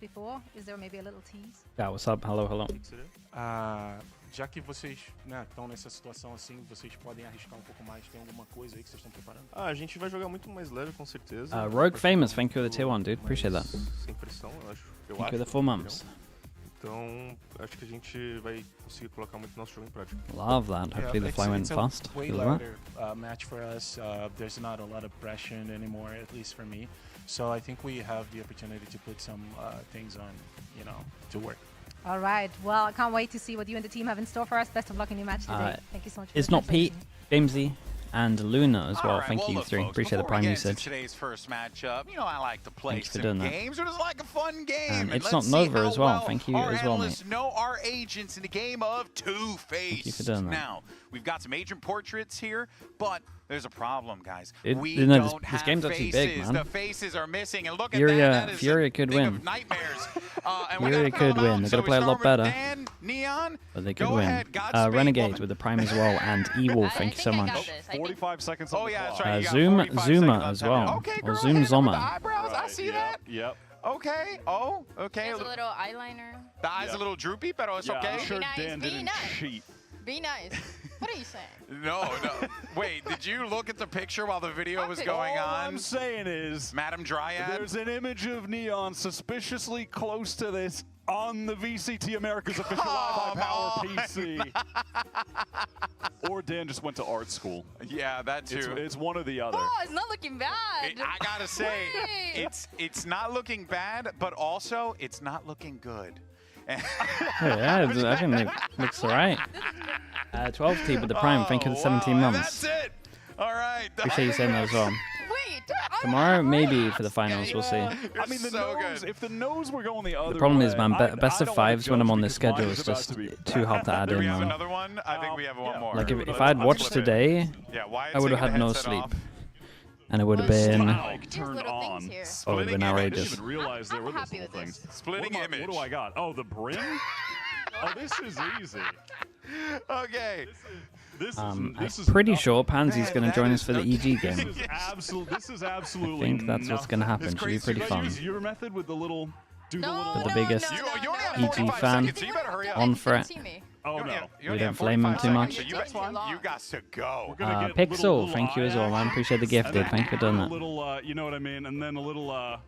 before? Is there maybe a little tease? Yeah, what's up? Hello, hello. Já que vocês estão nessa situação assim, vocês podem arriscar pouco mais. Tem alguma coisa aí que vocês estão preparando? A gente vai jogar muito mais leve, com certeza. Rogue Famous, thank you for the tier 1, dude. Appreciate that. Sem pressão, eu acho. Thank you for the 4 months. Então, acho que a gente vai conseguir colocar muito nosso jogo em prática. Love that. Hopefully the fly went fast. Way lighter match for us. There's not a lot of pressure anymore, at least for me. So I think we have the opportunity to put some things on, to work. All right. Well, I can't wait to see what you and the team have in store for us. Best of luck in your match today. Thank you so much. It's not Pete, Gamesy, and Luna as well. Thank you, three. Appreciate the prime usage. Today's first matchup, I like to play Thanks for doing that. games. It was like a fun game. And it's let's not see Nova how as well. Thank you our as well, analysts know our agents in the game of Two-Face. Thank you for doing that. Now, we've got some agent portraits here, but there's a problem, guys. This Have game's actually big, man. The faces are missing, and look at FURIA, that. That is FURIA a could thing win. of nightmares. FURIA could win. They've got to play a lot better. Neon, But they could win. Renegade with the prime as well, and E-Wolf, thank you so much. 45 seconds on Oh, the yeah, clock. that's right. You got 45 Zuma seconds as on well. that. Okay, Or girl, Zoom hit him with the Zoma. eyebrows. I see that. Yep. Okay. Oh, okay. There's a little eyeliner. The eyes a little droopy, but it's Yeah, okay. I'm sure Be nice, Dan be didn't nice. cheat. Be nice. What are you saying? No. Wait, did you look at the picture while the video was going All on? I'm saying is, Madam Dryad? there's an image of Neon suspiciously close to this on the VCT Americas official Wi-Fi Power PC. Or Dan just went to art school. Yeah, that too. It's one or the other. Oh, it's not looking bad. I gotta say, Wait. it's not looking bad, but also it's not looking good. Yeah, I think it looks alright. 12T with the prime, thank you for the 17 wow, months. That's it. All right. Appreciate you saying that as well. Wait. Tomorrow, maybe for the finals, we'll see. I mean, the so nose, good. if the nose were going the other The problem way, is, man, best of fives when I'm on this schedule is just too hard to add Do in, we have man. another one? I think we have one more. Like, if I'd watched today, I would have had no sleep. And it would have been... Like, There's turned little on. things here. Oh, it would have been I didn't outrageous. even realize there I'm were those happy little with this. things. Splitting image. What do I got? Oh, the brim? Oh, this is easy. Okay. I'm pretty sure Pansy's going to join us for the EG game. This is absolutely. I think that's what's going to happen. Should be pretty fun. Use your method with the little. Do the little. With the biggest You only have EG 45 fan seconds, so you better hurry up. on You threat. can't see me. Oh no. We don't flame him too much. You got to go. We're gonna get Pixel, little thank you as eye well, man. action, Appreciate the gift, and dude. then Thank you for doing a that. little, you know what I mean, and then a little.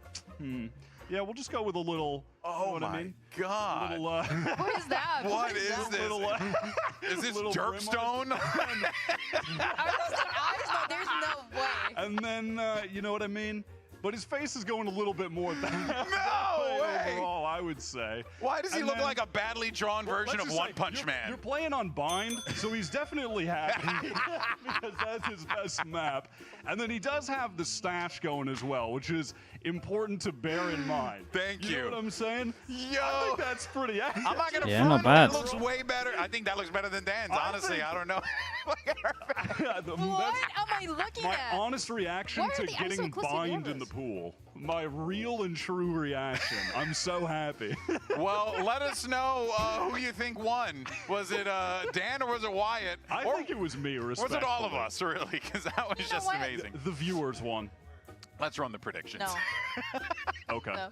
Yeah, we'll just go with a little. Oh you know what my I mean? God. Little, What is that? What is this? little, Is this little Derpstone? Are those the eyes? No, there's no way. and then you know what I mean. But his face is going a little bit more that No way. overall, I would say. Why does he And look then- like a badly drawn version Let's of just One say, Punch you're Man? playing on bind, so he's definitely happy because that's his best map. And then he does have the stash going as well, which is important to bear in mind. Thank You know you. what I'm saying? Yo. I think that's pretty accurate. I'm not gonna Yeah, front. not bad. That looks way better. I think that looks better than Dan's. I Honestly, think- I don't know. Look at her face. What am I looking My at? honest reaction Why are to the eyes so getting close bind together? in the pool. My real and true reaction. I'm so happy. Well, let us know who you think won. Was it Dan or was it Wyatt? I or think it was me, was respectfully. it all of us, really? Because that was know just what? amazing. The viewers won. Let's run the predictions. No. Okay. No.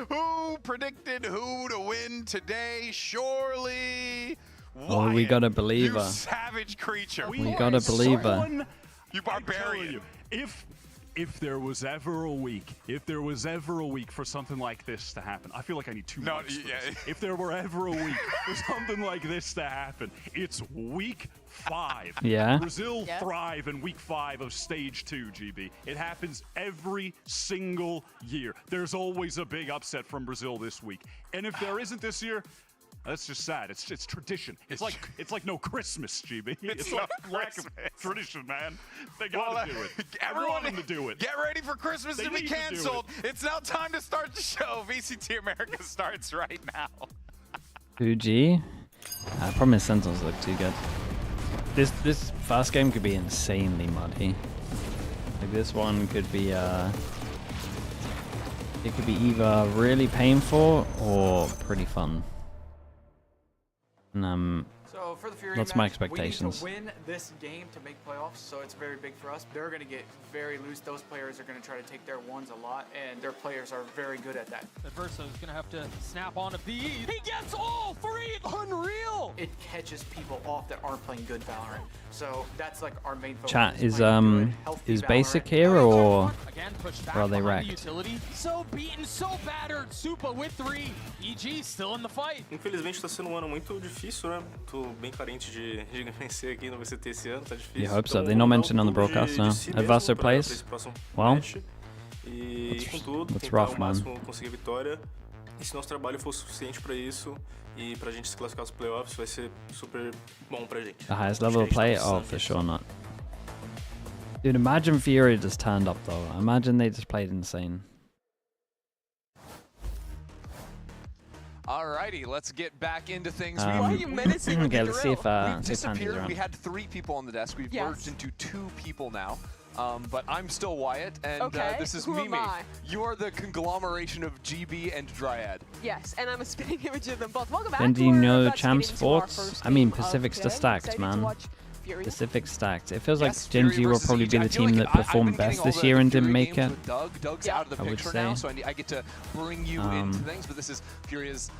Who predicted who to win today? Surely Oh, we Wyatt, gotta believe you her. savage creature. We gotta believe her. Someone- You I'm telling barbarian. you, if there was ever a week, for something like this to happen, I feel like I need 2 No, months for yeah. this. If there were ever a week for something like this to happen, it's week 5. Yeah. Brazil Yeah. thrive in week 5 of stage 2, GB. It happens every single year. There's always a big upset from Brazil this week. And if there isn't this year, that's just sad. It's tradition. It's like no Christmas, GB. It's no like lack of Christmas. tradition, man. They gotta do it. I want them to do it. Get ready for Christmas They to be need to do it. canceled. It's now time to start the show. VCT America starts right now. 2G. Problem is Sentinels look too good. This fast game could be insanely muddy. Like this one could be it could be either really painful or pretty fun. And So for the FURIA That's my match, expectations. We need to win this game to make playoffs, so it's very big for us. They're going to get very loose. Those players are going to try to take their ones a lot, and their players are very good at that. Adverso is going to have to snap on a BE. He gets all three! Unreal! It catches people off that aren't playing good Valorant. So that's like our main focus. Chat is playing good, healthy is Valorant. basic here or Again, pushed back are they behind the wrecked? utility. So beaten, so battered. Supa with 3. EG still in the fight. Infelizmente está sendo um ano muito difícil, né? Tô bem carente de vencer aqui no VCT esse ano, tá difícil. You hope so. Então, They're not vamos mentioned on the dar um pouco broadcast de now. si mesmo Adverso pra plays esse próximo well. match. E com tudo, That's tentar rough, ao man. máximo conseguir a vitória. E se nosso trabalho for suficiente para isso e pra gente se classificar aos playoffs, vai ser super bom pra gente. The highest Acho que level a of gente tá play? precisando Oh, for disso. sure not. Dude, imagine Furia just turned up though. Imagine they just played insane. Alrighty, let's get back into things. Why are you menacing with Okay, the let's see if We've Pansy's disappeared. around. We had 3 people on the desk. We've Yes. merged into 2 people now. But I'm still Wyatt, and Okay, this is who am Mimi. I? You are the conglomeration of GB and Dryad. Yes, and I'm a spinning image of them both. Welcome back. Then do you We're know about to get Champs into our Sports? first I mean, game of Pacific's today. the stacked, Excited to man. watch Furia. Pacific stacked. It feels like Yes, Gen Fury G will versus probably Siege. be I the feel team like that I've performed been getting best all this the year and Fury didn't make games it. with Doug. Doug's Yeah. out of the I would picture say. now, so I get to bring you into things. But this is Furia's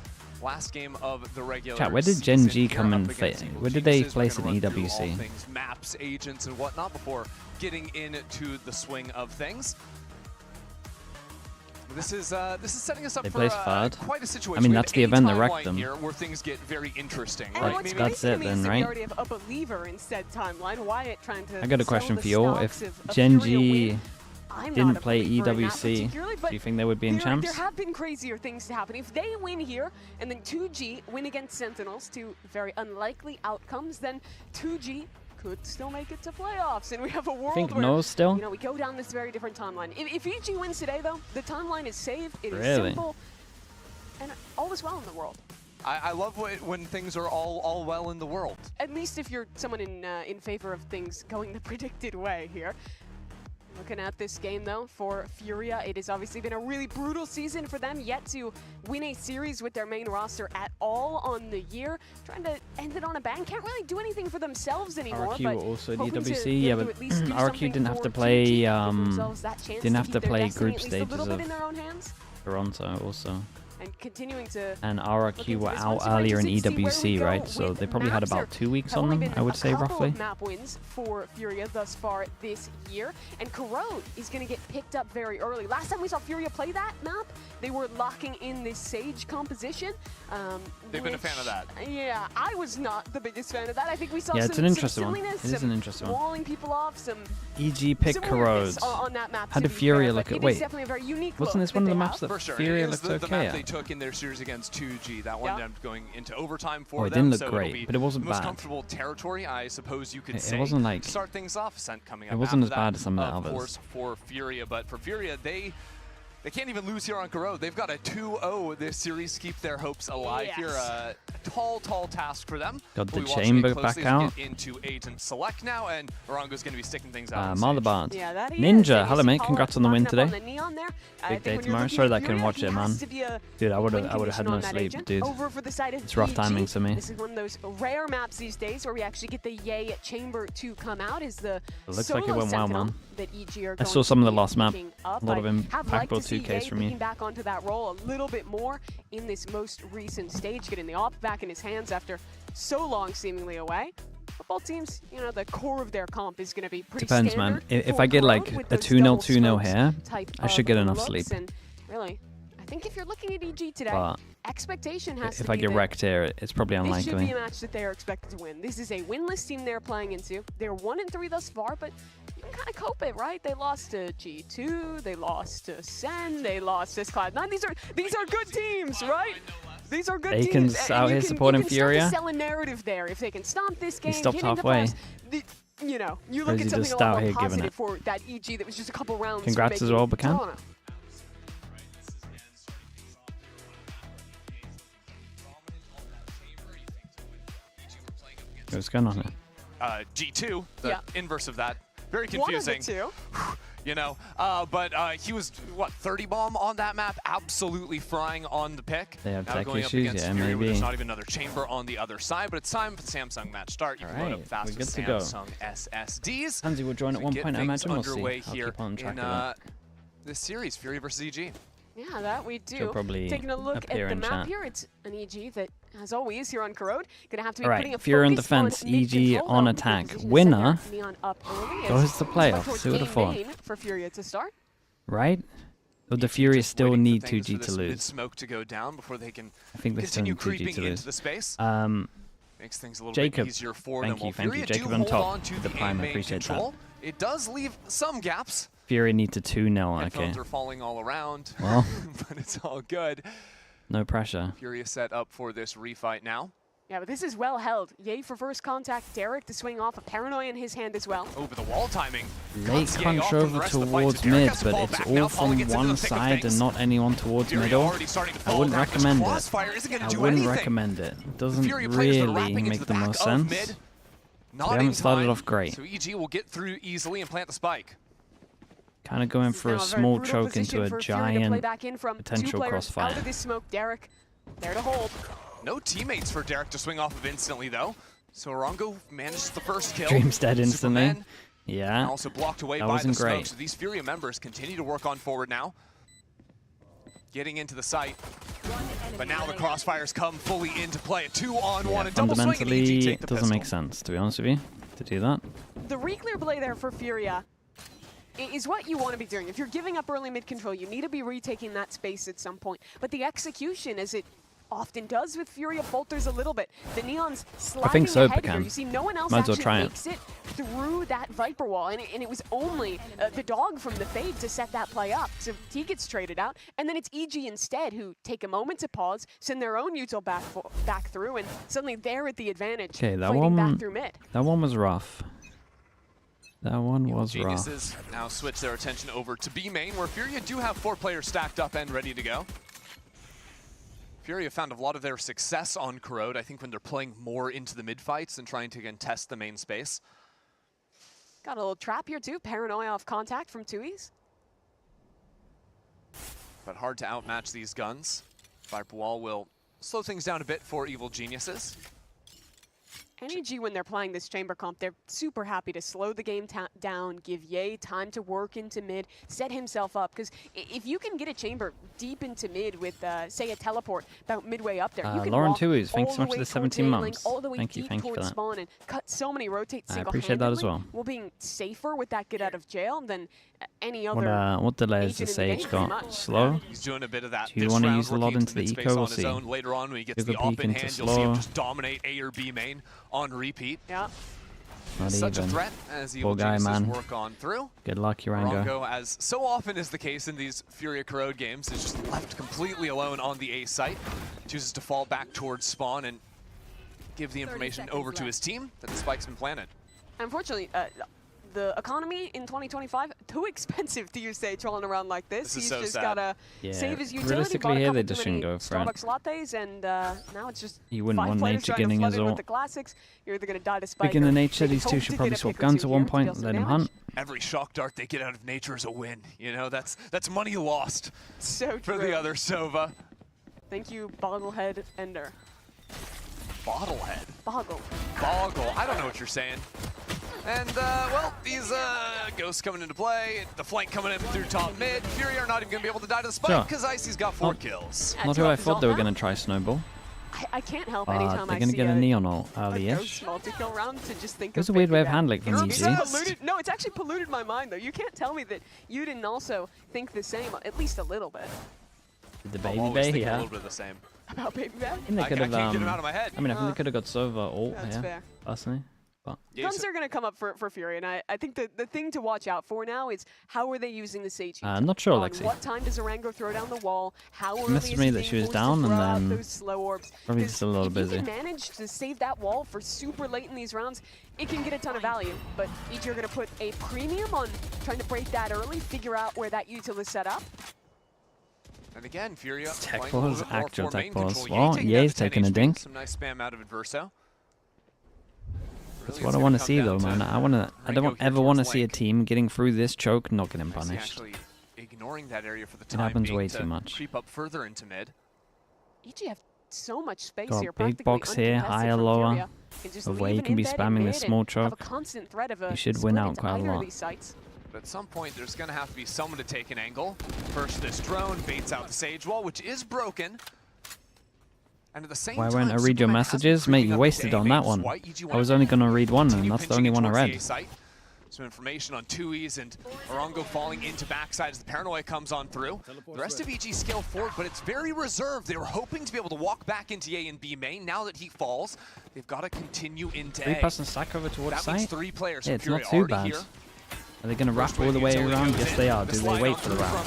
last game of the regular Chat, where did Gen season. G Here come up in against fa- Eagle where did they Geniuses. We're place gonna in run through all EWC? things, maps, agents, and whatnot before getting into the swing of things. This is setting us up They for placed third. quite a situation. I mean, We have that's the a event that wrecked timeline them. here where things get very interesting. And Right, what's Mimi? That's crazy to it me then, is that right? we already have a believer in said timeline. Wyatt trying to I got a sell question the for you. stocks If of Gen Furia G win. I'm didn't not a play believer in that EWC, particularly, but do you think they would be in there Champs? have been crazier things to happen. If they win here, and then 2G win against Sentinels, 2 very unlikely outcomes, then 2G could still make it to playoffs, and we have a world Think where no still? you know, we go down this very different timeline. If EG wins today, though, the timeline is saved. It is Really? simple, and all is well in the world. I love when things are all well in the world. At least if you're someone in favor of things going the predicted way here. Looking at this game, though, for Furia, it has obviously been a really brutal season for them, yet to win a series with their main roster at all on the year. Trying to end it on a bang. Can't really do anything for themselves anymore. RQ but were also at hoping to EWC, be yeah, able to but at least do RQ something didn't have for to 2G, play, give themselves that chance didn't to have keep to their play destiny group at least stages a little of bit in their own hands. Toronto also. And continuing to And look RQ into were this out one. So earlier in interested to see where we EWC, go right? So with they probably had maps. about There 2 weeks have on only them, been I would say, a couple roughly. of map wins for Furia thus far this year, and Corrode is going to get picked up very early. Last time we saw Furia play that map, they were locking in this Sage composition. They've been a fan of that. Yeah, I was not the biggest fan of that. I think we saw Yeah, some, it's an interesting some one. silliness, It is some an interesting one. walling people off, some EG picked some weirdness Corrode. on that map. How to did be Furia fair, look but at? it is Wait, definitely a very unique wasn't look this one of that the they maps have. that For sure. Furia It is looked the okay map they at? took in their series against 2G. That one Yeah. ended up going into overtime for Oh, it them. didn't look so it'll great, be but it wasn't the most bad. comfortable territory, I suppose you could It say. wasn't like- to start things off, Ascent coming up. it wasn't after as bad that, as some of the of others. course, for Furia, but for Furia, they can't even lose here on Corrode. They've got a 2-0 this series to keep their hopes alive here. A tall task for them. Got the We'll be watching it chamber closely back as we out. get into Agent Select now, and Orango's going to be sticking things out. on Mother stage. Bard. Yeah, that he is. Ninja, And hello you see mate, Paula congrats on the win locking up today. on the knee on there. I Big think day when you're tomorrow. looking Sorry at that I couldn't Furia, watch he it, has man. to be a Dude, I would've win had condition no on that sleep, agent. dude. Over for the side of It's rough EG. timing for me. This is one of those rare maps these days where we actually get the Yay chamber to come out. Is the It looks solo like it went well, Sentinel man. that EG are I going saw some of to the be last map. picking up. A lot of I have liked impactful to see 2Ks Yay from you. picking back onto that role a little bit more in this most recent stage, getting the op back in his hands after so long seemingly away. But both teams, you know, the core of their comp is going to be pretty Depends, man. standard If for I get Corrode like with a those 2-0, double 2-0 smokes here, type I should of get enough looks. sleep. And really, I think if you're looking at EG today, But expectation has if to I be get that wrecked here, it's probably this should be unlikely. a match that they are expected to win. This is a winless team they're playing into. They're 1-3 thus far, but you can kind of cope it, right? They lost to G2, they lost to SEN, they lost to Cloud9. These are good teams, right? These are good Bacon's teams. out and here you supporting can start Furia. to sell a narrative there. If they can stomp this game, stopped get into halfway. playoffs, you know, you Or look is at he something just a lot out more here giving positive it? for that EG that was just a couple rounds. from Congrats as making well, Bacan. Toronto. What's going on here? G2, the Yeah. inverse of that. Very One of the confusing. two. you know. But he was, what, 30 bomb on that map, absolutely frying on the pick. They have now tech going up issues, against yeah, Furia, where maybe. there's not even another chamber on the other side, but it's time for the Samsung match start. You can load up Alright, fast we're with good to go. Samsung SSDs. Hansi will join at one point, I imagine. We'll see. Underway I'll here keep on track in of that. this series, Furia versus EG. Yeah, that we do. She'll probably Taking a look appear at the in map chat. here, it's an EG that, as always, here on Corrode, gonna have to be All putting a right, Furia on focus defense, on mid EG control, on though, attack. position to Winner send Neon up early goes as to the we playoffs. look towards Who would have game thought? main for Furia to start. Right? Or the Furia still Waiting for need things 2G for to this lose? mid-smoke to go down before they can I think they still continue need 2G creeping to into lose. the space. Makes things a little Jacob, bit easier for thank them. you, While thank Furia you. do Jacob on hold top on to with the the prime, I main appreciate control, it does leave some gaps. Furia need to 2-0, okay. Headphones are falling all around, Well. but it's all good. No pressure. Furia set up for this refight now. Yeah, but this is well held. Yay for first contact. Derek to swing off. A paranoia in his hand as well. Over the wall timing. Late Cuts Yay punch off from the over rest of the fight, towards so Derek mid, has to but fall it's back all now. Paul from gets into one the thick of side and things. not anyone towards Furia middle. already starting to I fall wouldn't back, but recommend it. Crossfire isn't gonna I do wouldn't anything. recommend it. It doesn't Furia players are really wrapping into make the the back most of sense. mid. They Not haven't in started time, off great. So EG will get through easily and plant the spike. Kind of going for a Now very small brutal choke into position a for Furia to play giant back in from two potential players crossfire. out of this smoke. Derek there to hold. No teammates for Derek to swing off of instantly, though. So Orongo manages the first kill. Dream's dead instantly. Superman, Yeah. and also blocked away That by the wasn't smoke. great. So these Furia members continue to work on forward now. Getting into the site. But now the crossfires come fully into play. A 2-on-1 and double swing, and EG Fundamentally, take it the doesn't pistol. make sense, to be honest with you, to do that. The re-clear play there for Furia is what you want to be doing. If you're giving up early mid control, you need to be retaking that space at some point. But the execution, as it often does with Furia, falters a little bit. The Neon's sliding so, ahead here. Pecan. You see, no one else Might as well actually try it. makes it through that Viper wall, and it was only the dog from the Fade to set that play up. So he gets traded out, and then it's EG instead who take a moment to pause, send their own util back through, and suddenly they're at the advantage, Okay, that fighting one, back through mid. that one was rough. That one was rough. Geniuses now switch their attention over to B main, where Furia do have 4 players stacked up and ready to go. Furia found a lot of their success on Corrode, I think, when they're playing more into the mid fights and trying to again test the main space. Got a little trap here too, paranoia off contact from Tui's. But hard to outmatch these guns. Viper Wall will slow things down a bit for Evil Geniuses. NEG, when they're playing this chamber comp, they're super happy to slow the game down, give Ye time to work into mid, set himself up. Because if you can get a chamber deep into mid with, say, a teleport about midway up there, you can Lauren walk Tuis, thanks all so much the for way the towards 17 A lane, months. all the way Thank you deep for towards that. spawn, and cut so many rotates I single-handedly. appreciate that as well. While being safer with that get out of jail than any other. What delay has the agent in the game, Sage pretty got? much. Slow? He's doing a bit of that. Do you this want to round, use the lot working into the mid space eco? on We'll his see. own. Later on, when he gets Give the a peek op in into hand, you'll see him slow. just dominate A or B main on repeat. Yeah. Not Such even. a threat as Poor Evil guy, Geniuses man. work on through. Good luck, Urango. Orongo, as so often is the case in these Furia Corrode games, is just left completely alone on the A site. Chooses to fall back towards spawn and give the information over to his team that the spike's been planted. Unfortunately, the economy in 2025, too expensive to use Sage rolling around like this. This is He's so just sad. gotta Yeah, save his utility. realistically bought a here, they couple just too many shouldn't go for it. Starbucks lattes, and now it's just You wouldn't 5 want players Nature trying to getting flood his in with ult. the classics. You're either gonna die to spike. Speaking or of Nature, these hope two to should get probably a swap pick or guns two at one here to point, deal some let him damage. hunt. Every shock dart they get out of nature is a win. You know, that's money lost So for true. the other Sova. Thank you, Bogglehead Ender. Bottlehead. Boggle. Boggle. I don't know what you're saying. And, well, these ghosts coming into play, the flank coming in through top mid. Furia are not even going to be able to die to the Sure. spike because Icy's got 4 kills. Not who I thought they were going to try Snowball. I can't help anytime They're I going to see get a a Neon ult ghost early-ish. multi-kill round to just think It was of a weird way of faking that. handling from It's EG. polluted. No, it's actually polluted my mind though. You can't tell me that you didn't also think the same, at least a little bit, The I'm Baby always Bay, thinking a yeah. little bit of the same. about Baby Bear. I think they I could can't have, get him out of my head. I mean, I think they could have got Sova ult, That's yeah, fair. personally. But Yeah, Guns are going to come up for Fury, and I think the thing to watch out for now is how are they using the Sage? not sure, On Lexi. what time does Orango throw down the wall? How early messaged is me he that being she was forced to down and throw out then those slow orbs? probably 'Cause still a little if busy. you can manage to save that wall for super late in these rounds, it can get a ton of value. But each are going to put a premium on trying to break that early, figure out where that util is set up. And again, Furia Tech playing a little pause, bit more actual for tech main pause. control. Well, taking Ye's down to 10 taking a HP. dink. Some nice spam out of Adverso. That's what I want to see, though, man. I don't ever want to see a team getting through this choke, not getting punished. Ignoring that area for the It time happens being way to too much. creep up further into mid. EG have so much space Got here. big box here, higher, lower. Away you can be spamming this small choke. You should win out quite a lot. But at some point, there's going to have to be someone to take an angle. First, this drone baits out the Sage Wall, which is broken. And at the same Why time, won't I read your Superman has been messages? Mate, creeping you up wasted into on that A-main, one. so why EG I was only going to read one, and continue that's the only pinching one I towards the read. A site. Some information on 2Es and Orongo falling into backside as the paranoia comes on through. The rest of EG scale forward, but it's very reserved. They were hoping to be able to walk back into A and B main. Now that he falls, they've got to continue into A. 3-person stack over towards That means site? 3 players. Yeah, it's Furia not too already bad. here. Are they going to wrap all the way around? Yes, they are. Do they wait for the wrap?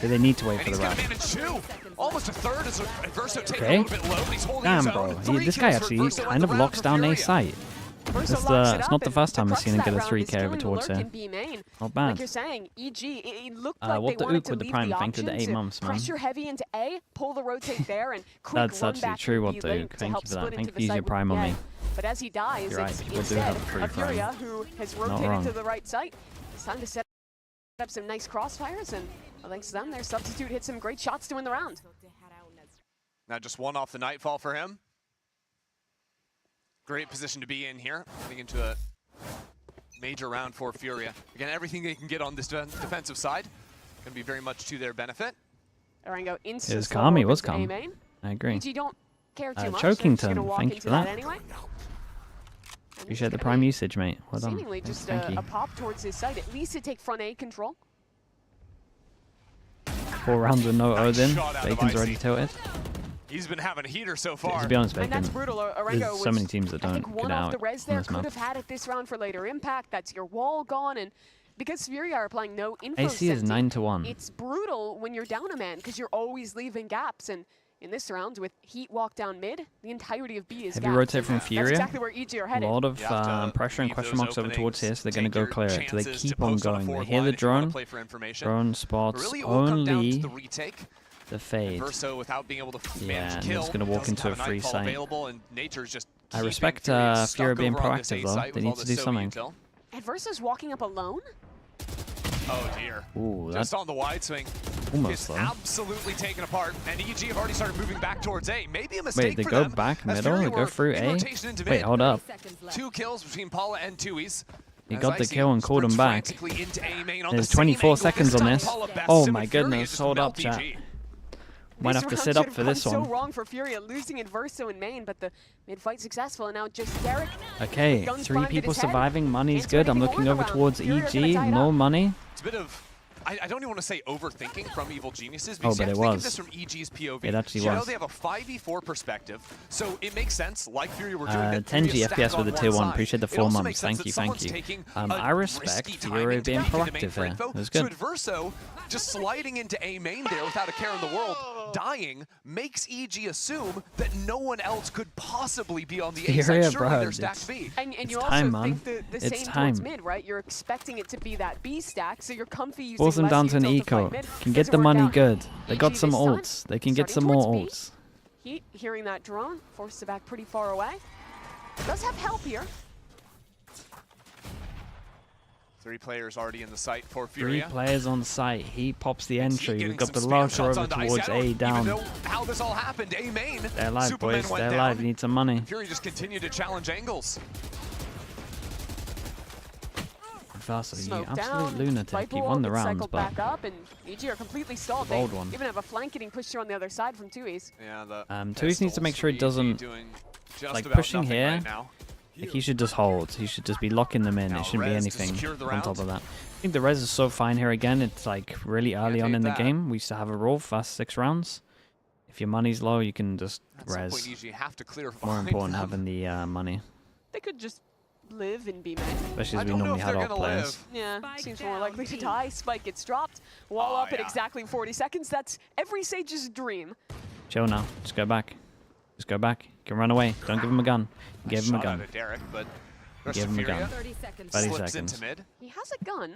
Do they need to wait for the wrap? Almost a third as Verso taking Okay. a little bit low, but he's holding Damn, his bro. own. 3 This guy kills for actually Verso kind and of the locks round down for A Furia. site. It's not the first time I've seen him get a 3K over towards here. Not bad. Like you're saying, EG, it looked like what they the wanted ook to with the leave Prime? the Thank you for the option 8 to months, man. pressure heavy into A, pull the rotate there, and quick That's run actually back true, to what B the link ook. to Thank help you for that. split Thank into you the for your site Prime with on the me. But as he dies, You're right, it's people do instead have the free a Furia Prime. who has Not rotated wrong. to the right site. It's time to set up some nice crossfires, and thanks to them, their substitute hit some great shots to win the round. Now just one off the Nightfall for him. Great position to be in here, getting into a major round for Furia. Again, everything they can get on this defensive side going to be very much to their benefit. Orango It instant was calm, he was slow opens calm. A main. I agree. EG don't care too much. Chokington, They're just gonna walk thank you into for that. Anyway. Appreciate the Prime usage, mate. Well done. Seemingly just Thank you. a pop towards his side, at least to take front A control. 4 rounds with no Odin. shot out of Bacon's Icy. already tilted. He's been having a heater so far. To be honest, And Bacon, that's brutal. there's Orango so many was, teams that I don't think, get one off out the res on there, this could map. have had it this round for later impact. That's your wall gone, and because Furia are applying no info AC is scenting, 9-1. it's brutal when you're down a man, because you're always leaving gaps, and in this round, with Heat walk down mid, the entirety of B is Heavy gaps. rotate from That's Furia. exactly where EG are A headed. lot of You have to pressure and leave question those marks over towards here, openings, so they're going to take go clear your it. So they chances keep to on post on a going. They forward hear line the if you wanna drone. play for information. Drone But spots really, it will come down to only the retake. the fade. Verso, without being able to Yeah, manage and kill, it's gonna walk doesn't into have a free Nightfall site. available, and Nature's just I keeping respect Furia Furia stuck being over on this proactive, A though. site They with need all to the do Soviet something. kill. Adversa's walking up alone. Oh dear. Ooh, Just that's on the wide swing. almost It's though. absolutely taken apart, and EG have already started moving back towards A. Maybe a mistake Wait, they for go them, back as middle? Furia They go were through in A? rotation into Wait, mid. hold up. 2 kills between Paula and 2Es. He As got the Icy kill and called him sprints back. frantically into A main on There's the same 24 angle. seconds This on time this. Paula best Oh Sim my and Furia goodness, just hold up, melt chat. EG. Might This have to round sit should up have for gone this so one. wrong for Furia, losing in Verso in main, but the mid-fight successful, and now just Derek. Okay, Guns 3 primed at people his head. surviving. Money's Can't do good. I'm anything looking more in over the round. towards Furia are gonna EG. tie it More up. money. It's a bit of, I don't even want to say overthinking from Evil Geniuses, Oh, because but you have it to think of was. this from EG's POV. It actually You know was. they have a 5v4 perspective, so it makes sense, like Furia were doing, that 10 Furia FPS stack with the on tier one 1. side. Appreciate the It 4 also months. makes sense Thank you, that thank someone's you. taking I a respect risky Furia timing to being get into the main proactive for here. info. It was So good. Verso, just sliding into A main there without a care in the world, dying, makes EG assume that no one else could possibly be on the A side. Furia, Surely bro, they're stacked it's- B. And It's you time, also man. think the It's same time. towards mid, right? You're expecting it to be that B stack, so you're comfy using Force them less down to an util eco. fight mid. Can get Doesn't the work money out. good. They got EG some this time, ults. They can get some starting more towards ults. Heat, hearing that drone, forced it back pretty far away. Does have help here. 3 players already in the site for 3 Furia. players on site. He pops the entry. Getting We've got the some spam lurker shots over onto Icy. towards I don't A even down. know how this all happened. A main. They're alive, Superman boys. went They're down. alive. Need some money. Furia just continued to challenge angles. Faster, you Smoke absolute down. lunatic. Viper He wall won the gets rounds, cycled but back up, and EG are completely stalled. Bold They one. even have a flank getting pushed here on the other side from 2Es. Yeah, the 2Es needs to make sure he doesn't, like, about pushing nothing here. right now. Like, he should just hold. He should just be locking them in. Now It shouldn't be res to anything secure the on round. top of that. I think the res is so fine here again. It's like really early on take in the that. game. We used to have a rule, fast 6 rounds. If your money's low, you can just At some res. point, EG have to clear More behind important them. having the money, They could just live in B main. especially I as we don't know normally if had they're our gonna players. live. Yeah, seems more likely to die. Spike gets dropped. Wall up at yeah. exactly 40 seconds. That's every Sage's dream. Chill now. Just go back. Just go back. You can run away. Don't give him a gun. You gave him a Shot gun. out of Derek, but rest Gave of him a Furia gun. 30 seconds. 30 slips seconds. into mid. He has a gun.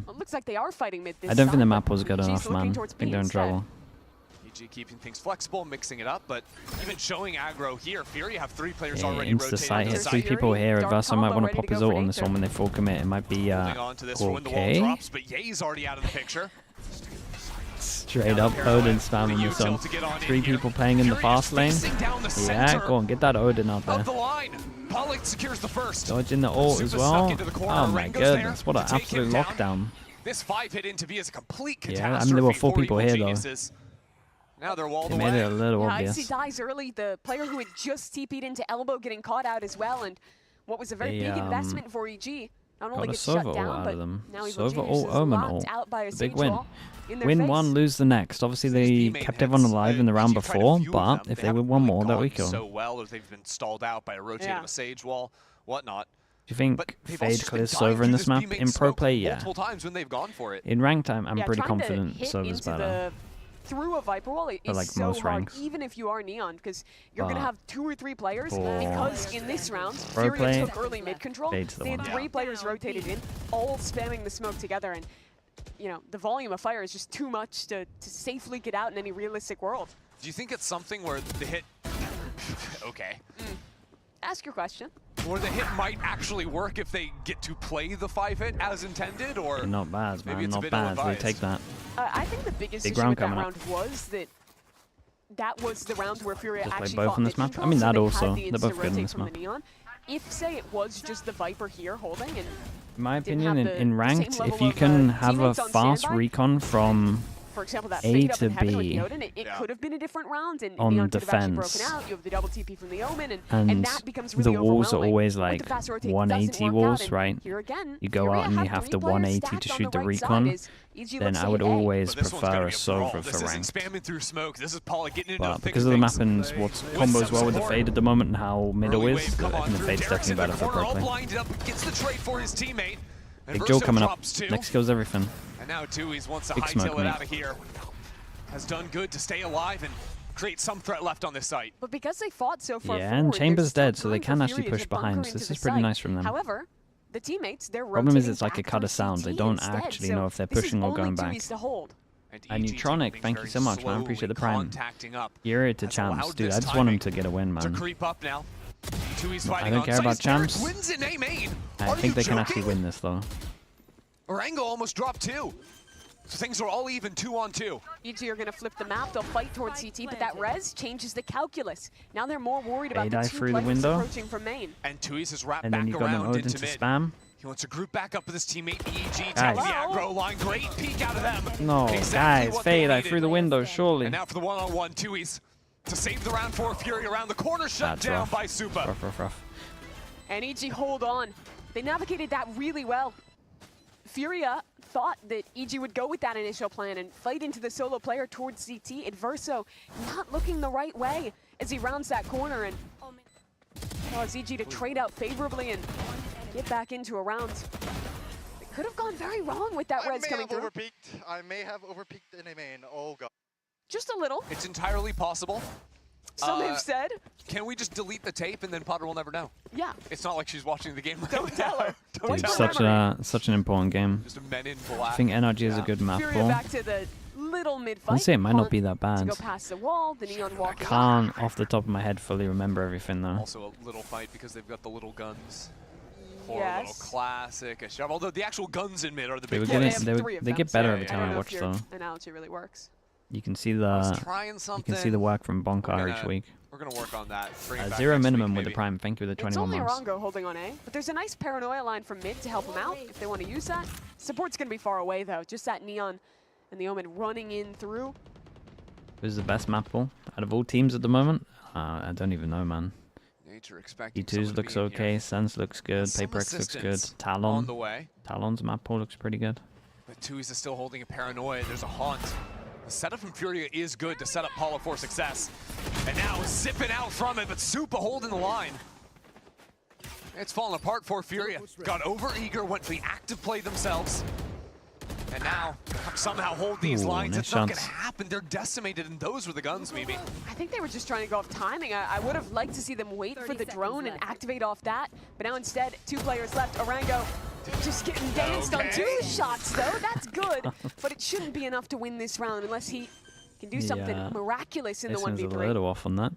Well, it looks like they are fighting mid this I don't think the time, map but was good EG 's enough, looking man. I towards think B they're in instead. trouble. EG keeping things flexible, mixing it up, but even showing aggro here. Furia have 3 players Yeah, already insta rotating sight onto hit. the 3 side. people here. Dark Reverso might combo want to ready pop to his go ult for on this Aether. one when they full commit. It might be Holding on to this for when the wall okay. drops, but Ye's already out of the picture. Straight up Odin spamming this on. 3 people playing in the fast lane. Yeah, go on, get that Odin out there. Secures the first. Dodging the ult as well. Oh my goodness, what an absolute lockdown. This 5-hit into B is a complete catastrophe. Yeah, I mean there were 4 people here though. Now they're walled They away. made it a little obvious. Icy dies early. The player who had just TP'd into elbow getting caught out as well, and what was a very big investment for EG. Not only Got a gets shut Sova down, out but of them. now Sova ult, Omen ult. out by a Big win. Win Win one, lose the next. Obviously they kept everyone alive in the round before, but if they win one more, that we kill. So well, or they've been stalled out by a rotate of a Sage wall, whatnot. Do you think Fade clears Sova in this map? In pro play, yeah. Times when they've gone for it. In ranked time, I'm pretty confident Sova's better. Through a Viper wall, it's like so most hard, ranks. even if you are Neon, because you're going to have 2 or 3 players, For because in this round, pro Furia play, took early mid-control, Fade's the they had one. 3 players rotated in, all spamming the smoke together, and you know, the volume of fire is just too much to safely get out in any realistic world. Do you think it's something where the hit... okay. Ask your question. Or the hit might actually work if they get to play the 5-hit as intended, or... Not bad, man, not bad. We ill-advised. take that. I think the biggest Big issue round with that coming up. round was that was the round where Furia Just play actually both fought on this map? mid-control, I mean, so that they also. had the They're both good in insta-rotate this from map. the Neon. If, say, it was just the Viper here holding, and In my didn't opinion, have the in same ranked, level if you of, can have a teammates on fast standby, recon from for example, that A fade up to in heaven with B the Odin, it could have been a different round, and on Neon could have actually defense. broken out. You have the double TP from the Omen, and and that becomes really the walls are overwhelming. always With the like fast rotate, it 180 doesn't work out, walls, and right? here again, You go Furia out and you had have 3 the players 180 stacked to on shoot the right recon. side as EG Then looks I would at A. always But this one's gonna prefer a be a brawl. Sova This for isn't ranked. spamming through smoke. This is Paula getting into But thick because of of the things. map and what's combos well with the Fade at the moment and how middle Early is, wave come I on think the through. Fade's Derek's definitely in the better for corner, pro all play. blinded up, gets the trade for his teammate. And Big Joe Verso coming up. drops 2. Next kills everything. And now Tui's wants to Big hightail smoke, it mate. out of here. Has done good to stay alive and create some threat left on this site. But because they fought so far Yeah, forward, and Chamber's there's dead, still so they time can for actually Furia push to bunker behind. So into this the is pretty site. nice from them. However, the teammates, they're Problem is rotating it's like a back cut through of sound. They CT don't instead, actually so know if they're this is pushing or only going back. Tui's to hold. And Neutronic, thank you so much, man. I appreciate the prime. Up. You're to Has champs, allowed dude. this I just want him timing to get a win, to man. creep up now. Tui's I fighting don't on care site. about Derek champs. wins in A main. I Are think you they can joking? actually win this though. Orango almost dropped 2. So things are all even 2-on-2. EG are going to flip the map. They'll fight towards CT, but that res changes the calculus. Now they're more worried about They the die 2 through the players window. approaching from main. And Tui's has wrapped And then back you got an around Odin into to mid. spam. He wants to group back up with his teammate EG. Guys. Takes the aggro line. Great peek out of them. No, Exactly guys, what they Fade, I needed. through the window, surely. And now for the one-on-one, Tui's to save the round for Fury around the corner, shut That's down rough. by Supa. Rough. And EG hold on. They navigated that really well. Furia thought that EG would go with that initial plan and fight into the solo player towards CT. Adverso not looking the right way as he rounds that corner and allows EG to trade out favorably and get back into a round. It could have gone very wrong with that res coming through. I may have overpeaked in a main. Oh god. Just a little. It's entirely possible. Some have said. Can we just delete the tape and then Potter will never know? Yeah. It's not like she's watching the game right Don't tell her. Don't Dude, tell such an important game. Just a men in black. I think NRG is a good map Furia ball. back to the little mid-fight. Honestly, it might not be that To bad. go past the wall, the Neon I walking can't, off the top of my head, fully remember everything though. Also a little fight because they've got the little guns. Or a Yes. little classic. A shove. Although the actual guns in mid are the They big were ones. getting, they get better every Yeah, time I I don't know watch if your though. analogy really works. You can see was the trying you can see the work from Bonkar each week. We're gonna work on that. Bring it back 0 next minimum week, with the maybe. prime. Thank you with the It's 21 only months. Orango holding on A, but there's a nice paranoia line from mid to help him out if they want to use that. Support's going to be far away though, just that Neon and the Omen running in through. Who's the best map ball out of all teams at the moment? I don't even know, man. Nature expecting E2's someone to looks be in okay, here. Sens looks good, Some Paper X looks good, assistance on Talon. the way. Talon's map ball looks pretty good. But Tui's is still holding a paranoia. There's a haunt. The setup from Furia is good to set up Paula for success. And now zipping out from it, but Supa holding the line. It's falling apart for Furia. Got over-eager, went for the active play themselves. And now somehow hold these Ooh, lines. nice It's not going to shots. happen. They're decimated, and those were the guns, Mimi. I think they were just trying to go off timing. I would have liked to see them wait for the drone and activate off that, but now instead, 2 players left. Orango just getting danced on 2 shots though. That's good, but it shouldn't be enough to win this round unless he can do something Yeah. miraculous in the This one's a 1v3. little off on that.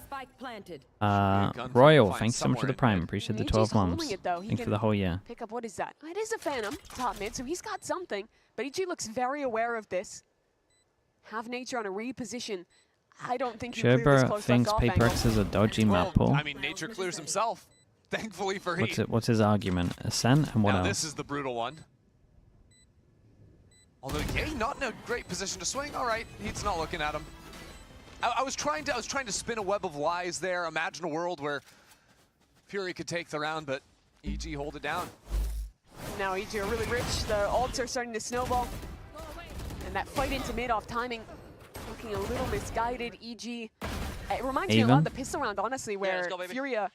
Spike planted. Royal, find thanks so much for the somewhere in prime. mid. Appreciate the Mage's 12 holding months. it, though. He Thanks for can the whole year. Pick up, what is that? It is a Phantom, top mid, so he's got something, but EG looks very aware of this. have Nature on a reposition. I don't think he cleared this Jober close thinks left off Paper angle. X is a dodgy map pull. I mean, Nature clears himself. Thankfully for Heat. What's his argument? Ascent and what Now else? this is the brutal one. Although Ye not in a great position to swing. All right, Heat's not looking at him. I was trying to spin a web of lies there. Imagine a world where Fury could take the round, but EG hold it down. Now EG are really rich. The ults are starting to snowball. And that fight into mid off timing, looking a little misguided. EG, it reminds me a lot of the pistol round, honestly, where FURIA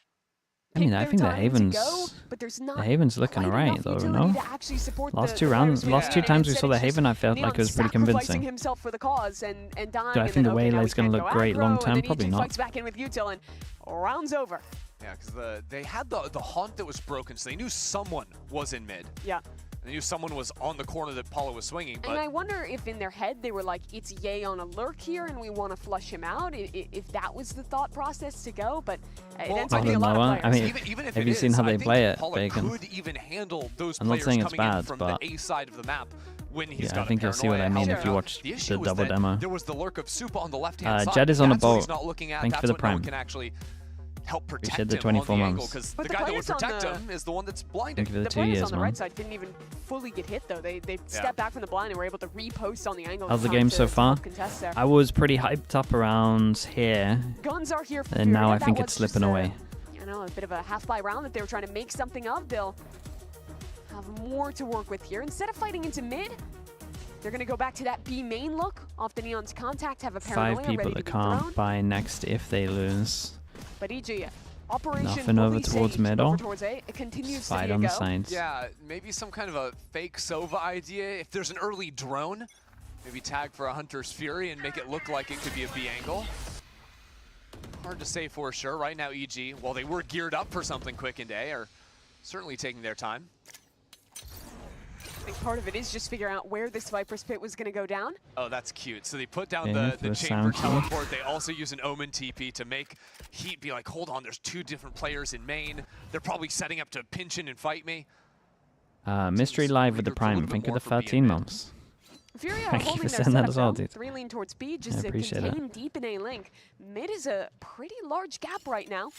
I mean, I think the Haven's looking quite alright enough though, utility no? to actually support Last the two rounds, players last two winning. times we Instead, saw the it's just Haven, I felt like it was pretty convincing. sacrificing himself for the cause and dying. Do I think the Waylaid's going to look great long term? Probably not. Fights back in with Util and rounds over. Yeah, because they had the haunt that was broken, so they knew someone was in mid. Yeah. They knew someone was on the corner that Paulo was swinging. But And I wonder if in their head they were like, it's Ye on a lurk here and we want to flush him out, if that was the thought process to go, but it ends up being a lot of players. I mean, even if have it you seen is, how I they think play it, Paulo Bacon? could even handle those I'm not players saying it's coming in bad, from but the A side of the map when he's yeah, got I think a you'll see what I paranoia. mean if you watch The issue the was double that demo. there was the lurk of Supa on the left-hand side. Jed is on the That's what he's boat. not looking at. Thank you That's for the what no one prime. can actually help protect Appreciate the him 24 on the angle, months. because But the the guy that would players on protect the- him is the one that's blinded. Thank you for the The 2 players years, on the man. right side didn't even fully get hit though. They stepped back from the blind and were able to repost on the angle. How's the in time game to so far? help contest there. I was pretty hyped up around here, Guns are here for and now Furia. I think That it's was just slipping away. You know, a bit of a half-by round that they were trying to make something of. They'll have more to work with here. Instead of fighting into mid, they're going to go back to that B main look off the Neon's contact, have a paranoia 5 people ready that to be can't thrown. buy next if they lose. But EG, Operation Nothing over Bully towards Sage, middle. over towards A. It continues Fight to be on a the go. sides. Yeah, maybe some kind of a fake Sova idea. If there's an early drone, maybe tag for a Hunter's Fury and make it look like it could be a B angle. Hard to say for sure. Right now, EG, while they were geared up for something quick and A, are certainly taking their time. I think part of it is just figuring out where this Viper's Pit was going to go down. Oh, that's cute. So they put down Yeah, the the chamber sound cue. teleport. They also use an Omen TP to make Heat be like, hold on, there's 2 different players in main. They're probably setting up to pinch in and fight me. Mystery Live with the Prime. Thank you for the 13 months. Furia Thank you holding for their sending that setup as well, though. dude. 3 lean towards B just I to appreciate contain deep in A link. Mid is a pretty large gap right now.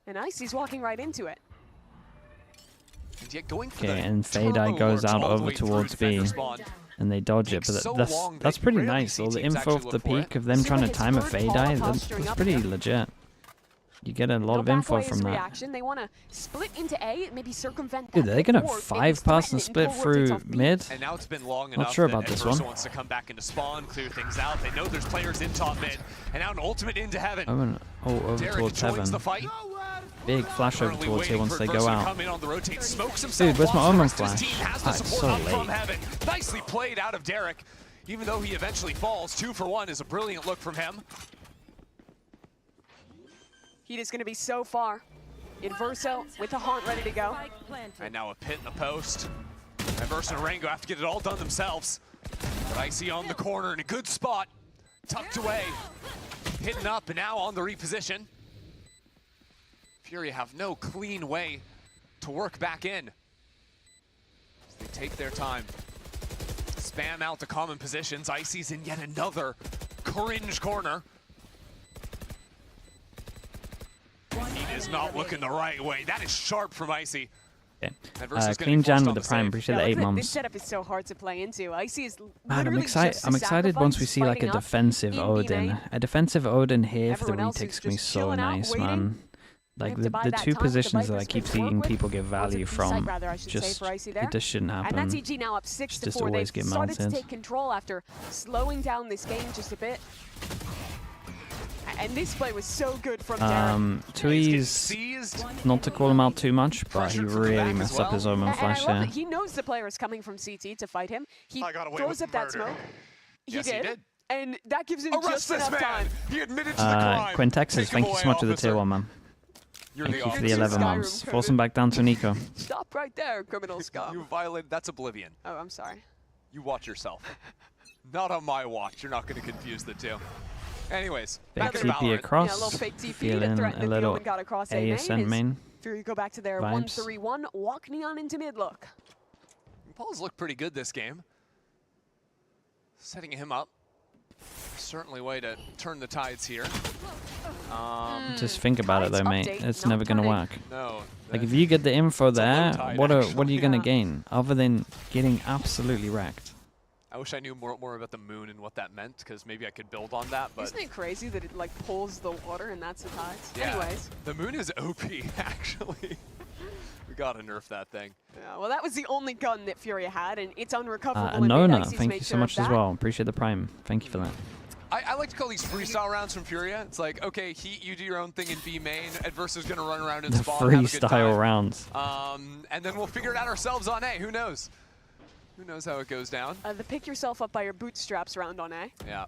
And Icy's walking right into it. And yet going for Okay, the and Fade turbo Eye goes lurch out all the over way through towards B, defender spawn. and they dodge it. Takes But so that's long, that's they pretty rarely nice. see All the teams info actually off the look for it. peak of them Supa trying to hits time a first, Fade Paula Eye, posturing that's up pretty mid. legit. You get a lot No of info back away from is that. reaction. They want to split into A, maybe circumvent Dude, that they're gonna port, 5 maybe pass and threaten it split pull where it takes through off B. mid. And now it's been long Not enough sure that about this Versa one. wants to come back into spawn, clear things out. They know there's players in top mid, and now an ultimate into heaven. Over Derek towards joins heaven. the fight. Big flash over Currently towards here waiting once for they Versa go to out. come in on the rotate, smokes himself. Dude, where's my off. The Omen rest of his flash? team has Ah, the it's support so up from late. heaven. Nicely played out of Derek. Even though he eventually falls, 2 for 1 is a brilliant look from him. Heat is going to be so far. In Verso with a haunt ready to go. And now a pit in the post. And Versa and Rango have to get it all done themselves. But Icy on the corner in a good spot. Tucked away. Hitting up and now on the reposition. Furia have no clean way to work back in. They take their time. Spam out the common positions. Icy's in yet another cringe corner. He is not looking the right way. That is sharp from Icy. Okay. And Versa's gonna Clean be forced Jan on with the the Prime. save. Appreciate Yeah, the look 8 at this months. setup is so hard to play into. Icy is Man, I'm literally excited. just I'm a excited once we sacrifice, see like a fighting up defensive in B Odin. main. A defensive Odin here for the Everyone else is retakes gonna be just so chilling out, nice, waiting. man. Like have to the buy that 2 time with the positions that I Vipers keep to work seeing with. people get Or it's a value B from, site, rather, I should say, just for Icy there. it just shouldn't happen. And that's EG now up 6 to Just 4. always They've get started to mounted. take control after slowing down this game just a bit. And this play was so good from Derek. Tui's, Seized. not to call him out too much, but he Pressured from the really back as messed up well. his Omen And I flash love there. that he knows the player is coming from CT to fight him. He I got away throws with up that murder. smoke. Yes, he did. And that gives him Arrest just this enough man! time. He admitted to the crime. Quintexes, Take him thank you so away, much for the officer. tier 1, man. You're Thank the you for the officer. 11 Skyrim months. code. Force him back down to Nico. Stop right there, criminal scum. You violated. That's Oblivion. Oh, I'm sorry. You watch yourself. Not on my watch. You're not going to confuse the two. Anyways, Big back to TP Valorant. Yeah, a across. little fake TP to Feeling threaten a if the little Omen got across A Ascent main. Fury go back to their vibes. 1-3-1. Walk Neon into mid look. Paul's looked pretty good this game. Setting him up. certainly way to turn the tides here. Just think about it though, mate. It's never gonna work. No. Like if you get the info there, tide, what are actually. you gonna gain other than getting absolutely wrecked? I wish I knew more about the moon and what that meant, because maybe I could build on that. But Isn't it crazy that it like pulls the water and that's the tides? yeah, Anyways. the moon is OP actually. We gotta nerf that thing. Yeah, well, that was the only gun that Furia had, and it's unrecoverable. in Nona, mid. Icy's thank made you so sure much of as that. well. Appreciate the prime. Thank you for that. I like to call these freestyle rounds from Furia. It's like, okay, Heat, you do your own thing in B main. Adversary's gonna run around and The spawn, have a good freestyle time. rounds. And then we'll figure it out ourselves on A. Who knows? Who knows how it goes down? The pick yourself up by your bootstraps round on A. Yeah.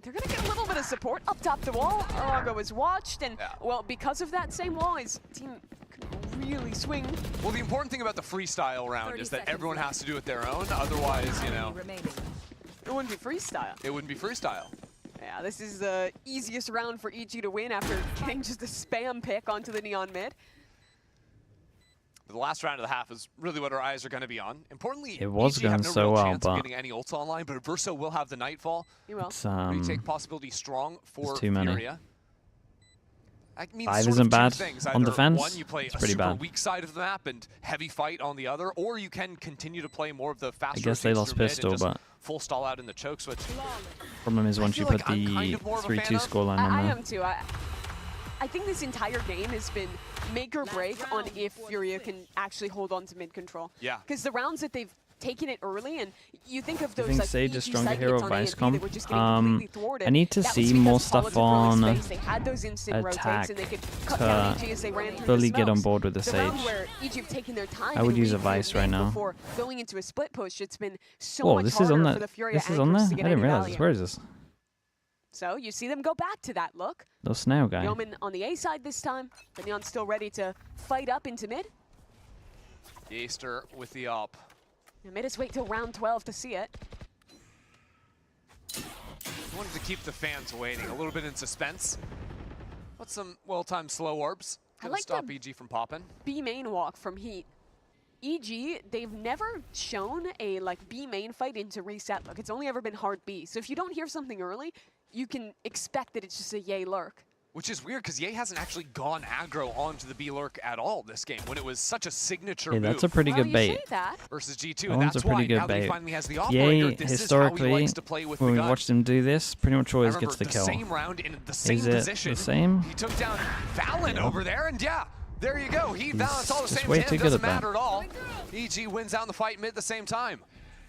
They're going to get a little bit of support up top the wall. Arago was watched, and, Yeah. well, because of that same wall, his team can really swing. Well, the important thing about the freestyle round is that everyone has to do it their own. Otherwise, you know, It wouldn't be freestyle. it wouldn't be freestyle. Yeah, this is the easiest round for EG to win after getting just a spam pick onto the Neon mid. The last round of the half is really what our eyes are going to be on. Importantly, It was EG have going no so real well, chance of but getting any ults online, but Verso will have the Nightfall. He will. It's Retake possibility strong for too many. Furia. I mean, 5 sort isn't of two bad things. on Either defense. One, you play It's a pretty super bad. weak side of the map and heavy fight on the other, or you can continue to play more of the faster. I guess they lost pistol, but full stall out in the choke switch. problem is once you feel put like I'm the kind of more of a 3-2 fan of- scoreline I on there. am too. I think this entire game has been make or break on if Furia can actually hold on to mid control. Yeah. Because the rounds that they've taken it early, and you think of those think like Sage is easy stronger side hero hits on A and vice B that were comp. just getting completely thwarted. I need to That was see because more Paula stuff took early on space. They had those instant rotates, attack and they could cut down EG as they ran through fully the get on smokes. board with the The round Sage. where EG have taken their time I would and use a read vice the right mid now. before going into a split push. It's been so Whoa, much this is harder on for that. the Furia This is on anchors there. to I get didn't any realize value. this. Where is this? So you see them go back to that look. Little snail guy. Yeoman on the A side this time. The Neon's still ready to fight up into mid. Yaster with the up. They made us wait till round 12 to see it. Wanted to keep the fans waiting, a little bit in suspense. What's some well-timed slow orbs? I Gonna like stop the- EG from popping. B main walk from Heat. EG, they've never shown a like B main fight into reset look. It's only ever been hard B. So if you don't hear something early, you can expect that it's just a yay lurk. Which is weird, because Ye hasn't actually gone aggro onto the B lurk at all this game, when it was such a signature Hey, move. that's a pretty good bait. Versus G2, That and one's that's a pretty why good now that he bait. finally has the operator, Yay, this is how historically, he likes to play with when the we gun. watched him do this, pretty much always Remember, gets the the kill. same round in the same Is it position. the same? He took down Valen over there, and yeah, there you go. Heat, Valen, it's all the just same way to him, too good doesn't at that. matter at all. EG wins out in the fight mid at the same time.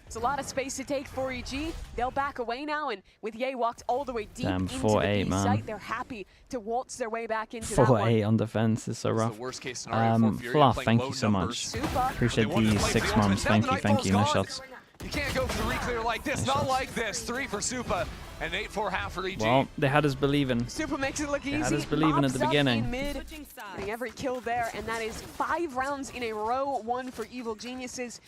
It's a lot of space to take for EG. They'll back away now, and with Ye walked all the way deep Damn, into 4-8, the B man. site, they're happy to waltz their way back into that 4-8 one. on defense is so It's rough. the worst case scenario for Furia, Fluff, playing thank low you so numbers. much. Super. Appreciate They wanted to the play 6 for the months. ultimate. Thank you, Now thank the you. Nice Nightfall's shots. You can't go for the reclear like this, not like this. 3 for Supa, and 8 for half for EG. Well, they had us believing. Super makes it look easy. had us believing at the Mobs up beginning. in mid, getting every kill there, and that is 5 rounds in a row, 1 for Evil Geniuses.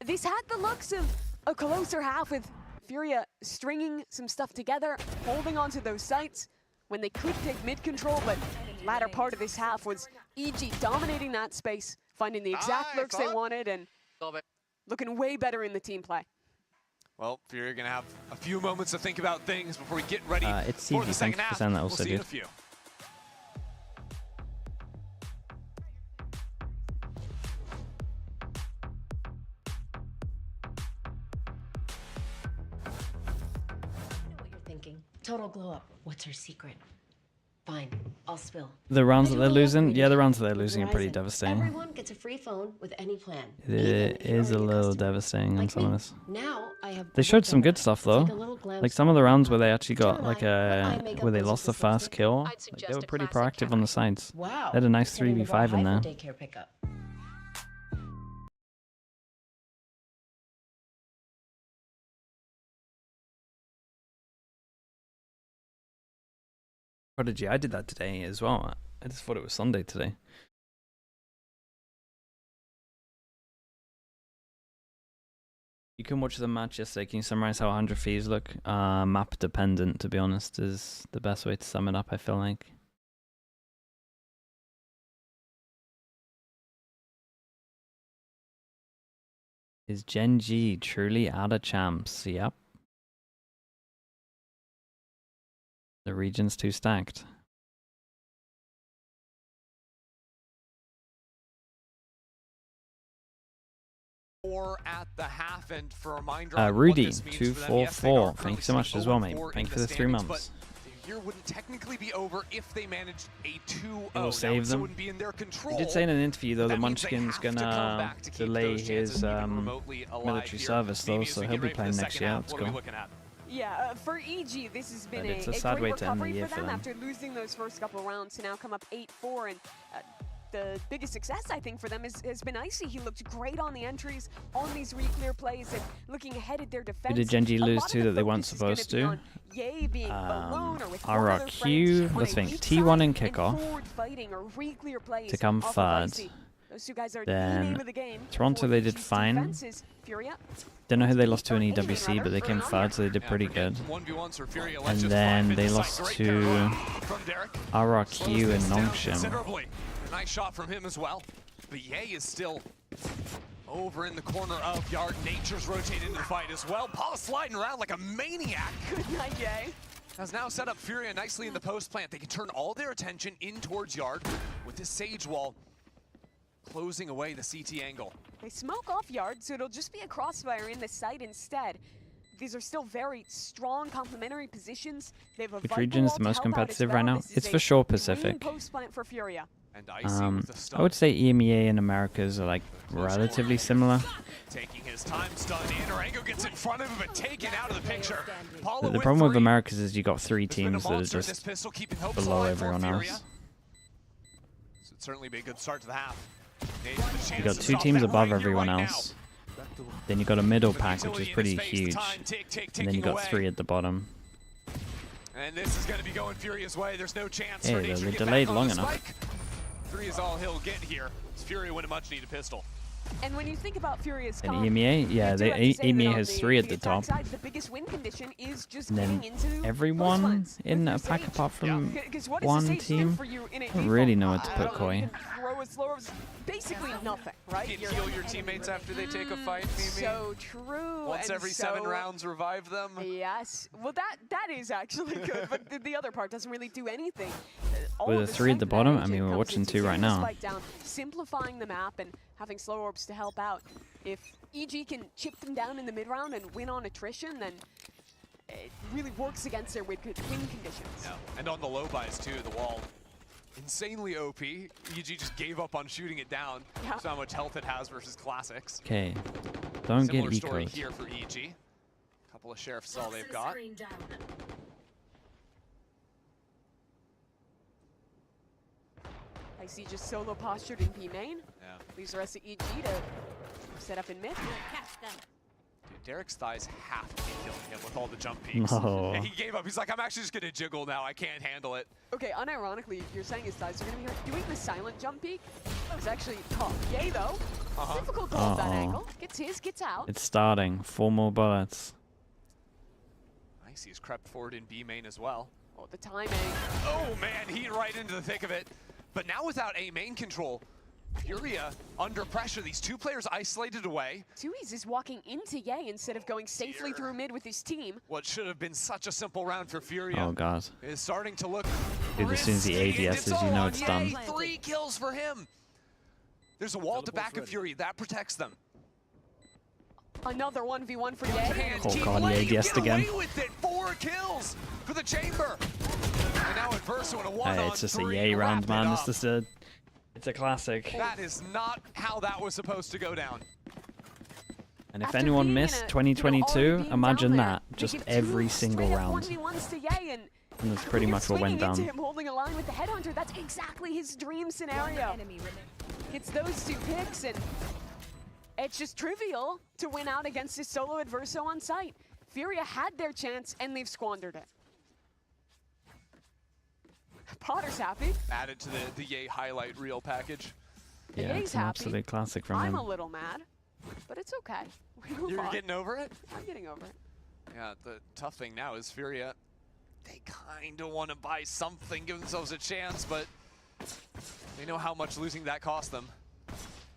This had the looks of a closer half with Furia stringing some stuff together, holding onto those sites when they could take mid control, but latter part of this half was EG dominating that space, finding the exact lurks they wanted, and looking way better in the team play. Well, Furia are going to have a few moments to think about things before we get ready It's for CG, the second thanks for half. saying that, We'll also see you in a good. few. What you're thinking. Total glow up. What's her secret? Fine, I'll spill. The rounds that But they're you will losing, upgrade yeah, the it rounds that they're with losing are pretty Verizon. devastating. Everyone gets a free phone with any plan. It even if you're is a already little customer. devastating on Like some of me. this. Now I have They showed some good It's stuff though. like a little glam Like some of the squad. rounds where they actually got Gemini, like eye makeup where they goes lost the with the fast skin. kill. I'd Like, they suggest were a pretty classic proactive on the sides. Wow. They had a nice Setting the 3v5 bar in high there. for daycare pickup. Prodigy, I did that today as well. I just thought it was Sunday today. You can watch the match yesterday. Can you summarize how 100 Thieves look? Map dependent, to be honest, is the best way to sum it up, I feel like. Is Gen G truly out of champs? Yep. The region's too stacked. At the half, and for a reminder on what Rudy, this means for them, 244. yes, Thank you so much as well, mate. Thank you for the 3 months. But the year wouldn't technically be over if they managed a 2-0. We'll save them. Wouldn't be in their control. He did say in an interview though that means they Munchkin's have to come gonna back to keep delay those his chances even remotely alive military here. service though, Maybe as so we he'll get be ready for playing the next second year. half, That's what are we cool. looking at? Yeah, for EG, this has been But it's a a sad great way to end the recovery year for for them them. after losing those first couple of rounds to now come up 8-4. And the biggest success, I think, for them has been Icy. He looked great on the entries, on these re-clear plays, and looking ahead at their defense. Who did Genji A lose lot of to the that they weren't focus is gonna supposed be to? on Ye being alone or with one of their RRQ, friends on let's a think, weak T1 side, and kickoff forward fighting or re-clear plays to come off of third. Icy. Those two guys are the name Then of the game. Toronto, for they did EG's fine. defenses. Furia. Don't know who they lost to in EWC, but they came third, so they did pretty good. And then they lost to RRQ and Nongshim. Considerably. A nice shot from him as well. But Ye is still over in the corner of Yard. Nature's rotated into the fight as well. Paul sliding around like a maniac. Good night, Ye. Has now set up Furia nicely in the post plant. They can turn all their attention in towards Yard with this Sage Wall closing away the CT angle. They smoke off Yard, so it'll just be a crossfire in the site instead. These are still very strong complementary positions. They have a Which Viper region's wall the to most help out as competitive well. right now? This is It's a for sure green Pacific. post plant for Furia. And Icy with the stun. I would say EMEA and Americas are like relatively similar. Taking his time, stun in. Orango gets in front of him, but taken out of the picture. But the problem with Americas is you got 3 teams that are This just pistol keeping hopes below alive for everyone Furia. else. So it'd certainly be a good start to the half. You got 2 teams above everyone else. Then you got a middle pack, which is pretty huge. And then you got 3 at the bottom. And this is going to be going Furia's way. There's no chance Hey, for they Nature to get delayed back on long the enough. spike. 3 is all he'll get here. Furia win a much-needed pistol. And when you think about Furia's And comp, EMEA, yeah, you do have to say that EMEA on has 3 at the attack top. side, the biggest win condition is just And then getting into everyone post in plants a pack with apart from Sage. 'Cause what does one the Sage do team. for you in a I don't really know what to put default? Koi. You can throw a slower, basically nothing, right? You can heal your teammates after they take a fight, Mimi. So true. Once and every 7 so- rounds, revive them. Yes. Well, that is actually good, but the other part doesn't really do anything. All With of the 3 at the second bottom, I engine mean, we're comes watching into 2 right taking the now. spike down, simplifying the map and having slow orbs to help out. If EG can chip them down in the mid round and win on attrition, then it really works against their win conditions. Yeah. And on the low buys too, the wall insanely OP. EG just gave up on shooting it down. Yeah. So how much health it has versus classics. Okay, don't Similar get story ecoed. here for EG. Couple of sheriffs is all they've got. I see just solo postured in B main. Yeah. Leaves the rest of EG to set up in mid. Dude, Derek's thighs have to be killing him with all the jump peaks. No. And he gave up. He's like, I'm actually just gonna jiggle now. I can't handle it. Okay, unironically, you're saying his thighs are going to be like doing the silent jump peek. That was actually tough. Yay, though. Difficult call at that angle. Gets his, gets out. It's starting. 4 more bullets. Icy's crept forward in B main as well. Oh, the timing. Oh man, he right into the thick of it. But now without A main control, Furia under pressure. These 2 players isolated away. Tui's is walking into Ye instead of going safely through mid with his team. What should have been such a simple round for Furia Oh god. is starting to look Dude, as soon as he risky, and ADSs, you know all it's on done. Ye. 3 kills for him. There's a wall to back of Fury. That protects them. Another 1v1 for Ye. Oh god, he ADS'd again. Away with it. 4 kills for the chamber. And now Adverso in a 1-on-3. Hey, it's just a yay round, man. It's a classic. That is not how that was supposed to go down. And if After anyone being in missed a, 2022, already being imagine down there, that. they Just give every 2 single straight up round. 1v1s to Ye, and And that's pretty you're much what went swinging into down. him holding a line with the headhunter. That's exactly his dream scenario. Gets those 2 picks, and it's just trivial to win out against his solo Adverso on site. Furia had their chance, and they've squandered it. Potter's happy. Added to the Ye highlight reel package. Yeah, Ye's it's an happy. absolute classic from I'm him. a little mad, but it's okay. We move You're on. getting over it? I'm getting over it. Yeah, the tough thing now is Furia. They kind of want to buy something, give themselves a chance, but they know how much losing that cost them.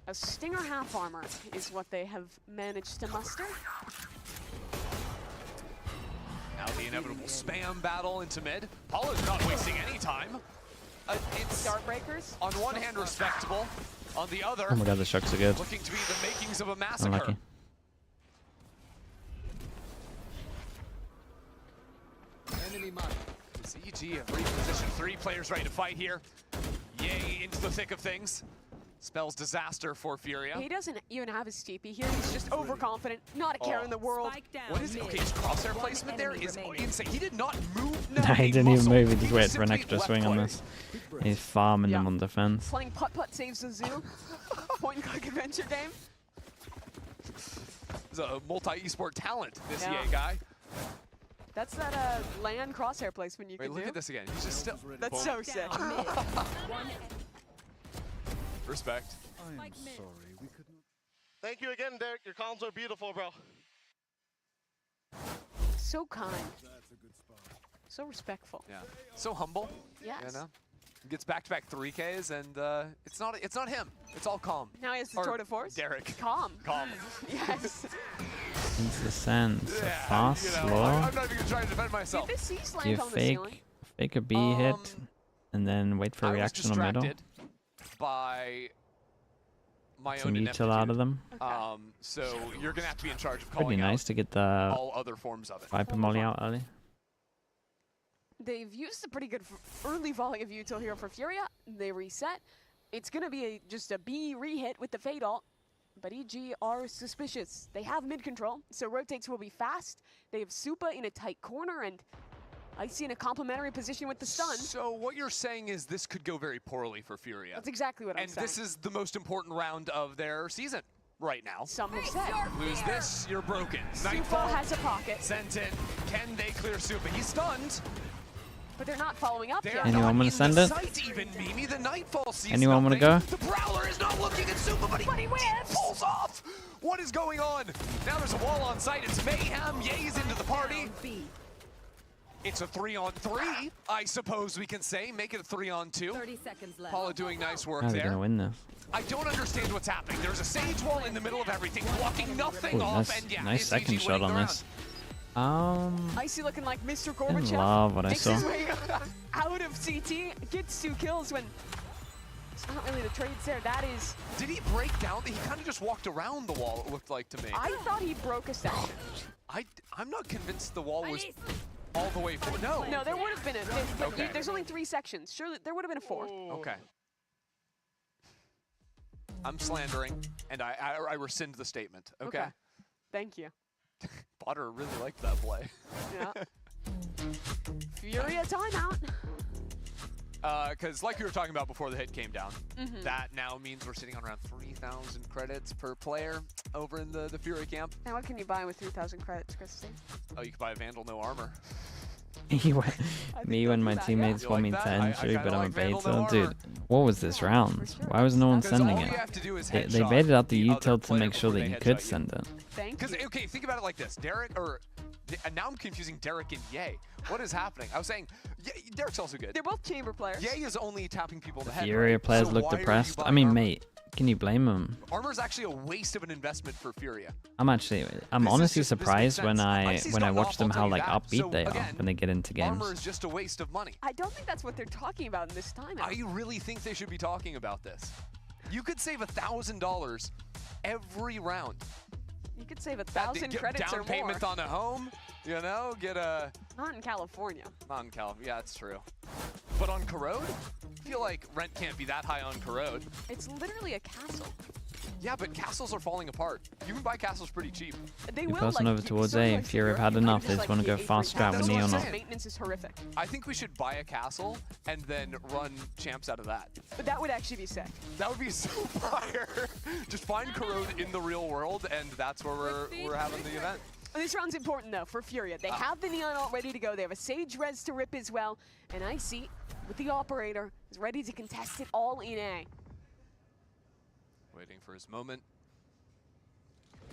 A Stinger half armor is what they have managed to muster. Now the inevitable spam battle into mid. Paula's not wasting any time. It's Dartbreakers. on one hand respectable, on the other, Oh my god, the shocks are good. looking to be the makings of a massacre. Unlucky. Enemy mark. EG have repositioned 3 players ready to fight here. Yay into the thick of things. Spells disaster for FURIA. He doesn't even have his TP here. He's just overconfident, not a care in the world. What is okay? His crosshair placement there is insane. He did not move. No, he didn't even move. He just waited for an simply extra left swing on foot. this. He's farming them on defense. Playing putt-putt saves the zoo. Point and click adventure game. He's a multi-esport talent, this Yeah. EA guy. That's that land crosshair placement you Wait, can look do. at this again. He's just still. That's so sick. Respect. Thank you again, Derek. Your comms are beautiful, bro. So kind. So respectful. Yeah. So humble. Yes. You know? He gets back-to-back 3Ks, and it's not him. It's all calm. Now he has the Or tour de force. Derek. Calm. Calm. Yes. Into the sand. So Yeah, fast, you know, slow. I'm not even gonna try to defend myself. Did this sea slant You on the ceiling? fake a B hit, and then wait for a I was reaction on middle. distracted by my Some own util out of them. So you're gonna have to be in charge of calling Pretty nice out to get the all other forms of it. Viper Molly out early. They've used a pretty good early volley of util here for FURIA. They reset. It's going to be just a B re-hit with the Fade ult. But EG are suspicious. They have mid control, so rotates will be fast. They have Supa in a tight corner, and Icy in a complementary position with the stun. So what you're saying is this could go very poorly for FURIA. That's exactly what I'm and saying. this is the most important round of their season right now. Some have said. Lose this, you're broken. Supa Nightfall has a pocket. sent in. Can they clear Supa? He's stunned. But they're not following up They're yet. Anyone not wanna in send the it? sight even, Mimi. The Nightfall sees Anyone wanna nothing. go? The Prowler is not looking at Supa, but he whiffs. pulls off. What is going on? Now there's a wall on site. It's mayhem. Ye's into the party. It's a 3-on-3, I suppose we can say. Make it a 3-on-2. 30 seconds left. Paula doing nice work How are they there. gonna win this? I don't understand what's happening. There's a Sage wall in the middle of everything, blocking nothing Ooh, off, nice, and yeah, nice it's second EG shot winning on the this. Icy looking like Mr. Didn't Gorbachev. love what I Makes saw. his way out of CT, gets 2 kills when it's not really the trades there. That is. Did he break down? He kind of just walked around the wall, it looked like to me. I thought he broke a section. I'm not convinced the wall was all the way forward. No. No, there would have been a. Okay. There's only 3 sections. Surely there would have been a 4th. Okay. I'm slandering, and I rescind the statement. Okay. Thank you. Potter really liked that play. Yeah. FURIA timeout. Because like we were talking about before the hit came down, Mhm. that now means we're sitting on around 3,000 credits per player over in the FURIA camp. Now what can you buy with 3,000 credits, Christy? Oh, you can buy a Vandal, no armor. Me when my teammates You want like me that? to I entry, kinda but I'm a like Vandal, no beta. armor. Dude, what was this round? Why was no one sending all it? you have to do is They headshot baited out the the other util to player make sure before that they you could headshot you. send it. Thank Because, you. okay, think about it like this. Derek, and now I'm confusing Derek and Ye. What is happening? I was saying, Derek's also good. They're both chamber players. Ye is only tapping people in the head. FURIA right? players So look why are you depressed. I buying mean, armor? mate, can you blame them? Armor is actually a waste of an investment for FURIA. I'm This honestly makes surprised when sense. I Icy's when I gotten watch off, them I'll how tell you like that. upbeat So, they are again, when they get into games. Armor is just a waste of money. I don't think that's what they're talking about in this timeout. I really think they should be talking about this. You could save $1,000 every round. You could save 1,000 credits down or payment more. on a home, you know, get a... Not in California. Not in Cal, yeah, it's true. But on Corrode, I feel like rent can't be that high on Corrode. It's literally a castle. Yeah, but castles are falling apart. You can buy castles pretty cheap. They You're will, passing like, over you- towards sort of A. like FURIA have Europe, had you enough. just, They just like, want to go get a fast free strat castle. with That's what Neon I'm off. saying. Maintenance is horrific. I think we should buy a castle and then run champs out of that. But that would actually be sick. That would be so fire. Just find Corrode in the real world, and that's where we're having the event. This round's important, though, for FURIA. They have the Neon ult ready to go. They have a Sage res to rip as well. And Icy, with the Operator, is ready to contest it all in A. Waiting for his moment.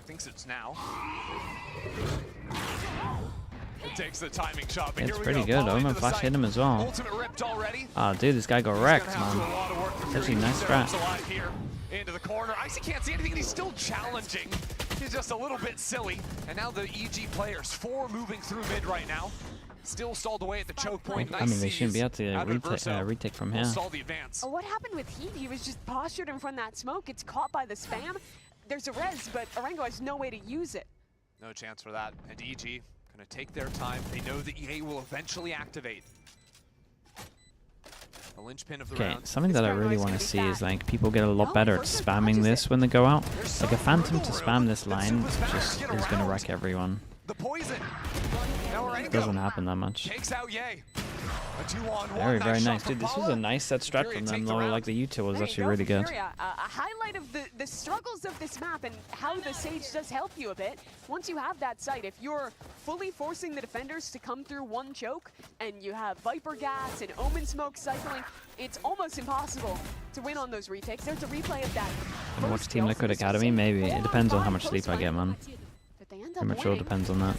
Thinks it's now. It takes the timing shot, but It's here we pretty go. good. Follow into Omen the Flash site. hit him as well. Ultimate ripped already. Oh, dude, this guy got wrecked, man. It's Actually, nice strat. alive here into the corner. Icy can't see anything, and he's still challenging. is just a little bit silly. And now the EG players, 4 moving through mid right now. Still stalled away at the choke point. I mean, they shouldn't be able to retake from here. Stall the advance. Oh, what happened with Heat? He was just postured in front of that smoke. It's caught by the spam. There's a res, but Orengo has no way to use it. No chance for that. And EG gonna take their time. They know that EA will eventually activate. The linchpin of the round. Something that I really want to see is like people get a lot better at spamming this when they go out. Like a Phantom to spam this line just is gonna wreck everyone. The poison. It doesn't happen that much. Takes out Ye. A 2-on-1. Very, very nice. Dude, this was a nice set strat from them though. Like the U2 was actually really good. A highlight of the struggles of this map and how the Sage does help you a bit. Once you have that sight, if you're fully forcing the defenders to come through one choke and you have Viper gas and Omen smoke cycling, it's almost impossible to win on those retakes. There's a replay of that. And watch Team Liquid Academy, maybe. It depends on how much sleep I get, man. Pretty much all depends on that.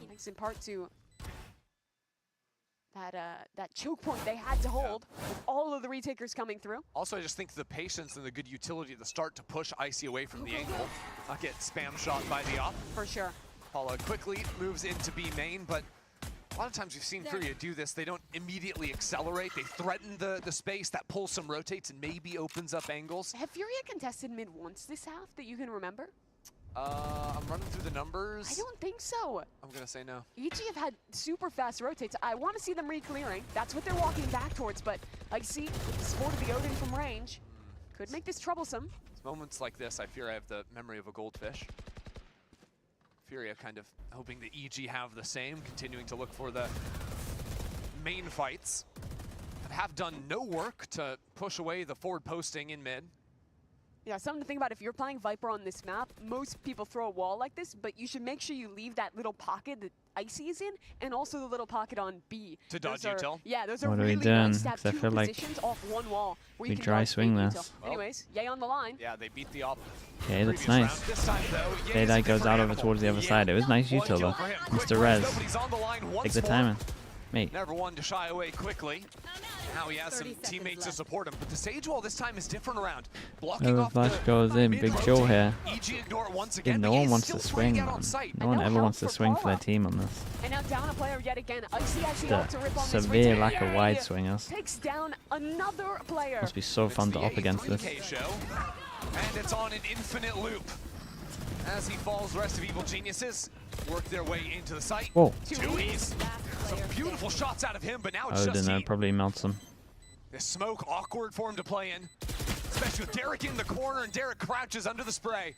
Thanks in part to that choke point they had to hold with all of the retakers coming through. Also, I just think the patience and the good utility at the start to push Icy away from the angle, not get spam shot by the op. For sure. Paula quickly moves into B main, but a lot of times we've seen FURIA do this. They don't immediately accelerate. They threaten the space, that pulls some rotates and maybe opens up angles. Have FURIA contested mid once this half that you can remember? I'm running through the numbers. I don't think so. I'm gonna say no. EG have had super fast rotates. I want to see them re-clearing. That's what they're walking back towards, but I see Sport of the Odin from range. Could make this troublesome. It's moments like this, I fear I have the memory of a goldfish. FURIA kind of hoping the EG have the same, continuing to look for the main fights. But have done no work to push away the forward posting in mid. Yeah, something to think about. If you're playing Viper on this map, most people throw a wall like this, but you should make sure you leave that little pocket that Icy is in, and also the little pocket on B. To dodge util? Yeah, those are What are really we doing? nice to have 'Cause I two feel like positions off one wall. Where we you can dry dodge swing B this. util. Anyways, Ye on the line. Yeah, they beat the op. Okay, that's previous nice. round. This time, though, Okay, that goes out over towards the other side. It was nice util though. Mr. Rez. Nobody's on the line once Take the more. timing. Mate. Never one to shy away quickly. Now he has some teammates to support him, but the Sage wall this time is different around. Blocking Whoever off flash the goes in, big Joe here. EG ignore it once Dude, again, no but one he's wants still to trying swing, get man. on site. No one ever wants to swing for their team on this. And now down a player yet again. Icy has the The ult to rip on this severe retake. lack of wide swingers. Takes down another player. Must be so fun to up against this. Show, and it's on an infinite loop. As he falls, the rest of Evil Geniuses work their way into the site. Whoa. Twoies. Some beautiful shots out of him, but now it's Odin just there probably melts him. this smoke, awkward for him to play in. Especially with Derek in the corner, and Derek crouches under the spray.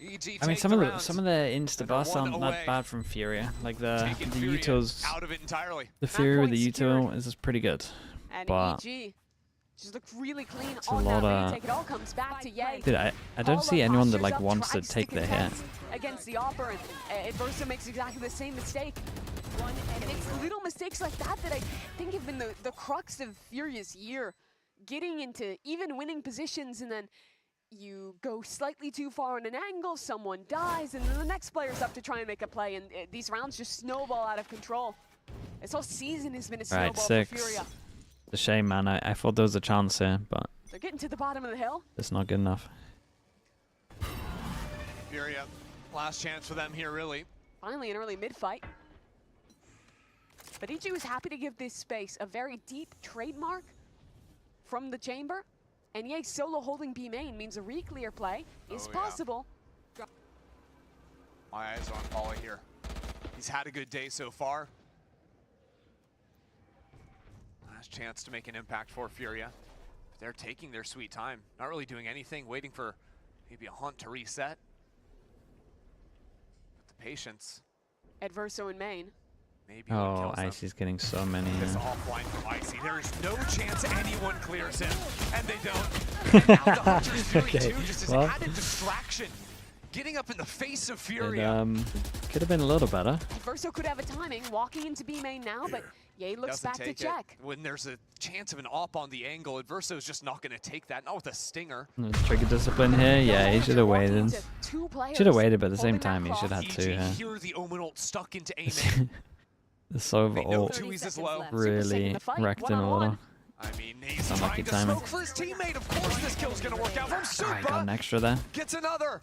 EG I mean, takes some the of round. the insta busts aren't away. that bad from FURIA. Like the Furia Utils, out of it entirely. the FURIA with the Util is just pretty good. And But EG just looked really clean a on lot that of- retake. It all comes back to Ye. dude, I don't see anyone that like wants to take the hit. Against the Opper, and Adverso makes exactly the same mistake. And it's little mistakes like that that I think have been the crux of Furia's year. Getting into even winning positions, and then you go slightly too far on an angle, someone dies, and then the next player's up to try and make a play, and these rounds just snowball out of control. This whole season has been a snowball Right, for 6. Furia. It's a shame, man. I thought there was a chance here, but They're getting to the bottom of the hill. it's not good enough. Furia, last chance for them here, really. Finally an early mid-fight. But EG was happy to give this space a very deep trademark from the chamber. And Ye solo holding B main means a re-clear play is possible. My eyes are on Paula here. He's had a good day so far. Last chance to make an impact for Furia. They're taking their sweet time, not really doing anything, waiting for maybe a hunt to reset. But the patience. Adverso in main. Maybe one Oh, kills them. Icy's getting so many. This here. offline from Icy. There is no chance anyone clears him, and they don't. And now the Hunter's Fury Okay, 2 just is well. added distraction. Getting up in the face of It Furia. could have been a little better. Adverso could have a timing, walking into B main now, but Ye looks Doesn't back to take it. check. When there's a chance of an op on the angle, Adverso's just not going to take that, not with a stinger. Trigger discipline here. Yeah, he should have waited. Two players Should have waited, but at the same holding that time, he should have cross. had two EG here. hear the Omen ult stuck into A main. The Sova They know ult Twoies is low. really the fight, wrecked him a little. one-on-one. I mean, he's Unlucky trying to timing. smoke for his teammate. Of course this kill's going to work out from Alright, got an Supa. extra there. Gets another.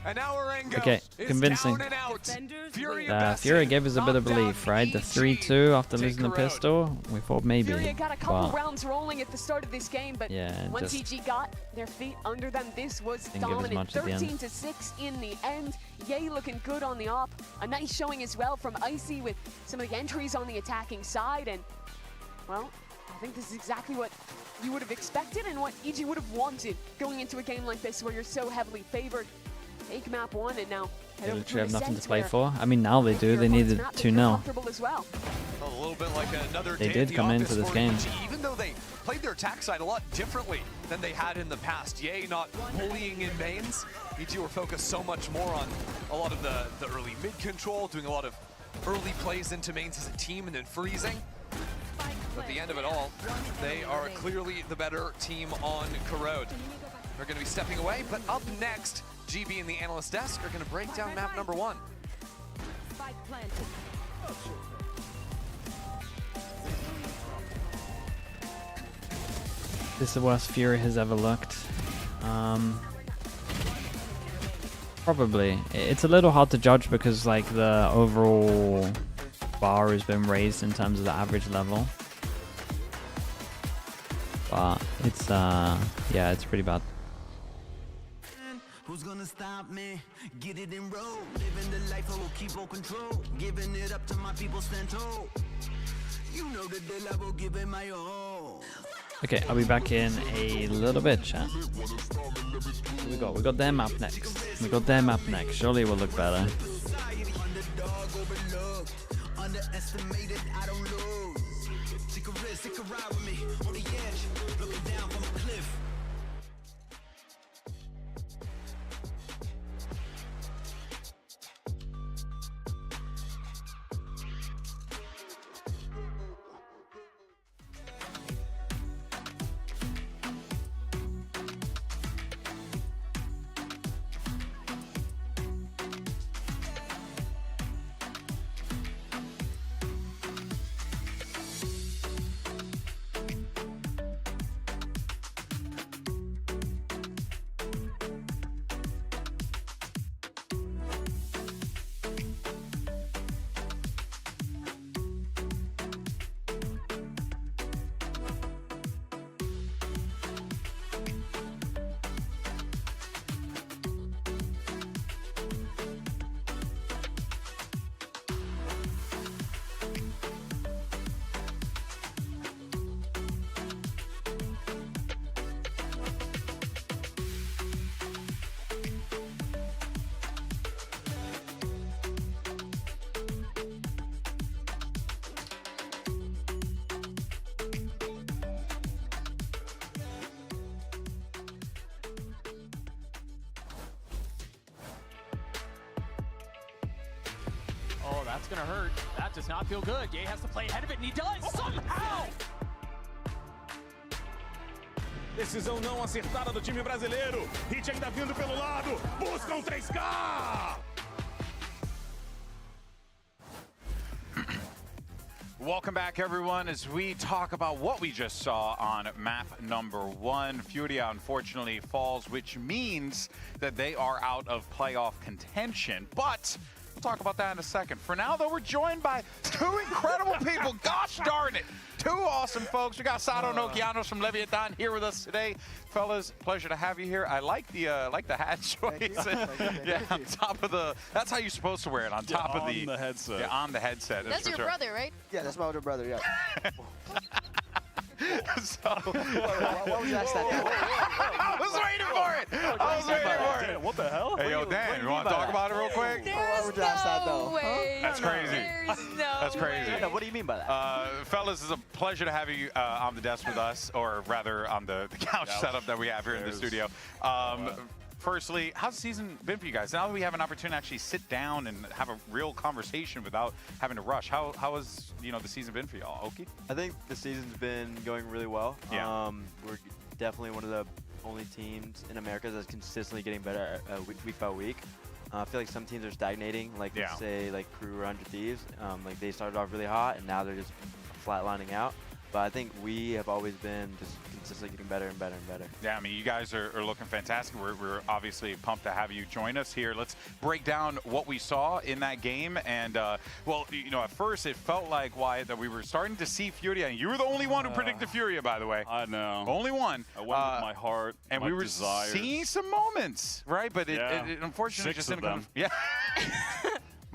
And now Orengo Okay, is convincing. down and out. Furia Furia gave us a bit of belief, right? The 3-2 after losing the pistol. We thought maybe. Furia got a couple but rounds rolling at the start of this game, but yeah, once just EG got their feet under them, this was didn't give us dominant. much at the end. 13-6 in the end. Yay looking good on the op. A nice showing as well from Icy with some of the entries on the attacking side, and well, I think this is exactly what you would have expected and what EG would have wanted going into a game like this where you're so heavily favored. Take map 1 and now they head over literally have to nothing to Ascent, play where for. I mean, now they do. They needed map, 2-0. comfortable as well. A little bit like another They day did at the come into office this for game. EG, even though they played their attack side a lot differently than they had in the past. Yay, not bullying in mains. EG were focused so much more on a lot of the early mid control, doing a lot of early plays into mains as a team and then freezing. But at the end of it all, they are clearly the better team on Corrode. They're going to be stepping away, but up next, GB and the analyst desk are going to break down map number 1. This is the worst Fury has ever looked. Probably. It's a little hard to judge because like the overall bar has been raised in terms of the average level. But it's yeah, it's pretty bad. Who's gonna stop me? Get it in road. Living the life I will keep on control. Giving it up to my people Sentinels. You know the deal, I will give it my all. Okay, I'll be back in a little bit, chat. We got their map next. We got their map next. Surely it will look better. Underestimated, I don't lose. Take a risk, take a ride with me. On the edge, looking down from a cliff. Oh, that's gonna hurt. That does not feel good. Ye has to play ahead of it, and he does somehow! Decisão não acertada do time brasileiro. Hit ainda vindo pelo lado. Buscam 3K! Welcome back, everyone, as we talk about what we just saw on map number 1. Furia unfortunately falls, which means that they are out of playoff contention. But we'll talk about that in a second. For now, though, we're joined by two incredible people. Gosh darn it. Two awesome folks. We got Sado Nokianos from Leviathan here with us today. Fellas, pleasure to have you here. I like the hat choice. Yeah, on top of the, that's how you're supposed to wear it, on top of the headset. Yeah, on the headset. That's your brother, right? Yeah, that's my older brother, yeah. So, why would you ask that? I was waiting for it. I was waiting for it. What the hell? Hey, yo, Dan, you want to talk about it real quick? Why would you ask that, though? That's crazy. That's crazy. No, what do you mean by that? Fellas, it's a pleasure to have you on the desk with us, or rather on the couch setup that we have here in the studio. Firstly, how's the season been for you guys? Now that we have an opportunity to actually sit down and have a real conversation without having to rush, how has the season been for y'all? Oki? I think the season's been going really well. Yeah. We're definitely one of the only teams in America that's consistently getting better week by week. I feel like some teams are stagnating, like say like Crew or 100 Thieves. Like they started off really hot and now they're just flatlining out. But I think we have always been just consistently getting better and better and better. Yeah, I mean, you guys are looking fantastic. We're obviously pumped to have you join us here. Let's break down what we saw in that game. And, well, you know, at first it felt like, Wyatt, that we were starting to see FURIA. And you were the only one who predicted FURIA, by the way. I know. Only one. I went with my heart, and my we were desires. seeing some moments, right? But it unfortunately Six just of didn't come. them. Yeah.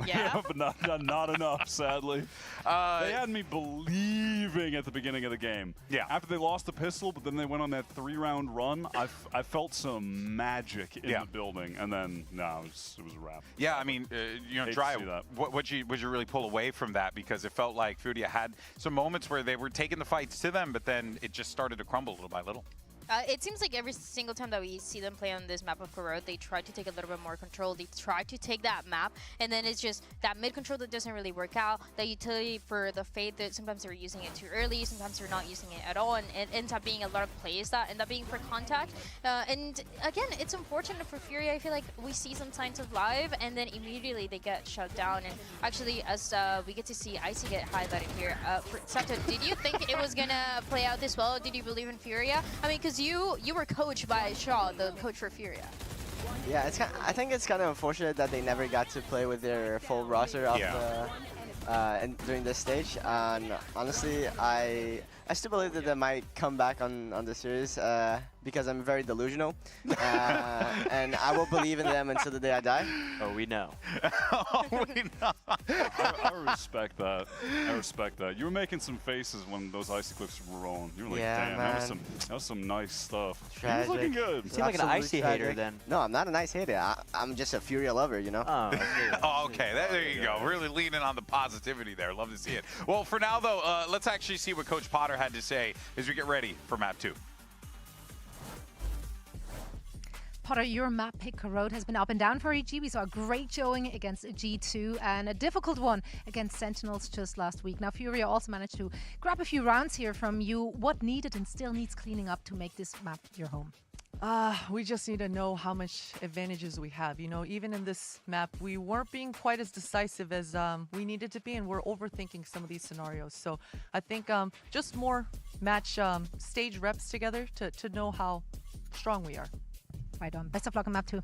Yeah, but not enough, sadly. They had me believing at the beginning of the game. Yeah. After they lost the pistol, but then they went on that 3-round run, I felt some magic in the building, and then, no, it was a wrap. Yeah, I mean, you know, Hate to Dry, see that. would you really pull away from that? Because it felt like FURIA had some moments where they were taking the fights to them, but then it just started to crumble little by little. It seems like every single time that we see them play on this map of Corrode, they try to take a little bit more control. They try to take that map, and then it's just that mid-control that doesn't really work out. That utility for the Fade, that sometimes they're using it too early, sometimes they're not using it at all, and it ends up being a lot of plays that end up being for contact. And again, it's unfortunate for FURIA. I feel like we see some signs of live, and then immediately they get shut down. And actually, as we get to see Icy get highlighted here, Sato, did you think it was going to play out this well? Did you believe in FURIA? I mean, because you were coached by Shaw, the coach for FURIA. Yeah, I think it's kind of unfortunate that they never got to play with their full roster off during this stage. And honestly, I still believe that they might come back on the series because I'm very delusional, and I will believe in them until the day I die. Oh, we know. We know. I respect that. I respect that. You were making some faces when those icy clips were rolling. You were like, Yeah, damn, man. that was some nice stuff. Tragic. He was looking good. You seem like an icy hater then. No, I'm not an ice hater. I'm just a FURIA lover, you know? Oh, okay, there you go. Really leaning on the positivity there. Love to see it. Well, for now, though, let's actually see what Coach Potter had to say as we get ready for Map 2. Potter, your map pick Corrode has been up and down for EG. We saw a great showing against G2 and a difficult one against Sentinels just last week. Now, FURIA also managed to grab a few rounds here from you. What needed and still needs cleaning up to make this map your home? We just need to know how much advantages we have. You know, even in this map, we weren't being quite as decisive as we needed to be, and we're overthinking some of these scenarios. So I think just more match stage reps together to know how strong we are. Right on. Best of luck on map 2.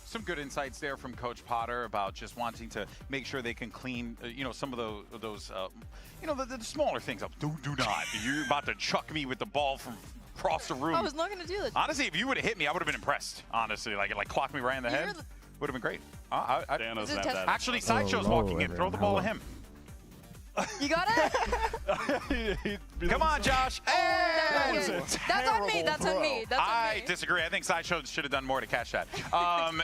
Some good insights there from Coach Potter about just wanting to make sure they can clean, you know, some of those you know, the smaller things up. Do not. You're about to chuck me with the ball from across the room. I was not going to do that. Honestly, if you would have hit me, I would have been impressed. Honestly, like clocked me right in the head. Would have been great. Actually, Sideshow's walking in. Throw the ball at him. You got it? Come on, Josh. Hey! That's on me. That's on me. That's on I me. disagree. I think Sideshow should have done more to catch that.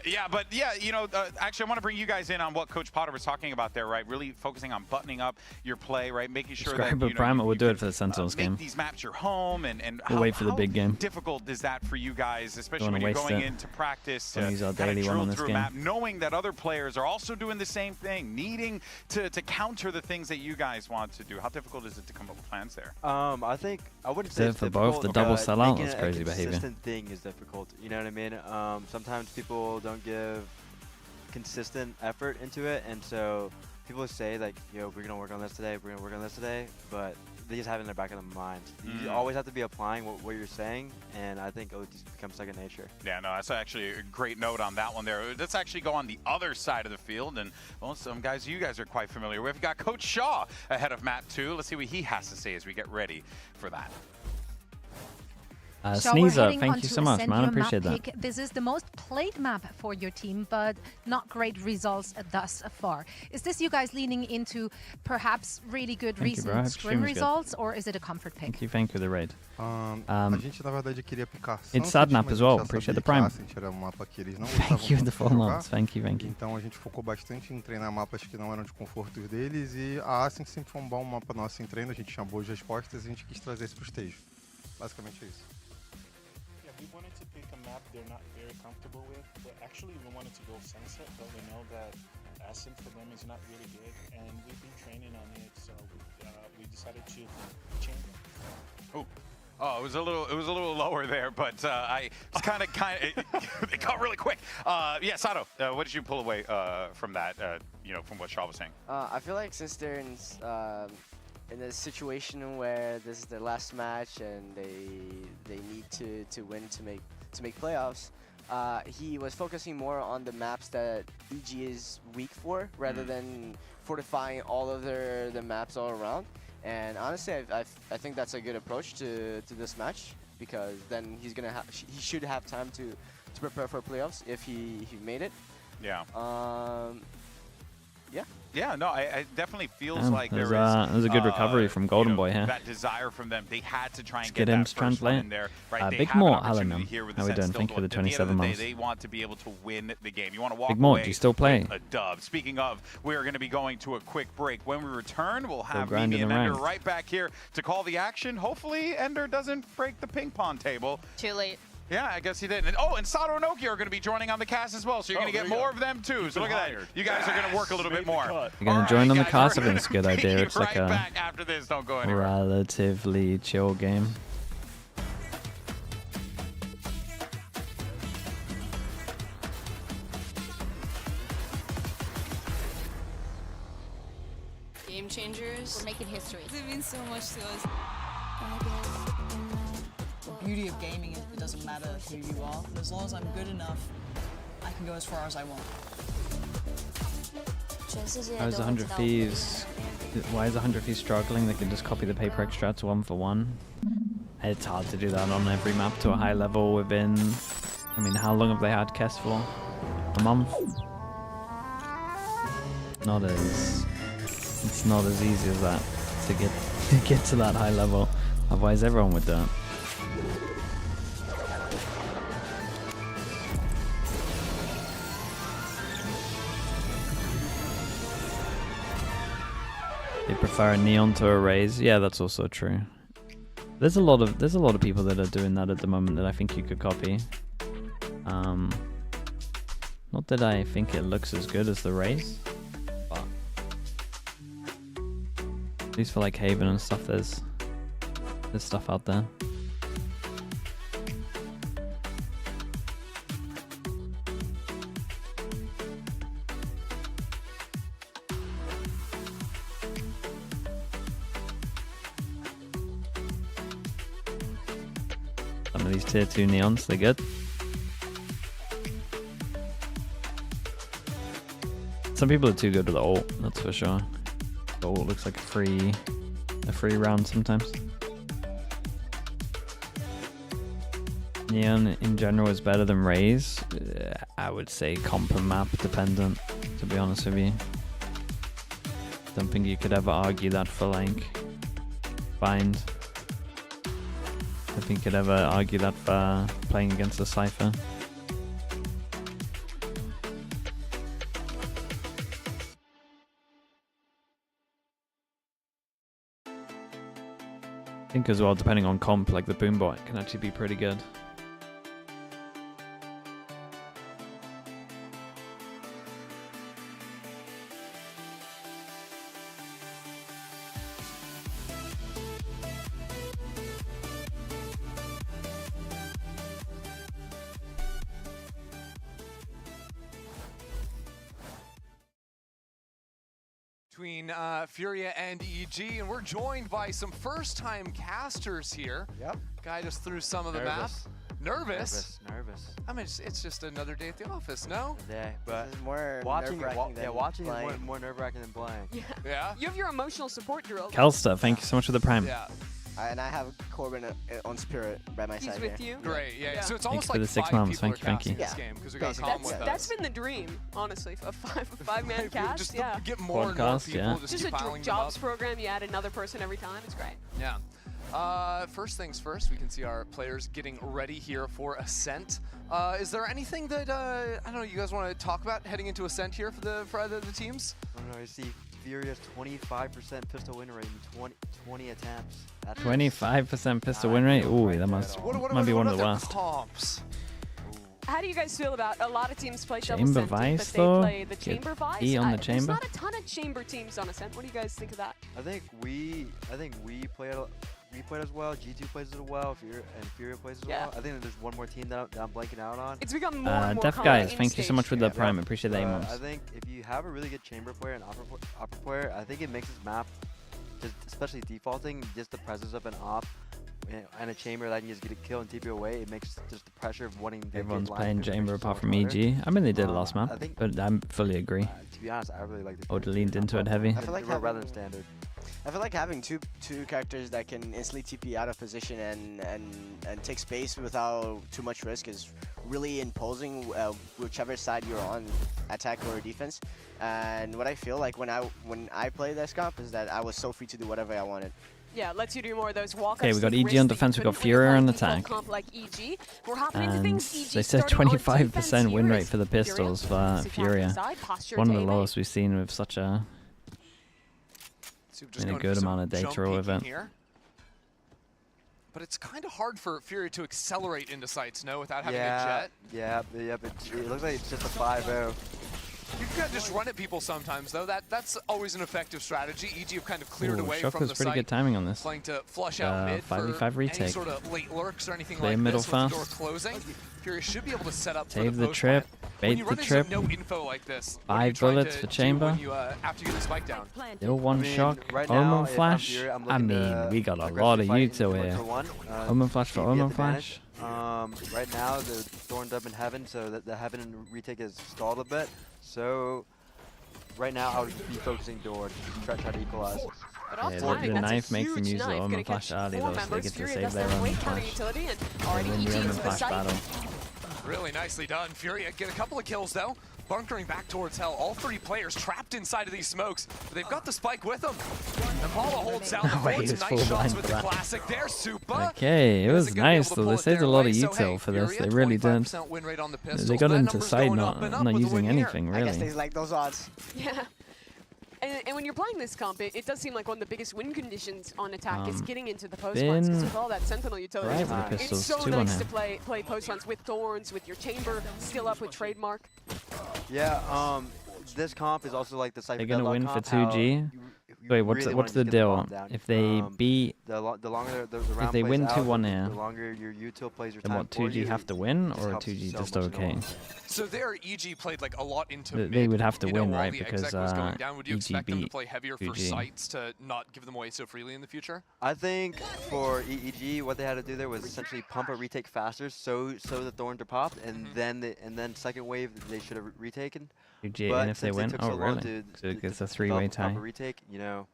Yeah, you know, actually, I want to bring you guys in on what Coach Potter was talking about there, right? Really focusing on buttoning up your play, right? Making sure that you Primer will do it for the Sentinels game. make these maps your home, and We'll wait for the big game. difficult is that for you guys, especially Don't when you're waste going it. into practice Don't to use our kind daily of one on drill this through a game. map, knowing that other players are also doing the same thing, needing to counter the things that you guys want to do. How difficult is it to come up with plans there? I think I wouldn't say it's for both. The difficult, double but sellout making was a crazy behavior. consistent thing is difficult. You know what I mean? Sometimes people don't give consistent effort into it, and so people say like, "Yo, we're gonna work on this today. We're gonna work on this today," but they just have it in their back of their minds. You always have to be applying what you're saying, and I think it'll just become second nature. Yeah, no, that's actually a great note on that one there. Let's actually go on the other side of the field, and well, some guys you guys are quite familiar with. We've got Coach Shaw ahead of Map 2. Let's see what he has to say as we get ready for that. Sneezer, thank you so much, man. I appreciate that. Pick. This is the most played map for your team, but not great results thus far. Is this you guys leaning into perhaps really good recent scrim results, or is it a comfort pick? Thank you, the raid. A gente, na verdade, queria picar It's Sadnap as well. Appreciate the prime. Era um mapa que eles não Thank you, the 4 months. Thank you. Então a gente focou bastante em treinar mapas que não eram de conforto deles, e a Ascent sempre foi um bom mapa nosso em treino. A gente tinha boas respostas e a gente quis trazer isso pro stage. Basicamente é isso. We wanted to pick a map they're not very comfortable with, but actually we wanted to go Sunset, but we know that Ascent for them is not really good, and we've been training on it, so we decided to change it. Oh, Oh, it was a little lower there, but I was kind of it got really quick. Yeah, Sato, what did you pull away from that? From what Shaw was saying. I feel like since they're in a situation where this is their last match and they need to win to make playoffs, he was focusing more on the maps that EG is weak for, rather than fortifying all of the maps all around. And honestly, I think that's a good approach to this match, because then he should have time to prepare for playoffs if he made it. Yeah. Yeah. Yeah, no, it definitely feels like there's a good recovery from Golden Boy here. That desire from them, they had to try and Get get him that to first one translate. in there. Right? They Big have an More, opportunity Alan, here with how we the doing? Sentinels. Thank you for the At the end 27 of the day, months. they want to be able to win the game. You want to walk Big More, away do you still play? with a dub. Speaking of, we are going to be going to a quick break. When we return, we'll have grinding Mimi and the Ender ranks. right back here to call the action. Hopefully, Ender doesn't break the ping pong table. Too late. Yeah, I guess he did. And Sato and Oki are going to be joining on the cast as well, so you're going to get more of them too. So look at that. You guys are going to work a little bit more. You're going to join on the cast. I think it's a good idea. It's like a back after this. Don't go anywhere. relatively chill game. Game changers. We're making history. It means so much to us. The beauty of gaming is it doesn't matter who you are, but as long as I'm good enough, I can go as far as I want. Why is 100 Thieves? Why is 100 Thieves struggling? They can just copy the paper extracts 1-for-1. It's hard to do that on every map to a high level within. I mean, how long have they had Kess for? A month? Not as. It's not as easy as that to get to that high level. Otherwise, everyone would do it. They prefer a neon to a raise. Yeah, that's also true. There's a lot of people that are doing that at the moment that I think you could copy. Not that I think it looks as good as the raise, but at least for like Haven and stuff, there's stuff out there. Some of these tier 2 neons, they're good. Some people are too good with the ult, that's for sure. The ult looks like a free round sometimes. Neon in general is better than Raze. I would say comp and map dependent, to be honest with you. Don't think you could ever argue that for like Bind. I think you could ever argue that for playing against a Cypher. I think as well, depending on comp, like the Boombot can actually be pretty good. Between FURIA and EG, and we're joined by some first-time casters here. Yep. Guide us through some of the map. Nervous? I mean, it's just another day at the office, no? Yeah, but more watching watching is more nerve-wracking than playing. Yeah? You have your emotional support, Gerald. Kelsta, thank you so much for the prime. Yeah. And I have Corbin on Spirit by my side with here. you? Great, yeah. So it's Thanks almost for like the 6 5 months. people Thank you, are casting thank you. this game because we got Tom with us. That's been the dream, honestly, a five-man cast. Just Yeah. get more and more Podcast, people. yeah. Just Just keep a piling them jobs up. program. You add another person every time. It's great. Yeah. First things first, we can see our players getting ready here for Ascent. Is there anything that I don't know you guys want to talk about heading into Ascent here for either of the teams? I don't know, you see Furia's 25% pistol win rate in 20 attempts. That's 25% pistol win rate? Ooh, that might be one of the worst. Comps? How do you guys feel about a lot of teams play double Chamber Ascent, but Vice, they though? play the Get Chamber Vice? E on the There's chamber? not a ton of Chamber teams on Ascent. What do you guys think of that? I think we play We played as well. G2 plays as well. FURIA plays as well. I think that there's one more team that I'm blanking out on. It's become more and more Def Guys, thank you so much for the Prime. Appreciate that, emotes. I think if you have a really good chamber player and opera player, I think it makes this map, just especially defaulting, just the presence of an op and a chamber that can just get a kill and TP away, it makes just the pressure of wanting to Everyone's playing chamber apart from EG. I mean, they did last map, but I fully agree. To be honest, I really like this. I would have leaned into it heavy. I feel like rather than standard. I feel like having two characters that can instantly TP out of position and take space without too much risk is really imposing whichever side you're on, attack or defense. And what I feel like when I play this comp is that I was so free to do whatever I wanted. Yeah, lets you do more of those walk-ups. Okay, we got EG on defense, we got FURIA on attack. Like EG. We're hopping into And things, they said 25% win rate for the pistols for FURIA. One of the lowest we've seen with such a good amount of data with it. But it's kind of hard for FURIA to accelerate into sites, no, without having a jet. Yeah, it looks like it's just a 5-0. You can just run at people sometimes, though. That's always an effective strategy. EG have kind of cleared away from the pretty site. good timing on this. Playing to flush out mid 5v5 for retake. any sort of late lurks or anything Play like middle this with the fast. door closing. FURIA should be able to set up Save for the post trip, plant. bait When you the run into trip. no info like this, 5 bullets for chamber. when you, after you get the spike down. Still one shot. right now, Omen if I'm flash. FURIA, I'm I looking mean, to we got a aggressively lot of fight util into here. 1-for-1, Omen flash for keep the Omen advantage. flash. Right now, the Thorn's up in heaven, so the heaven and retake is stalled a bit. So right now, I would be focusing door to try to equalize. Yeah, the knife makes them use the Omen flash early though, so they get to save their Omen flash. And then the Omen flash battle. Really nicely done. FURIA get a couple of kills, though. Bunkering back towards hell. All 3 players trapped inside of these smokes. But they've got the spike with them. Impala holds down the Wait, boards. it's Nice full shots blind with for the that. classic there, Supa. Okay, it was Isn't gonna be nice able to though. pull They it saved a their lot way. of So, util hey, for this. FURIA, They really did. 25% win rate on the They pistols. got That into number's side going up not and up with the using win here. anything I guess really. they like those odds. Yeah. And when you're playing this comp, it does seem like one of the biggest win conditions on attack is getting into the post runs, because with all that Sentinel utility, right with the it's pistols, so 2 on nice to him. play post runs with Thorns, with your chamber, skill up with Trademark. Yeah, this comp is also like the Cypher They're gonna Deadlock win for comp, how 2G. you Wait, really what's wanna the just get deal? bomb down. If they beat, the longer the round they plays win out, 2-1 the here, longer your util plays your then time what? for 2G you, have to it win, just or helps 2G so just much okay? more. So there, EG played like a lot into mid. They would have to You know, win, while right? the Because exec was going down. Would you EG expect them to beat play heavier for 2G. sites to not give them away so freely in the future? I think for EEG, what they had to do there was essentially pump a retake faster, so the Thorns are popped, and then second wave they should have retaken. 2G, But and if they since win, took oh so long really? So it gets a develop 3-way a proper tie. retake, you know,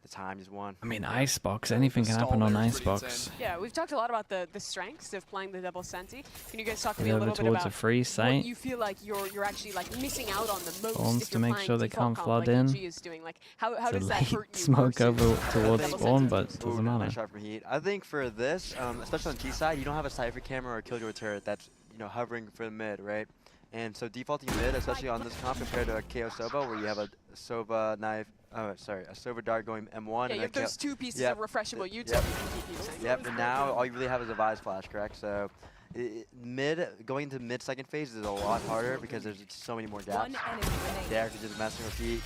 the time just won. I mean, Icebox, anything can happen on Icebox. Yeah, we've talked a lot about the strengths of playing the double Senti. Can you guys talk to me Head a over little bit towards about a free site. what you feel like you're actually like missing out on the most Spawns if to you're make playing sure they default can't comp flood like in. EG is doing? Like how It's a does that late hurt you? smoke versus over towards double spawn, Senti? but doesn't Nice matter. shot from Heat. I think for this, especially on T side, you don't have a Cypher camera or a Killjoy turret that's hovering for the mid, right? And so defaulting mid, especially on this comp compared to a KO Sova, where you have a Sova knife, a Sova dart going M1. Yeah, and you have those 2 pieces of refreshable util you can keep using. Yep, and now all you really have is a Vise Flash, correct? So going into mid second phase is a lot harder because there's just so many more gaps. Derek is just messing with Heat.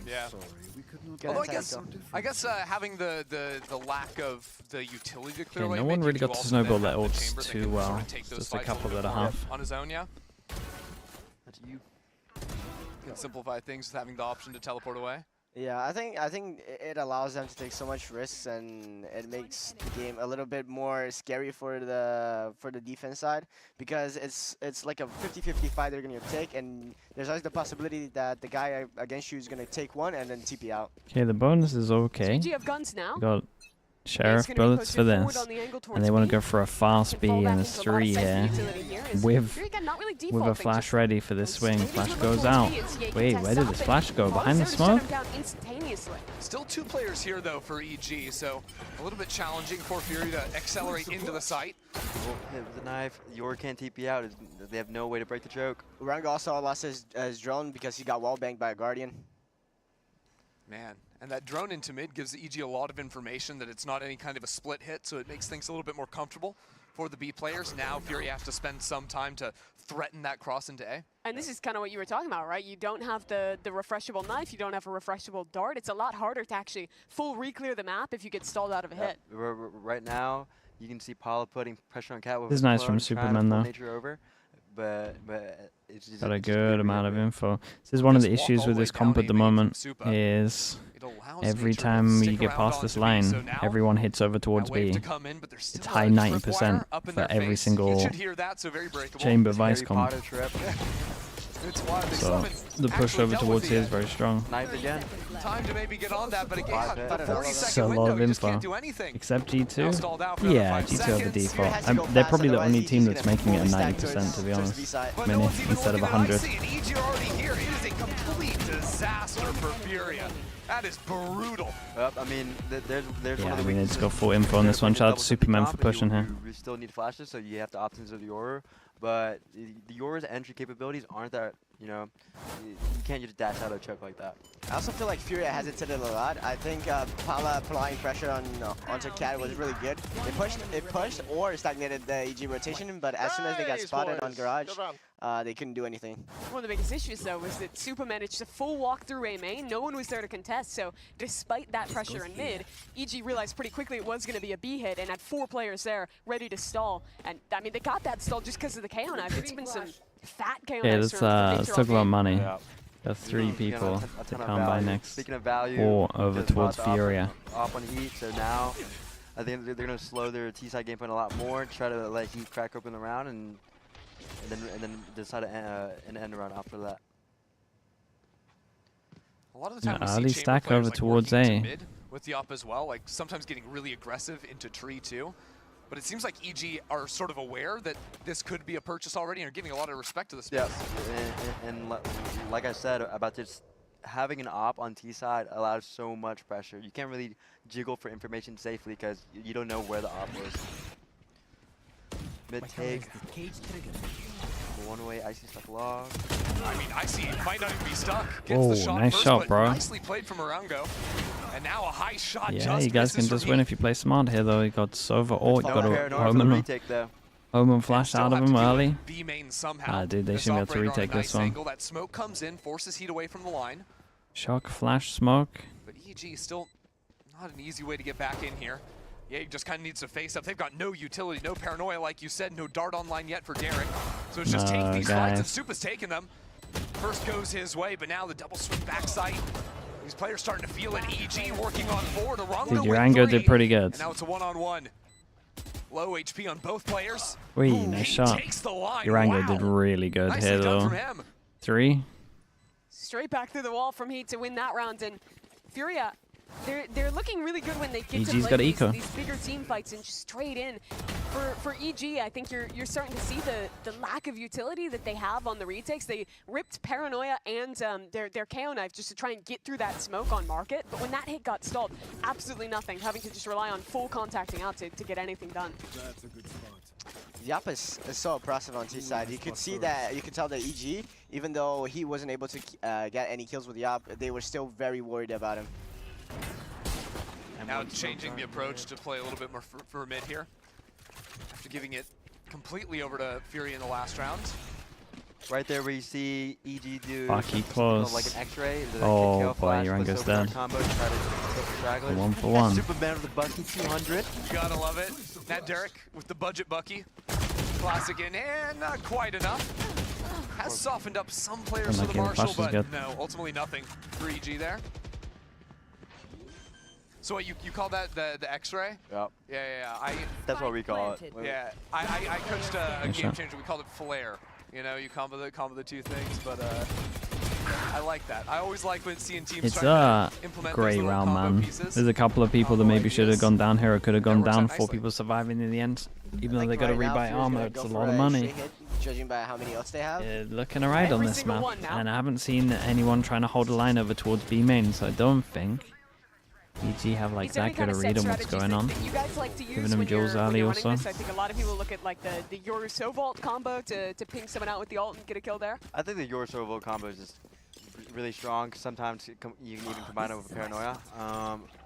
Yeah. Although I guess having the lack of the utility to clear Okay, away no mid, one you really do got to also snowball then their have the ults chamber that too can well. sort of take those Just a fights couple little that bit are more half. on his own, yeah. That's you. Can simplify things with having the option to teleport away. Yeah, I think it allows them to take so much risks, and it makes the game a little bit more scary for the defense side, because it's like a 50-50 fight they're gonna take, and there's always the possibility that the guy against you is gonna take one and then TP out. Okay, the bonus is okay. So EG have guns now. We got Sheriff bullets for this, and they want to go for a fast B and a 3 here with a flash ready for this swing. Flash goes out. Wait, where did this flash go? Behind the smoke? Still 2 players here though for EG, so a little bit challenging for FURIA to accelerate into the site. Hit with the knife. Yor can't TP out. They have no way to break the choke. Uranga also lost his drone because he got wall banged by a Guardian. Man, and that drone into mid gives EG a lot of information that it's not any kind of a split hit, so it makes things a little bit more comfortable for the B players. Now FURIA have to spend some time to threaten that cross into A. And this is kind of what you were talking about, right? You don't have the refreshable knife, you don't have a refreshable dart. It's a lot harder to actually full re-clear the map if you get stalled out of a hit. Right now, you can see Paula putting pressure on Cat with This is his nice clone, from trying to Superman, pull though. Nature over, but it's just, Got a it's just good really amount of good. info. This is one of the Just walk issues all with the way this comp down at the A main from moment Supa. is It allows every Nature to time you stick get around past this onto B, so line, now everyone hits over towards a wave B. to come in, but there's It's still high a 90% tripwire up in for their every face. single You should hear that, so very breakable. chamber vice Harry comp. Potter trip. It's why they So summon the push actually over dealt towards with here the is very strong. Knife again. time to maybe get on that, but again, Five a hits. 40-second So a window, lot of you just info. can't do anything. Except Now G2? stalled out for another Yeah, 5 G2 over seconds. default. They're probably the only team that's making it a 90%, to be honest. But Mini, no one's even instead of looking at 100. Icy, and EG are already here. It is a complete disaster for FURIA. That is brutal. I mean, there's Yeah, one of I the mean, weaknesses. it's got full info on this one. Shout out to Double Superman for comp, but pushing here. You still need flashes, so you have to opt into the Yoru. But the Yoru's entry capabilities aren't that, you know, you can't just dash out a choke like that. I also feel like FURIA hesitated a lot. I think Paula applying pressure onto Cat was really good. It pushed or stagnated the EG rotation, but as soon as they got spotted on Garage, they couldn't do anything. One of the biggest issues, though, was that Supa managed to full walk through A main. No one was there to contest, so despite that pressure in mid, EG realized pretty quickly it was going to be a B hit and had 4 players there ready to stall. And, I mean, they got that stall just because of the KO knife. It's been some fat KO Yeah, knives let's from talk about money. Yeah. Got 3 people a to ton of come by value. next. Speaking of value, 4 over just towards about to FURIA. Off on Heat, so now I think they're going to slow their T-side game plan a lot more, try to let Heat crack open the round, and then decide to an end round after that. A lot of the time we early see stack chamber players over like towards working A. into mid with the up as well, like sometimes getting really aggressive into tree too. But it seems like EG are sort of aware that this could be a purchase already and are giving a lot of respect to the space. Yeah, and like I said about just having an op on T side allows so much pressure. You can't really jiggle for information safely because you don't know where the op is. Mid take. One way, Icy stuck log. I mean, Icy might not even be stuck. Gets Oh, the shot nice first, shot, but bro. nicely played from Arango. And now a high shot Yeah, just you guys can misses just from win Heat. if you play smart here, though. You got Sova or you got a Omen flash Still out of have him to deal with early. B main somehow. Dude, they This should be able to operator on a retake this nice one. angle. That smoke comes in, forces Heat away from the line. Shock, flash, smoke. But EG still not an easy way to get back in here. Yeah, he just kind of needs to face up. They've got no utility, no paranoia, like you said, no dart online yet for Derek. So it's just take these fights, and Supa's taking them. First goes his way, but now the double swing backside. These players starting to feel it. EG working on forward. Dude, Arango Durango did pretty good. And now it's a one-on-one. Low HP on both players. Wee, nice shot. Takes the line. Durango Wow. did really good Nicely here, done though. from him. 3. Straight back through the wall from Heat to win that round. And FURIA, they're looking really good when they get EG's to got play eco. these bigger team fights and just straight in. For EG, I think you're starting to see the lack of utility that they have on the retakes. They ripped Paranoia and their KO knife just to try and get through that smoke on market. But when that hit got stalled, absolutely nothing. Having to just rely on full contacting out to get anything done. That's a good spot. Yap is so impressive on T side. You could see that, you could tell that EG, even though he wasn't able to get any kills with Yap, they were still very worried about him. Now changing the approach to play a little bit more for mid here. After giving it completely over to FURIA in the last round. Right there where you see EG do Bucky close. like an X-ray. Oh boy, Durango's dead. Combo to try to kill the stragglers. 1 for 1. Superman with the Bucky 200. Gotta love it. That Derek with the budget Bucky. Classic in, and not quite enough. Has softened up some players for the Marshall, but no, ultimately nothing for EG there. So what, you call that the X-ray? Yep. Yeah. That's what we call it. Yeah, I coached a game changer. We called it flare. You know, you combo the two things, but I like that. I always like when seeing teams It's trying to implement those great little round, combo man. pieces. There's a couple of people that maybe should have gone down here or could have gone works out down. 4 nicely. people surviving in the end. Even though they got to Right now, rebuy FURIA's armor, gonna it's go a for lot of a money. straight hit, judging by how many ults they have. Looking alright on Every this single map. one now. And I haven't seen anyone trying to hold a line over towards B main, so I don't think EG have like These that are the good kind a of set read on what's strategies going on. that you guys like to use Giving him when Jules you're early running also. this. I think a lot of people look at like the Yoru so vault combo to ping someone out with the ult and get a kill there. I think the Your Servo combo is just really strong. Sometimes you can even combine it with paranoia.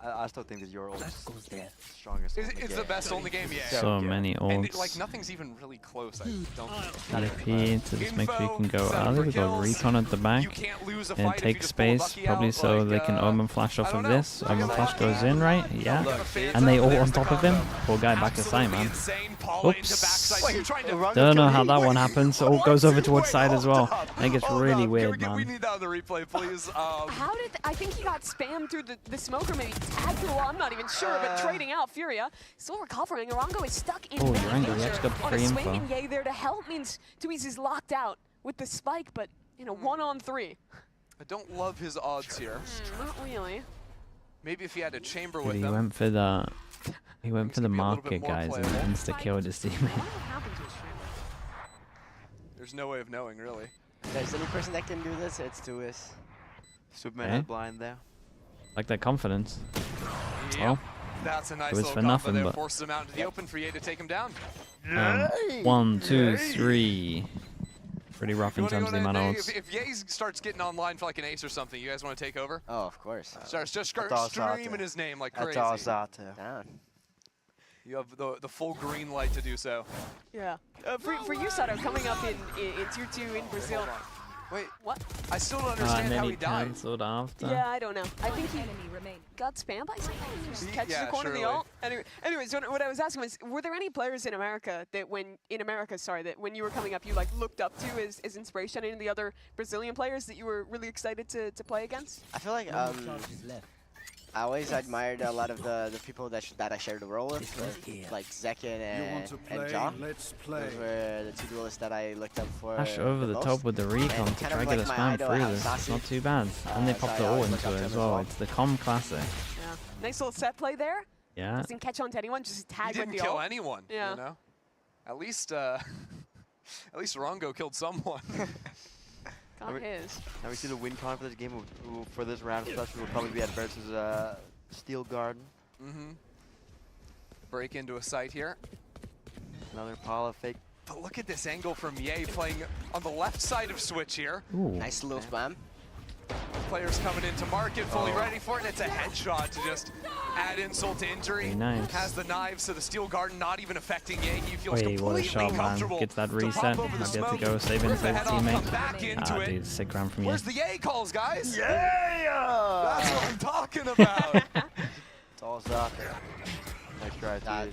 I still think that your ult is the strongest. It's the best ult in the game, yeah. So many And ults. like nothing's even really close. I don't. TP to just make sure you can go early. We've got Recon at the back. And take space, probably so they can Omen flash off of this. Omen flash goes in, right? Yeah. And they all on top of him. Poor guy back to side, man. Oops. Don't know how that one happens. Ult goes over towards side as well. And it gets really weird, man. We need that on the replay, please. How did I think he got spammed through the smoke, or maybe tagged through? I'm not even sure, but trading out FURIA. Still recovering. Orango is stuck in Durango, he actually got the on free a swing, info. and Ye there to help means Tui's is locked out with the spike, but you know, 1-on-3. I don't love his odds here. Not really. Maybe if he had a chamber Dude, with he him. went for the little bit market, more guys, and playable. insta-killed his teammate. There's no way of knowing, really. If there's any person that can do this, it's Tuis. Superman Eh? is blind there. Like that confidence. Yep. Well, That's a nice it was little for combo nothing, there. but Forces him out into the open for Ye to take him down. 1, 2, 3. Pretty rough in You wanna terms of the go amount to- of ults. if Ye starts getting online for like an ace or something, you guys want to take over? Oh, of course. Starts just That's all screaming Zato. his name like That's crazy. all Zato. Down. You have the full green light to do so. Yeah. For you, Sato, coming up in Tier 2 in Brazil. Wait, what? I still don't And understand then how he he died. cancelled after. Yeah, I don't know. I think he got spammed by something. Just catches Yeah, the corner of the surely. ult. Anyways, what I was asking was, were there any players in America that when you were coming up, you like looked up to as inspiration? Any of the other Brazilian players that you were really excited to play against? I feel like I always admired a lot of the people that I shared the role with, like Zekin and Ja. Those were the two duelists that I looked up for. Dash over the most. top with the recon And to kind try of to get like a my spam idol through at this. It's Sasu. not too bad. And they So popped I the ult always into look it up as to him well. It's the com classic. Yeah. Nice little set play there. Yeah. Doesn't catch on to anyone, just He tag with didn't the kill ult. anyone. Yeah. You know. At least Rongo killed someone. Got his. Now we see the win con for this game for this round, especially will probably be at versus Steel Garden. Break into a site here. Another Paula fake. But look at this angle from Ye playing on the left side of Switch here. Nice little spam. Players coming into market, fully ready for it. And it's a headshot to just add insult to injury. Very nice. Has the knives, so the Steel Garden not even affecting Ye. He feels Wait, what completely a shot, man. comfortable. Gets that to reset. pop over the Might be able to smoke. go save it Rip into the his head off, come teammate. back into it. Dude, sick round from you. Where's the Ye calls, guys? Yeah! That's what I'm talking about. It's all Zato. Nice try, too.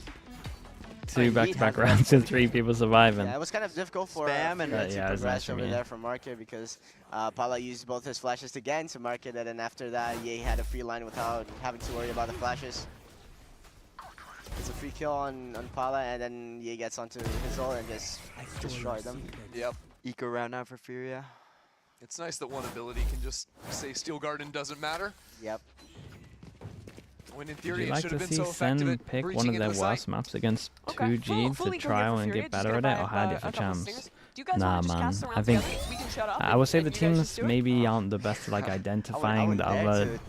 Two back-to-back rounds and 3 people surviving. Yeah, it was kind of difficult for Spam and to yeah, it was progress nice from over you. there from Market because Paula used both his flashes to get into Market, and then after that, Ye had a free line without having to worry about the flashes. It's a free kill on Paula, and then Ye gets onto his ult and just destroyed them. Yep. Eco round now for Furia. It's nice that one ability can just say Steel Garden doesn't matter. Yep. When in Would theory you it like should to have been see so effective Sen at pick one breaching of into their the site. worst maps against Okay, 2G fully to go here try for and Furia, get just better gonna at it, buy or up, hide a it for couple champs? stingers. Do you guys Nah, wanna just man. cast around I think together? We can shut up I would say and the you guys teams just do it? maybe aren't the best at like identifying the other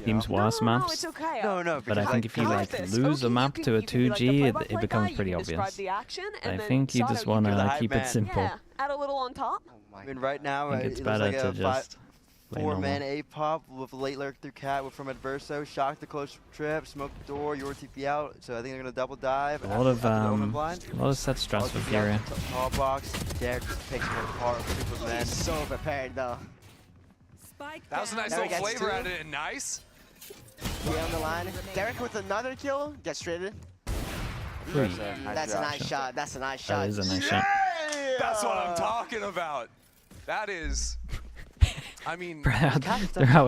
teams' worst No, maps. it's okay. No, But I think if you How like about this? lose a Oki, map you to a can be like the 2G, it play-by-play becomes guy, pretty you can describe obvious. the action, and I then think you Sato, just you want can to hype keep it man. simple. Yeah, add a little on top. I mean, right now, I think it's it better looks like to a just play normal. 4-man A-pop with late lurk through cat from Adverso, shock the close trip, smoke the door, your TP out. So I think they're gonna double dive. A lot of after set stress for Furia. Tall box, Derek just takes it apart with Superman. He's so prepared though. That was a nice There he little gets flavor two. at it and nice. Ye on the line. Derek with another kill gets traded. Three. That's a nice shot. That's a nice shot. That is a nice shot. That's what I'm talking about. That is, I mean, They're out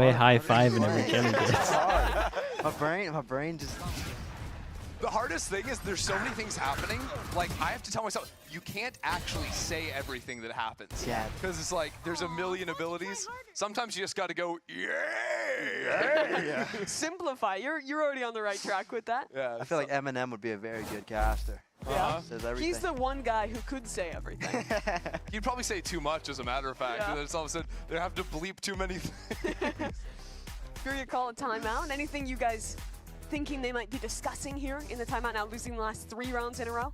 here high-fiving every kill he It's gets. hard. My brain just. the hardest thing is there's so many things happening. Like, I have to tell myself, you can't actually say everything that happens. Yeah. Because it's like, there's a million abilities. Sometimes you just got to go, yeah. Simplify. You're already on the right track with that. Yeah. I feel like Eminem would be a very good caster. Yeah. Says everything. He's the one guy who could say everything. You'd probably say too much, as a matter of fact. Yeah. And then it's all of a sudden, they have to bleep too many things. Furia call a timeout. Anything you guys thinking they might be discussing here in the timeout now, losing the last 3 rounds in a row?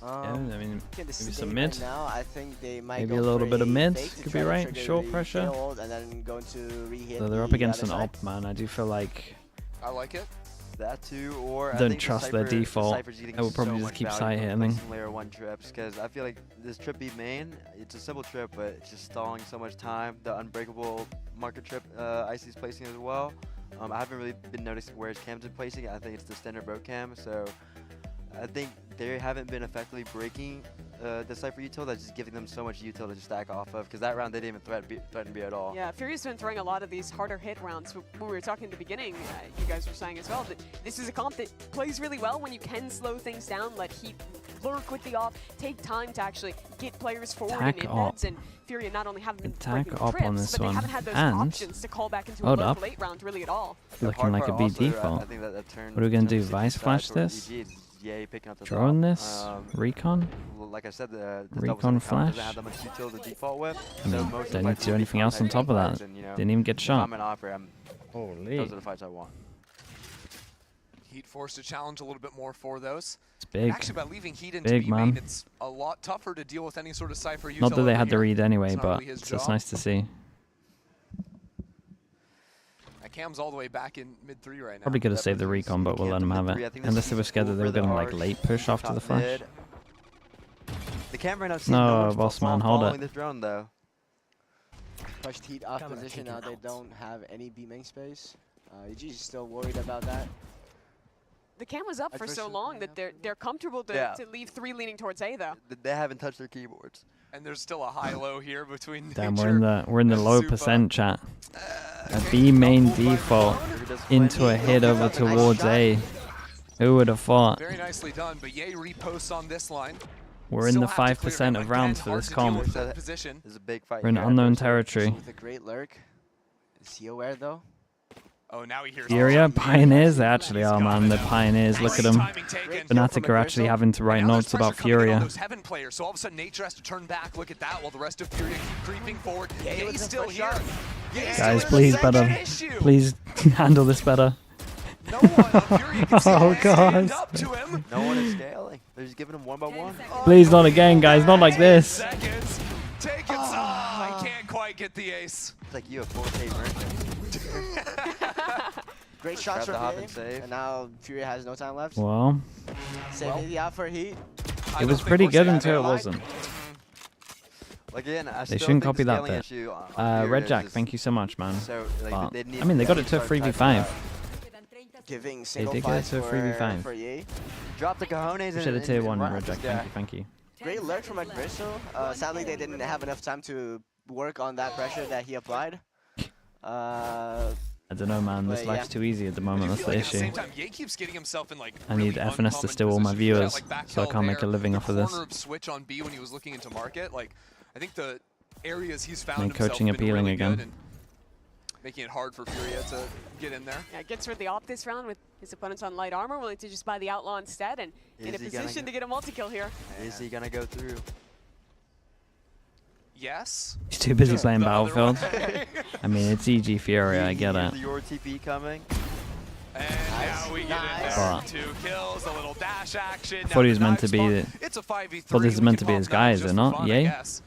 Yeah, I mean, maybe some Right mid. now, I think they might Maybe go a little for bit of mid. fake to Could try be to right. trigger Short the pressure. hold and then going to re-hit So they're up the against other an side. op, man. I do feel like I like it. That too, or I don't think trust the their Cypher, default. The Cypher's getting I would probably so just much keep value side from hitting. placing layer 1 trips, because I feel like this trip B main, it's a simple trip, but it's just stalling so much time. The unbreakable market trip Icy's placing as well. I haven't really been noticing where his cam's been placing it. I think it's the standard broke cam, so I think they haven't been effectively breaking the Cypher util. That's just giving them so much util to just stack off of, because that round they didn't even threaten B at all. Yeah, FURIA's been throwing a lot of these harder hit rounds. When we were talking at the beginning, you guys were saying as well that this is a comp that plays really well when you can slow things down, let Heat lurk with the op, take time to actually get players forward Attack in op. inbeds, and FURIA not only haven't been Attack breaking op trips, on this but they one. haven't had those And options to call back into a hold low up. late round really at all. Looking like a B default. I think that turn, What are we gonna do? turn Vice side flash towards this? EG, it's Yay picking up the Drone top. this? Recon? Well, like I said, the Recon flash? doesn't have that much util to default with. I mean, most of don't the need fights to do will be anything else on contact top of that. fights, and, you know, Didn't even get if shot. I'm an offer, Holy. those are the fights I want. Heat forced to challenge a little bit more for those. It's big. Actually, by leaving Heat into Big, B main, man. it's a lot tougher to deal with any sort of Cypher util. Not that they over had the here. read anyway, It's not but really his it's just job. nice to see. Cam's all the way back in mid 3 right now. Probably could have saved the recon, but we'll let them have it. Unless they were scared that they were going to like late push after the flash. The cam right now seems No, much boss man, hold following it. this drone though. Pushed Heat off position, now they don't have any B main space. EG is still worried about that. The cam was up for so long that they're comfortable to, Yeah. to leave 3 leaning towards A though. They haven't touched their keyboards. And there's still a high-low here between Damn, Nature we're in the low Super. percent chat. A B main default into a hit over towards A. Who would have thought? Very nicely done, but Yay reposts on this line. We're in Still the have to clear 5% him. of rounds Again, for hard this to deal comp. with that position. There's a big fight. We're in here. unknown territory. With a great lurk. Is he aware though? Oh, now he hears FURIA, Pioneers, they actually are, man. They're Pioneers. Look at them. Fnatic are actually having to write notes about FURIA. Those Heaven players, so all of a sudden Nature has to turn back. Look at that, while the rest of FURIA keep creeping forward. Yay's still here. Guys, please better. Please handle this better. Oh, God. No one is scaling. They're just giving them 1 by 1. Please, not again, guys. Not like this. Seconds. Take it. I can't quite get the ace. It's like you have 4K merchant. Great shots Grab the from hop A, and save. and now FURIA has no time left. Well, Saving the out for Heat. it was pretty good until it wasn't. Again, I They still shouldn't think copy the that scaling bit. issue on FURIA Red is Jack, just thank you so much, man. So, like, But, they need I mean, they to got it to start typing 3v5. up. Giving They single did get it fights to a 3v5. for Ye. Drop the cojones Appreciate the and tier 1, run. Red Jack. Yeah. Thank you. Great lurk from Agrisso. Sadly, they didn't have enough time to work on that pressure that he applied. I don't know, man. This But life's yeah. too easy at the moment. That's the At the same issue. time, Yay keeps getting himself in like I need really FNS to uncommon steal all my positions. That, viewers, like, back so I held can't make a there, living the off of this. corner of switch on B when he was looking into market. Like, I think the areas he's found Make himself coaching been appealing really again. good and making it hard for FURIA to get in there. Yeah, gets rid the op this round with his opponents on light armor, willing to just buy the outlaw instead, and in a Is he gonna position to get a multi-kill here. Is he gonna go through? Yes. He's too busy playing The other Battlefield. way. I mean, it's EG Fury, I get it. Your TP coming. And now we get in there. But 2 kills, a little dash action. I thought he was meant to be. It's a 5v3. Thought this is We meant can to be pop his that guy, is just it for not? fun, I Yay? guess.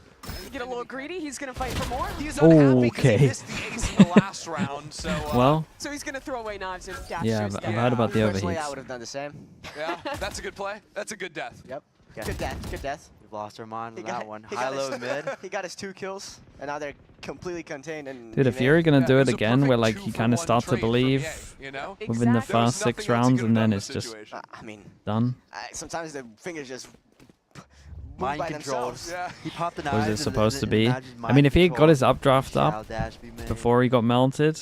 Get a little greedy, he's gonna fight for more. He's unhappy because he Okay. missed the ace in the last round, so Well, So he's gonna throw away knives and dash yeah, to his I've heard about the Personally, I overheats. would have done the same. yeah, that's a good play. That's a good death. Yep. Okay. Good death. Good death. We've lost our mind He on that got- one. he High, got low, his- mid. He got his 2 kills, and now they're completely contained. And Dude, if Fury gonna do it again, where like you kind of start to believe you know? within the Exactly. first 6 rounds, and then it's just I mean, done. sometimes the fingers just move Mind by control. themselves. Yeah. He popped the What was knives it and supposed to be? now just I mean, if he had got mind his updraft control. up Shall dash be made. before he got melted,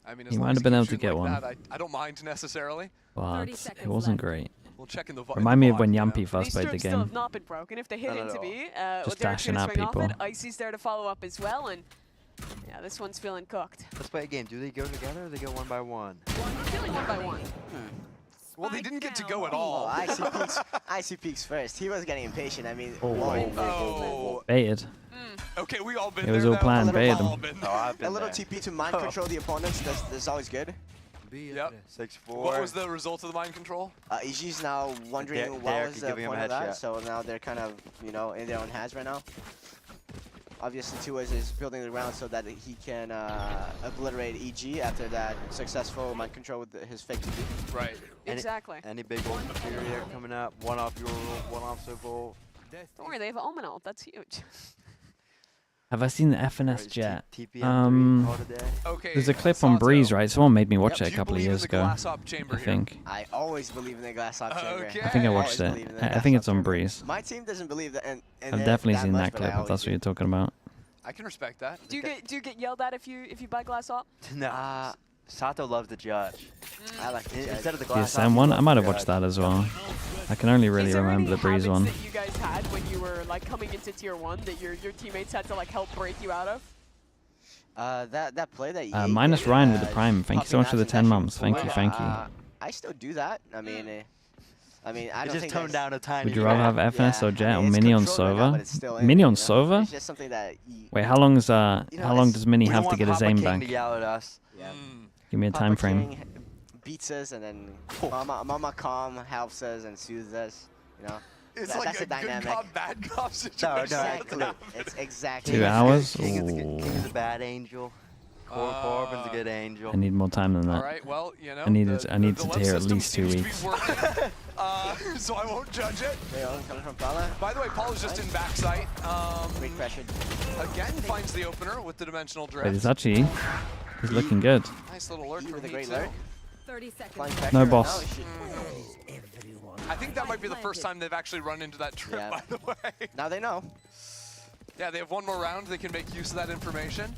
I mean, as he long might as have been keeps able to shooting get like one. that, I don't mind necessarily. but it wasn't great. We'll check in the Remind me of when VOD, you know? Yampy first These played the strokes still have game. not been broken. If they hit Not at into all. B, Just well, Derek's dashing gonna at swing off it. people. Icy's there to follow up as well, and yeah, this one's feeling cooked. Let's play a game. Do they go together or they go 1 by 1? Feeling 1 by 1. Well, they didn't get to go at Oh, all. Icy peaks first. He was getting impatient. I mean, Oh. Baited. Okay, we all been It was there, all though. planned, We've baited all him. been Oh, I've a been little there. TP to mind control the opponents. That's always good. Yep. 6-4. What was the result of the mind control? EG's now wondering what Derek was the giving him point a of that, headshot. so now they're kind of, you know, in their own hands right now. Obviously, Tuas is building the ground so that he can obliterate EG after that successful mind control with his fake TP. Right. Exactly. Any big old Furia coming up, one off your one off Sobol. Don't worry, they have Omen ult. That's huge. Have I seen the FNS Jet? Okay, There's a clip on Breeze, right? Someone made me watch it a couple of years ago. glass op chamber I think. I always believe in the glass op chamber. I think I watched it. I think it's on Breeze. My team doesn't believe that. I've definitely seen that clip. If that's what you're talking about. I can respect that. Do you get yelled at if you buy glass op? No. Sato loves the judge. I like the judge. Instead of the The glass Ascent one, I might have watched that as well. I can only really remember the Breeze one. That you guys had when you were like coming into tier 1 that your teammates had to like help break you out of? That play that you Minus Ryan with the Prime. Thank you so much for the 10 months. Thank you. I still do that. I mean, I don't just think toned down a tiny Would you bit. rather have FNS or Jet or it's Mini on controlled right now, Sova? but it's still in, Mini you on know? Sova? It's just something that Wait, how long does Mini have to get his aim back? Yell at us. Yeah. Give me a time frame. Beats us and then Mama Calm helps us and soothes us. You know. It's That's like the a good dynamic. cop, bad cop situation. Exactly. It's exactly. 2 hours? King Ooh. is a bad angel. Corbin's a good angel. I need more time than that. All right, well, you know, I needed to the hear web at least 2 system seems to be weeks. working. So I won't judge it. Coming from Paula. By the way, Paul is just in backside. Great pressure. Again, finds the opener with the dimensional drift. Wait, is Archie? He's looking good. Nice little lurk from with a me great too. lurk. 30 seconds. No boss. I think that might be the first time they've actually run into that trip, Yeah. by the way. Now they know. Yeah, they have one more round. They can make use of that information.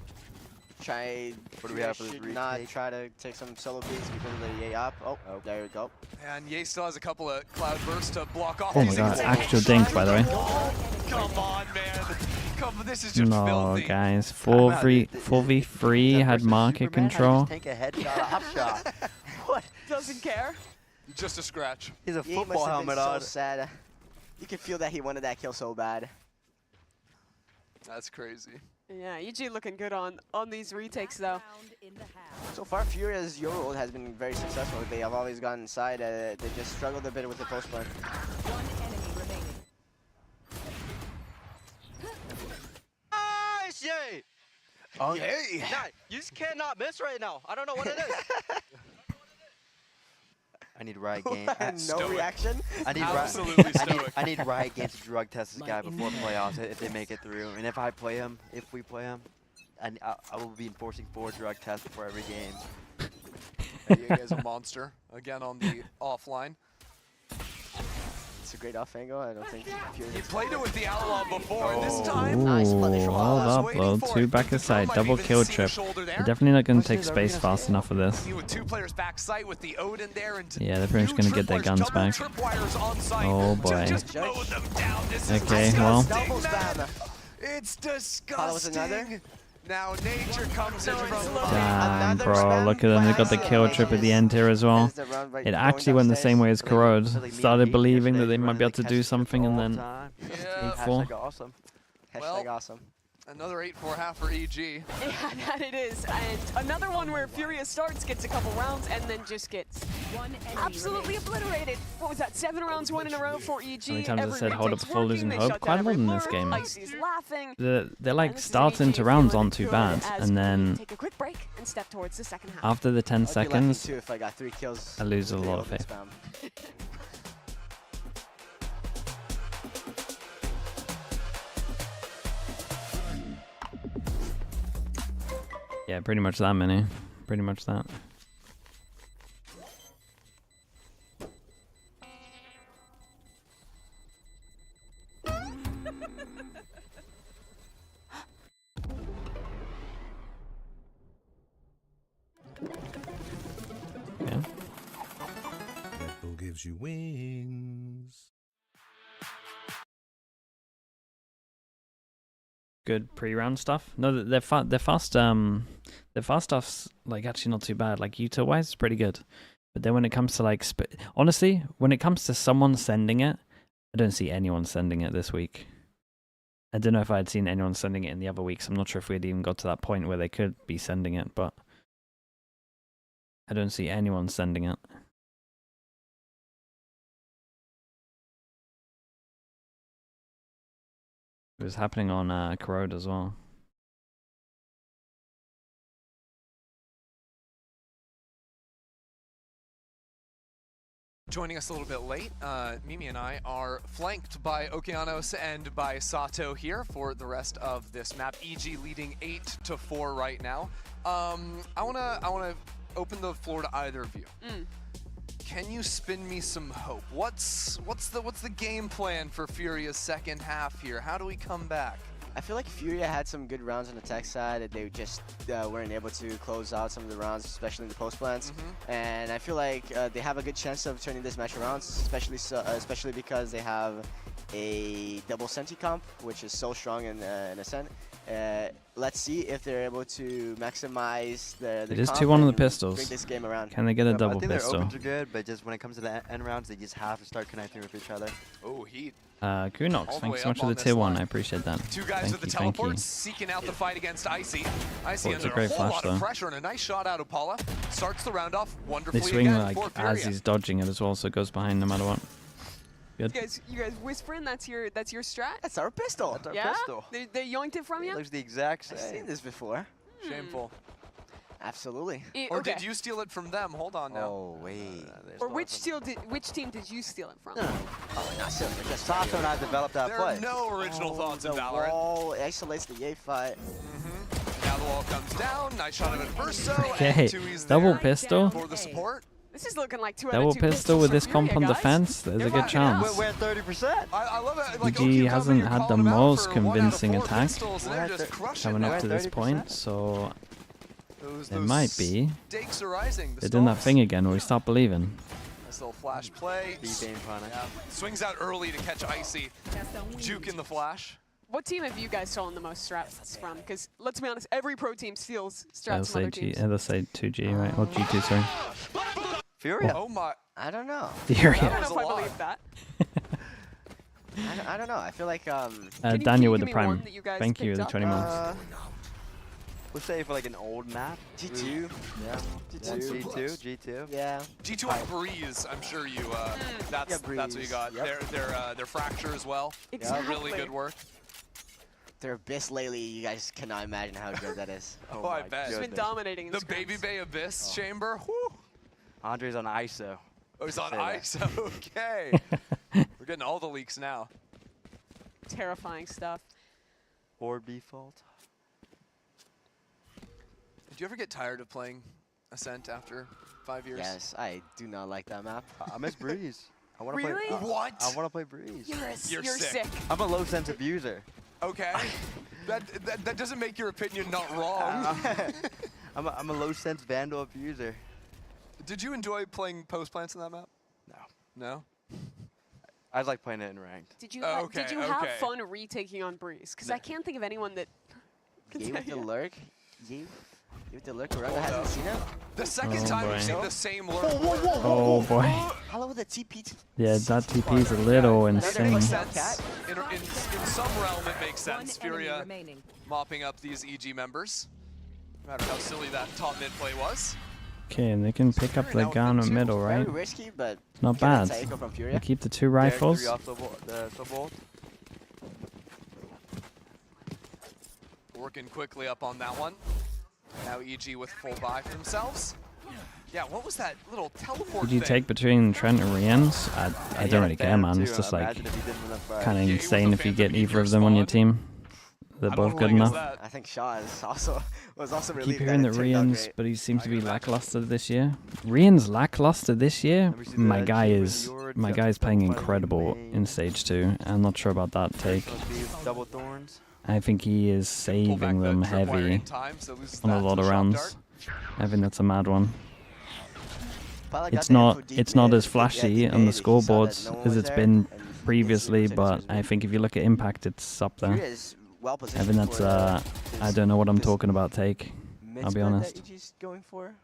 What do we have for this should retake? not try to take some solo peeks because of the yay up. Oh, there we go. And Ye still has a couple of cloud bursts to block off. Oh my these god, things. actual dink, by the way. Come on, man. This is just No, filthy. guys. 4v3 had market control. Take a headshot, a hop shot. What? Doesn't care. Just a scratch. He's a He football must have been helmet so on. sad. You can feel that he wanted that kill so bad. That's crazy. Yeah, EG looking good on these retakes though. So far, Furia's Euro has been very successful. They have always gone inside. They just struggled a bit with the post play. Nice, yay! Oh, Yay! Nah, you just cannot miss right now. I don't know what it is. I need Riot Games. No Stoic. reaction. I need Absolutely I need, stoic. I need Riot Games to drug test this guy before playoffs if they make it through. And if we play him, I will be enforcing 4 drug tests before every game. You guys a monster again on the offline. It's a great off angle. I don't think Furia. He played it with the outlaw before. And this Ooh, time, well up, low. 2 back aside. Double kill trip. They're definitely not going to take space fast enough for this. with 2 players back site with the Odin there and Yeah, they're pretty much going to get their guns back. Oh boy. Just mow them down. This is Okay, well. Double spam. It's Follow with another. disgusting. Now nature comes in from Damn, bro. Look at them. They got the kill trip at the end here as well. It actually went the same way as Corrode. Started believing that they might be able to do something and then Yeah. 8-4. Hashtag awesome. Hashtag awesome. Another 8-4 half for EG. Yeah, that it is. And another one where Furia starts, gets a couple rounds, and then just gets absolutely obliterated. What was that? 7 rounds, 1 in a row for EG. How many times I Every said hold up retake's before losing working. They hope? shut Quite a down lot every in this lure. game. Icy's laughing. They're like And this is starting EG to rounds feeling aren't too good bad. as And we then take a quick break and step towards the second half. after the 10 I'd be lucky seconds, too if I got 3 kills. I lose a with the lot of Odin faith. spam. Yeah, pretty much that many. Pretty much that. Yeah. Red gives you wings. Good pre-round stuff. No, their fast stuff's like actually not too bad. Like util wise, it's pretty good. But then when it comes to like, honestly, when it comes to someone sending it, I don't see anyone sending it this week. I don't know if I had seen anyone sending it in the other weeks. I'm not sure if we had even got to that point where they could be sending it, but I don't see anyone sending it. It was happening on Corrode as well. Joining us a little bit late, Mimi and I are flanked by Okeanos and by Sato here for the rest of this map. EG leading 8-4 right now. I wanna open the floor to either of you. Can you spin me some hope? What's the game plan for Furia's second half here? How do we come back? I feel like Furia had some good rounds on the tech side, and they just weren't able to close out some of the rounds, especially in the post plants. And I feel like they have a good chance of turning this match around, especially because they have a double Senti comp, which is so strong in Ascent. Let's see if they're able to maximize the It is comp 2-1 on the and pistols. bring this game around. Can they get a double I think pistol? their opens are good, but just when it comes to the end rounds, they just have to start connecting with each other. Oh, heat. Kunox, thanks so much for the tier 1. I appreciate that. Two guys with the teleports seeking out the fight against Icy. Icy Oh, it's a under a great whole flash, lot though. of pressure and a nice shot out of Paula. Starts the round off wonderfully They swing again like for as Furia. he's dodging it as well, so it goes behind no matter what. Good. You guys whispering? That's your strat? That's our pistol. That's our Yeah? pistol. They yoinked it from you? It looks the exact same. I've seen this before. Shameful. Absolutely. Or okay. did you steal it from them? Hold on now. Oh, wait. Or which team did you steal it from? Oh, not so. Just Sato and I developed that There play. are no original thoughts in the Valorant. wall isolates the Yay fight. Now the wall comes down. Nice shot of it first. So Okay, and Tui's double there pistol. for the support. This is looking like 2 out Double of 2 pistol with this comp on guys. defense. There's a good chance. We're at 30%. I love it. Like, EG hasn't had the most for convincing 1 out of 4 attack pistols, and they're just crushing coming it. up to this point, so Those it might be. stakes are rising. They're doing that thing again where we stop believing. Nice little flash play. Deep aim on it. Yeah. Swings out early to catch Icy. Juke in the flash. What team have you guys stolen the most strats from? Because let's be honest, every pro team steals strats Let's from say other teams. let's say 2G, right? Or G2, sorry. Furia. Oh my. I don't know. Furia. I don't know if I believe that. I don't know. I feel like Daniel with the give me one prime. that you guys Thank you, picked the up? 20 months. Let's say for like an old map. G2. Yeah. G2. Yeah. G2 on Breeze, I'm sure you. That's what you got. Yep. Their fracture as well. Exactly. Really good work. Their Abyss lately, you guys cannot imagine how good that is. Oh, I bet. He's been dominating in The scrims. Baby Bay Abyss chamber. Whew. Andre's on ISO. Oh, he's on Say that. ice. Okay. We're getting all the leaks now. Terrifying stuff. Or default. Did you ever get tired of playing Ascent after 5 years? Yes, I do not like that map. I miss Breeze. I want to Really? play. What? I want to play Breeze. You're sick. sick. I'm a low sense abuser. Okay. that doesn't make your opinion not wrong. I'm a low sense Vandal abuser. Did you enjoy playing post plants in that map? No. No? I just like playing it in ranked. Did you Okay, did you have okay. fun retaking on Breeze? Because I can't think of anyone that. You with the lurk? You with the lurk? Corrode hasn't seen it? The second Oh, time boy. we've seen the same lurk. Oh boy. Hello with the TP. Yeah, that TP is a little That insane. makes sense. In some realm, it makes sense. Furia mopping up these EG members. No matter how silly that top mid play was. Okay, and they can pick up the gun in middle, right? Very risky, but Not good at bad. Taiko from Furia. They keep the 2 rifles. Working quickly up on that one. Now EG with full buy for themselves. Yeah, what was that little teleport Did you thing? take between Trent and Riens? I don't really care, man. It's just like Imagine if he didn't win that kind of Yeah, it was insane a if you Phantom get either Meteor of them on your spawn. team. They're I both don't good think it's enough. that. I think Shaw is was also really Keep hearing that Riens, but he seems to be lackluster this year. Riens lackluster this year. My guy is playing incredible in stage 2. I'm not sure about that take. Double thorns. I think he is Pull back saving the them tripwire heavy in time, so loses on a that lot to of the shock rounds. dart. I think that's a mad one. Pala got It's the not info deep it's not mid. as flashy Yeah, on the deep mid, he saw that scoreboards no one as was it's there, been and previously, 60% but was I mid. think if you look at impact, it's up there. Furia is well I positioned think that's for I don't know what I'm talking about take. mid I'll be spread honest. that EG's going for.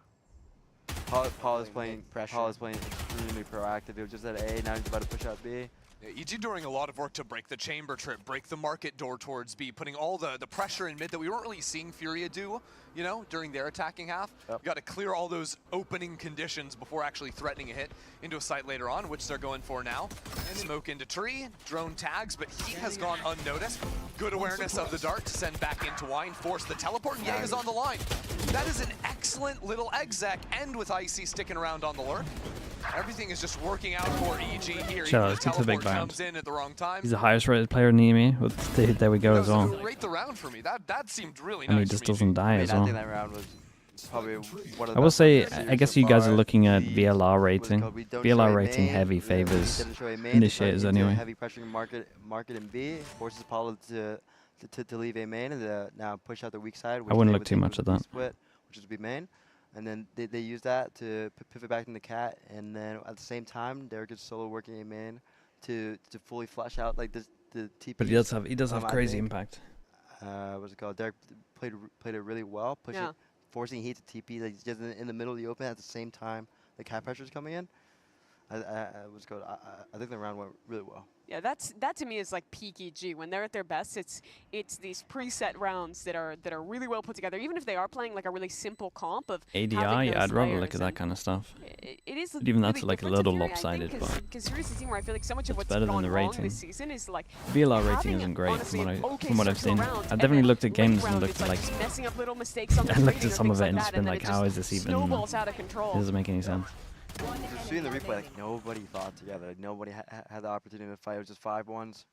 Paul is playing pressure. extremely proactive. He was just at A, now he's about to push out B. EG doing a lot of work to break the chamber trip, break the market door towards B, putting all the pressure in mid that we weren't really seeing FURIA do, you know, during their attacking half. Yep. Got to clear all those opening conditions before actually threatening a hit into a site later on, which they're going for now. Smoke into tree, drone tags, but Heat has gone unnoticed. Good awareness of the dart to send back into Wine, force the teleport, and Yang is on the line. That is an excellent little exec, and with Icy sticking around on the lurk. Everything is just working out for EG here. So let's get to the big round. Comes in at the wrong time. He's the highest rated player in EME. There we go as well. Rate the round for me. That seemed really And nice. he just doesn't die as I well. think that round was probably one of the I will best say, rounds of the I guess series you so guys are far. looking at We- VLR rating. we don't show VLR a rating main, heavy we favors didn't show a main, initiators decided to anyway. Heavy pressuring market in B, forces Paulo to leave A main and now push out the weak side. Which wouldn't they look would too think much was at B that. Split, which is B main. And then they use that to pivot back into Cat, and then at the same time, Derek is solo working A main to fully flush out like the TP. But he does have crazy impact. What's it called? Derek played it really well, pushing, forcing Heat to TP. Like just in the middle of the open at the same time the Cat pressure is coming in. I think the round went really well. Yeah, that to me is like peak EG. When they're at their best, it's these preset rounds that are really well put together. Even if they are playing like a really simple comp of ADI, having those I'd rather layers, look at that kind of stuff. It is But even that's really like a different to little Fury, I lopsided. think, But because Fury's a team where I feel like so much of what's better than gone the wrong rating. this season is like VLR rating having, isn't great honestly, from an okay what I've start to seen. a round, I've and definitely then looked at late games and round, looked it's at like like just messing up little mistakes on the and looked trading at or some of things it like and that, just been and then like, it how just is this even? snowballs out of control. It doesn't make any sense. Seeing the replay, like nobody fought together. Like, nobody had the opportunity to fight. It was just 5-1s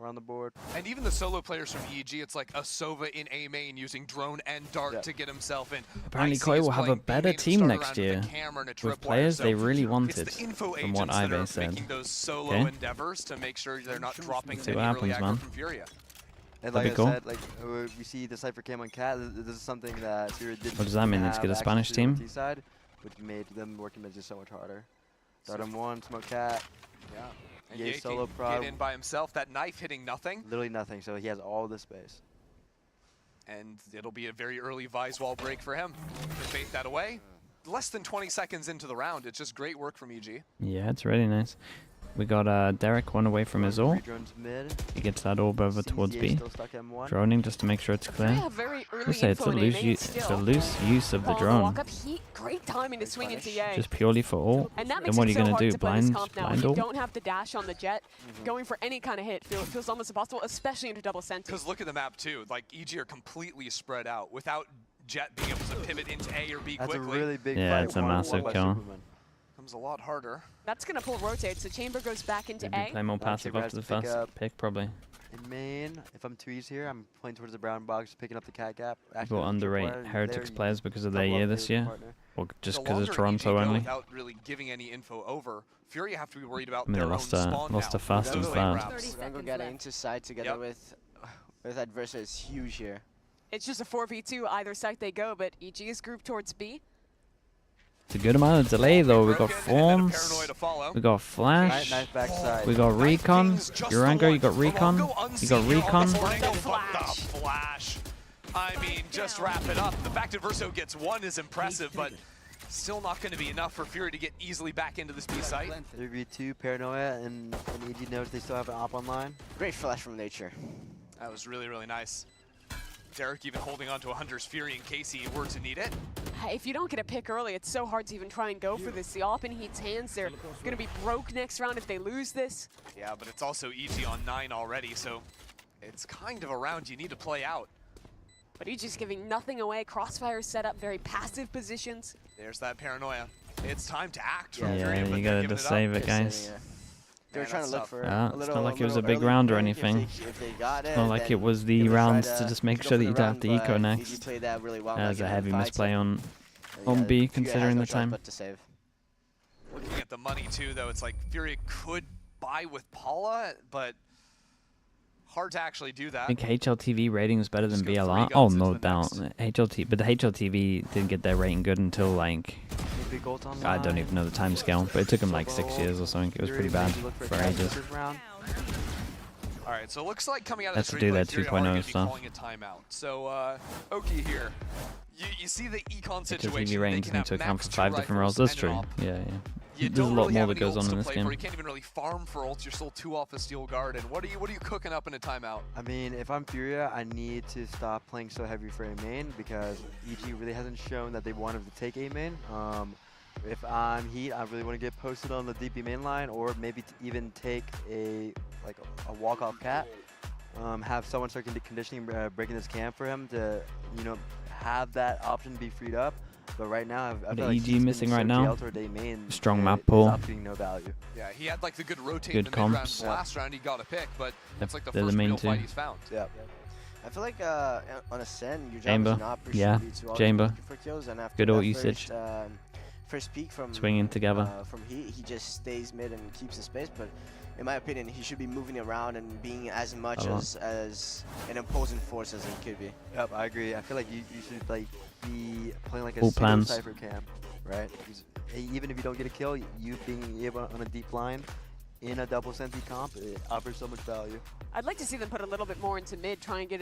around the board. And even the solo players from EG, it's like a Sova in A main using drone and dart to get himself in. Apparently, Icy Koi is will have a playing better B main to team start next around year with a camera and a with tripwire, players so they really it's wanted, the info from what agents that Ibe are said. making those solo Okay. endeavors to make sure they're not dropping See any what early happens, aggro man. from Furia. And That'd like be I cool. said, like we see the Cypher cam on Cat. This is something that Furia didn't What does that mean? Let's have get a access Spanish to team? on the T side, which made them working just so much harder. Dart on one, smoke Cat. Yeah. And Yay Ye solo can prod. get in by himself. That knife hitting nothing. Literally nothing. So he has all the space. And it'll be a very early Vise wall break for him. To bait that away. Less than 20 seconds into the round. It's just great work from EG. Yeah, it's really nice. We got Derek one away from his ult. Drones mid. He gets that orb over towards CZA B. still stuck M1. Droning just to make sure it's clear. have very early Let's say it's a info in loose, A main still. use of the Paul, drone. walk up, Heat, great timing to swing into Ye. Just purely for ult. And that Then makes what are it you so gonna hard do? to play this Blind comp now. blind You ult? don't have the dash on the jet. Going for any kind of hit feels almost impossible, especially into double sentence. Because look at the map too. Like EG are completely spread out without Jet being able to pivot into A or B That's quickly. a really big Yeah, fight. it's a 1-1 massive by kill. Superman. Comes a lot harder. That's going to pull rotate, so Chamber goes back into Maybe A. play more Now passive Chamber after the has to pick first up pick, probably. In main, if I'm 2's here, I'm playing towards the brown box, picking up the Cat gap. People underrate Heretics players because of their double year up this the year, partner. or just The because of longer Toronto EG go only. without really giving any info over, Furia have to be worried about I mean, they their lost own a spawn lost now. a fast and Those late third. rounds. Jungle getting into side together with Adversa is huge here. It's just a 4v2 either side they go, but EG is grouped towards B. It's a good amount of delay though. We got Broken, and then a forms, Paranoia to follow. we got flash, Nice backside. we got recon. Urango, you got recon. You got recon. Flash. I mean, just wrap it up. The fact that Verso gets one is impressive, but still not going to be enough for Fury to get easily back into this B site. 3v2, Paranoia, and EG knows they still have an op online. Great flash from Nature. That was really, really nice. Derek even holding on to a Hunter's Fury in case he were to need it. If you don't get a pick early, it's so hard to even try and go for this. The op in Heat's hands, they're going to be broke next round if they lose this. Yeah, but it's also EG on 9 already, so it's kind of a round you need to play out. But EG's giving nothing away. Crossfire set up, very passive positions. There's that Paranoia. It's time to act from Yeah, Fury, but you they're gotta giving just it save up. it, guys. They were trying to look for Yeah, a it's little. not like it was a little big early round or pick. anything. If they got it, It's not like then it was they the would try rounds to to just make go sure for that the you'd have run, the eco but next. EG played that really well. As like a in heavy fight, misplay so- on Yeah, B, Furia has considering no the choice time. but to save. Looking at the money too, though, it's like Fury could buy with Paula, but hard to actually do that. I think HLTV rating is better than Just go VLR. 3 Oh, guns no into the doubt. But the HLTV didn't get their rating good until like Big ult on I don't even know the time scale, but it took them like 6 years or something. It was pretty bad for ages. All right, so it looks like coming out of Let's this do replay, that Fury are 2.0 going to be stuff. calling a timeout. So, Oki here, you see the econ situation. HLTV They ratings can need to have account max for 2 5 different roles. rifles That's and true. an op. Yeah, yeah. You There's a don't lot really more have that any goes ults on to in this play game. for. You can't even really farm for ults. You're still 2 off a steel guard. And what are you cooking up in a timeout? I mean, if I'm Furia, I need to stop playing so heavy for A main because EG really hasn't shown that they wanted to take A main. If I'm Heat, I really want to get posted on the DP main line, or maybe even take a walk-off cat. Have someone start conditioning, breaking this camp for him to, have that option be freed up. But right now, I feel like EG missing right now. Main, Strong map pull. Getting no value. Yeah, he had like the good rotate Good in the mid-round. comps. Last round he got a pick, but it's like the They're the first main real two. fight he's found. Yeah. I feel like on a Sen, your job Chamber. as an op Yeah, should be to always Chamber. looking for kills, and after Good that ult usage. first peak from Swinging together. From he just stays mid and keeps his space. But in my opinion, he should be moving around and being as much as an opposing force as he could be. Yep, I agree. I feel like you should be playing like a Full plans. cypher camp, right? Even if you don't get a kill, you being able on a deep line in a double Senti comp, it offers so much value. I'd like to see them put a little bit more into mid, try and get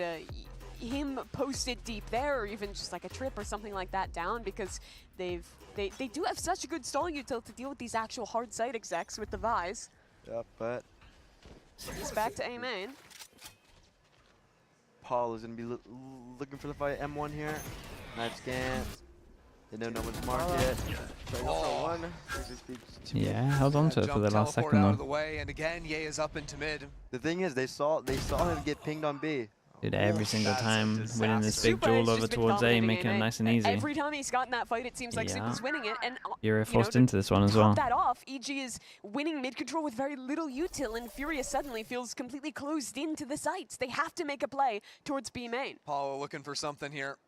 him posted deep there, or even just like a trip or something like that down, because they do have such a good stalling util to deal with these actual hard side execs with the Vise. Yep, but He's back to A main. Paul is going to be looking for the fight M1 here. Knife scan. They know no one's marked yet. Yeah, held on to it for the last second out of the though. way, and again, Ye is up into mid. The thing is, they saw him get pinged on B. Dude, every single time winning this big Super has duel over just been towards A, dominating making it A. nice and easy. Every time he's gotten that fight, it seems like Yeah. Super's winning it. And You're forced to into this one as top well. that off, EG is winning mid control with very little util, and FURIA suddenly feels completely closed into the sites. They have to make a play towards B main. Paulo looking for something here.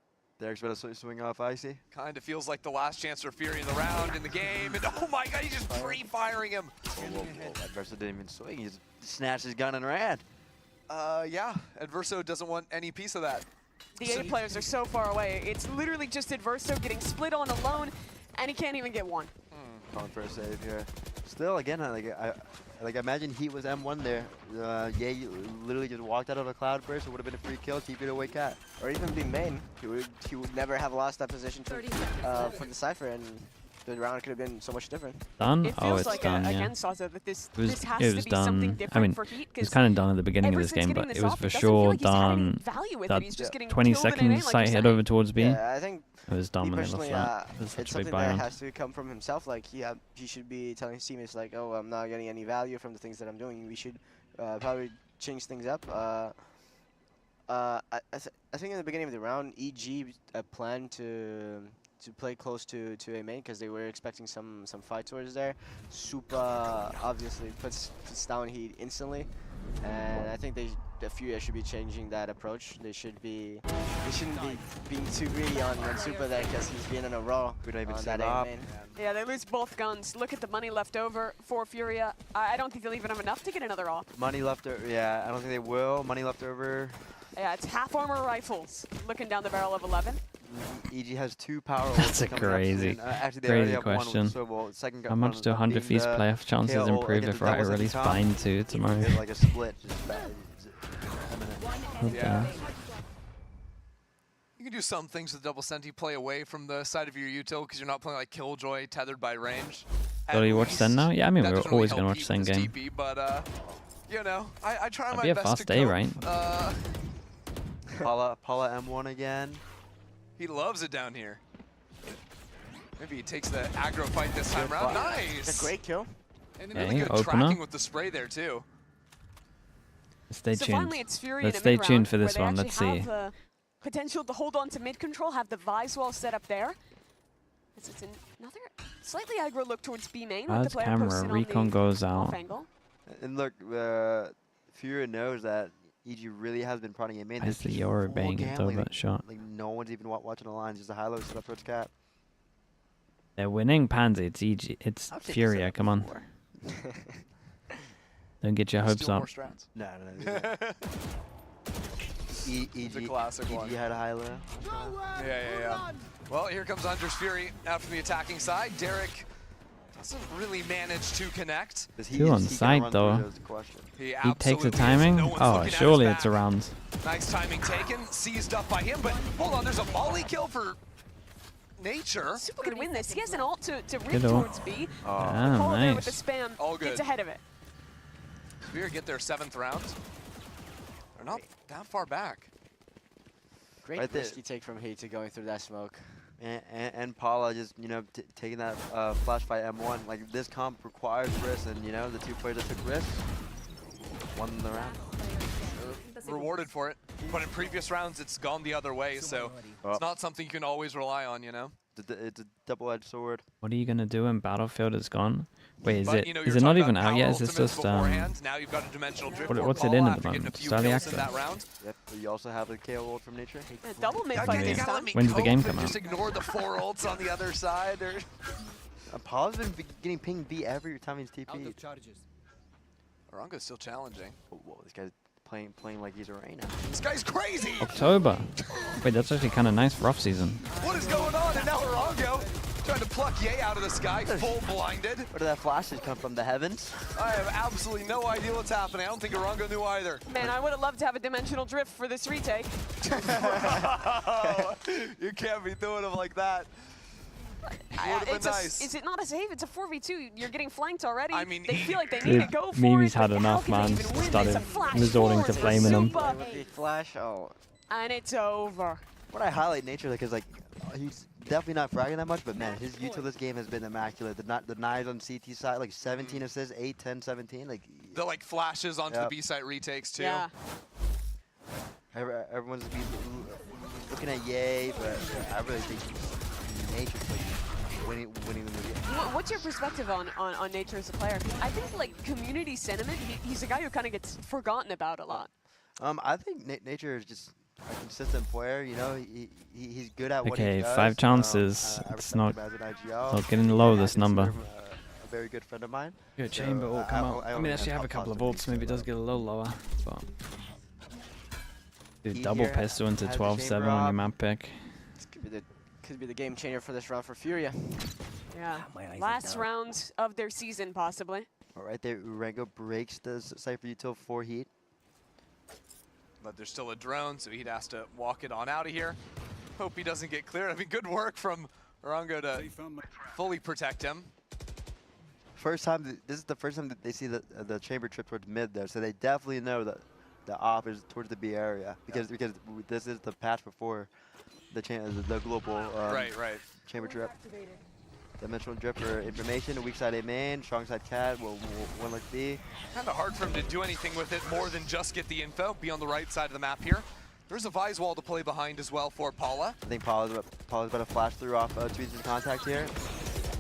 Derek's better swing off Icy. Kind of feels like the last chance for Fury in the round, in the game, and oh my god, he's just free-firing him. Adverso didn't even swing, he just snatched his gun and ran. Yeah, Adverso doesn't want any piece of that. The A players are so far away. It's literally just Adverso getting split on alone, and he can't even get one. Calling for a save here. Still, again, like imagine Heat was M1 there. Yeah, you literally just walked out of a cloud burst. It would have been a free kill. Keep it away, cat. Or even be main. He would never have lost that position for the Cypher, and the round could have been so much different. Done? It Oh, feels it's like done, yeah. again, Saza, that this has It to was be something done. different I mean, for Heat. it was kind of done at the beginning of this game, but it was for sure done. That 20 seconds sight head over towards B. Yeah, I think it was done when they lost that. It was it's such a big something buy that round. has to come from himself. Like he should be telling his teammates like, oh, I'm not getting any value from the things that I'm doing. We should probably change things up. I think in the beginning of the round, EG planned to play close to A main because they were expecting some fight towards there. Super obviously puts down Heat instantly, and I think the FURIA should be changing that approach. They shouldn't be being too greedy on Super there because he's been in a row on that A main. Yeah, they lose both guns. Look at the money left over for FURIA. I don't think they'll even have enough to get another op. Money left over. Yeah, I don't think they will. Money left over. Yeah, it's half armor rifles. Looking down the barrel of 11. EG has 2 power. That's a ults coming up crazy, soon. Actually, they already crazy have one question. with Swivel. Second How much do 100 Feast playoff chances improve if I release Bind 2 tomorrow? Like a split. Yeah. You can do some things with double Senti, play away from the side of your util because you're not playing like Killjoy tethered by range. So you watch Sen now? Yeah, I mean, That we're doesn't always really going to help watch Sen Heat with game. this DP, but you know, I try That'd my be a best fast to day, cope. right? Paula M1 again. He loves it down here. Maybe he takes the aggro fight this time around. Nice! It's a great kill. And Okay, really good opener. tracking with the spray there too. Stay So tuned. finally, it's FURIA Let's in a stay mid-round tuned for where this they one. Let's actually see. have the potential to hold on to mid control, have the Vise wall set up there. It's another slightly aggro look towards B main. with the Adds player camera, posted on recon the goes off out. angle. And look, Furia knows that EG really has been prodding him in. Why is the Yoru banging it over that shot? Like no one's even watching the lines. Just a high-low set up towards Cap. They're winning Pansy. It's EG. It's FURIA. Come on. Don't get your hopes up. No. EG, a classic one. EG had a high-low. Yeah. Well, here comes Hunter's Fury out from the attacking side. Derek doesn't really manage to connect. 2 on site though. He He takes the absolutely is. timing. No one's Oh, looking at surely his it's a back. round. Nice timing taken, seized up by him, but hold on, there's a volley kill for Nature. Super could win this. He has an ult to rip Good ult. towards B. Ah, There with the nice. spam All good. gets ahead of it. FURIA get their 7th round. They're not that far back. Great Right there. risky take from Heat to going through that smoke. And Paula just, you know, taking that flash fight M1. Like, this comp requires risk, and, you know, the two players that took risks won the round. Rewarded for it. But in previous rounds, it's gone the other way, so it's not something you can always rely on, you know? It's a double-edged sword. What are you gonna do when Battlefield is gone? Wait, is But, it you know, is you're it not talking even about out yet? power Is this ultimates just beforehand. Now you've got a dimensional drift for what's it Paula in at the after getting moment? a few Early kills in access? that round. Yep, you also have the KO ult from Nature. Yeah, double mid Yeah, fight you this gotta time. let me When's the cope game and come just out? ignore the 4 ults on the other side. Paula's been getting pinged B every time he's TP'd. Orango's still challenging. Whoa, this guy's playing like he's a Reyna. This guy's crazy! October. Wait, that's actually kind of nice for off season. What is going on? And now Orongo trying to pluck Ye out of the sky, full blinded. Where did that flash just come from? The heavens? I have absolutely no idea what's happening. I don't think Orongo knew either. Man, I would have loved to have a dimensional drift for this retake. You can't be doing him like that. Would have been nice. Is it not a save? It's a 4v2. You're getting flanked already. I mean, they feel like they need to Dude, go for Mimi's it. had but enough, how can man. they even win? Started It's a flash resorting to forward for flaming him. Supa. With the flash, oh. And it's over. What I highlight Nature because like he's definitely not fragging that much, but man, his util this game has been immaculate. The knives on CT side, like 17 assists, 8, 10, 17. Like The like flashes onto the B site retakes too. Yeah. everyone's looking at Ye, but I really think Nature's like winning the game. What's your perspective on Nature as a player? I think like community sentiment, he's a guy who kind of gets forgotten about a lot. I think Nature is just a consistent player. You know, he's good at what he Okay, does. 5 chances. I It's respect not him as an IGL. not getting low, I this number. consider him a very good friend of mine. Good So, chamber ult come out. I mean, only actually have a couple of positive ults. Maybe it does get a little lower, but dude, He double here pistol into has a 12-7 chamber on your op. map pick. This could be the game changer for this round for Furia. Yeah. Last round of their season, possibly. All right there, Urengo breaks the Cypher util for Heat. But there's still a drone, so he'd has to walk it on out of here. Hope he doesn't get cleared. I mean, good work from Orongo to fully protect him. This is the first time that they see the chamber trip towards mid though, so they definitely know that the op is towards the B area because this is the patch before the global Right. chamber trip. Dimensional drip for information, weak side A main, strong side cat, one like B. Kind of hard for him to do anything with it more than just get the info, be on the right side of the map here. There's a Vise wall to play behind as well for Paula. I think Paula's about to flash through off 2 inches contact here.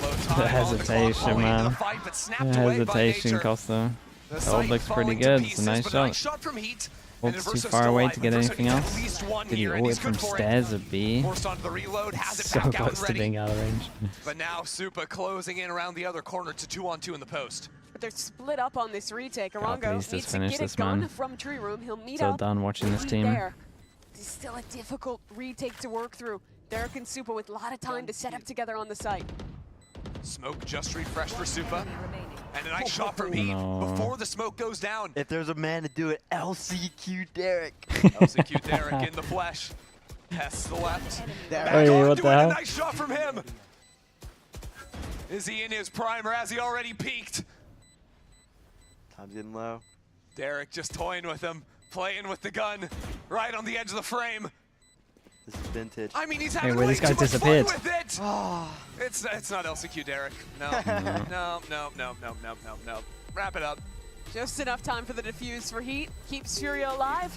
Low The time hesitation, on the clock, man. into the fight, but snapped The away by hesitation Nature. cost though. The The ult site looks pretty falling to good. It's pieces, a nice but shot. nice shot from Heat. And Ult's too Inverso's far still away alive. to get Inverso anything needs else. At least one Did he here, and ult he's from good for it. stairs of B? Forced onto the reload, has it So back out close and to ready. being out of range. But now Supa closing in around the other corner to 2-on-2 in the post. But they're split up on this retake. God, Orongo please needs just to finish get this, a gun man. from Tree Room. He'll meet So up. done watching this Heat team. There. This is still a difficult retake to work through. Derek and Supa with a lot of time to set up together on the site. Smoke just refreshed for Supa. And a nice shot from Heat before the smoke goes down. If there's a man to do it, LCQ Derek. LCQ Derek in the flesh. Tests the left. Back Hey, on what to the it. hell? A nice shot from him. Is he in his prime or has he already peaked? Time's getting low. Derek just toying with him, playing with the gun, right on the edge of the frame. This is vintage. I mean, he's Hey, having where way this guy too much disappeared. fun with it. It's not LCQ Derek. No. No. Wrap it up. Just enough time for the defuse for Heat. Keeps Furia alive.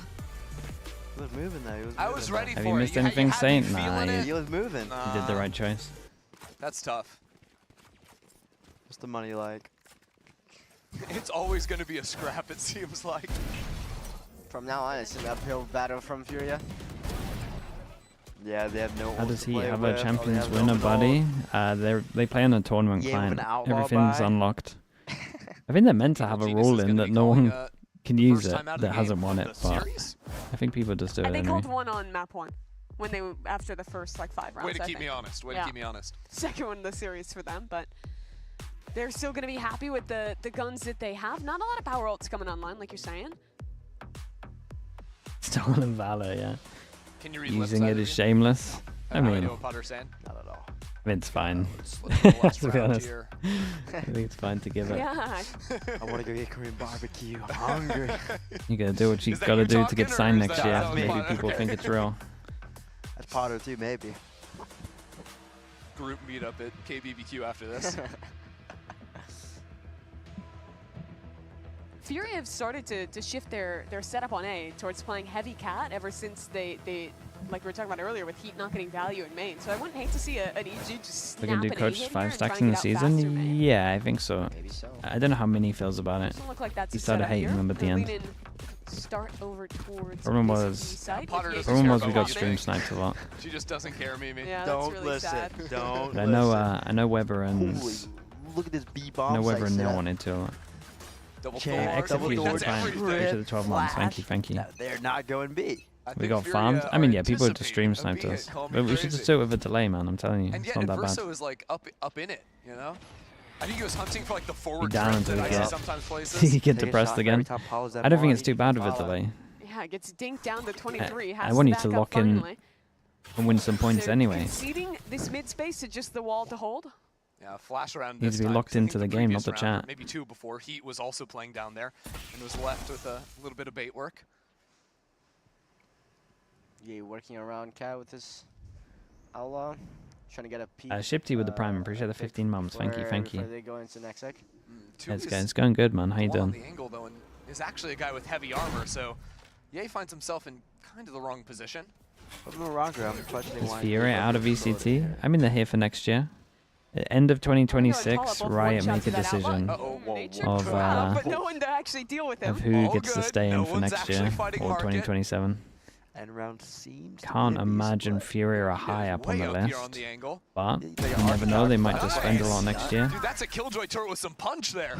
He was moving though. He was I moving, was though. ready Have for you it. missed You anything, had me Saint? feeling Nah, it. He was moving. you did the right choice. That's tough. What's the money like? It's always going to be a scrap, it seems like. From now on, it's an uphill battle from Furia. Yeah, they have no. How ults does to he play have a with, or they champions have no winner, ult. buddy? They play on a tournament Yeah, with client. an outlaw Everything's buy. unlocked. I think they're meant to have a Genius rule is in gonna that be no calling, one can use first it time out of that the hasn't game won of it, the but series? I think people just do it And they anyway. called one on map 1 when they after the first like 5 rounds. Way to I keep me think. honest. Way Yeah. to keep me honest. Second one in the series for them, but they're still going to be happy with the guns that they have. Not a lot of power ults coming online, like you're saying. Stolen Valor, yeah. Can you read Using lip it side is again? shameless. I have no mean, idea what Potter's saying. Not at all. I mean, it's fine. To be honest, I think it's fine to give it. Yeah. I want to go get Korean barbecue. I'm hungry. You gotta do what you gotta do to get signed next year. Maybe people think it's real. That's Potter too, maybe. Group meetup at KBBQ after this. FURIA have started to shift their setup on A towards playing heavy cat ever since they like we were talking about earlier with Heat not getting value in main. So I wouldn't hate to see an EG just We're snap gonna do an coach A-hit 5 here stacks and in the try and get out faster, season. Yeah, I think so. Maybe so. I don't know how Mini feels about it. Doesn't look like that's He a started setup hating here. them at the Gonna end. lean in, start over towards Problem VCT was, side. problem was we got stream sniped a lot. She just doesn't care, Mimi. Yeah, that's Don't really listen. sad. Don't But listen. I know Weber and Holy, look at this B I bomb. know Weber and Neil wanted to. Double Execute the plan. Appreciate the 12 months. Thank you. They're not going B. We got farmed. I mean, yeah, people just stream sniped us. But we should just do it with a delay, man. I'm telling you, And it's yet not that bad. Adverso is like up in it, you know? I think he was hunting for like the forward down trip until that he I see get- sometimes places. You get depressed again. I don't think it's too bad with a delay. Yeah, gets dinked down to 23. I Has want you back to up lock in finally. and win some points So anyway. conceding this mid space to just the wall to hold. Yeah, flash around Needs this to be time, locked 'cause I into think the game, not previous the round, or chat. Maybe two before, Heat was also playing down there and was left with a little bit of bait work. Yeah, working around cat with this outlaw, trying to get a peek. Shipty with the prime. Appreciate the 15 months. Thank you. Before they go into next sec. It's going good, man. How you On doing? the angle though, and is actually a guy with heavy armor, so Ye finds himself in kind of the wrong position. I'm questioning Is why. FURIA out of VCT? I mean, they're here for next year. End of 2026, Riot make a decision But no one to actually deal with him. of who gets to stay in for next year or 2027. And round seems Can't imagine FURIA are high up on the Way up here list, on the angle. but you never know. They might just spend a lot next year. Dude, that's a Killjoy turret with some punch there.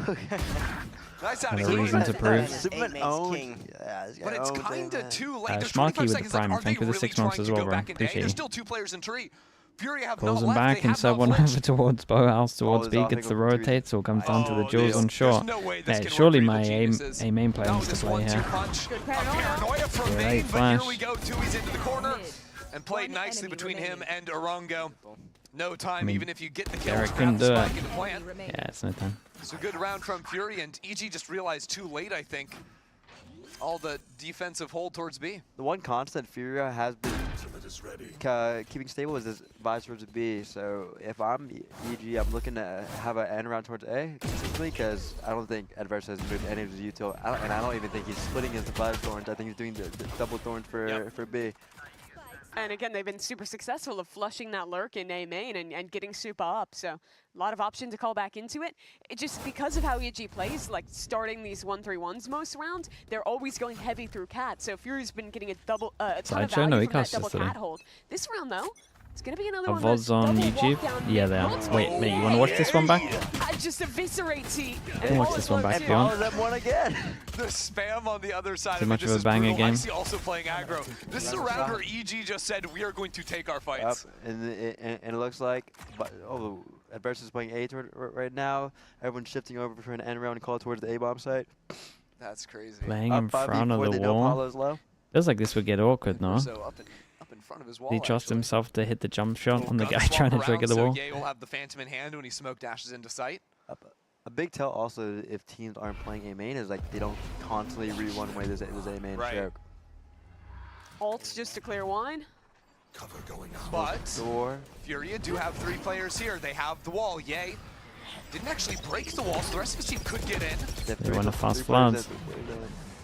Nice out Had of a reason to prove. But it's kind of too late. There's Schmarky 25 with the seconds left. prime. Are they Thank you for the really 6 months trying as to well, go bro. back into A? Appreciate There's you. still 2 players in tree. FURIA have Calls not him left. back They and have sub not one flinched. over towards Bowhouse towards B. Gets the rotates or comes down to the jaws on short. Yeah, surely my aim main plan is to play here. Paranoia from Great main, but flash. here we go. Tui's into the corner and played nicely between him and Orongo. No time, even if you get the kill. Derek to couldn't grab the do it. spike into plant. Yeah, it's no time. It's a good round from FURIA, and EG just realized too late, I think, all the defensive hold towards B. The one constant FURIA has been keeping stable is this vibes towards B. So if I'm EG, I'm looking to have an end round towards A consistently because I don't think Adverso has moved any of his util, and I don't even think he's splitting his five thorns. I think he's doing the double thorns for B. And again, they've been super successful of flushing that lurk in A main and getting Supa up. So a lot of option to call back into it. It just because of how EG plays, like starting these 1-3-1s most rounds, they're always going heavy through cat. So FURIA's been getting a ton of Sideshow? No, value he from that cast double yesterday. cat hold. This round though, it's gonna be another Are one. of those VODs on double YouTube? walk-down Yeah, mid they are. rolls. Wait, mate, you want to watch this one back? Just eviscerates Heat. I can watch this one back if you want. One again. The spam on the other side Too of much it of just a is banger brutal. game. Icy also playing aggro. This is a round where EG just said, we are going to take our fights. And it looks like, Adverso's playing A right now. Everyone's shifting over for an end round call towards the A-bomb site. That's crazy. Playing in front of the wall. Feels like this would get awkward, no? So up in front of his wall. Did he trust himself to hit the jump shot on the Gonna guy swap trying to around, trigger the so wall? Ye will have the Phantom in hand when he smoke dashes into sight. A big tell also if teams aren't playing A main is like they don't constantly re-one away this A main choke. Ults just to clear wine. But FURIA do have 3 players here. They have the wall. Ye didn't actually break the wall, so the rest of his team could get in. They want a fast glance.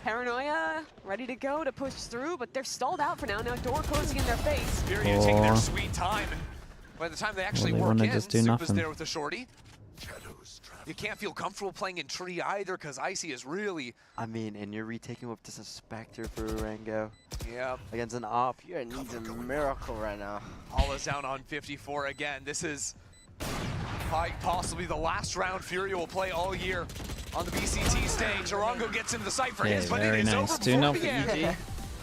Paranoia ready to go to push through, but they're stalled out for now. Now door closing in their face. FURIA taking their sweet time, and by the time they actually they work wanna in, just do Supa's nothing. there with the shorty. You can't feel comfortable playing in tree either, because Icy is really... I mean, and you're retaking with just a Spectre for Rango. Yeah. Against an op. FURIA needs a miracle right now. All is down on 54 again. This is possibly the last round FURIA will play all year on the VCT stage. Orongo gets into the site for his, but it very is nice. over 2-0 before for the end.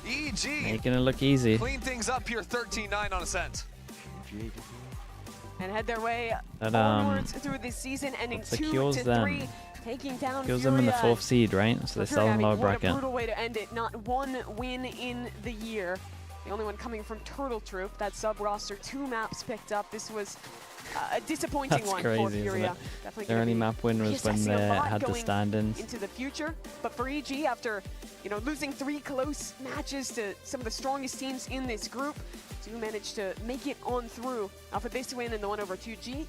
EG. EG Making it look easy. clean things up here, 13-9 on Ascent. And head their way That, onwards through this season, ending that 2-3, secures them. taking down Kills them in the FURIA. 4th seed, right? So they're still in lower What a bracket. brutal way to end it. Not one win in the year. The only one coming from Turtle Troop. That sub roster, 2 maps picked up. This was a disappointing That's one crazy, for isn't Furia. it? Definitely Their gonna only be map win was when reassessing they a lot had the going stand-ins. into the future. But for EG, after losing 3 close matches to some of the strongest teams in this group, do manage to make it on through for this win in the 1/2G.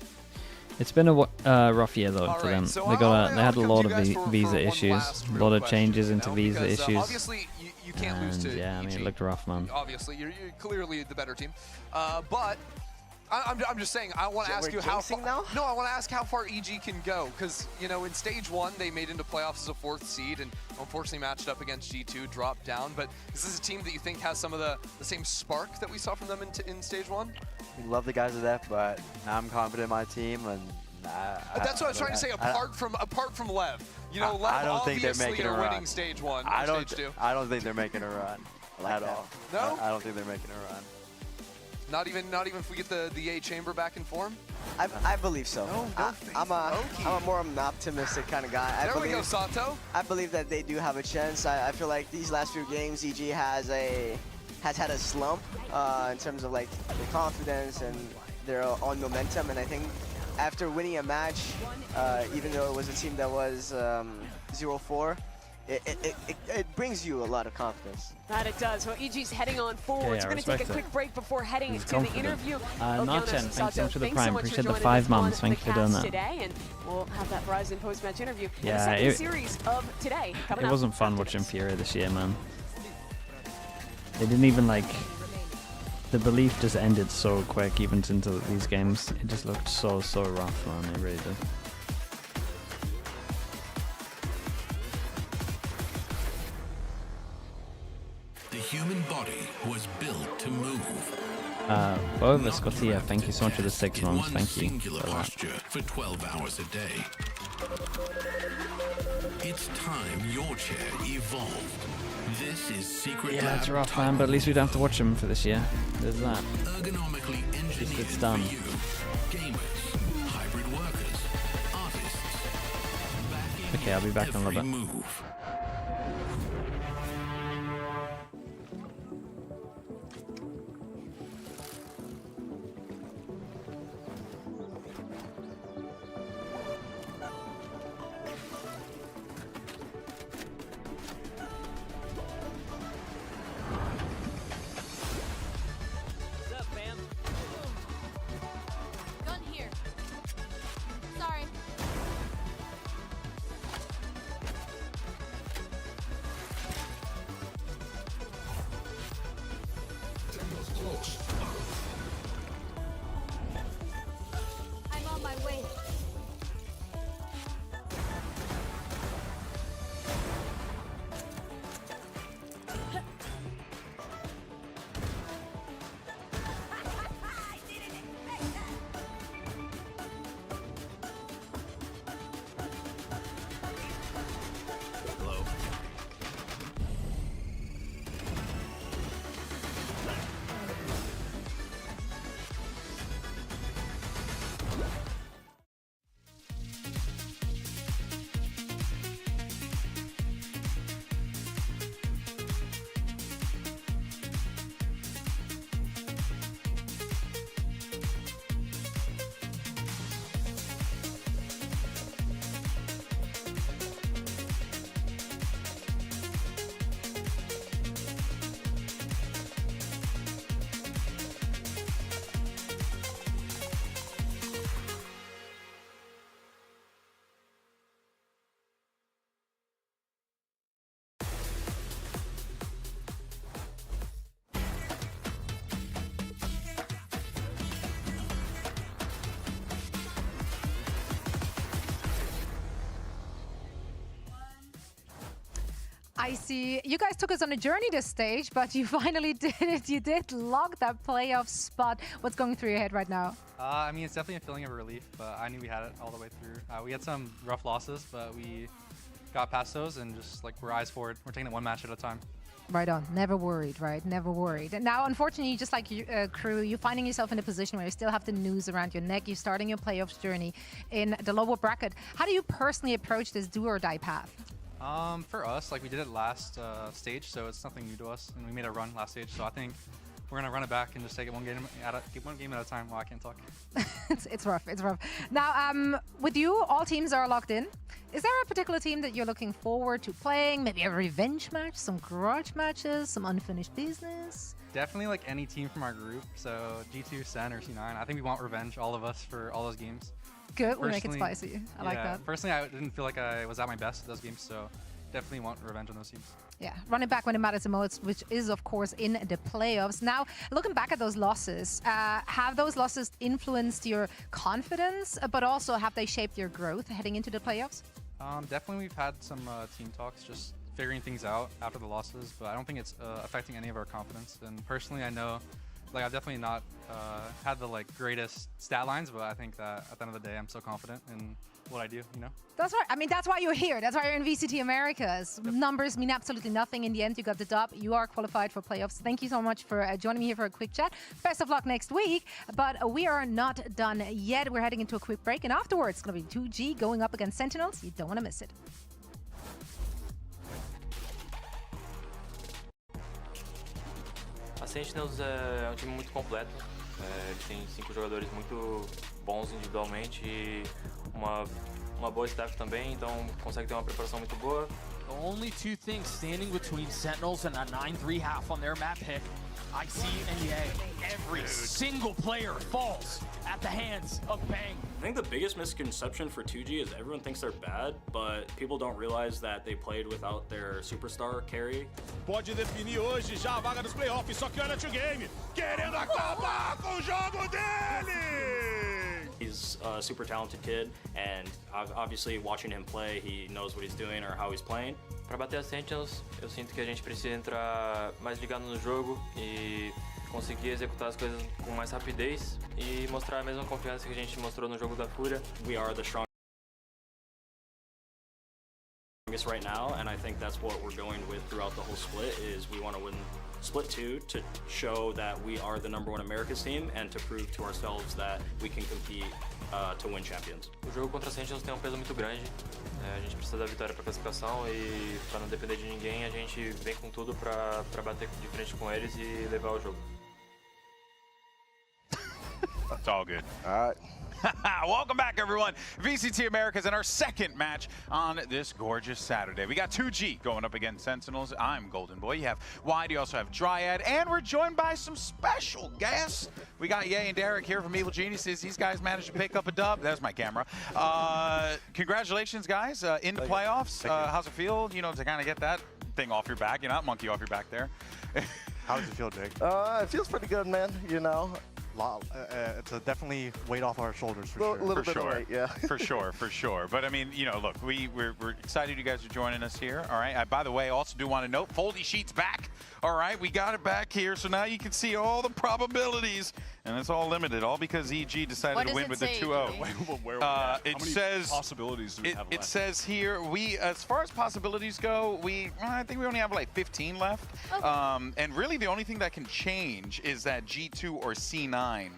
It's been a rough year though for them. So they had a lot of for visa one issues, last a real lot of question, changes into visa because, issues. Obviously, you can't lose to yeah, I mean, EG. it looked rough, man. Obviously, you're clearly the better team, but I'm just saying, I want to ask you how far. No, I want to ask how far EG can go, because in stage 1 they made into playoffs as a 4th seed, and unfortunately matched up against G2, dropped down. But is this a team that you think has some of the same spark that we saw from them in stage 1? We love the guys to death, but I'm confident in my team, and that's what I was trying to say. Apart from Lev, Lev I don't think they're obviously making a are run. winning stage 1, stage 2. I don't think they're making a run at all. No? I don't think they're making a run. Not even if we get the A chamber back in form. I believe so. I'm a more optimistic kind of guy. There we go, Sato. I believe that they do have a chance. I feel like these last few games, EG has had a slump in terms of like their confidence and their own momentum. And I think after winning a match, even though it was a team that was 0-4, it brings you a lot of confidence. That it does. Well, EG's heading on forward. Yeah, We're going to take a quick break before heading He's to confident. the interview. Narchen, thanks so much for the Thanks so prime. much for Appreciate the joining 5 us months. on Thanks the for doing cast that. today, and we'll have that Verizon post-match interview. Yeah, and the second it- series of today coming It up wasn't fun after watching this. Furia this year, man. They didn't even the belief just ended so quick, even into these games. It just looked so rough, man. It really did. The human body was built to move. Bova Scotia, thank you so much for the 6 in months. one Thank you singular for that. posture for 12 hours a day. It's time your chair evolved. This is Secret Yeah, Lab it's rough, man, but at least we don't have to watch them for this year. There's that. ergonomically At least engineered it's done. for you. Gamers, hybrid workers, artists. Okay, I'll be back in a little Every bit. move. What's up, fam? Gun here. Sorry. I'm on my way. Hello. I see. You guys took us on a journey this stage, but you finally did it. You did lock that playoff spot. What's going through your head right now? I mean, it's definitely a feeling of relief, but I knew we had it all the way through. We had some rough losses, but we got past those and just we're eyes forward. We're taking it one match at a time. Right on. Never worried, right? Never worried. And now, unfortunately, just like Crew, you're finding yourself in a position where you still have the noose around your neck. You're starting your playoffs journey in the lower bracket. How do you personally approach this do or die path? For us, we did it last stage, so it's nothing new to us, and we made a run last stage. So I think we're gonna run it back and just take it one game at a time. Well, I can't talk. It's rough. It's rough. Now, with you, all teams are locked in. Is there a particular team that you're looking forward to playing? Maybe a revenge match, some grudge matches, some unfinished business? Definitely like any team from our group. So G2, SEN, or C9. I think we want revenge, all of us, for all those games. Good. We make it spicy. I like that. Personally, I didn't feel like I was at my best at those games, so definitely want revenge on those teams. Yeah, running back when it matters the most, which is, of course, in the playoffs. Now, looking back at those losses, have those losses influenced your confidence, but also have they shaped your growth heading into the playoffs? Definitely we've had some team talks, just figuring things out after the losses, but I don't think it's affecting any of our confidence. And personally, I know I've definitely not had the greatest stat lines, but I think that at the end of the day, I'm so confident in what I do, you know? That's right. I mean, that's why you're here. That's why you're in VCT Americas. Yep. Numbers mean absolutely nothing. In the end, you got the dub. You are qualified for playoffs. Thank you so much for joining me here for a quick chat. Best of luck next week. But we are not done yet. We're heading into a quick break. And afterwards, it's going to be 2G going up against Sentinels. You don't want to miss it. A Sentinels é time muito completo. Eles têm 5 jogadores muito bons individualmente e uma boa staff também, então consegue ter uma preparação muito boa. The only two things standing between Sentinels and a 9-3 half on their map pick, IC and Ye. Every single player falls at the hands of Bang. I think the biggest misconception for 2G is everyone thinks they're bad, but people don't realize that they played without their superstar carry. Pode definir hoje já a vaga dos playoffs, só que olha o game, querendo acabar com o jogo dele! He's a super talented kid, and obviously watching him play, he knows what he's doing or how he's playing. Para bater a Sentinels, eu sinto que a gente precisa entrar mais ligado no jogo e conseguir executar as coisas com mais rapidez e mostrar a mesma confiança que a gente mostrou no jogo da FURIA. We are the strongest right now, and I think that's what we're going with throughout the whole split, is we want to win split 2 to show that we are the #1 Americas team and to prove to ourselves that we can compete to win champions. O jogo contra a Sentinels tem um peso muito grande. A gente precisa da vitória para classificação e para não depender de ninguém, a gente vem com tudo para bater de frente com eles e levar o jogo. It's all good. All right. Welcome back, everyone. VCT Americas in our second match on this gorgeous Saturday. We got 2G going up against Sentinels. I'm Golden Boy. You have Wide, you also have Dryad, and we're joined by some special guests. We got Ye and Derek here from Evil Geniuses. These guys managed to pick up a dub. There's my camera. Congratulations, guys, in the playoffs. How's it feel, to kind of get that thing off your back? You're not monkey off your back there. How does it feel, Jake? It feels pretty good, man, It's definitely weight off our shoulders for sure. A little for bit sure. of weight, yeah. For sure. But I mean, look, we're excited you guys are joining us here. All right. By the way, also do want to note, Foldy Sheet's back. All right, we got it back here, so now you can see all the probabilities, and it's all limited, all because EG decided to win with the 2-0. It says possibilities do we have left? It says here as far as possibilities go, I think we only have like 15 left. Okay. And really the only thing that can change is that G2 or C9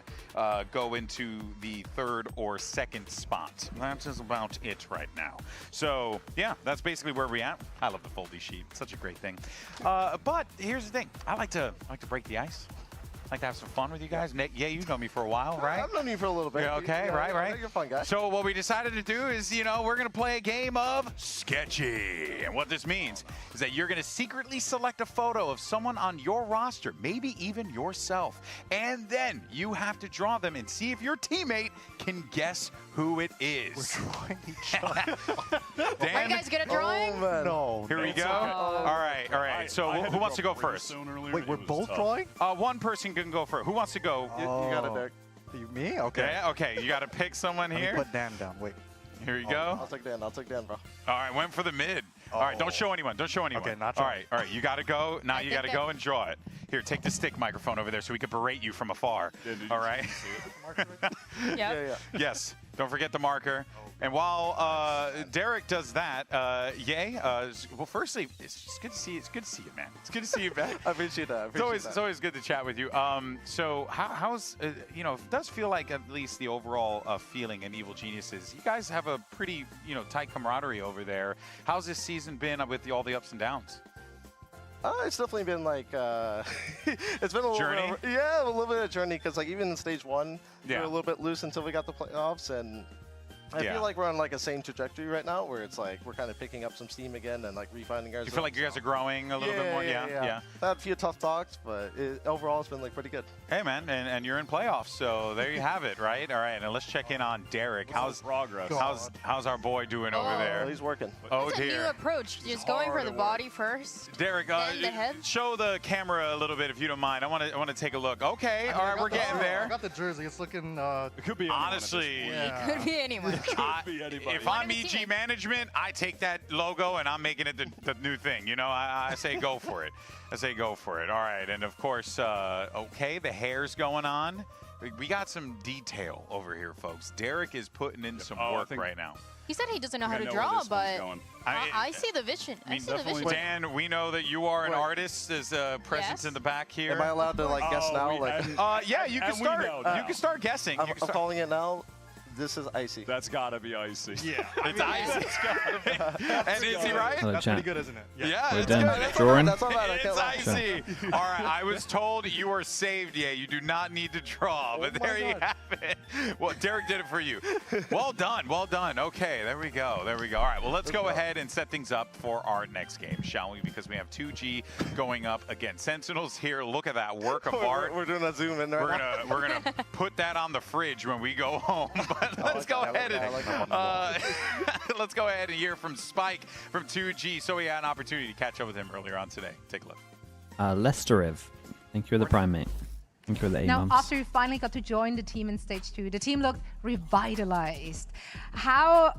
go into the 3rd or 2nd spot. That's just about it right now. So yeah, that's basically where we're at. I love the Foldy Sheet. It's such a great thing. But here's the thing. I like to break the ice. I like to have some fun with you guys. Nick, yeah, you know me for a while, right? I've known you for a little bit. Yeah, okay, right. You're a fun guy. So what we decided to do is, we're going to play a game of Sketchy. And what this means is that you're going to secretly select a photo of someone on your roster, maybe even yourself. And then you have to draw them and see if your teammate can guess who it is. We're drawing each other. Are you guys good at drawing? Oh, man. No. Here we go. All right. So who wants to go first? Wait, we're both drawing? One person can go first. Who wants to go? You got it, Derek. Me? Okay. Yeah, okay. You got to pick someone here. Let me put Dan down. Wait. Here you go. I'll take Dan, bro. All right, went for the mid. All right, don't show anyone. Okay, not all right. You got to go. Now you got to go and draw it. Here, take the stick microphone over there so we can berate you from afar. All right? Yeah. Yes. Don't forget the marker. And while Derek does that, well, firstly, it's just good to see you. It's good to see you, man. It's good to see you back. I appreciate that. It's always good to chat with you. So how's it does feel like at least the overall feeling in Evil Geniuses. You guys have a pretty tight camaraderie over there. How's this season been with all the ups and downs? It's definitely been like it's been a little Journey? bit a little bit of a journey because like even in stage 1 we were a little bit loose until we got the playoffs, and I feel like we're on like a same trajectory right now where it's like we're kind of picking up some steam again and like refining our. You feel like you guys are growing a little bit more? Yeah. I had a few tough talks, but overall it's been like pretty good. Hey man, and you're in playoffs, so there you have it, right? All right, now let's check in on Derek. How's progress? How's our boy doing over there? He's working. Oh It's a new dear. approach, just going for the body first. Derek, then the head. show the camera a little bit if you don't mind. I want to take a look. Okay, all right, we're getting there. I got the jersey. It's looking. It could be honestly. It could be anyone. If I'm EG management, I take that logo and I'm making it the new thing. You know, I say go for it. I say go for it. All right, and of course, okay, the hair's going on. We got some detail over here, folks. Derek is putting in some work right now. He said he doesn't know how to draw, but I see the vision. I see the vision. Dan, we know that you are an artist. There's a presence in the back here. Am I allowed to like guess now? Yeah, you can start. You can start guessing. I'm calling it now. This is icy. That's gotta be icy. Yeah, it's icy. And is he right? That's pretty good, isn't it? Yeah, We're it's done. good. Drawing? That's all right. It's icy. All right, I was told you are saved. Yeah, you do not need to draw, but there you have it. Well, Derek did it for you. Well done. Well done. Okay, there we go. There we go. All right, well, let's go ahead and set things up for our next game, shall we? Because we have 2G going up against Sentinels here. Look at that work of art. We're doing a zoom in right now. We're gonna put that on the fridge when we go home. But let's go ahead. Let's go ahead and hear from Spike from 2G. So we had an opportunity to catch up with him earlier on today. Take a look. Lesteriv, thank you for the Prime, mate. Thank you for the 8 Now, months. after you finally got to join the team in stage 2, the team looked revitalized. How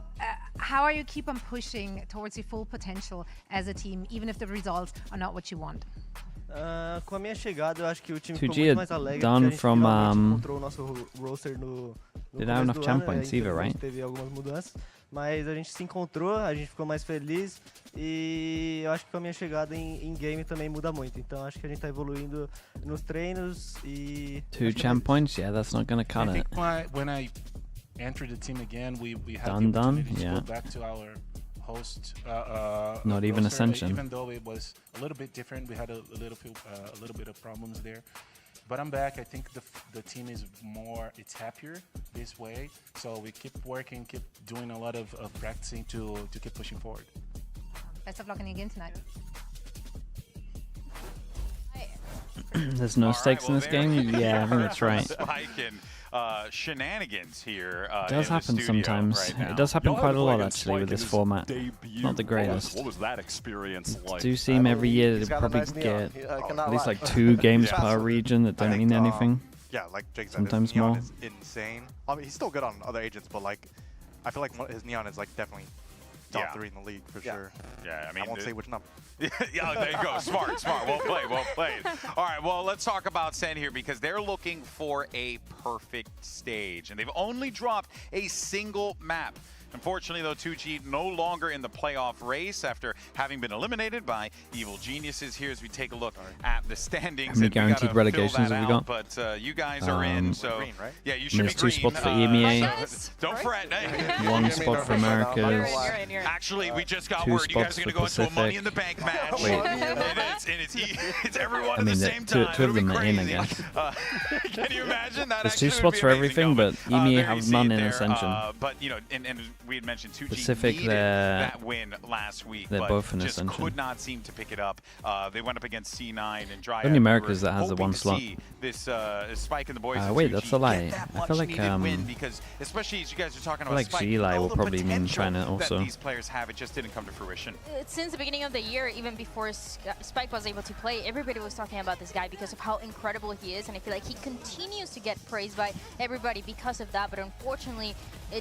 are you keep on pushing towards your full potential as a team, even if the results are not what you want? Com a minha chegada, eu acho que o time 2G ficou muito mais alegre. done Porque a gente from, finalmente encontrou o nosso roster no didn't have enough começo do champ ano, points either, infelizmente right? Teve algumas mudanças, mas a gente se encontrou, a gente ficou mais feliz e eu acho que com a minha chegada em game também muda muito. Então acho que a gente tá evoluindo nos treinos e 2 champ points? Yeah, that's not gonna cut I it. think when I entered the team again, we had Done, the opportunity to yeah. go back to our host. Not even roster, Ascension. Even though it was a little bit different, we had a little bit of problems there. But I'm back. I think the team is it's happier this way. So we keep working, keep doing a lot of practicing to keep pushing forward. Best of luck in your game tonight. There's no stakes in this game? Yeah, I think that's right. Spike and shenanigans here. It does happen sometimes. It does happen quite a lot actually with this format. Not the greatest. What was that experience like? Do seem every year they probably get at least like 2 games per region that don't mean anything. Yeah, like Jake said, Sometimes his neon more. is insane. I mean, he's still good on other agents, but like, I feel like his neon is like definitely top 3 in the league for sure. Yeah, I mean, I won't say which number. Yeah, there you go. Smart. Well played. Well played. All right, well, let's talk about SEN here because they're looking for a perfect stage, and they've only dropped a single map. Unfortunately, though, 2G no longer in the playoff race after having been eliminated by Evil Geniuses. Here as we take a look at the standings. How many guaranteed we gotta fill relegations that have we out, got? But you guys are in, so green, right? yeah, you should be There's 2 green. spots for EMEA. Don't fret. 1 spot for Americas. Actually, we just got 2 word. You guys spots are going to for go into a Money Pacific. in the Bank match. Wait. It's everyone I at mean, the the same two time. of them It'll be are in, crazy. I guess. Can you imagine that? There's 2 actually would spots be for amazing. everything, No, but EMEA there you have see none it in there. Ascension. But, you know, and we had mentioned 2G Pacific, needed that win last week, they're but both in just Ascension. could not seem to pick it up. They went up against C9 and Dryad. Only Americas that has the hoping 1 to slot. see This Spike and the boys. Wait, that's a lie. Get that I feel much like needed win because, especially as you guys are talking I feel about like Spike, G-Lai all will the probably mean potential China that also. these players have, it just didn't come to fruition. Since the beginning of the year, even before Spike was able to play, everybody was talking about this guy because of how incredible he is, and I feel like he continues to get praised by everybody because of that, but unfortunately,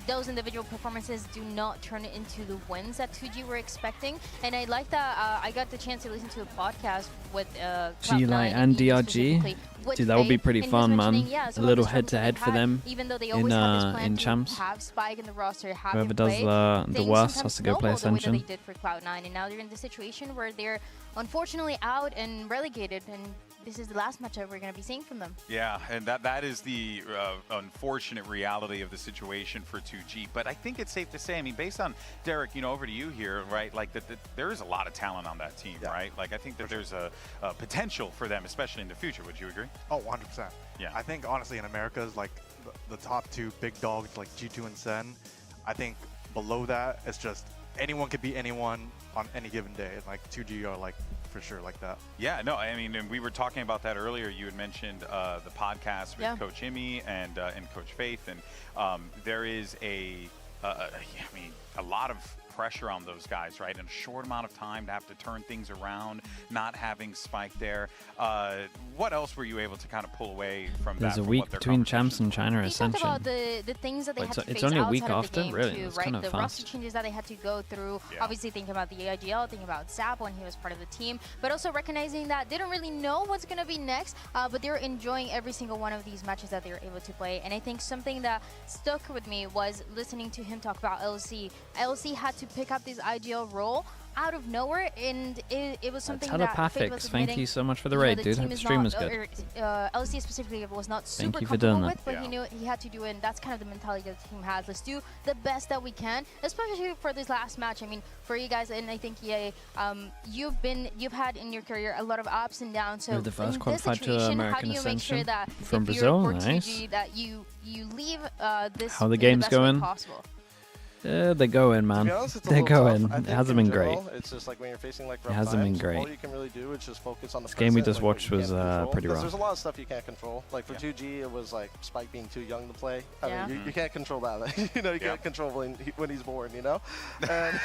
those individual performances do not turn into the wins that 2G were expecting, and I like that I got the chance to listen to a podcast with G-Lai and DRG. Dude, that would be pretty fun, man. A little head-to-head for them even though they always had this plan in to champs. have Spike in the roster, have Whoever him does play, the things worst sometimes has to go play snowball the way that Ascension. they did for Cloud9, and now they're in the situation where they're unfortunately out and relegated, and this is the last matchup we're going to be seeing from them. Yeah, and that is the unfortunate reality of the situation for 2G. But I think it's safe to say, I mean, based on Derek, over to you here, right? Like there is a lot of talent on that team, right? Like I think that there's a potential for them, especially in the future. Would you agree? Oh, 100%. Yeah. I think honestly in Americas, like the top 2 big dogs like G2 and SEN, I think below that it's just anyone could beat anyone on any given day. And like 2G are like for sure like that. Yeah, no, I mean, and we were talking about that earlier. You had mentioned the podcast with Coach Imi and Coach Faith, and there is a lot of pressure on those guys, right? In a short amount of time to have to turn things around, not having Spike there. What else were you able to kind of pull away from that? There's a week between champs and China Ascension. We talked about the things that they had to face it's only a week outside of after, the game really. too, It's right? kind of The fast. roster changes that they had to go through. Obviously thinking about the IGL, thinking about Zap when he was part of the team, but also recognizing that they don't really know what's going to be next, but they're enjoying every single one of these matches that they're able to play. And I think something that stuck with me was listening to him talk about LC. LC had to pick up this IGL role out of nowhere, and it was something that Faith was Thank you so much for the raid, dude. The stream was good. LC specifically was not super you for doing comfortable that. with, but he knew he had to do it, and that's kind of the mentality that the team has. Let's do the best that we can, especially for this last match. I mean, for you guys, and I think EA, you've had in your career a lot of ups and downs. So We're the first in this qualified to situation, how American do you make sure Ascension that from if Brazil? you're for Nice. 2G, that you leave this How the in game's best way going? possible? They go in, man. To be honest, it's a They little go tough. in. I It think hasn't in been great. general, It's just like when you're facing like rough hasn't been times, great. all you can really do is just focus on the This game we present, just like, what watched you was can't control. pretty 'Cause rough. There's a lot of stuff you can't control. Like for 2G, it was like Spike being too young to play. I mean, you can't control that. You can't control when he's born. And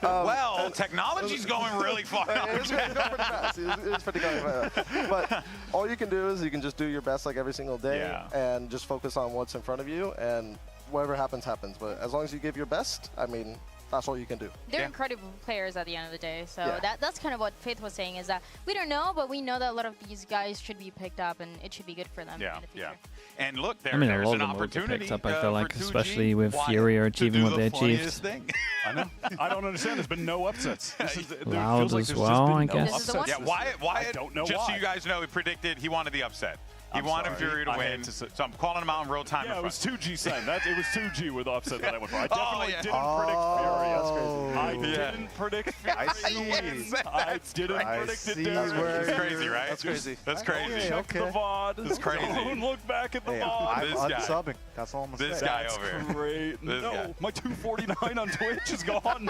well, technology's going really far. It's going pretty fast. It's pretty going fast. But all you can do is you can just do your best like every single day and just focus on what's in front of you, and whatever happens, happens. But as long as you give your best, I mean, that's all you can do. They're incredible players at the end of the day. So Yeah. that's kind of what Faith was saying, is that we don't know, but we know that a lot of these guys should be picked up, and it should be good for them in the future. And look, I mean, a there's lot an of them will get opportunity picked up, I feel like, for 2G. especially with Why? FURIA To achieving do what the they achieved. funniest thing. I know. I don't understand. There's been no upsets. It Loud feels like as there's well, just I been no guess. upsets Yeah, this Wyatt, year. I don't know just why. so you guys know, he predicted he wanted the upset. He I'm wanted sorry. Fury to I win, had to say- so I'm calling him out in real time. Yeah, in it was front. 2G Sen. It was 2G with upset that I went for. I definitely yeah. didn't predict Fury. That's crazy. I didn't predict Fury. I see. I didn't predict it, Derek. That's crazy, right? That's crazy. That's crazy. Check the VOD. That's crazy. Don't look back at the VOD. I'm This guy. unsubbing. That's all I'm gonna This say. guy That's over here. great. This No, guy. my 249 on Twitch is gone.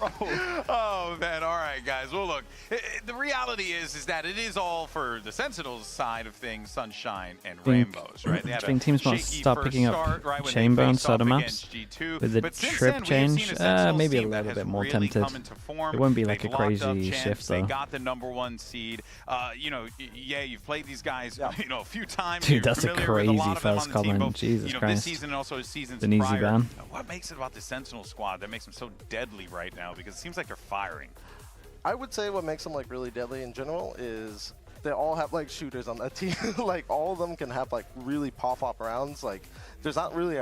Oh man! All right, guys. Well, look. The reality is that it is all for the Sentinels side of things, sunshine and rainbows, right? They had I think a teams must shaky start first picking up start, right, when they chamber on faced off certain against maps G2. with the But since trip then, we have change. seen a Sentinels Maybe a team that little has bit more really tempted. come into form. It wouldn't be like They've a locked up crazy champs. shift They though. got the #1 seed. Yeah, you've played these guys, a few times. Dude, You're that's a familiar with crazy lot of them first on the team, comment. both, Jesus this Christ. season and also seasons An easy prior. ban. What makes it about the Sentinel squad that makes them so deadly right now? Because it seems like they're firing. I would say what makes them like really deadly in general is they all have like shooters on that team. Like all of them can have like really pop rounds. Like there's not really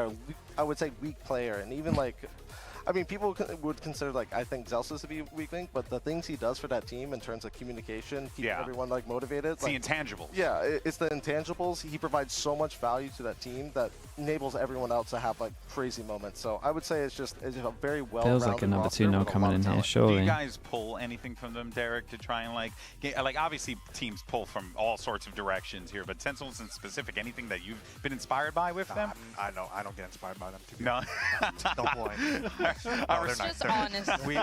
I would say weak player, and even like. I mean, people would consider, like, I think Zelsus to be a weak link, but the things he does for that team in terms of communication, keeping everyone, like, motivated. It's the intangibles. Yeah, it's the intangibles. He provides so much value to that team that enables everyone else to have, like, crazy moments. So I would say it's just a very well-rounded Feels like a number roster 2 no with a coming lot in of here, talent. Do surely. you guys pull anything from them, Derek, to try and, like, obviously teams pull from all sorts of directions here, but Sentinels in specific, anything that you've been inspired by with them? I don't get inspired by them. To be No. Don't blame. I They're nice. Just honest. We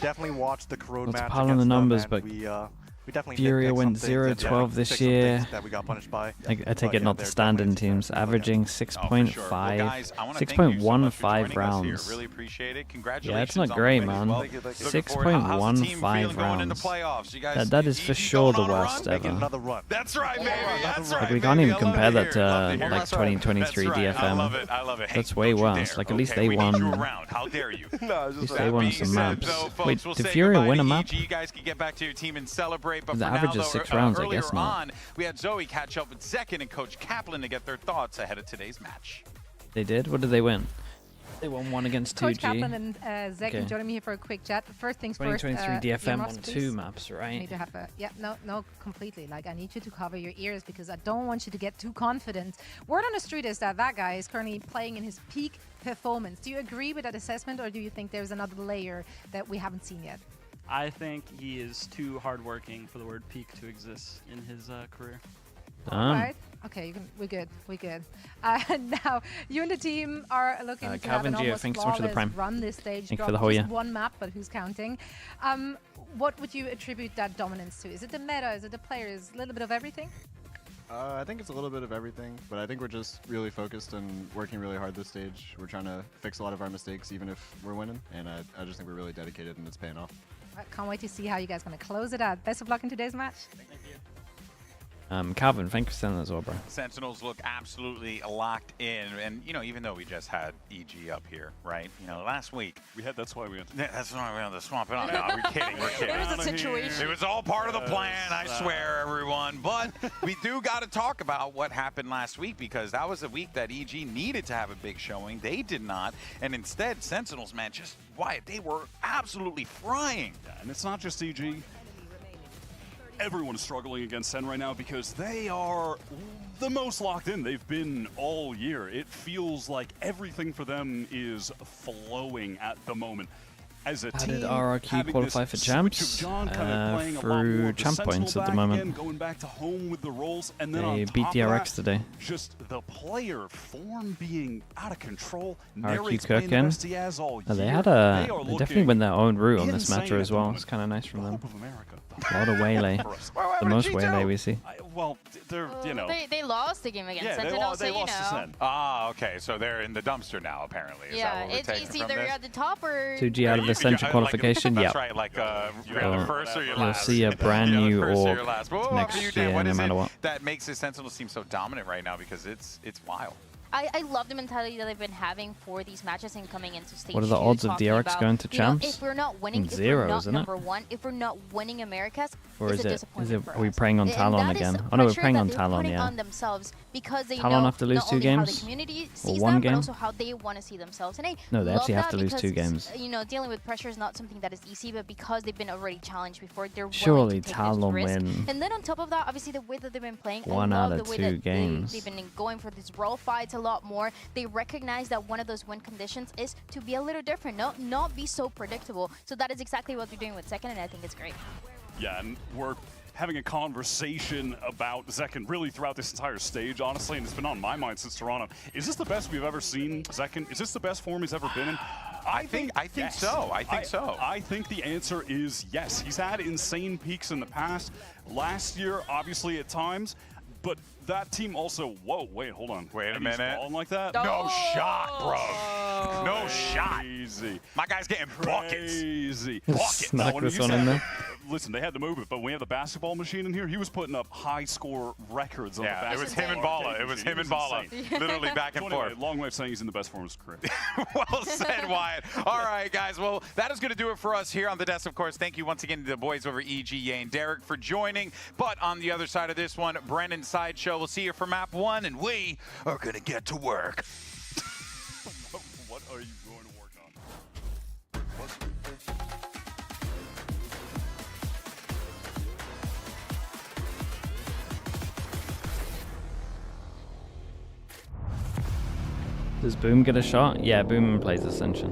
definitely watched the Corrode Let's match pile on the against numbers, them, but and we definitely FURIA nitpicked went some things and, 0-12 this fixed some year. things that we got punished by. I take But, it yeah, not the they're standing definitely teams, a good averaging player. 6.5, Well, guys, I wanna thank you so much for joining 6.15 us here. rounds. Really appreciate it. Congratulations. Yeah, it's not on great, the win as man. well. Thank you. Looking forward. How's the team 6.15 feeling going into rounds. playoffs? You guys, That is for you sure going the on a worst run? ever. Another run. That's right, baby. That's right. Like, we can't baby. even I love compare to that hear it. to Love to hear it. like 2023 That's right. I DFM. love it. I love it. Hey, That's way don't you worse. dare. Like, at least Okay, they we need you won. around. How dare you? No, it's At just least like, they won Being some said, maps. though, folks, Wait, we'll did say FURIA goodbye win to a map? EG. You guys can get back to your team and celebrate. But The for average now, is though, 6 rounds, I earlier guess not. on, we had Zoe catch up with Second and Coach Kaplan to get their thoughts ahead of today's match. They did? What did they win? They won 1 against 2G. Coach Kaplan and Zek Okay. joining me here for a quick chat. First things first. 2023 DFM earmuffs, on 2 please. maps, right? Need to have a no, completely. Like, I need you to cover your ears because I don't want you to get too confident. Word on the street is that guy is currently playing in his peak performance. Do you agree with that assessment, or do you think there's another layer that we haven't seen yet? I think he is too hardworking for the word peak to exist in his career. All right. Okay, we're good. We're good. Now, you and the team are looking to have an almost thanks so much for the flawless prime. run this stage. Thank you for the Dropped Hoya. just one map, but who's counting? What would you attribute that dominance to? Is it the meta? Is it the players? A little bit of everything? I think it's a little bit of everything, but I think we're just really focused and working really hard this stage. We're trying to fix a lot of our mistakes, even if we're winning, and I just think we're really dedicated, and it's paying off. I can't wait to see how you guys going to close it out. Best of luck in today's match. Thank you. Calvin, thank you for sending that as well, bro. Sentinels look absolutely locked in, and even though we just had EG up here, right? Last week That's why we went. That's why we went to the swamp. No, we're kidding. We're kidding. It was a situation. It was all part of the plan. I swear, everyone. But we do got to talk about what happened last week, because that was a week that EG needed to have a big showing. They did not, and instead, Sentinels, man, just Wyatt, they were absolutely frying. Yeah, and it's not just EG. Everyone is struggling against SEN right now because they are the most locked in they've been all year. It feels like everything for them is flowing at the moment. As a How team, did RRQ qualify for champs? Through champ points at the moment. Going back to home with the roles, and then They on beat top DRX of that, today. just the player form being out of control. RRQ Kirkin. They had they definitely went their own route on this match as well. It's kind of nice from them. A lot of waylay. The most waylay we see. Well, they're, They lost the game against Yeah, Sentinels, they so lost to Sen. Ah, okay, so they're in the dumpster now, apparently. Is that what we're it's taking from either this? you're at the top or 2G out of the central qualification, That's yeah. right, like you're the first or you're You'll last. see a brand new First or org you're last. But what about for you, next Dan? year, What no is matter it what. that makes the Sentinels team so dominant right now? Because it's wild. I love the mentality that they've been having for these matches and coming into stage. What are the odds of talking DRX about, going to champs? If we're not winning, if Zero, we're not isn't it? number one, if we're not winning Americas, Or it's is a it? disappointment for Are we us. preying on And Talon that is again? a Oh no, we're pressure preying that on they're Talon, putting yeah. on themselves because they Talon know have to lose not 2 only how games? the community Or sees 1 them, game? but also how they want to see themselves. And I No, they love actually have that to lose because, 2 games. dealing with pressure is not something that is easy, but because they've been already challenged before, they're willing Surely to take Talon this risk. win. And then on top of that, obviously the way that they've been playing, 1 I out love of the way 2 that games. they've been going for these role fights a lot more. They recognize that one of those win conditions is to be a little different, not be so predictable. So that is exactly what they're doing with Second, and I think it's great. Yeah, and we're having a conversation about Zekken really throughout this entire stage, honestly, and it's been on my mind since Toronto. Is this the best we've ever seen Zekken? Is this the best form he's ever been in? I think yes. so. I think so. I think the answer is yes. He's had insane peaks in the past. Last year, obviously, at times, but that team also, whoa, wait, hold on. Wait a And he's minute. balling like that? No shot, bro. No shot. Crazy. My guy's getting buckets. Crazy. Snuck when this we one used to in have- there. Listen, they had to move it, but when we have the basketball machine in here, he was putting up high score records on the Yeah, basketball. it was him and Bala. arcade It was machine. him and Bala. insane. Literally back and So anyway, forth. long way of saying he's in the best form of his career. Well said, Wyatt. All right, guys. Well, that is going to do it for us here on the desk, of course. Thank you once again to the boys over EG, Ye, and Derek for joining. But on the other side of this one, Brennan Sideshow. We'll see you for map 1, and we are going to get to work. What are you going to work on? Does Boom get a shot? Yeah, Boom plays Ascension.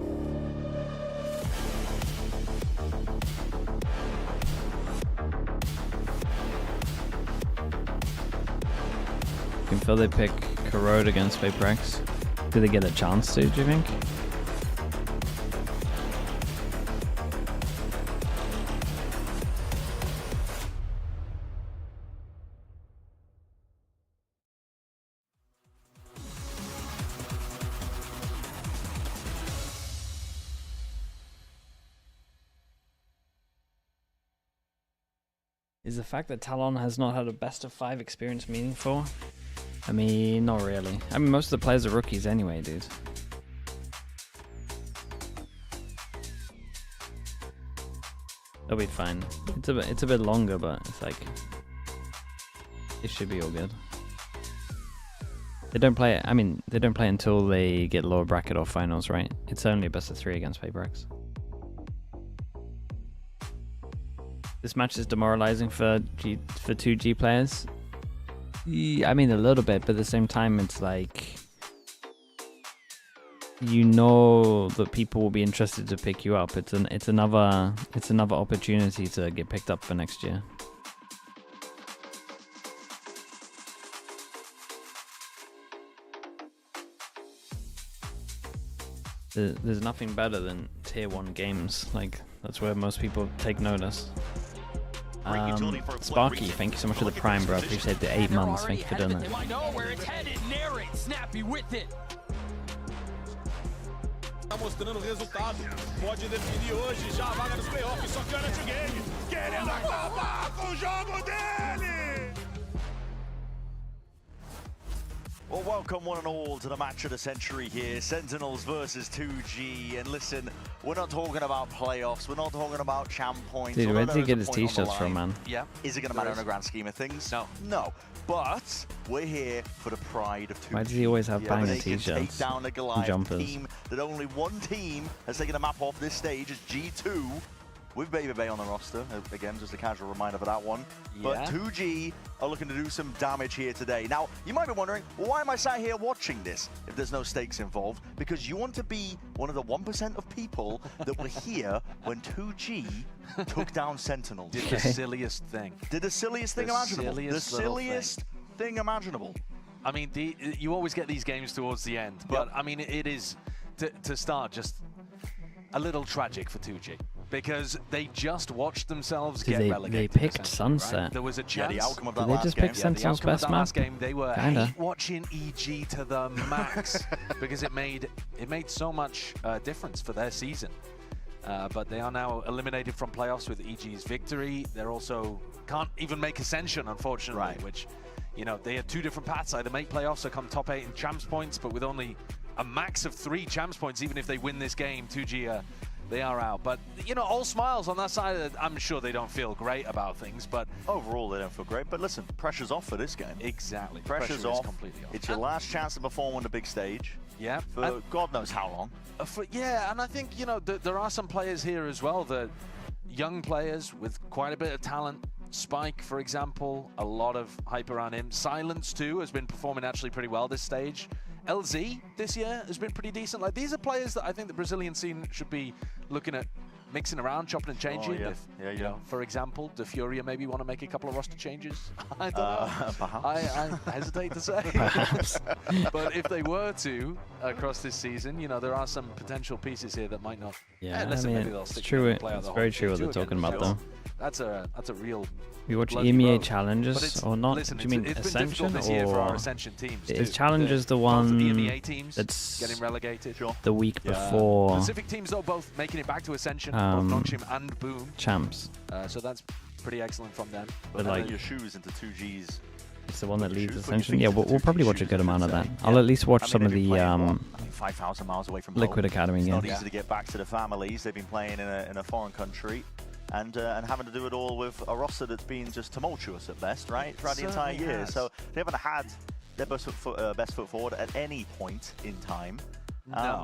You can feel they pick Corrode against Vaporex. Do they get a chance to, do you think? Is the fact that Talon has not had a best of 5 experience meaningful? I mean, not really. I mean, most of the players are rookies anyway, dude. They'll be fine. It's a bit longer, but it's like it should be all good. They don't play. I mean, they don't play until they get lower bracket or finals, right? It's only a best of 3 against Paperex. This match is demoralizing for 2G players. Yeah, I mean, a little bit, but at the same time, it's like you know that people will be interested to pick you up. It's another opportunity to get picked up for next year. There's nothing better than tier 1 games. Like, that's where most people take notice. Sparky, thank you so much for the Prime, bro. Appreciate the 8 months. Thank you for doing that. I know where it's headed. Narrate, snappy with it. Tá mostrando o resultado. Pode definir hoje já a vaga dos playoffs. Só que olha o game. Querendo acabar com o jogo dele. Well, welcome one and all to the match of the century here. Sentinels versus 2G. And listen, we're not talking about playoffs. We're not talking about champ points. Dude, where did he get his t-shirts from, man? Yeah. Is it going to matter in the grand scheme of things? No. No. But we're here for the pride of 2G. Why does he always have banger t-shirts Take down the Goliath jumpers? Team that only one team has taken a map off this stage is G2. With Baby Bay on the roster. Again, just a casual reminder for that one. Yeah. But 2G are looking to do some damage here today. Now, you might be wondering, well, why am I sat here watching this if there's no stakes involved? Because you want to be one of the 1% of people that were here when 2G took down Sentinels. Did the silliest thing. Did the silliest thing imaginable. The silliest thing imaginable. I mean, you always get these games towards the end. But, I mean, it is, to start, just a little tragic for 2G. Because they just watched themselves get relegated. They picked Sunset. Right? There was a chance. Yeah, the outcome of that Did they just pick Sentinel's best map? Last game, they were Kinda. watching EG to the max because it made so much difference for their season. But they are now eliminated from playoffs with EG's victory. They're also can't even make Ascension, unfortunately, which, you know, they have 2 different paths: either make playoffs or come top 8 in champs points. But with only a max of 3 champs points, even if they win this game, 2G they are out. But, you know, all smiles on that side. I'm sure they don't feel great about things, but overall they don't feel great. But listen, pressure's off for this game. Exactly. Pressure's off. Completely off. It's your last chance to perform on the big stage. Yeah. For God knows how long. Yeah, and I think, you know, there are some players here as well, that young players with quite a bit of talent. Spike, for example, a lot of hype around him. Silence, too, has been performing actually pretty well this stage. LZ this year has been pretty decent. Like, these are players that I think the Brazilian scene should be looking at mixing around, chopping and changing. You know, for example, the FURIA maybe want to make a couple of roster changes. I don't know. Perhaps. I hesitate to say. Perhaps. But if they were to across this season, you know, there are some potential pieces here that might not. Yeah, listen, I mean, maybe they'll it's stick true. together and play out It's the very whole true what thing they're too talking again. about, though. That's a real. You watch bloody EMEA road. challenges or not? Listen, Do you mean it's been Ascension difficult this year for our or Ascension teams is too. challenges the Both one of the EMEA teams that's getting relegated? Sure. the week before Pacific teams though both making it back to Ascension, both Nonchim and Boom. champs? So that's pretty excellent from them. But like your shoes into 2G's. It's the one that leads Shoes, Ascension. Yeah, we'll probably watch a good amount of that. I'll at least watch some of the 5,000 miles away from Liquid home. Academy It's not games. easy to get back to the families. They've been playing in a foreign country. And having to do it all with a roster that's been just tumultuous at best, right? Throughout the entire year. has. So they haven't had their best foot forward at any point in time.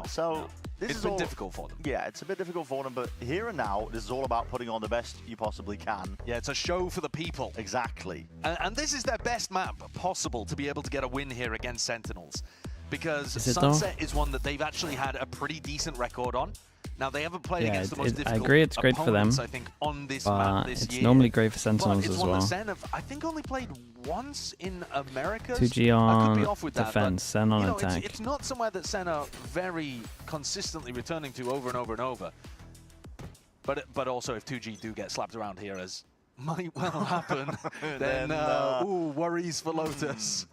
So this It's is been all difficult for them. Yeah, it's a bit difficult for them, but here and now, this is all about putting on the best you possibly can. Yeah, it's a show for the people. Exactly. And this is their best map possible to be able to get a win here against Sentinels. Because Is it Sunset is one that they've actually had a pretty decent record on. Now, they haven't played against the most difficult I agree, it's great for them. opponents, I think, on this map this it's year. normally great for Sentinels but it's as one well. that Sen have, I think, only played once in Americas. 2G I could be on off with that, defense, but, Sen on you know, attack. It's not somewhere that Sen are very consistently returning to over and over and over. But also, if 2G do get slapped around here, as might well happen, then ooh, worries for Lotus.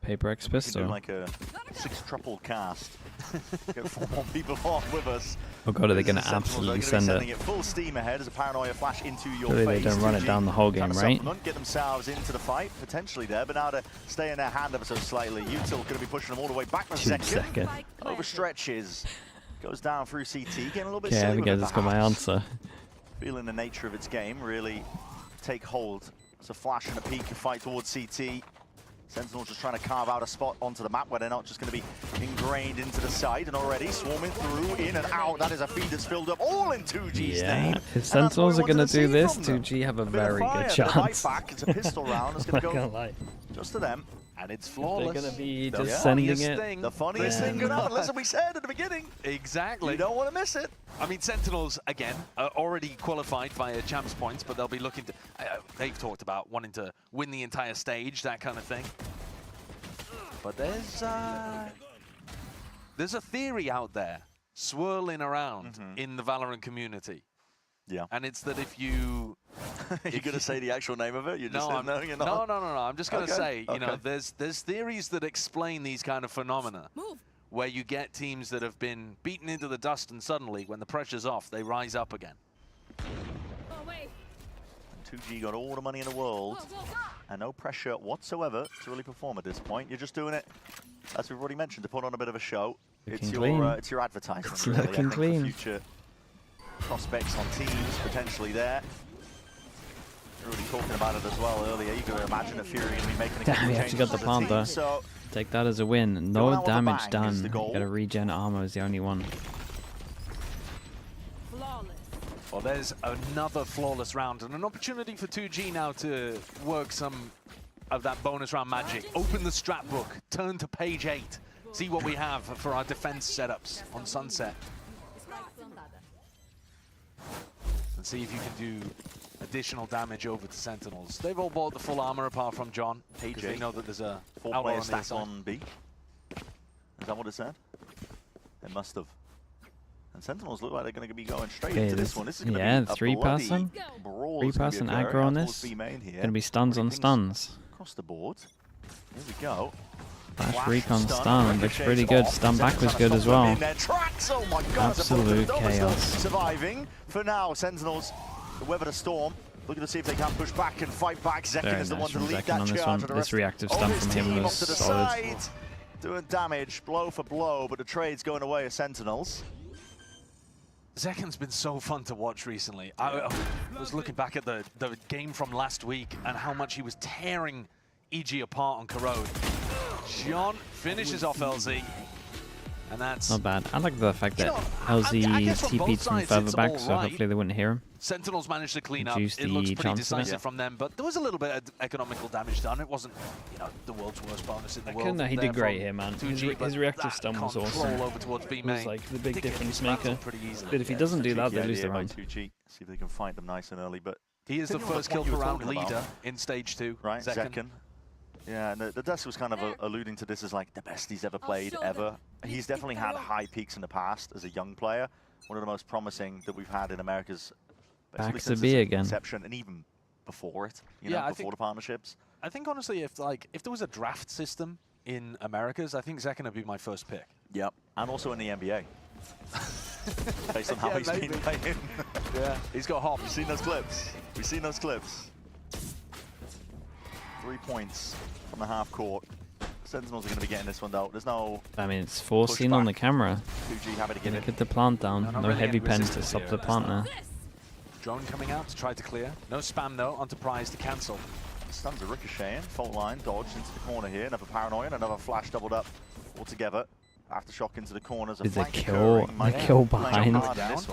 Paperex pistol. Do like a 6-triple cast. Get 4 more people on with us. Oh god, are they going to absolutely send sending it? it full steam ahead as a paranoia flash into your Surely face. they don't run it down the whole game, right? Get themselves into the fight, potentially there, but now to stay in their hand ever so slightly. Util going to be pushing them all the way back for a second. Overstretches. Goes down through CT, getting a little bit silly with Abigail it, just got my perhaps. answer. Feeling the nature of its game really take hold. It's a flash and a peek, a fight towards CT. Sentinels just trying to carve out a spot onto the map where they're not just going to be ingrained into the side, and already swarming through, in and out. That is a feed that's filled up all in 2G's name. If Sentinels are going to do this, 2G have a very good chance. Back. It's a pistol round. It's going to go just to them. And it's flawless. They're going to be just sending it. The funniest thing going on, as we said at the beginning. Exactly. You don't want to miss it. I mean, Sentinels, again, are already qualified via champs points, but they'll be looking to... they've talked about wanting to win the entire stage, that kind of thing. But there's a theory out there swirling around in the Valorant community. Yeah. And it's that if you... You're going to say the actual name of it? You're just no, you're not? No. I'm just going to say, you know, there's theories that explain these kind of phenomena. Where you get teams that have been beaten into the dust and suddenly, when the pressure's off, they rise up again. And 2G got all the money in the world and no pressure whatsoever to really perform at this point. You're just doing it, as we've already mentioned, to put on a bit of a show. It's your advertisement, it's really. Looking I think clean. for future prospects on teams potentially there. We were already talking about it as well earlier. You can imagine a FURIA going to be making a couple Damn, of he actually got the changes plant to the though. team, so Take that as a win. No damage done. You got to regen armor is the only one. Well, there's another flawless round and an opportunity for 2G now to work some of that bonus round magic. Open the strat book, turn to page 8, see what we have for our defense setups on Sunset. And see if you can do additional damage over to Sentinels. They've all bought the full armor apart from John, because they know that there's a 4-player stack on B. Is that what it said? It must have. And Sentinels look like they're going to be going straight into this one. This is going to be a three-person aggro on this. Going to be stuns on stuns. Across the board. Here we go. Flash recon stun looks pretty good. Stun back was good as well. Oh my God, absolute chaos. Surviving for now. Sentinels weather the storm. Looking to see if they can push back and fight back. Zekken is the one to lead that charge. This reactive stun from him was solid. Doing damage, blow for blow, but the trade's going away as Sentinels. Zekken's been so fun to watch recently. I was looking back at the game from last week and how much he was tearing EG apart on Corrode. John finishes off LZ. And that's not bad. I like the fact that LZ TP'd from further back, so hopefully they wouldn't hear him. Sentinels managed to clean up. Reduce It looks the pretty chance of it. decisive from them, but there was a little bit of economical damage done. It wasn't, you know, the world's worst bonus in the world. He did there great from here, man. 2G, His reactive stun was awesome. Over towards B It was main. like the big They get difference dismantled maker. pretty easily. But if he doesn't do that, they lose the round. 2G. See if they can fight them nice and early. But he is the first kill per round leader in stage 2. Right, Zekken. Zekken. Yeah, and the desk was kind of alluding to this as like the best he's ever played, ever. He's definitely had high peaks in the past as a young player. One of the most promising that we've had in America's Back to B again. Inception, and even before it, you know, before the partnerships. I think honestly, if there was a draft system in Americas, I think Zekken would be my first pick. Yep, and also in the NBA. Based on how he's been playing. Yeah, he's got hop. We've seen those clips. We've seen those clips. 3 points from the half court. Sentinels are going to be getting this one though. There's no. I mean, it's 4 seen on the camera. 2G happy to get it. Get the plant down. No really heavy any pen to resistance stop here, the is plant there? now. Drone coming out to try to clear. No spam though, onto Prize to cancel. Stuns are ricocheting. Fault line, dodge into the corner here. Another paranoia, another flash doubled up altogether. Aftershock into the corners. The kill behind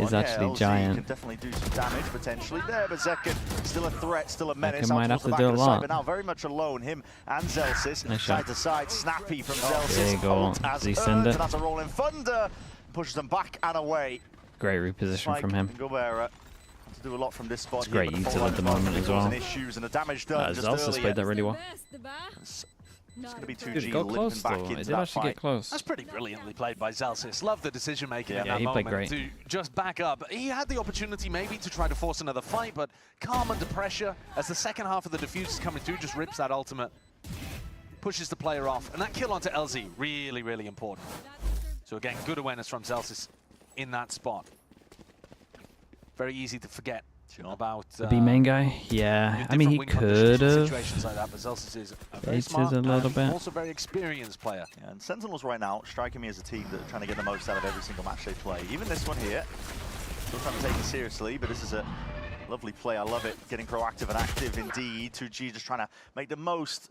is actually LZ giant. can definitely do some damage potentially there, but Zekken still a threat, still a menace. Zekken might have to do a lot. But now very much alone, him and Zelsis. Nice side shot. to side, snappy from Zelsis. There you go. Ult as Z-send earned, it. and that's a rolling thunder. Pushes them back and away. Great reposition from him. Gobera to do a lot from this spot. It's great here, but the util full at the line moment as causing well. issues and the damage done just Zelsis earlier. played that really well. It's going to be 2G Dude, it got limping close back though. into It did that actually fight. get close. That's pretty brilliantly played by Zelsis. Love the decision making in Yeah, that he played moment great. to just back up. He had the opportunity maybe to try to force another fight, but calm under pressure as the second half of the defuse is coming through, just rips that ultimate, pushes the player off, and that kill onto LZ, really, really important. So again, good awareness from Zelsis in that spot. Very easy to forget about The B main guy? Yeah, I mean, he could have situations like that, but Zelsis is a very baited smart a little and bit. also very experienced player. Yeah, and Sentinels right now striking me as a team that are trying to get the most out of every single match they play. Even this one here, still trying to take it seriously, but this is a lovely play. I love it. Getting proactive and active indeed. 2G just trying to make the most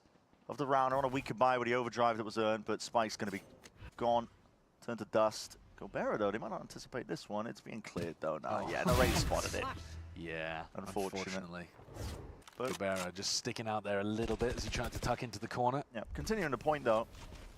of the round. On a weak goodbye with the overdrive that was earned, but Spike's going to be gone, turned to dust. Gobera, though, they might not anticipate this one. It's being cleared, though, now. Oh. Yeah, the race spotted it. Yeah, unfortunately. But Gobera just sticking out there a little bit as he tried to tuck into the corner. Yeah, continuing the point, though,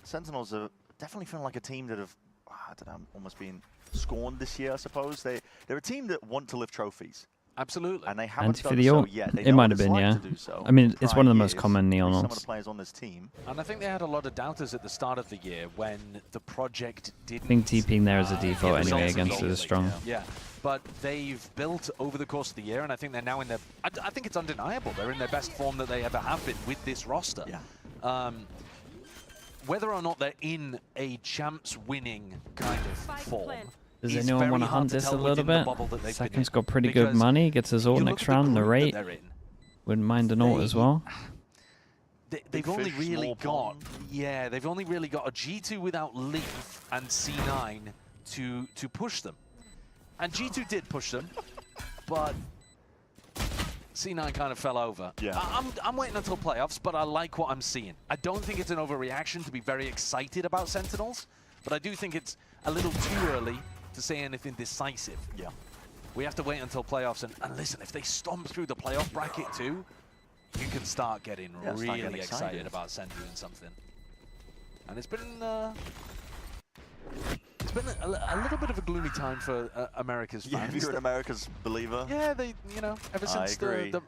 Sentinels are definitely feeling like a team that have, I don't know, almost been scorned this year, I suppose. They're a team that want to lift trophies. Absolutely. And they haven't done Anti-video? so yet. They It know might what have it's been, like yeah. to do so. I mean, it's one of the most Prior common years, neon some of ones. the players on this team. And I think they had a lot of doubters at the start of the year when the project didn't... I think TPing there as a default get anyway results against it is strong. Yeah, but they've built over the course of the year, and I think they're now in their... I think it's undeniable. They're in their best form that they ever have been with this roster. Yeah. Whether or not they're in a champs-winning kind of form... Does is anyone very want to hard hunt to this a tell little within the bit? bubble that they've been Second's in, got pretty good because money, gets his ult you next look at the round, group that narrate. they're in. Wouldn't mind an ult as well. They've only really got, they've only really got a G2 without Leaf and C9 to push them. And G2 did push them, but C9 kind of fell over. Yeah. I'm waiting until playoffs, but I like what I'm seeing. I don't think it's an overreaction to be very excited about Sentinels, but I do think it's a little too early to say anything decisive. Yeah. We have to wait until playoffs, and listen, if they stomp through the playoff bracket too, you can start getting really excited about Sen doing something. And it's been a little bit of a gloomy time for America's fans. Yeah, if you're an America's believer. Yeah, they, you know, ever since the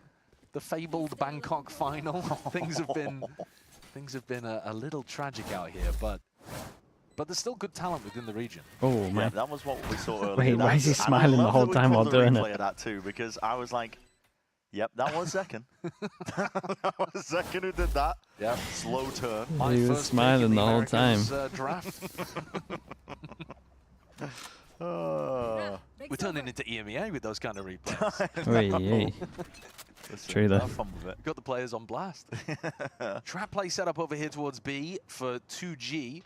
fabled Bangkok final, things have been a little tragic out here, but there's still good talent within the region. Oh Yeah, man. that was what we saw earlier. Wait, why is he And I smiling the love whole that we time put while the doing replay it? of that too, because I was like, yep, that was Zekken. That was Zekken who did that. Yeah. Slow turn. He was smiling the whole time. Draft. We're turning into EMEA with those kind of replays. Oy, True though. Got the players on blast. Trap play set up over here towards B for 2G.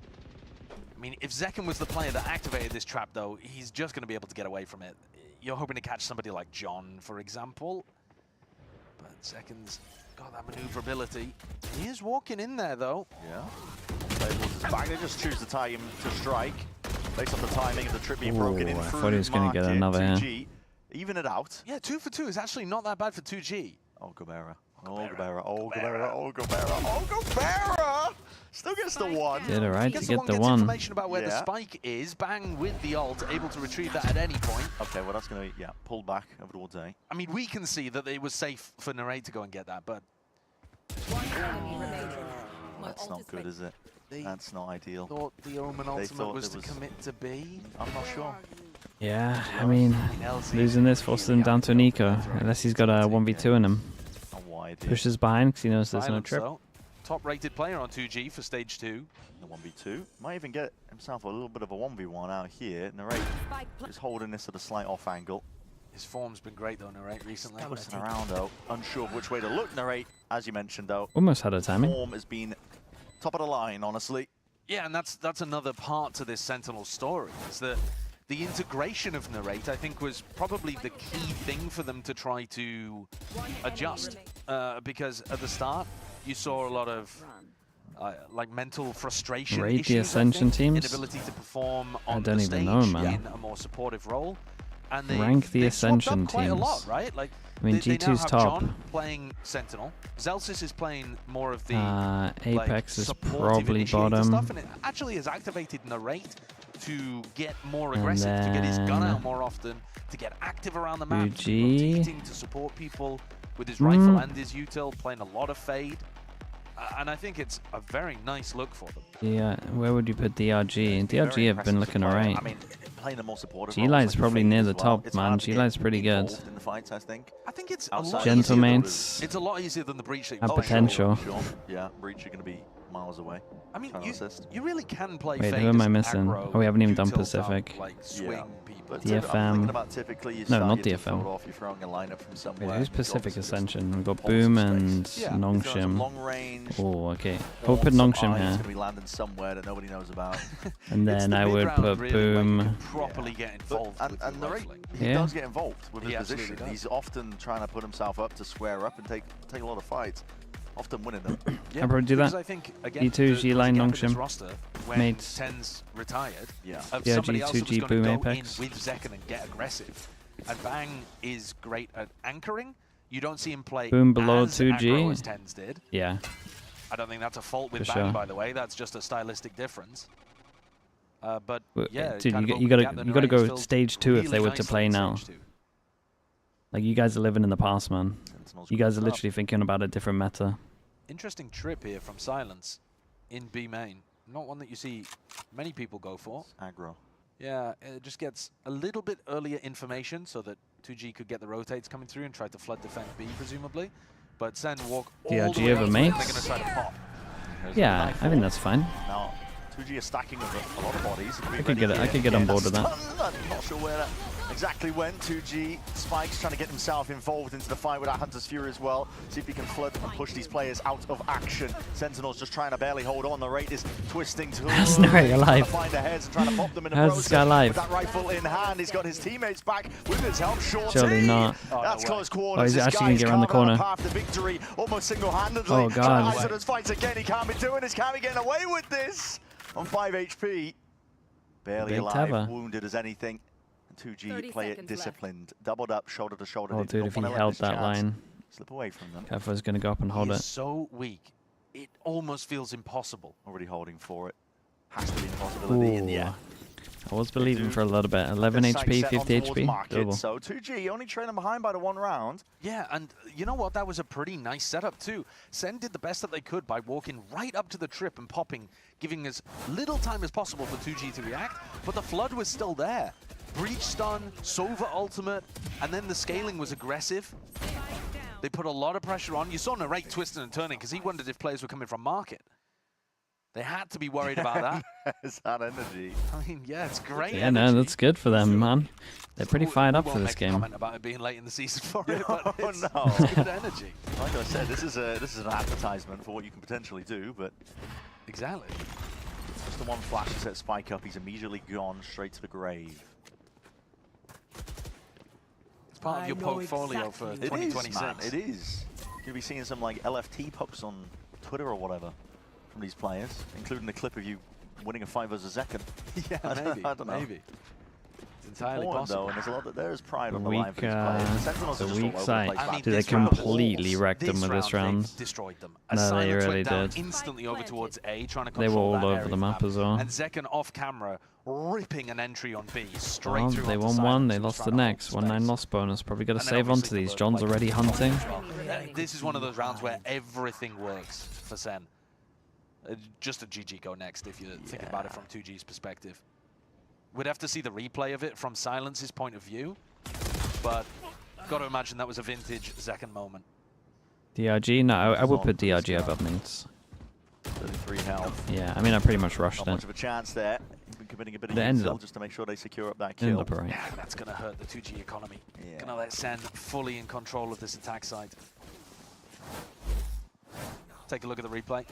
I mean, if Zekken was the player that activated this trap, though, he's just going to be able to get away from it. You're hoping to catch somebody like John, for example. But Zekken's got that maneuverability. He is walking in there, though. Yeah. Back. They just choose the time to strike. Based on the timing of the trip being broken in Ooh, I through thought he was going to get market, another 2G. here. Even it out. Yeah, 2 for 2 is actually not that bad for 2G. Oh, Gobera. Oh, Gobera. Oh, Gobera. Oh, Gobera. Oh, Gobera! Still gets the one. Did alright to get the Gets one. information about where the spike is. Bang with the ult, able to retrieve that at any point. Okay, well, that's going to, pulled back over towards A. I mean, we can see that it was safe for Narrate to go and get that, but... That's not good, is it? That's not ideal. Thought the Omen ultimate was to commit to B. I'm not sure. Yeah, I mean, losing this forces him down to an eco, unless he's got a 1v2 in him. Pushes behind because he knows there's no trip. Top-rated player on 2G for stage 2. The 1v2. Might even get himself a little bit of a 1v1 out here. Narrate is holding this at a slight off angle. His form's been great though, Narrate, recently. Bouncing around though, unsure of which way to look. Narrate, as you mentioned though. Almost had a timing. Form has been top of the line, honestly. Yeah, and that's another part to this Sentinel story. Is that the integration of Narrate, I think, was probably the key thing for them to try to adjust. Because at the start, you saw a lot of like mental frustration Rate issues, the Ascension teams? inability to perform on I don't the even stage know, man. in a more supportive role. And Rank the they've swapped Ascension up quite a lot, teams. right? Like, I mean, they now G2's have top. John playing Sentinel. Zelsis is playing more of the Apex is supportive probably initiator bottom. stuff, and it actually has activated Narrate to get more And aggressive, to get his gun then out more often, to get active around the map, UG. rotating to support people with his rifle and his util, playing a lot of Fade. And I think it's a very nice look for them. Yeah, where would you put DRG? DRG have been looking alright. I mean, playing the more supportive G-Light's probably near the top, man. G-Light's pretty good. In the fights, I think. I think it's Gentlemates It's a lot easier than the Breach that have you play. potential. Sure. Yeah, Breach are going to be miles away. I mean, Trying to assist. you really can play Wait, Fade who am as I an missing? aggro, Oh, we haven't even done util Pacific. dump, like swing people. But I'm DFM. thinking about typically you No, start not your DFM. default off, you're throwing a lineup from somewhere. Wait, who's You've Pacific obviously Ascension? We've got hold some Boom space. and Yeah, Nongshim. long range. Oh, okay. Or I'll put some Nongshim eyes here. going to be landing somewhere that nobody knows about. And then I would put Boom. Properly get involved with and the the rifling. he Yeah. does get involved with He his absolutely position. does. He's often trying to put himself up to square up and take a lot of fights. often winning them. I'll probably do that. I think, again, E2, G line, Nongshim. When Mates. Sen's retired, of Yeah, somebody else that was G2, going boom, to go Apex. in with Zekken and get aggressive. And Bang is great at anchoring. You don't see him play Boom below as aggro 2G. as Tens did. Yeah. I don't think that's a fault with For Bang, sure. by the way. That's just a stylistic difference. But Well, yeah, dude, kind of you opened the gotta gap. you The gotta narrator's go filled stage 2 if they really were to nicely play in now. stage 2. Like you guys are living in the past, man. You guys are literally thinking about a different meta. Interesting trip here from Silence in B main. Not one that you see many people go for. Aggro. Yeah, it just gets a little bit earlier information so that 2G could get the rotates coming through and try to flood defend B, presumably. But Sen walk all the DRG way over up to mates? They're going to try to pop. Yeah, I think that's fine. Now, 2G is stacking a lot of bodies. I could get on board with that. I'm not sure where that exactly went. 2G, Spike's trying to get himself involved into the fight with that Hunter's Fury as well. See if he can flood and push these players out of action. Sentinels just trying to barely hold on. The rate is twisting to How's Nari alive? find their heads and trying to pop them in the How's this process. guy alive? With that rifle in hand, he's got his teammates back with his help. Short Surely not. That's close quarters. Oh, he's This actually guy gonna is get around the carving out corner. a path to victory almost single-handedly. Oh, God. Isodus fights again. He can't be doing this. Can't be getting away with this. On 5 HP. Barely Big alive. Teva. Wounded as anything. 2G play it disciplined. Doubled up, shoulder to shoulder. Oh, They do dude, not if he wanna let held this that chance line, slip away from them. Kevo's gonna go up and hold He it. is so weak. It almost feels impossible. Already holding for it. Has to be a possibility in the Ooh. end. I was believing for a little bit. 11 HP, 50 HP. Doable. So 2G only trailing behind by the 1 round. Yeah, and you know what? That was a pretty nice setup too. Sen did the best that they could by walking right up to the trip and popping, giving as little time as possible for 2G to react, but the flood was still there. Breach stun, Sova ultimate, and then the scaling was aggressive. They put a lot of pressure on. You saw Narrate twisting and turning because he wondered if players were coming from market. They had to be worried about that. It's that energy. I mean, yeah, it's great Yeah, no, energy. that's good for them, man. They're pretty fired up We for won't this make a game. comment about it being late in the season for it, but it's, no. it's good energy. Like I said, this is an advertisement for what you can potentially do, but exactly. Just the one flash to set Spike up, he's immediately gone straight to the grave. It's part of your portfolio for 2026. Man, it is. You'll be seeing some like LFT posts on Twitter or whatever from these players, including a clip of you winning a 5 versus Zekken. Yeah, maybe. I don't know. Maybe. It's entirely Important, possible. though, and there's a lot that there is pride The on the line for these players. Sentinels are the just all weak over the side. place. I mean, Dude, they this round, completely wrecked them with this round. They destroyed them. No, they Silence really went down did. instantly over towards A, trying to They control were all that over area the of map as well. And Zekken off camera, ripping an entry on B straight Well, through they onto won Silence, one, they who was lost the trying to hold next. 1-9 loss bonus. Probably got to And then save onto obviously these. the John's like, already hunting. This is one of those rounds where everything works for Sen. Just a GG go next if you're thinking about it from 2G's perspective. We'd have to see the replay of it from Silence's point of view, but got to imagine that was a vintage Zekken moment. DRG? No, I would put DRG above mates. 33 health. Yeah, I mean, I pretty much rushed Not it. much of a chance there. Been committing a bit of They ended util up- just to make sure they secure up that ended kill. up alright. Yeah, that's going to hurt the 2G economy. Going to let Sen fully in control of this attack side. Take a look at the replay.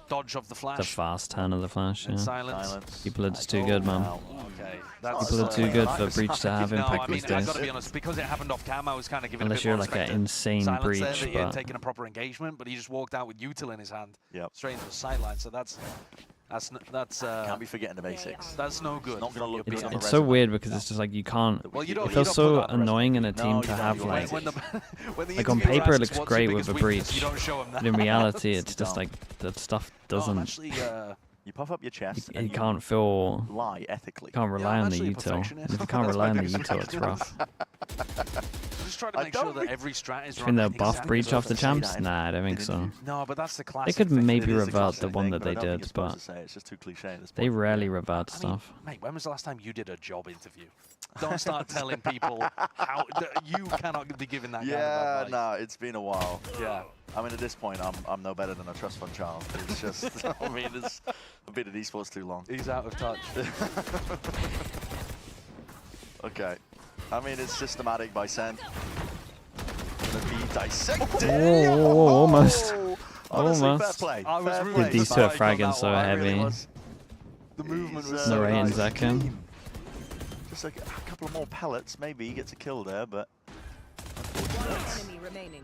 Dodge of the flash. The fast turn of the flash, And yeah. silence. People are just too good, man. Okay, People are too good for Breach to have no, impact I mean, these I've days. got to be honest, because it happened off cam, I was kind of giving Unless a bit you're more like an respect to insane Silence Breach, there, that he had but taken a proper engagement, but he just walked out with util in his hand, straight into the sideline. So that's Can't be forgetting the basics. That's no good. Not going to look good on the It's so weird because it's just like you can't. Well, you don't- it you feels don't so put that on the annoying in a No, team you to don't. have When like. when the Like on interviewer paper, it asks looks what's great your with a biggest weakness, Breach, you don't show him but that. in reality, it's just don't. like that stuff No, I'm doesn't. actually, You puff up your chest. You and can't feel. lie ethically. Can't rely on the actually a util. perfectionist. And if you can't rely on the util, it's rough. Just try to make sure that every strat is Can they running buff exactly Breach off the perfect. champs? Nah, I don't think so. No, but that's the They classic. could thing. maybe It is a revert classic the one thing, that but I they don't think did, you're supposed but to say it. It's just too cliche at this they point. rarely revert I mean, stuff. mate, when was the last time you did a job interview? Don't start telling people how you cannot be given that kind of Yeah, advice. no, it's been a while. Yeah. I mean, at this point, I'm no better than a trust fund child. It's just, I mean, I've been in esports too long. He's out of touch. Okay. I mean, it's systematic by Sen. Gonna be dissected. Whoa, almost. Honestly, Almost. fair play. I was Fair really play. Dude, these two are Spike on fragging that so one, I heavy. really was. The movement was He's, so Narrate and nice. Zekken. Just like a couple of more pellets, maybe he gets a kill there, but Enemy remaining.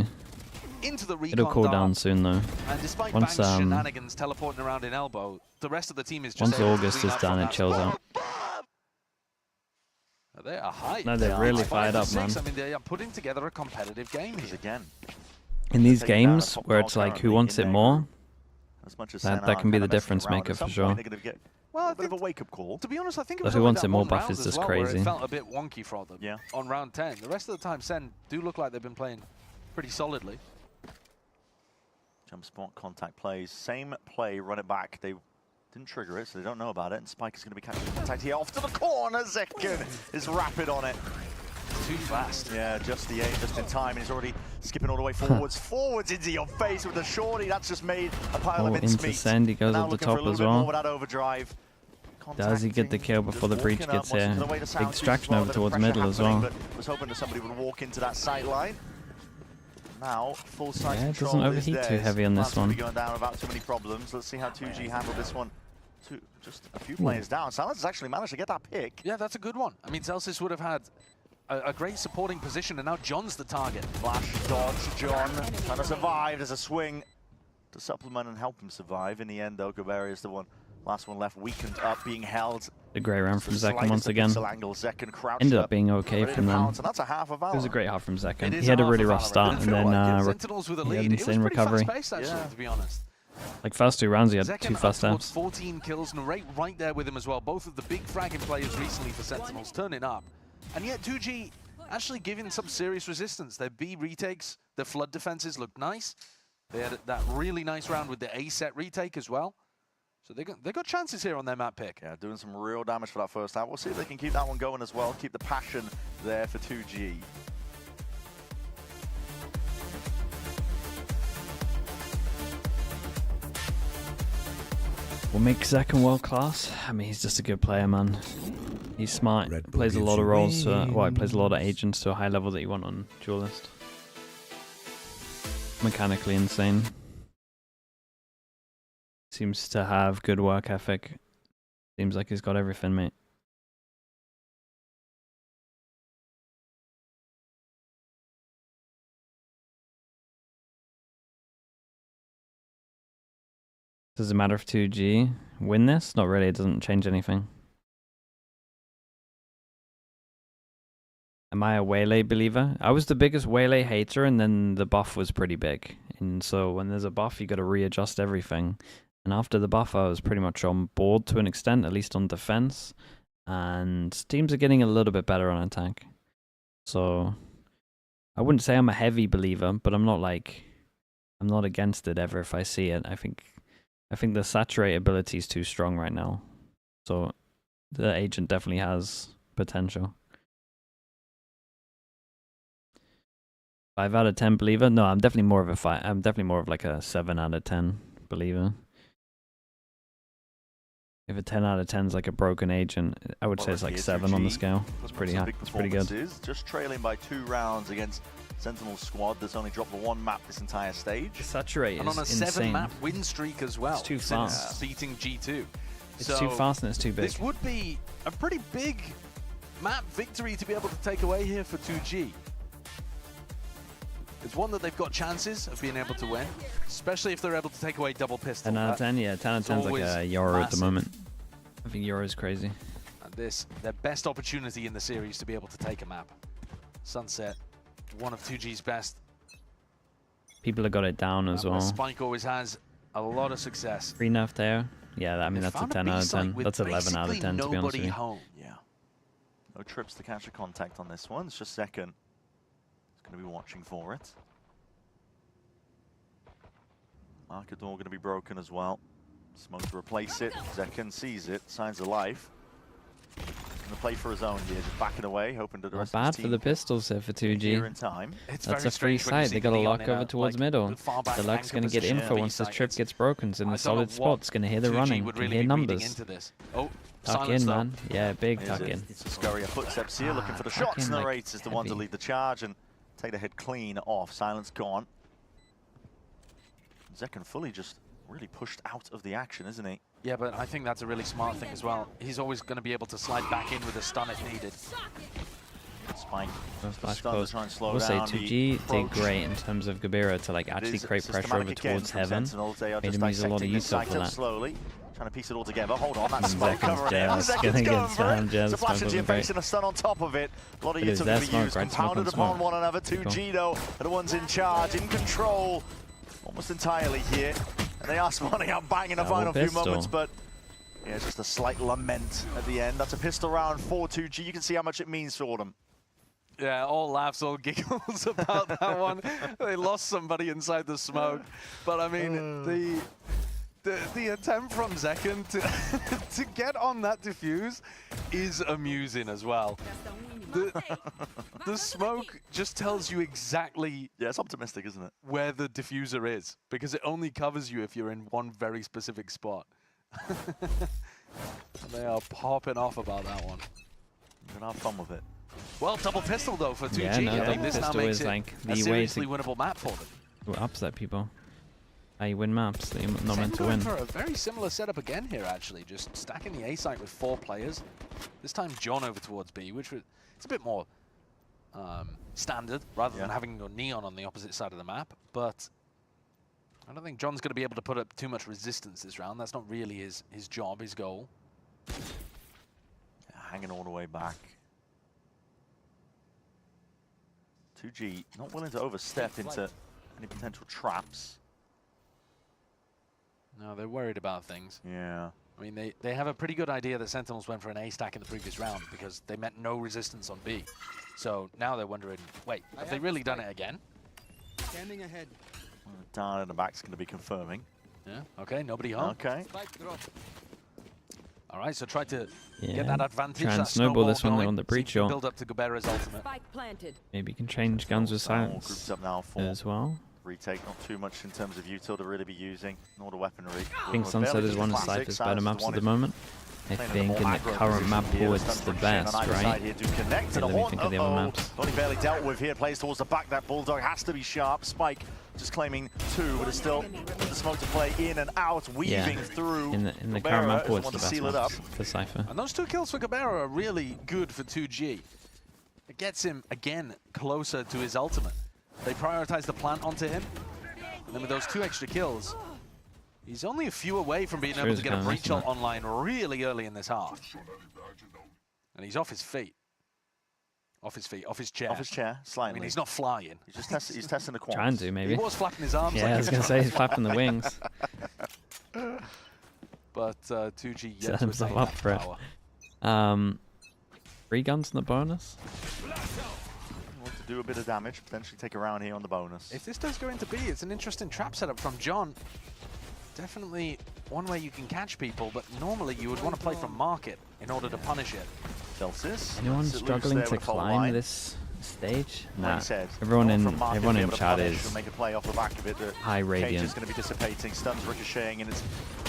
actually. Into the recon It'll cool dart. down soon though. And despite Once Bang's shenanigans teleporting around in elbow, the rest of the team is just once able to August clean is up from done, it that chills spot. out. They are hyped. No, they're They are really hyped. fired up, 5-6. man. I mean, they are putting together a competitive game here. Again. In these Taking down a games top where dog it's like who currently wants in it their more, As much as that can be the difference maker for sure. They're going to get a bit of a wake-up call. To be honest, I think it But was who only wants that it more one buff round is as just well where crazy. It felt a bit wonky for them on round 10. The rest of the time, Sen do look like they've been playing pretty solidly. Jump spot, contact plays. Same play, run it back. They didn't trigger it, so they don't know about it. And Spike is going to be catching contact here. Off to the corner. Zekken is rapid on it. Too fast. Yeah, just the aim, just in time. And he's already skipping all the way forwards. Forwards into your face with the shorty. That's just made a pile of mincemeat. Into Send, he goes Now up the looking for a top little as bit more well. with that overdrive. Does he get the kill before the breach gets here? Big distraction over towards middle as well. But was hoping that somebody would walk into that sight line. Now, full side Yeah, it control doesn't is overheat too theirs. heavy on this Plants will be one. going down without too many problems. Let's see how 2G handle this one. Just a few players down. Silence has actually managed to get that pick. Yeah, that's a good one. I mean, Celsius would have had a great supporting position, and now John's the target. Flash, dodge, John trying to survive. There's a swing to supplement and help him survive. In the end, though, Gobert is the last one left, weakened up, being held. The great round from Zekken once Slightest again. pixel angle. Zekken crouched Ended up up, being okay ready to from them. pounce, and that's a half of It was a Valorant. great half from Zekken. It is He had a half really of rough Valorant. start Didn't and feel then like it. Sentinels with a he lead. had It was insane pretty recovery. fast-paced, actually, to be honest. Like first 2 rounds, he had Zekken 2 first towards steps. 14 kills, and right there with him as well. Both of the big fragging players recently for Sentinels turning up. And yet 2G actually giving some serious resistance. Their B retakes, their flood defenses looked nice. They had that really nice round with the A set retake as well. So they got chances here on their map pick. Yeah, doing some real damage for that first half. We'll see if they can keep that one going as well. Keep the passion there for 2G. What makes Zekken world class? I mean, he's just a good player, man. He's smart. Plays a lot of roles. Well, he plays a lot of agents to a high level that you want on Duelist. Mechanically insane. Seems to have good work ethic. Seems like he's got everything, mate. Does it matter if 2G win this? Not really, it doesn't change anything. Am I a Waylay believer? I was the biggest Waylay hater, and then the buff was pretty big. And so when there's a buff, you got to readjust everything. And after the buff, I was pretty much on board to an extent, at least on defense. And teams are getting a little bit better on attack. So I wouldn't say I'm a heavy believer, but I'm not against it ever if I see it. I think the saturate ability is too strong right now. So the agent definitely has potential. 5 out of 10 believer? No, I'm definitely more of a 5. I'm definitely more of like a 7 out of 10 believer. If a 10 out of 10 is like a broken agent, I would say it's like 7 on the scale. It's pretty high. It's pretty good. Just trailing by 2 rounds against Sentinel squad that's only dropped 1 map this entire stage. The saturate And is on a insane. 7-map win streak as well. It's too since fast. beating G2. It's too fast and it's too big. This would be a pretty big map victory to be able to take away here for 2G. It's one that they've got chances of being able to win, especially if they're able to take away double pistol. 10 out of 10, yeah. 10 out of 10 is like a Euro at the massive. moment. I think Euro is crazy. And this, their best opportunity in the series to be able to take a map. Sunset, one of 2G's best. People have got it down as well. Spike always has a lot of success. Free nerf there. Yeah, I mean, They that's a found 10 out of B-site 10. with That's 11 out of 10, to be honest with nobody you. home. Yeah. No trips to catch a contact on this one. It's just Zekken. He's going to be watching for it. Market door going to be broken as well. Smoke to replace it. Zekken sees it. Signs of life. Going to play for his own here. Just backing away, hoping that the Not rest bad of his for team the pistols here for 2G. here in time. It's That's very a free strange when you site. see They got to Leon lock in over a, towards like, middle. far back The Luck's anchor going to get position. info once this B-site. trip gets broken. It's in I the don't know solid what spot. It's going to hear the 2G running. would Can really hear be reading numbers. into this. Oh, Tuck silence in, though. man. Yeah, big Is tuck it? in. It's a scurry of footsteps here, looking for the tuck shots. in, like, Narrates is the one to heavy. lead the charge and take the head clean off. Silence gone. Zekken fully just really pushed out of the action, isn't he? Yeah, but I think that's a really smart thing as well. He's always going to be able to slide back in with a stun if needed. Spike. Flash Stun to close. try and slow I will say down 2G the did approach. great in terms of Gabira to like actually It is create pressure over systematic again towards from heaven. Sentinels. They are Made just him use a lot of dissecting use this up for site that. slowly, trying to piece it all together. Hold on, that's And Spike Zekken's covering it. jazz. And Gonna Zekken's get going for slammed, it. jazz. So flash Smoke into your wasn't great. face and a stun on top of it. A lot of It is utility their to be smoke, used, right? Smoke compounded on upon smoke. one another. 2G though, are the ones in charge, in control, almost entirely here. And they are spawning out Bang in the final few moments, but yeah, it's just a slight lament at the end. That's a pistol round for 2G. You can see how much it means for them. Yeah, all laughs, all giggles about that one. They lost somebody inside the smoke. But I mean, the attempt from Zekken to get on that defuse is amusing as well. The smoke just tells you exactly... Yeah, it's optimistic, isn't it? ...where the diffuser is, because it only covers you if you're in one very specific spot. They are popping off about that one. You're gonna have fun with it. Well, double pistol though for 2G. Yeah, no, I think this now pistol makes is it like a the way seriously to winnable map for them. upset people. You win maps that you're not meant to Going win. for a very similar setup again here, actually. Just stacking the A site with 4 players. This time John over towards B, which was, it's a bit more standard rather than having your Neon on the opposite side of the map. But I don't think John's going to be able to put up too much resistance this round. That's not really his job, his goal. Hanging all the way back. 2G not willing to overstep into any potential traps. No, they're worried about things. Yeah. I mean, they have a pretty good idea that Sentinels went for an A stack in the previous round because they met no resistance on B. So now they're wondering, wait, have they really done it again? Standing ahead. Down in the back's going to be confirming. Yeah, okay, nobody home. Okay. All right, so try to Yeah, get that advantage. try and that snowball this one going, on the breach so you can shot. build up to Gobera's ultimate. Maybe you can change guns with silence Groups up now for as well. retake. Not too much in terms of util to really be using, nor the weaponry. I think Sunset is one of Cypher's better maps at the moment. I think in the current map pool it's the best, right? Let me think of the other maps. Only barely dealt with here. Plays towards the back. That Bulldog has to be sharp. Spike just claiming 2, but it's still the smoke to play in and out, weaving through. In the current map pool it's the best maps for Cypher. And those 2 kills for Gobera are really good for 2G. It gets him, again, closer to his ultimate. They prioritize the plant onto him. And then with those 2 extra kills, he's only a few away from being able to get a breach ult online really early in this half. And he's off his feet. Off his feet, off his chair. Off his chair, slightly. I mean, he's not flying. He's just he's testing the quads. Trying to, maybe. He was flapping his arms. Yeah, like I was going to say he's flapping the wings. But 2G yet Set to himself attain up that for power. it. 3 guns in the bonus. Want to do a bit of damage, potentially take a round here on the bonus. If this does go into B, it's an interesting trap setup from John. Definitely one way you can catch people, but normally you would want to play from market in order to punish it. Celsius. Anyone struggling to climb this stage? Nah. Said, Everyone in chat is make a play off the back of it. high radiant. Cage is going to be dissipating, stuns ricocheting, and it's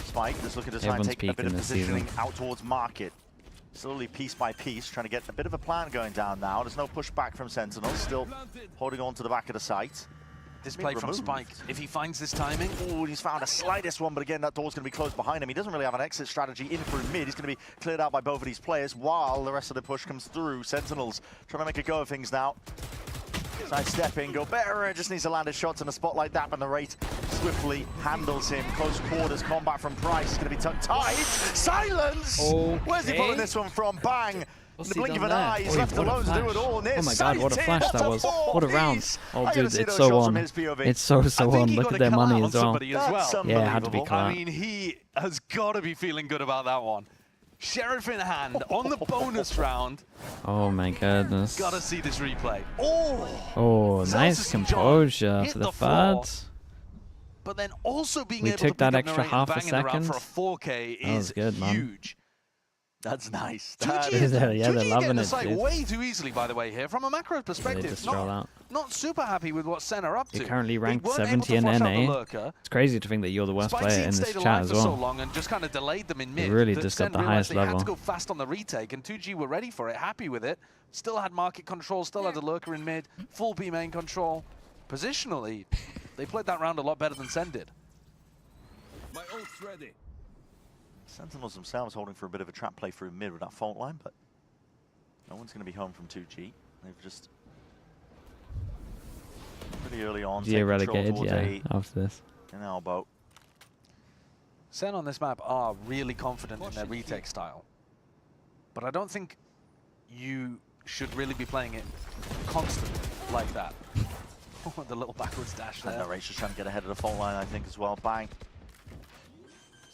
Spike just looking to try and Everyone's take a bit peeking of this positioning season. out towards market. Slowly, piece by piece, trying to get a bit of a plan going down now. There's no pushback from Sentinels, still holding on to the back of the site. This play from Spike, if he finds this timing. Oh, he's found a slightest one, but again, that door's going to be closed behind him. He doesn't really have an exit strategy in through mid. He's going to be cleared out by both of these players while the rest of the push comes through. Sentinels trying to make a go of things now. Sidestepping, Gobera just needs to land his shots in a spot like that, but the rate swiftly handles him. Close quarters combat from Price is going to be tucked tight. Silence! Okay. Where's he pulling this one from? Bang! In the blink of an eye, he's Oi, left what a alone to do it flash. all. Oh my god, what a flash that was. What a round. Oh I gotta dude, see it's those so shots on. from his POV. It's so on. Look at their money as well. Yeah, it had to be I caught. mean, he has got to be feeling good about that one. Sheriff in hand on the bonus round. Oh my goodness. Gotta see this replay. Oh, nice composure for the fads. But then also being We able took to that pick up extra Narrate half and a bang in the round second. for a 4K That was is good, man. huge. That's nice. Yeah, they're getting loving the it, site dude. way too easily, by the way, here. From a macro perspective, just stroll out. not super happy with what Sen are up to. You're currently ranked They weren't able 70 to in flush out the NA. lurker. It's crazy to think that you're the worst Spike player Seed in this stayed chat alive as for so well. long and just kind of delayed them in mid. You really that just got Sen the realized highest they had level. to go fast on the retake, and 2G were ready for it, happy with it. Still had market control, still had the lurker in mid, full B main control. Positionally, they played that round a lot better than Sen did. My ult's ready. Sentinels themselves holding for a bit of a trap play through mid with that fault line, but no one's going to be home from 2G. They've just pretty early on. Yeah, relegated, yeah, after this. An elbow. Sen on this map are really confident in their retake style. But I don't think you should really be playing it constantly like that. The little backwards dash there. And Narrate's just trying to get ahead of the fault line, I think, as well. Bang.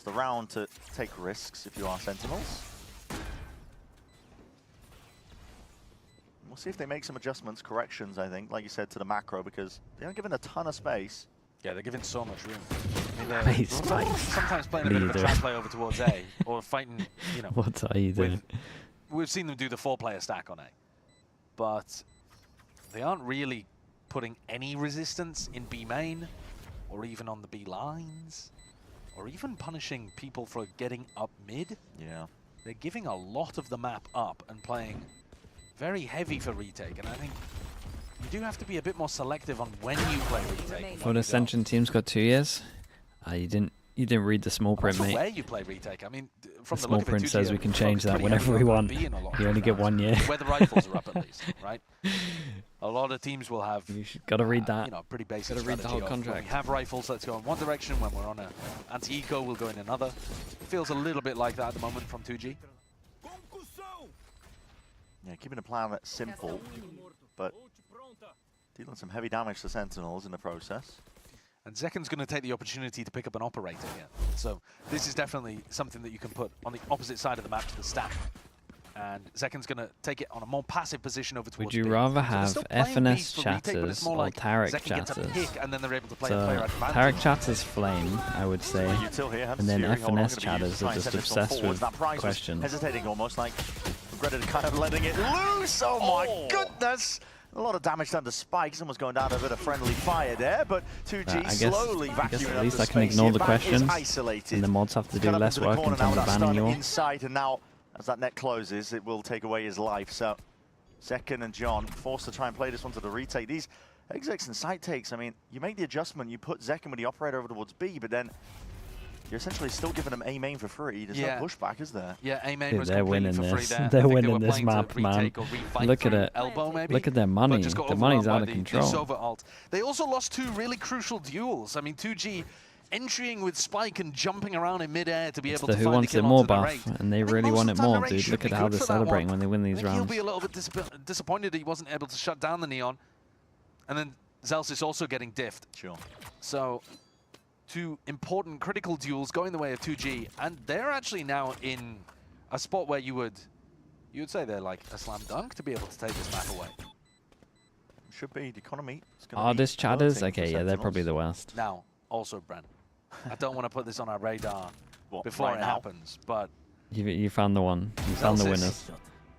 the round to take risks if you are Sentinels. We'll see if they make some adjustments, corrections, I think, like you said, to the macro, because they aren't given a ton of space. Yeah, they're given so much room. Sometimes playing a bit of a trap play over towards A, or fighting, you know. What are you doing? We've seen them do the 4-player stack on A, but they aren't really putting any resistance in B main, or even on the B lines, or even punishing people for getting up mid. Yeah. They're giving a lot of the map up and playing very heavy for retake, and I think you do have to be a bit more selective on when you play retake. Well, the Ascension team's got 2 years. You didn't read the small print, mate. Where you play retake. I mean, from the the small look of print it, says 2G we can are change that pretty whenever heavy we on want. B in a lot You of only get rounds. 1 year. Where the rifles are up, at least, right? A lot of teams will have. You got to read that. You know, pretty basic. Got to read the whole strategy of contract. When we have rifles, let's go in one direction. When we're on a anti-eco, we'll go in another. It feels a little bit like that at the moment from 2G. Yeah, keeping the plan simple, but dealing some heavy damage to Sentinels in the process. And Zeken's going to take the opportunity to pick up an operator here. So this is definitely something that you can put on the opposite side of the map to the stack. And Zeken's going to take it on a more passive position over towards Would you B. rather So have they're still playing B FNS for retake, but it's chatters more or like Tarek Zeken gets a chatters? pick and then they're able to play a So player advantage. Tarek chatters flame, I would say, Util here, and then Fury, hold on, FNS gonna be chatters used to try are and just send this one obsessed forwards. with That prize was questions. hesitating almost, like regretted kind of letting it loose. Oh my goodness! A lot of damage done to Spike. Someone's going down a bit of friendly fire there, but 2G slowly I guess vacuuming at up least the I can space ignore here. the Back is questions, isolated. and the mods have to do Cut up less into the work in corner now terms with of that banning stun you all. inside, and now as that net closes, it will take away his life. So Zeken and John forced to try and play this one to the retake. These exits and side takes, I mean, you make the adjustment, you put Zeken with the operator over towards B, but then you're essentially still giving them A main for free. There's no pushback, is there? Yeah, A main Dude, was they're completely winning for free this. there. They're I think winning they were this playing to map, man. retake or refight Look at for it. Elbow, maybe, Look at their but money. just got The money's overrun out by of the control. Sova ult. They also lost 2 really crucial duels. I mean, 2G entering with Spike and jumping around in midair to be It's able the to who find wants the it kill more onto the buff, rate. and they I think really most want of it the time more, the rate dude. should Look be at how good they're for that one. celebrating when they win I these think he'll rounds. be a little bit disappointed that he wasn't able to shut down the Neon. And then Zelsis also getting diffed. Sure. So 2 important critical duels going the way of 2G, and they're actually now in a spot where you would say they're like a slam dunk to be able to take this map away. Should be the economy. Artist chatters? Okay, yeah, they're probably the worst. Now, also, Brent, I don't want to put this on our radar before right it now? happens, but You found the one. You found the Zelsis winners.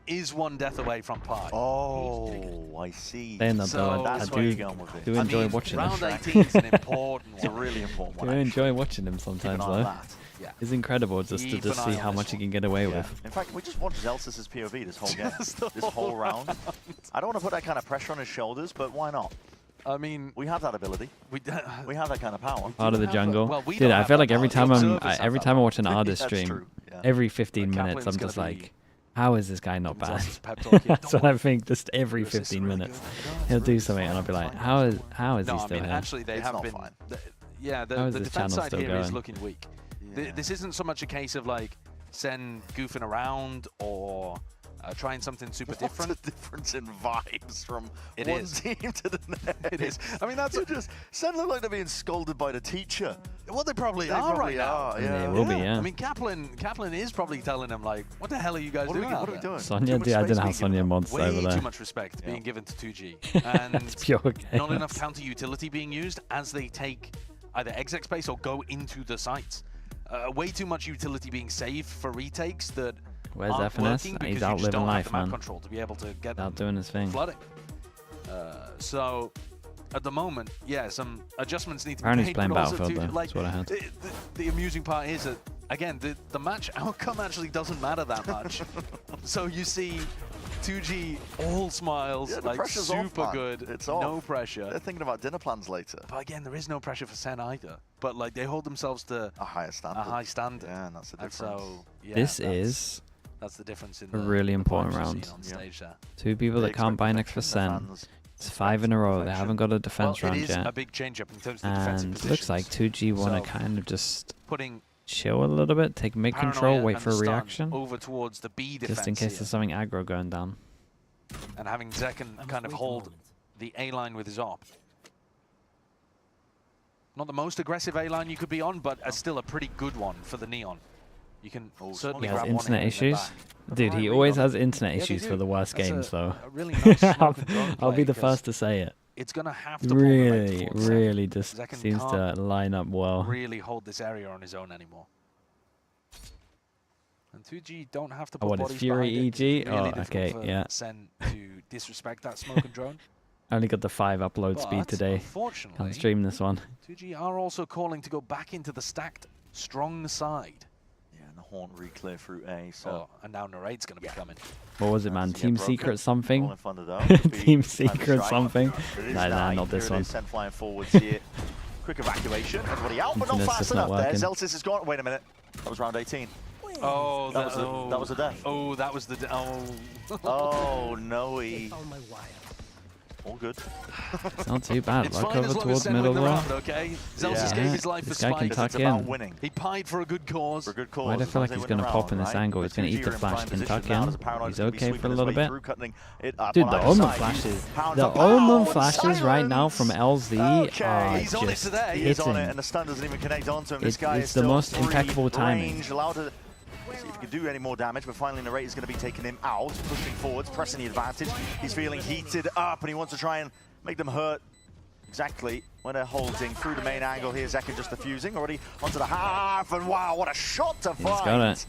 is 1 death away from Pi. Oh, I see. They're not So doing. that's I where do, you're going with it. do enjoy watching them. round 18 is an important It's a one. really important Do one. enjoy watching them sometimes, eye on though. that. Yeah. It's incredible just Keep to just an see eye how on much this you can get away Yeah. with. In fact, we just watched Zelsis' POV this whole game, Just the this whole round. I don't want to put that kind of pressure on his shoulders, but why not? I mean, we have that ability. We have that kind of power. Part of the jungle. Well, we Dude, don't I have feel that like every power. time The I'm observers have every that time I power. watch an artist That's stream, true, yeah. every 15 minutes Kaplan's I'm gonna just be- like, how is this guy not bad? Zelsis pep talk, yeah, That's what I think. Just every 15 minutes, he'll do something, and I'll be like, how is No, he I still mean, here? actually, they It's have not been. fine. Yeah, How the is this defense channel side still here is going? looking weak. Yeah. This isn't so much a case of like Sen goofing around or trying something super different. What's the difference in vibes from It one is. team to the next? It is. I mean, that's just Sen look like they're being scolded by the teacher. Well, they probably They are probably right now. are, yeah. They will be, yeah. I mean, Kaplan is probably telling them like, "What the hell are you guys doing? What are we doing? Sonya, Too much dude, I space didn't have being Sonya given mods Way over there. too much respect being given to 2G, and It's pure not enough chaos. counter utility being used as they take either exec space or go into the sites. Way too much utility being saved for retakes that Where's aren't FNS? working He's because out you just living don't life, have the map man. control to be able to get Out them doing his thing. flooding. So at the moment, yeah, some adjustments need to Apparently be he's made. playing but also Battlefield, too, though. like, That's what I heard. the amusing part is that, again, the match outcome actually doesn't matter that much. So you see 2G all smiles, Yeah, the like pressure's off, super man. good, It's no off. pressure. They're thinking about dinner plans later. But again, there is no pressure for Sen either. But like they hold themselves to A higher standard. a high standard. Yeah, and that's the And difference. so, yeah, This is that's the difference in a the really the important vibes you're round. seeing on stage there. 2 people They that can't expect buy next for perfection, the Sen. fans It's 5 in a row. They perfection. haven't got a defense Well, round it is yet. a big change up in terms of the defensive And positions. looks like 2G want So, to kind of just putting chill a little bit, take mid control, Paranoia wait and for a stun reaction, over towards the B defense just in case here. there's something aggro going down. And having Zeken kind of hold the A line with his op. Not the most aggressive A line you could be on, but still a pretty good one for the Neon. You can certainly He has grab one internet here in the issues. back. Dude, he always has internet Yeah, they issues do. for the worst That's games, though. a really nice smoke and drone I'll play be the because first to say it. It's going to have to pull the rate Really, towards really Zek. just Zek seems to can't line up well. really hold this area on his own anymore. And 2G don't have to Oh, put what is bodies Fury behind it. EG? It's really Oh, difficult okay, for yeah. Sen to disrespect that smoke and drone. I only got the 5 upload speed But, today. unfortunately, Can't stream this one. 2G are also calling to go back into the stacked strong side. Yeah, and the Haunt re-clear through A, so... Oh, and now Narrade's going to be coming. What was it, man? Yeah, Team broken. Secret something? Rolling thunder though. Could be Team time to Secret strike. something? But it is Nah, nine. not this Here it one. is, Sen flying forwards here. Quick evacuation. Everybody out, but not Internet's fast just not enough there. working. Zelsis is gone. Wait a minute. That was round 18. Oh, that was a death. Oh, that was the oh. Oh, no. All good. It's not too bad. It's Look fine over as long as towards Sen middle win the there. round, okay? Zelsis gave his life for This guy can Spike. tuck It's about in. winning. He pied for a good cause. For a good cause. Why do I as feel long like as he's they win going to the pop in round, this right? angle? With He's going to eat 2G the are in flash, prime can position tuck now in. as the Paranoid's He's gonna be okay for sweeping a his little way bit. through, cutting it up Dude, on the either Omen side. flashes. Pounds The up. Omen Oh, flashes right now from LZ Okay, are he's on it just today. He's on it, hitting. and the stun doesn't even connect onto him. This guy It's is the still most free impeccable timing. range, allowed to see if he can do any more damage, but finally Narrate is going to be taking him out, pushing forwards, pressing the advantage. He's feeling heated up, and he wants to try and make them hurt. Exactly when they're holding through the main angle here. Zek just diffusing already onto the half, and wow, what a shot to find. He's got it.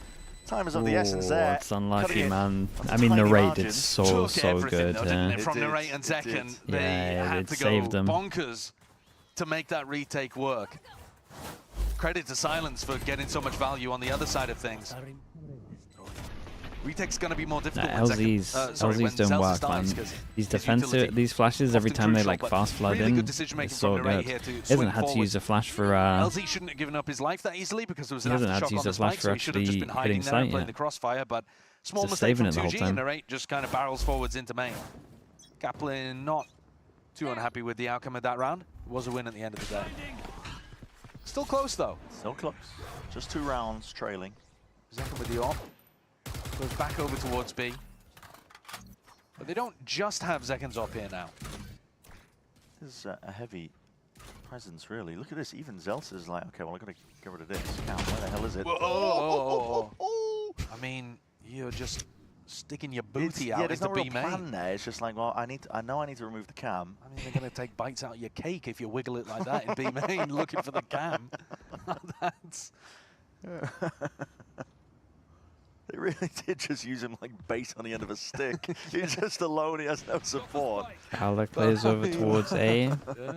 Time is of the essence there. It's unlucky, Cutting it man. off I a mean, tiny Narrate margin. did so good. Though, didn't it? From Narrate and Zekken, they Yeah, had it to saved go them. bonkers to make that retake work. Credit to Silence for getting so much value on the other side of things. Retake's going to be more difficult when LZ's when doing Zelsis work, dies, man. 'cause These his defensive, utility these flashes every often time they crucial, like but fast flood really in, good decision-making it's so from Narrate good. here to He swing hasn't had to forward. use a flash for. LZ shouldn't have given up his life that easily because there was He an hasn't had aftershock to use on a the flash spike, for so he should have just actually been hiding hitting there and sight, playing yeah. the crossfire, but small Just mistake from saving it the whole 2G, time. and Narrate just kind of barrels forwards into main. Kaplan not too unhappy with the outcome of that round. It was a win at the end of the day. Still close, though. Still close. Just 2 rounds trailing. Zekken with the op. Goes back over towards B. But they don't just have Zekken's op here now. This is a heavy presence, really. Look at this. Even Zelsis is like, okay, well, I've got to get rid of this. Cam, where the hell is it? Whoa. I mean, you're just sticking your booty out yeah, there's into no real B plan main. there. It's just like, well, I know I need to remove the cam. I mean, they're going to take bites out of your cake if you wiggle it like that in B main, looking for the cam. That's... They really did just use him like bait on the end of a stick. He's just alone, he has no support. Alec plays over towards A. Yeah.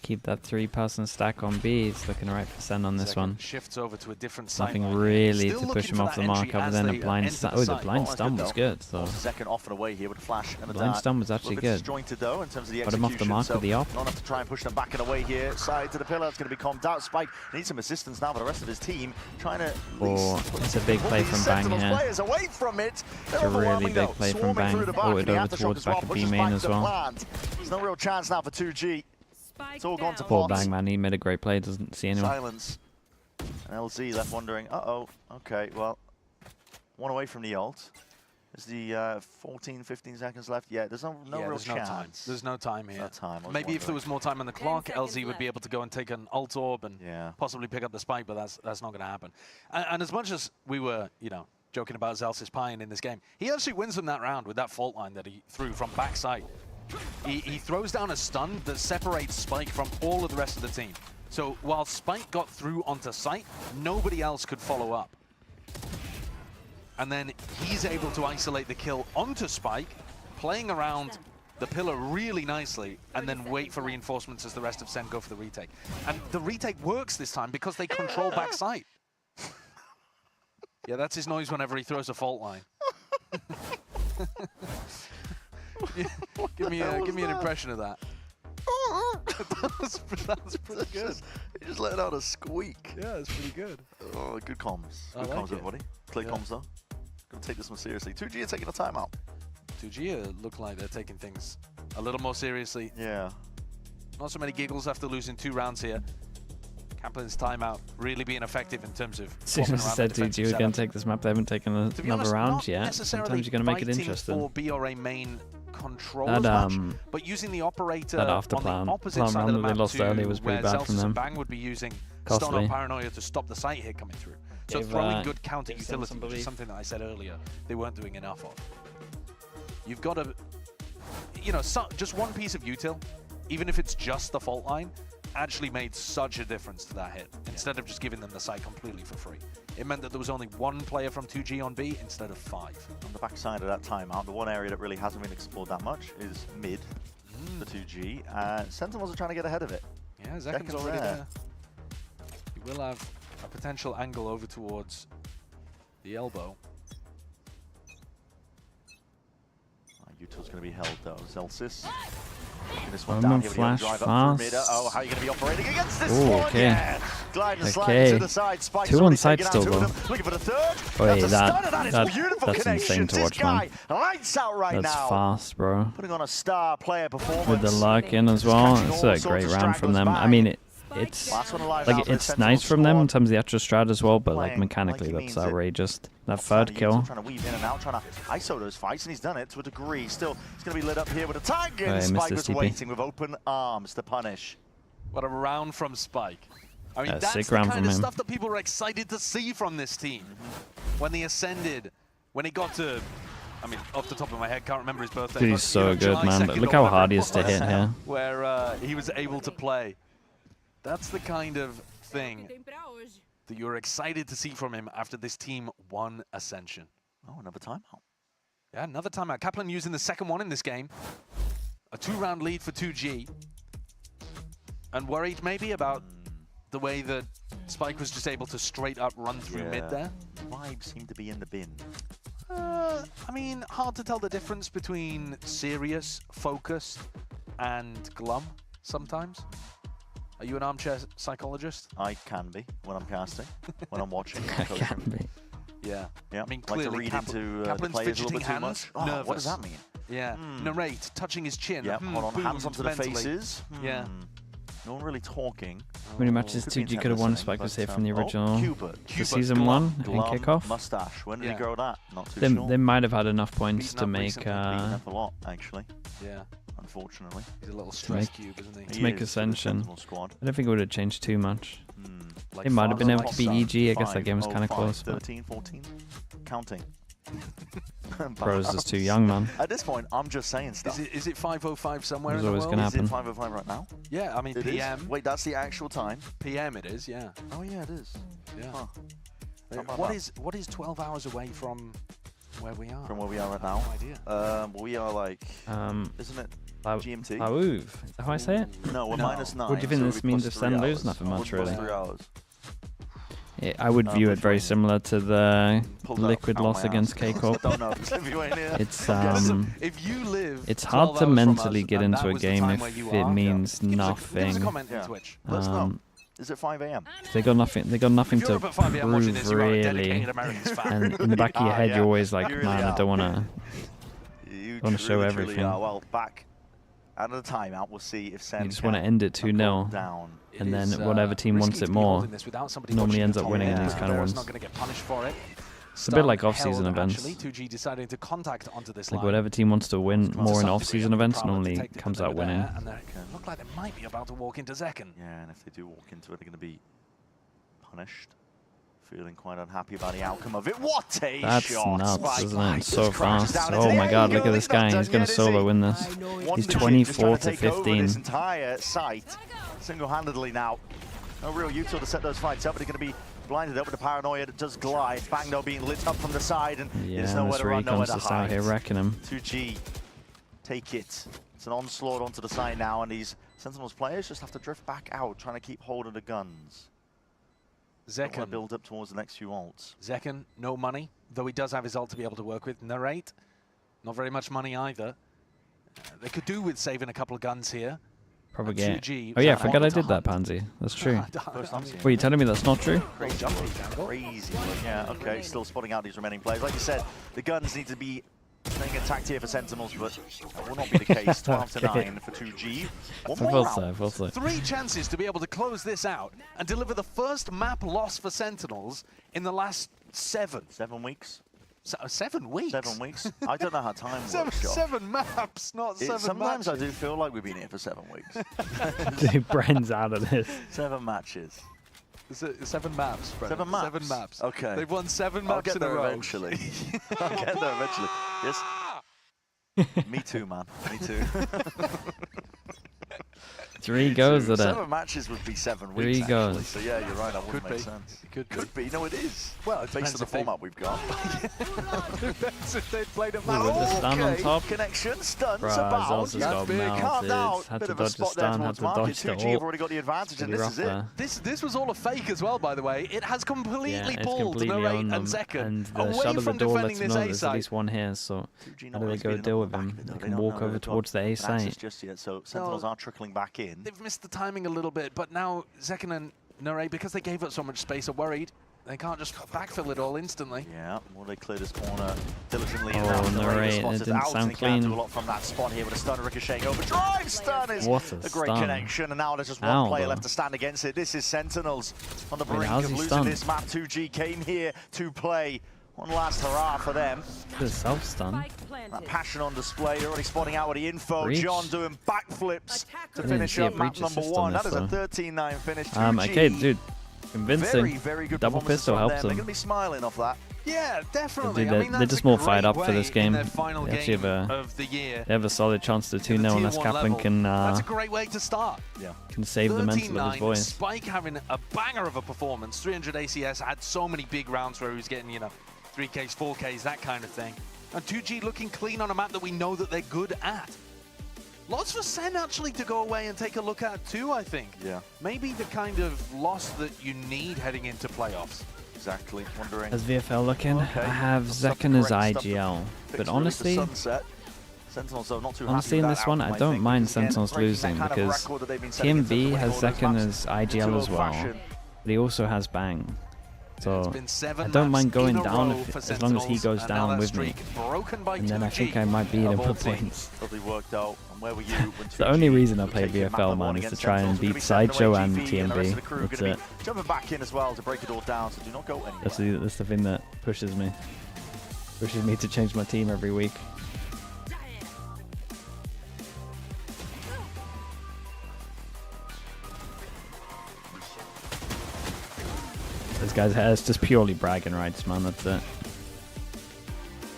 Keep that 3-person stack on B. He's looking right for Sen on this Zekken one. shifts over to a different side. Nothing really Still to push looking him for off that the mark entry other as than a they blind enter stun. the Oh, the site. blind Oh, stun that's was good, good. So Second off and away here with a flash and a blind dart. stun was A actually little bit good. disjointed though in terms of the Got him off the execution. mark So with the op. not enough to try and push them back and away here. Side to the pillar. It's going to be calmed out. Spike needs some assistance now for the rest of his team. Trying to at Oh, least it's a big pull play these from Bang Sentinels here. players away from it. They're It's a really overwhelming, big though. play from Swarming Bang. through the back, Oh, it and the over aftershock towards as well back of B pushes main back as the well. plant. There's no real chance now for 2G. It's all gone to Poor pot. Bang, man. He made a great play. Doesn't see anyone. Silence. And LZ left wondering, uh-oh, okay, well, one away from the ult. Is the 14, 15 seconds left? Yeah, there's no real there's no chance. time. There's no time here. No time. I was Maybe if there wondering. was more time on the clock, LZ would be able to go and take an ult orb and possibly pick up the spike, but that's not going to happen. And as much as we were, you know, joking about Zelsis pieing in this game, he actually wins them that round with that fault line that he threw from backside. He throws down a stun that separates Spike from all of the rest of the team. So while Spike got through onto site, nobody else could follow up. And then he's able to isolate the kill onto Spike, playing around the pillar really nicely, and then wait for reinforcements as the rest of Sen go for the retake. And the retake works this time because they control backside. Yeah, that's his noise whenever he throws a fault line. Give me an impression of that. That's pretty good. He just let out a squeak. Yeah, it's pretty good. Oh, good comms. I Good like comms, it. everybody. Play comms, though. Gonna take this one seriously. 2G are taking a timeout. 2G look like they're taking things a little more seriously. Yeah. Not so many giggles after losing 2 rounds here. Kaplan's timeout really being effective in terms of As soon as I said 2G was going setup. to take this map, they haven't taken To be another honest, round not yet. necessarily Sometimes you're going to make it fighting interesting. for B or A main control That, as much, but using the operator that on after the plan opposite round side of the that they map lost to earlier was pretty where bad from Celsius them. and Bang would be using Stun Costly. on Paranoia to stop the sight hit coming through. So Gave, throwing good counter gave Sen utility, some which is belief. something that I said earlier, they weren't doing enough of. You've got to, you know, just one piece of util, even if it's just the fault line, actually made such a difference to that hit, instead of just giving them the site completely for free. It meant that there was only one player from 2G on B instead of 5. On the backside of that timeout, the one area that really hasn't been explored that much is mid for 2G. Sentinels are trying to get ahead of it. Yeah, Zeken's already there. He will have a potential angle over towards the elbow. Util's going to be held though. Celsius. This I'm one down on here with the flash drive fast. up through mid. Oh, how are you going to be operating against this Ooh, one? okay. Yeah. Glide and slide Okay. to the side. Spike's 2 on already site taken out still two of though. them. Looking for the third. Wait, That's a stunner. That is that's beautiful insane connections. to watch, This guy man. lights out right That's now. fast, bro. Putting on a star player performance. With the luck in as well, Catching it's all a sorts great of round from stragglers them. back. I mean, it's Last one alive now like for the it's Sentinels nice from them in squad. terms of the extra strat as well, but like Playing mechanically like he that's means it. outrageous. That Outside third of kill. Util, trying to weave in and out, trying to ISO those fights, and he's done it to a degree. Still, he's going to be lit up here with a tag, Oh, and he missed Spike his was TP. waiting with open arms to punish. What a round from Spike. I mean, Yeah, that's sick the round kind from of him. stuff that people were excited to see from this team. When they ascended, when it got to, I mean, off the top of my head, can't remember his birthday. Dude, but, he's so good, July man. 2nd Look or how whatever hard it he is to was, hit here. Where he was able to play. That's the kind of thing that you're excited to see from him after this team won Ascension. Oh, another timeout. Yeah, another timeout. Kaplan using the second one in this game. A 2-round lead for 2G. And worried maybe about the way that Spike was just able to straight up run through mid there. Vibes seem to be in the bin. I mean, hard to tell the difference between serious, focused, and glum sometimes. Are you an armchair psychologist? I can be when I'm casting, when I'm watching. I can be. Yeah. Yeah. I mean, Like to clearly read into the Kaplan's players a little fidgeting bit too hands, much. Oh, nervous. what does that mean? Yeah. Narrate, touching his chin. Yeah, hold on, hands booms onto the mentally. faces. Yeah. No one really talking. How many matches Could be 2G could have won? intense, Spike was but, here from the original Cubert. the season 1 in Glum kickoff. mustache. When did he grow that? Not too They, sure. they might have had enough points Beaten to up make recently. Beaten up a lot, actually. Yeah. Unfortunately. He's a little to stress make, cube, isn't he? to He make is, for the Ascension. Sentinel squad. I don't think it would have changed too much. Like It might have been able fast to beat like EG. I guess that 5, game was kind of 5, close. But 13, 14, counting. Bro's just too young, man. At this point, I'm just saying stuff. Is it 5:05 somewhere It's in the always world? gonna Is it happen. 5:05 right now? Yeah, I mean, It is? PM. Wait, that's the actual time? PM it is, yeah. Oh yeah, it is. Yeah. Huh. How about What that? is 12 hours away from where we are? From where we are right now? No idea. We are like, isn't it GMT? Is that how I say it? No, we're -9. What do you think so this it'll be means if +3 Sen lose? hours. Nothing much, Plus really. 3 hours. Yeah, I would view it very similar to the Pulled up liquid out loss my against ass. K-Corp. Don't know if you ain't here. It's if you live it's 12 hard to hours from mentally us, get and into that a was the game time if where you it are, means give us nothing. a comment on Twitch. Let us know. Is it 5 a.m.? They got nothing. They got nothing If you're to up at 5 a.m. watching prove this, you are a really. dedicated Americans fan. And in the back of your head, yeah. you're always like, You really man, I are. don't want to. You wanna show truly everything. are. Well, back out of the timeout, we'll see if Sen You just want to can end it go 2-0, down. and then is, whatever team risky wants to it be more holding this without somebody normally watching ends the up top. winning in Yeah. these kind of They're ones. not going to get punished for it. It's a bit like Stun off-season held, events. Actually, 2G deciding to contact onto this Like line. whatever team wants to win To more in some off-season degree, events Prowler normally detected comes that they out were there, winning. and they look like they might be about to walk into Zekken. Yeah, and if they do walk into it, they're going to be punished. Feeling quite unhappy about the outcome of it. What a That's shot! nuts, Spike isn't it? It's so just crashes fast. down into Oh the my god, angle. look at this He's not guy. done He's going yet, to is he? solo win this. Wonder He's Kid just trying 24 to to take over this 15. entire site single-handedly now. No real util to set those fights up, but they're going to be blinded up with the paranoia that does glide. Bang though being lit up from the side, and Yeah, there's nowhere this to run, nowhere comes to to start hide. here wrecking him. 2G, take it. It's an onslaught onto the side now, and these Sentinels players just have to drift back out, trying to keep hold of the guns. Zekken build up towards the next few ults. Zekken, no money, though he does have his ult to be able to work with. Narrate, not very much money either. They could do with saving a couple of guns here. Probably And get. 2G Oh yeah, I was forgot I wanted to did that, hunt. Pansy. That's true. First time seeing Were you telling me that's not true? Great jump crazy. But yeah, okay, still spotting out these remaining players. Like you said, the guns need to be staying attacked here for Sentinels, but that will not be the case. 12 to 9 for 2G. One more round. 3 chances to be able to close this out and deliver the first map loss for Sentinels in the last 7. 7 weeks? 7 weeks? 7 weeks. I don't know how time works, Josh. 7 maps, not 7 Sometimes matches. I do feel like we've been here for 7 weeks. Dude, Bren's out of this. 7 matches. 7 maps, Brent. 7 maps? 7 maps. Okay. They've won 7 maps I'll get in a there row. eventually. I'll get there eventually. Yes. Me too, man. Me too. 3 goes at it. 7 matches would be 7 weeks. 3 goes. Actually. So yeah, you're right. That wouldn't Could make be. sense. It Could be. No, it is. Well, it based on the format we've got. Depends if they played a Ooh, with the stun on top. Connection, stuns Bruh, about. Zelza's got Carved out. melted. Had Bit to of a dodge the spot there stun, had towards to market. dodge the 2G have ult. already got the advantage, and Pretty this is rough it. there. This was all a fake as well, by the way. It has completely Yeah, it's pulled completely Narrate on them. and Zekken And the away shot of the from door defending lets them this know A there's at site. least one here, so how do they not go speeding deal up with him? back, though. They They can don't walk know over they've got towards the A access site. just yet, so Sentinels are trickling back in. They've missed the timing a little bit, but now Zekken and Narate, because they gave up so much space, are worried. They can't just backfill it all instantly. Yeah, well, they cleared this corner diligently. Oh, enough. The Narrate, Raiders spotted it didn't out, sound and he can't clean. do a lot from that spot here with a stun ricocheting over. Drive stun is What a great stun. connection, and now there's just one Ow, player though. left to stand against it. This is Sentinels on the Wait, brink how's of he losing stunned? this map. 2G came here to play. One last hurrah for them. The self-stun. That passion on display, already spotting out with the info. Breach. John doing backflips to didn't finish see a up map breach number assist on 1. That this, is a though. 13-9 finish. 2G. Okay, dude. Convincing. Very, very good Double performances pistol from helps them. They're them. going to be smiling off that. Yeah, definitely. Dude, I mean, they're that's just a more great fired up for way this in game. their final They actually game have of the year. they have a solid chance to 2-0 unless Tier 1 Kaplan level. can That's a great way to start. Yeah. can save the mental of his 13-9, voice. Spike having a banger of a performance. 300 ACS, had so many big rounds where he was getting, 3Ks, 4Ks, that kind of thing. And 2G looking clean on a map that we know that they're good at. Lots for Sen actually to go away and take a look at too, I think. Yeah. Maybe the kind of loss that you need heading into playoffs. Exactly. Wondering. As VFL looking, Okay. I have That's not Zekken the as correct stuff to IGL. fix But really honestly, for Sunset. Sentinels, though, not too honestly in happy with this that one, outcome, I don't think, mind because, again, Sentinels breaking losing that kind of because record that they've been setting in terms TMB of has winning all those Zekken maps as in IGL as well. fashion. But he also has Bang. So been 7 I don't mind maps in going a down row if, for as long as he Sentinels, goes and now down that with me. streak broken by And then I 2G think I might beat him of all for teams. points. Lovely worked out. And where were you when It's the only 2G reason I were play taking map VFL, number one man, is to against try Sentinels? and Gonna beat be sending Sideshow away and GP, and the rest of the TMB. crew That's gonna it. be jumping back in as well to break it all down, so do not go anywhere. That's the thing that pushes me. Pushes me to change my team every week. This guy's hair is just purely bragging rights, man. That's it.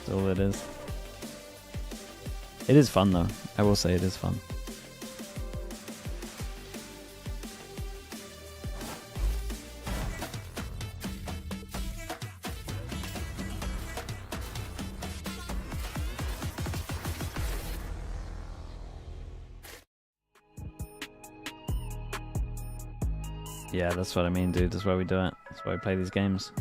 That's all it is. It is fun, though. I will say it is fun. Yeah, that's what I mean, dude. That's why we do it. That's why we play these games.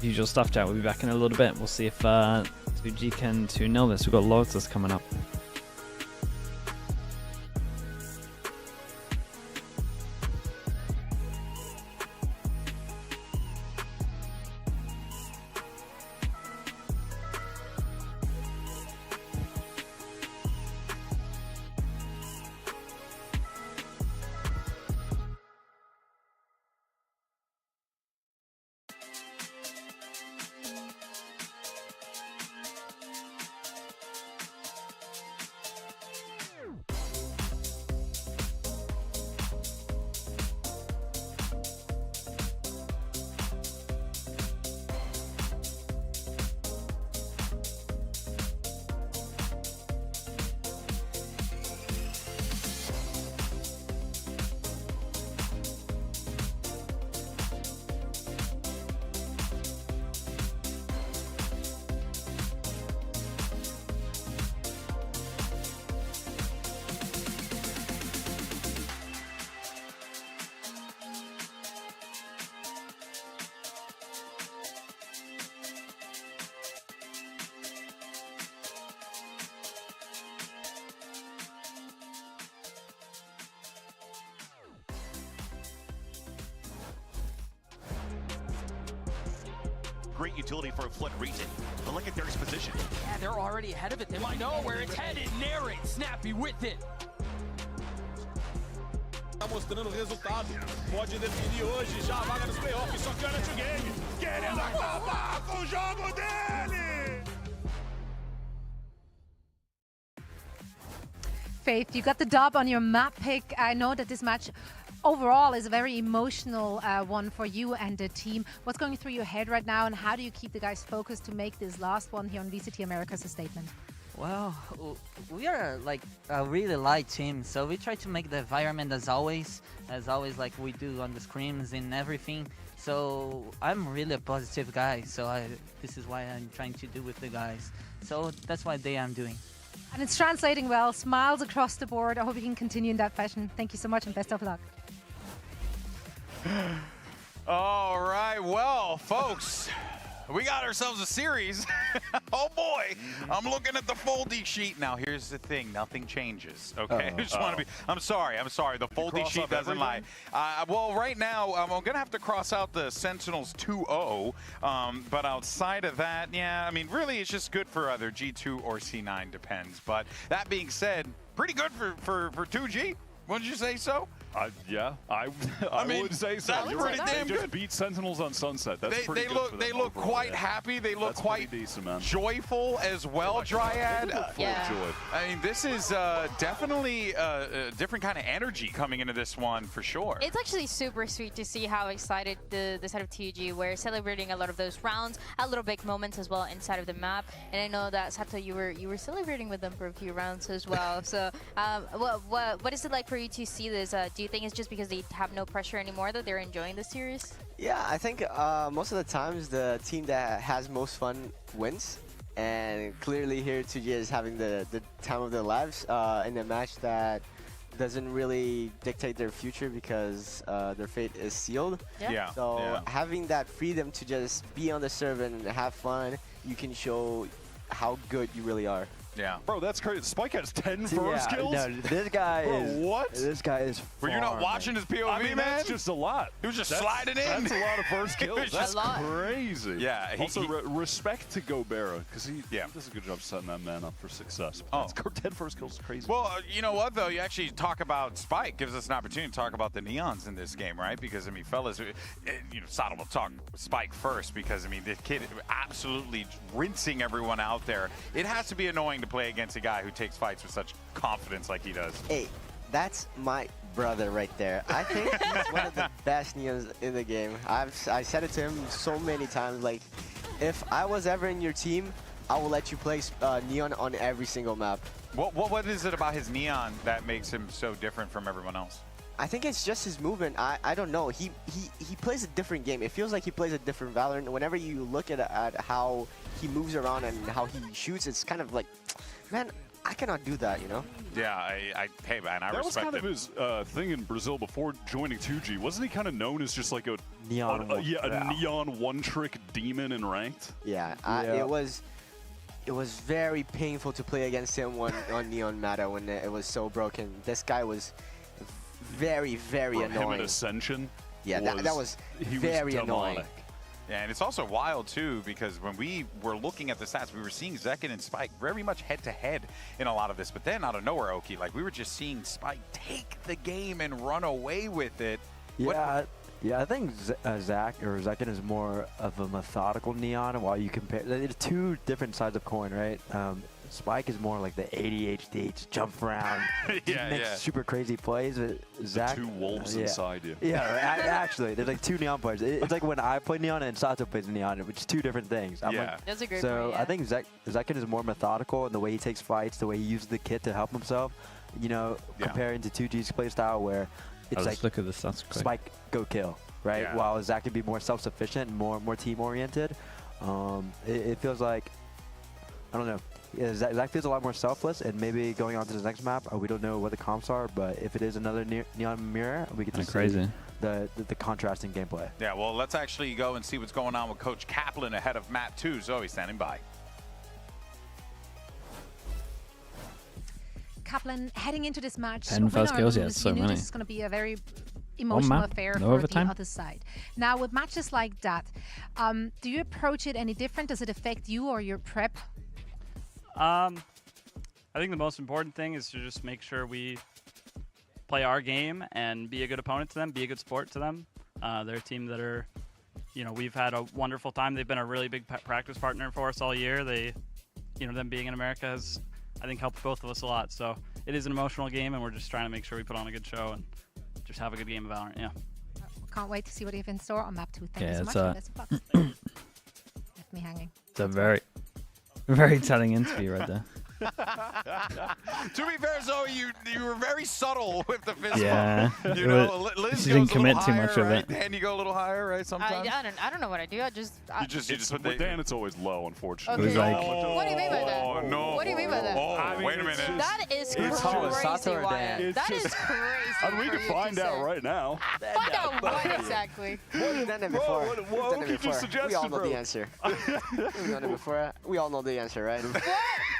Usual stuff, chat. We'll be back in a little bit. We'll see if 2G can 2-0 this. We've got Lotus coming up. Great utility for a flood region. But look at their position. Yeah, they're already ahead of it. They might know where it's headed. Narrate, snappy with it. Tá mostrando o resultado. Pode definir hoje já a vaga nos playoffs. Só que olha o game. Querendo Faith, you got the dub on your map pick. I know that this match overall is a very emotional one for you and the team. What's going through your head right now, and how do you keep the guys focused to make this last one here on VCT Americas a statement? Well, we are like a really light team, so we try to make the environment as always like we do on the scrims and everything. So I'm really a positive guy, so this is why I'm trying to do with the guys. So that's what I'm doing. And it's translating well, smiles across the board. I hope you can continue in that fashion. Thank you so much and best of luck. All right, well, folks, we got ourselves a series. Oh boy, I'm looking at the foldy sheet. Now, here's the thing, nothing changes, okay? I just want to be, I'm sorry, the foldy sheet doesn't lie. Well, right now, I'm going to have to cross out the Sentinels 2-0, but outside of that, yeah, I mean, really, it's just good for either G2 or C9, depends. But that being said, pretty good for 2G. Wouldn't you say so? Yeah, I mean, would say so. That's pretty damn they good. just beat Sentinels on Sunset. That's pretty good for them They look overall, quite yeah. happy. They look That's quite decent, man. joyful as well, Dryad. Yeah. Joy. I mean, this is definitely a different kind of energy coming into this one for sure. It's actually super sweet to see how excited the side of TUG were celebrating a lot of those rounds, a little big moments as well inside of the map. And I know that Sato, you were celebrating with them for a few rounds as well. So, what is it like for you to see this? Do you think it's just because they have no pressure anymore that they're enjoying the series? Yeah, I think most of the times the team that has most fun wins. And clearly here TUG is having the time of their lives in a match that doesn't really dictate their future because their fate is sealed. So having that freedom to just be on the server and have fun, you can show how good you really are. Yeah. Bro, that's crazy. Spike has 10 first kills? No, this guy is... What? This guy is Were you not watching his POV, I mean, man? that's just a lot. He was just sliding in. That's a lot of first kills. That's a lot. crazy. Yeah. Also, respect to Gobera, because he does a good job setting that man up for success. But 10 first kills is crazy. Well, you know what, though? You actually talk about Spike, gives us an opportunity to talk about the Neons in this game, right? Because, I mean, fellas, you know, Sada will talk Spike first because, I mean, this kid absolutely rinsing everyone out there. It has to be annoying to play against a guy who takes fights with such confidence like he does. Hey, that's my brother right there. I think he's one of the best Neons in the game. I said it to him so many times, like, if I was ever in your team, I will let you play Neon on every single map. What is it about his Neon that makes him so different from everyone else? I think it's just his movement. I don't know. He plays a different game. It feels like he plays a different Valorant. Whenever you look at how he moves around and how he shoots, it's kind of like, man, I cannot do that, you know? Yeah, hey, man, I respect it. That was kind of his thing in Brazil before joining 2G. Wasn't he kind of known as just like a neon, neon one-trick demon in ranked? Yeah, it was very painful to play against him on Neon Meta when it was so broken. This guy was very, very annoying. Him in Ascension? Yeah, that was very annoying. Yeah, and it's also wild, too, because when we were looking at the stats, we were seeing Zekin and Spike very much head-to-head in a lot of this. But then, out of nowhere, Oki, like, we were just seeing Spike take the game and run away with it. Yeah, I think Zekin is more of a methodical Neon, while you compare... There's two different sides of coin, right? Spike is more like the ADHD, just jump around, makes super crazy plays. Zach, the two wolves inside you. Yeah, actually, there's like two Neon players. It's like when I play Neon and Sato plays Neon, which is two different things. That's a great so point, yeah. I think Zekin is more methodical in the way he takes fights, the way he uses the kit to help himself. You know, comparing to 2G's play style where it's like look at the stats quick. Spike, go kill, right? Yeah. While Zach can be more self-sufficient and more team-oriented. It feels like, I don't know. Yeah, Zach feels a lot more selfless, and maybe going on to the next map, we don't know what the comps are, but if it is another Neon Mirror, we get to see the contrasting gameplay. Yeah, well, let's actually go and see what's going on with Coach Kaplan ahead of map 2. Zoe standing by. Kaplan, heading into this match, 10 first kills, yeah, so you knew many. this is going to be a very emotional map, affair no for overtime. the other side. Now, with matches like that, do you approach it any different? Does it affect you or your prep? I think the most important thing is to just make sure we play our game and be a good opponent to them, be a good sport to them. They're a team that are, you know, we've had a wonderful time. They've been a really big practice partner for us all year. They, you know, them being in America has I think helped both of us a lot. So it is an emotional game, and we're just trying to make sure we put on a good show and just have a good game of Valorant. Yeah. Can't wait to see what you have in store on map 2. Thank Yeah, you it's so much. Left me hanging. It's a very telling interview right there. To be fair, Zoe, you were very subtle with the fist Yeah, bump. You know, Liz she goes didn't commit a little too higher, much of right? it. Dan, you go a little higher, right? Sometimes. I don't know what I do. I just. You just put With Dan, it's always low, unfortunately. Okay. It was like, What do you mean by that? Oh no! What do you mean by that? Oh, I mean, wait a minute. That is It's crazy, Wyatt. That is crazy. And we for can you to find out say. right now. Find out what exactly? We've done it before. What We've done it you just before. We all suggested, know bro. the answer. We've done it before. We all know the answer, right? What?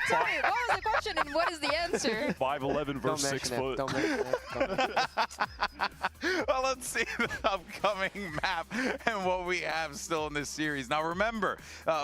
Tell me, what was the question and what is the answer? 5'11" versus 6 foot. Don't mention it. Don't mention it. Well, let's see the upcoming map and what we have still in this series. Now, remember,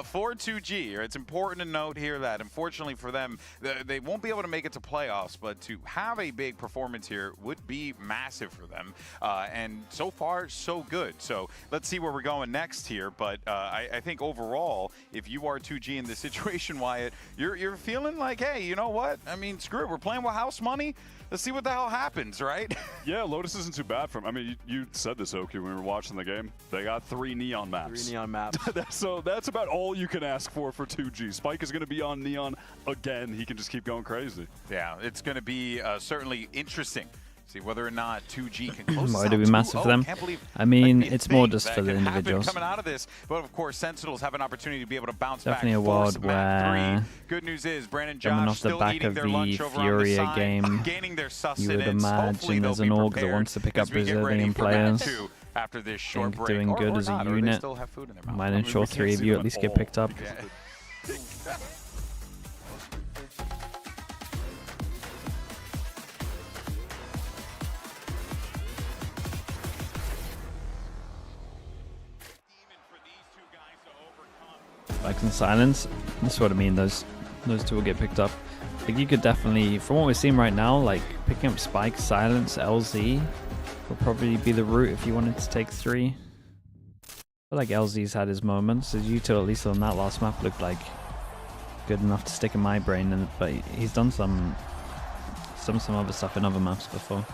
for 2G, it's important to note here that, unfortunately for them, they won't be able to make it to playoffs, but to have a big performance here would be massive for them. And so far, so good. So let's see where we're going next here. But I think overall, if you are 2G in this situation, Wyatt, you're feeling like, hey, you know what? I mean, screw it. We're playing with house money. Let's see what the hell happens, right? Yeah, Lotus isn't too bad for him. I mean, you said this, Oki, when we were watching the game. They got 3 neon maps. 3 neon maps. So that's about all you can ask for 2G. Spike is going to be on neon again. He can just keep going crazy. Yeah, it's going to be certainly interesting. See whether or not 2G can close Might this be out. massive for them. Can't believe, I mean, like, it's more things just that for the can happen individuals. coming out of this, but of course, Sentinels have an opportunity to be able to bounce Definitely back. a world Force map where 3. Good news is Brandon coming Josh off the still back eating of their the lunch over on the FURIA side, game, gaining their you would sustenance. Hopefully imagine they'll there's be an org that prepared wants to pick up as we get ready Brazilian for round players. 2 after this short Think break. doing good or as a not, or they unit still have food in their mouth. might I mean, ensure we 3 can't of see you them at least all get picked up. Yeah. Spikes and silence. That's what I mean. Those two will get picked up. Like, you could definitely, from what we're seeing right now, like picking up Spike, silence, LZ will probably be the route if you wanted to take 3. I feel like LZ's had his moments. As you two, at least on that last map, looked like good enough to stick in my brain. But he's done some other stuff in other maps before.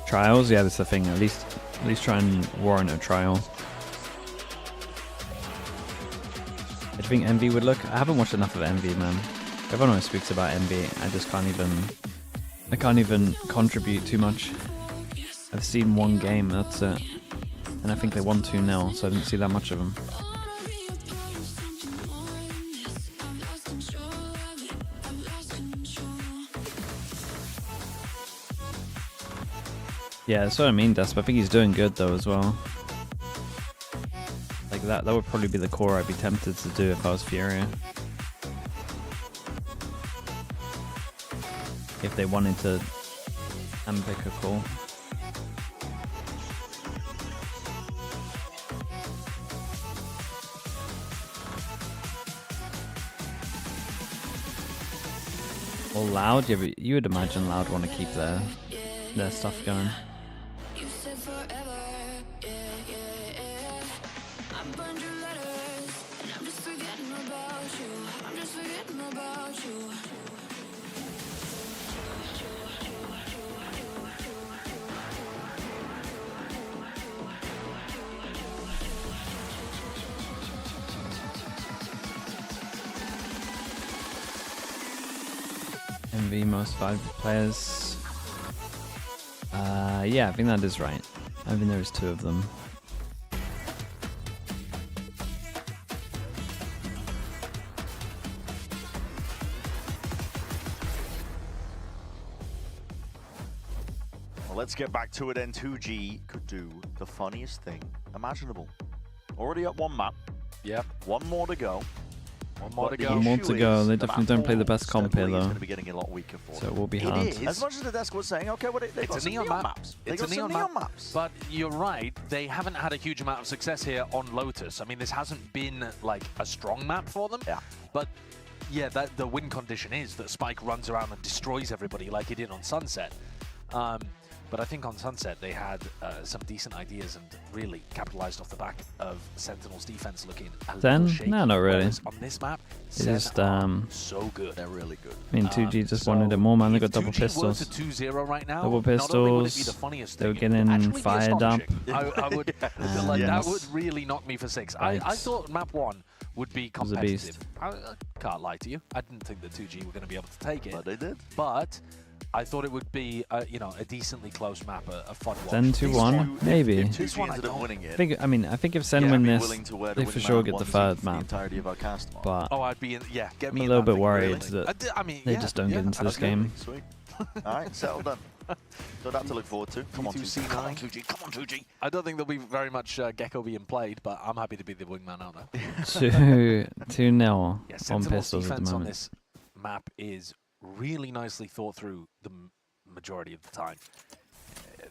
Trials, yeah, that's the thing. At least try and warrant a trial. I think Envy would look. I haven't watched enough of Envy, man. Everyone always speaks about Envy. I just can't even contribute too much. I've seen 1 game, that's it. And I think they won 2-0, so I didn't see that much of them. Yeah, that's what I mean, Desp. I think he's doing good though as well. Like that would probably be the core I'd be tempted to do if I was Furia. If they wanted to pick a call. Or Loud, yeah, but you would imagine Loud want to keep their stuff going. MV most valuable players. Yeah, I think that is right. I think there's 2 of them. Well, let's get back to it then. 2G could do the funniest thing imaginable. Already up 1 map. Yep. 1 more to go. 1 more to go. 1 more to go. They definitely don't play the best comp here though. Going to be getting a lot weaker for so it will be hard. As much as the desk was saying, okay, well, they got It's a some neon neon map. maps. They It's got a some neon neon map. maps. But you're right, they haven't had a huge amount of success here on Lotus. I mean, this hasn't been like a strong map for them. Yeah. But yeah, the win condition is that Spike runs around and destroys everybody like he did on Sunset. But But I think on Sunset they had some decent ideas and really capitalized off the back of Sentinels' defense looking a little shaky. No, not really. Whereas on this map, It's just so good. They're really good. I mean, 2G just wanted it more, man. They got double 2G were pistols. to 2-0 right now, Double not only would it be pistols. the funniest They were thing, it would getting actually be fired up. astonishing. I would like, that would really knock me for 6. I thought map 1 would be was a competitive. beast. I can't lie to you. I didn't think that 2G were going to be able to take it. But they did. But I thought it would be, you know, a decently close map, a fun watch. Sen 2-1, maybe. If 2G ended up winning it, I think if Sen win I'd be this, willing to wear they the for wingman sure get the onesie third for map. the entirety of our cast. But oh, I'd be in, yeah, get I'm me a in little that bit thing, worried really. that I mean, they just don't get into this game. Sweet. All right, settle done. So that to look forward to. Come on, 2G. Come on, 2G. Come on, 2G. I don't think there'll be very much Gecko being played, but I'm happy to be the wingman out there. 2-0 Yeah, on Sentinel's pistols at the defense on moment. this map is really nicely thought through the majority of the time.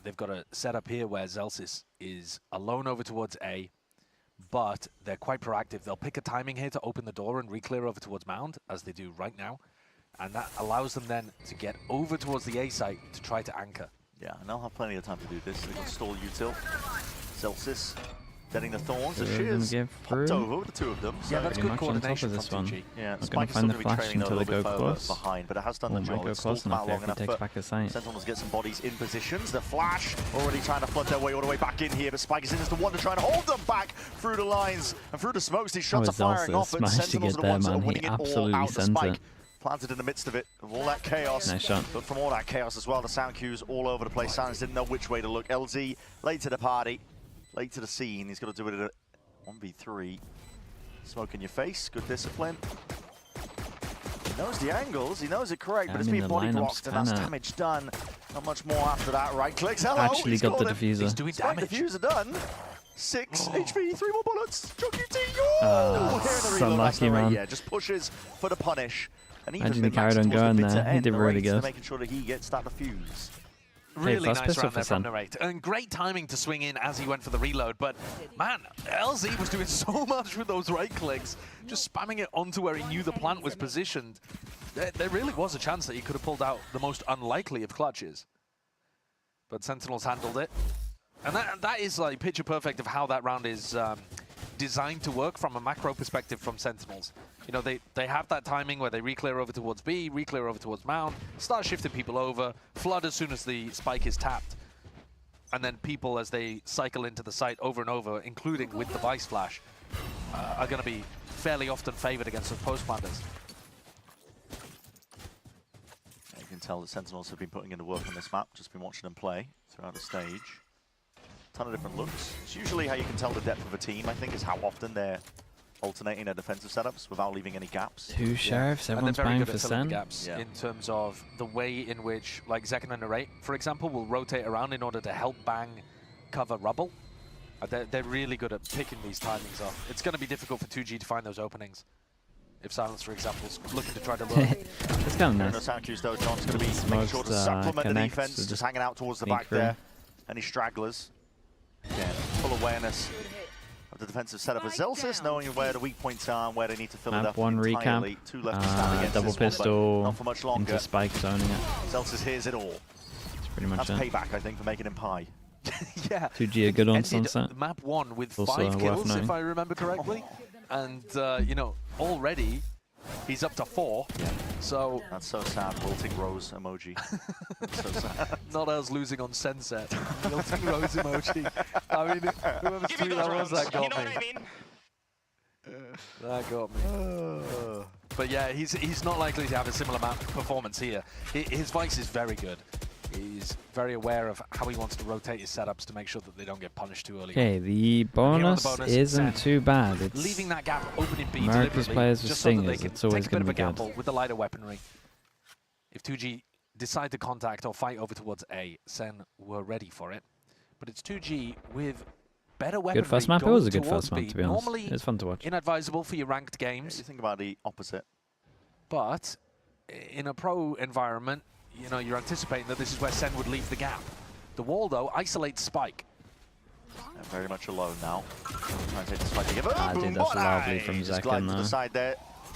They've got a setup here where Zelsis is alone over towards A, but they're quite proactive. They'll pick a timing here to open the door and re-clear over towards Mound, as they do right now. And that allows them then to get over towards the A site to try to anchor. Yeah, and they'll have plenty of time to do this. They can stall util. Celsius getting the thorns. The shears popped over, the two of them. Yeah, that's good coordination this from one. 2G. Yeah, Not Spike going is to still find the going to be flash trailing a until they little go bit close. behind, but it has done the Might job. go It's close stalled them enough out here long if he enough, takes but back his sight. Sentinels get some bodies in positions. The flash already trying to flood their way all the way back in here, but Spike is in as the one to try and hold them back through the lines and through the smokes. These shots are firing off, and Sentinels are the ones that are winning it all out. The Spike planted in the midst of it, of all that chaos. Nice shot. But from all that chaos as well, the sound cues all over the place. Silence didn't know which way to look. LZ late to the party, late to the scene. He's got to do it at a 1v3. Smoke in your face, good discipline. He knows the angles, he knows it correct, but it's being body blocked, and that's damage done. Not much more after that. Right clicks, hello. Actually got the diffuser. He's doing damage. Diffuser done. 6 HP, 3 more bullets. Chucky T. So unlucky, man. Yeah, just pushes for the punish. And even Imagine he carried on going there. He did really good. Making sure that he gets that defuse. Really first nice pistol round for there from Sen. Narrate. And great timing to swing in as he went for the reload. But, man, LZ was doing so much with those right clicks, just spamming it onto where he knew the plant was positioned. There really was a chance that he could have pulled out the most unlikely of clutches. But Sentinels handled it. And that is like picture perfect of how that round is designed to work from a macro perspective from Sentinels. You know, they have that timing where they re-clear over towards B, re-clear over towards Mound, start shifting people over, flood as soon as the spike is tapped. And then people, as they cycle into the site over and over, including with the Vice Flash, are going to be fairly often favored against those post-planters. You can tell that Sentinels have been putting in the work on this map, just been watching them play throughout the stage. Ton of different looks. It's usually how you can tell the depth of a team, I think, is how often they're alternating their defensive setups without leaving any gaps. Two sheriffs, And everyone's they're very buying good for at filling Sen. the gaps in terms of the way in which, like Zekan and Narrate, for example, will rotate around in order to help Bang cover rubble. They're really good at picking these timings off. It's going to be difficult for 2G to find those openings. If Silence, for example, is looking to try to run. It's kind of nice. No sound cues though, John's going to be making sure to supplement the defense, just hanging out towards the back there. Any stragglers. Again, full awareness of the defensive setup of Zelsis, knowing where the weak points are and where they need to fill it up. One entirely. recap. Two left to stand against Double this one, pistol but not for much longer. into Spike zoning it. Zelsis hears it all. That's pretty much That's it. payback, I think, for making him pie. Yeah. 2G are good on Ended Sunset. Map 1 with Also 5 worth kills, knowing. if I remember correctly. And, you know, already he's up to 4. Yeah. So that's so sad. Wilting Rose emoji. So sad. Not us losing on Sunset. Wilting Rose emoji. I mean, whoever's tweet that was, that got me. That got me. But yeah, he's not likely to have a similar performance here. His Vice is very good. He's very aware of how he wants to rotate his setups to make sure that they don't get punished too early. Okay, the bonus isn't too bad. It's leaving that gap open in B America's deliberately, players with just so that they stingers. can It's always take a bit going of to a be good. gamble with the lighter weaponry. If 2G decide to contact or fight over towards A, Sen were ready for it. But it's 2G with better weaponry. Good first map. It going was a good towards first map, B. to be honest. Normally It's fun to watch. inadvisable for your ranked games. You think about the opposite. But in a pro environment, you know, you're anticipating that this is where Sen would leave the gap. The wall, though, isolates Spike. They're very much alone now. Trying to take the spike together. Dude, that's lovely from Just Zekan glide to the there. side there.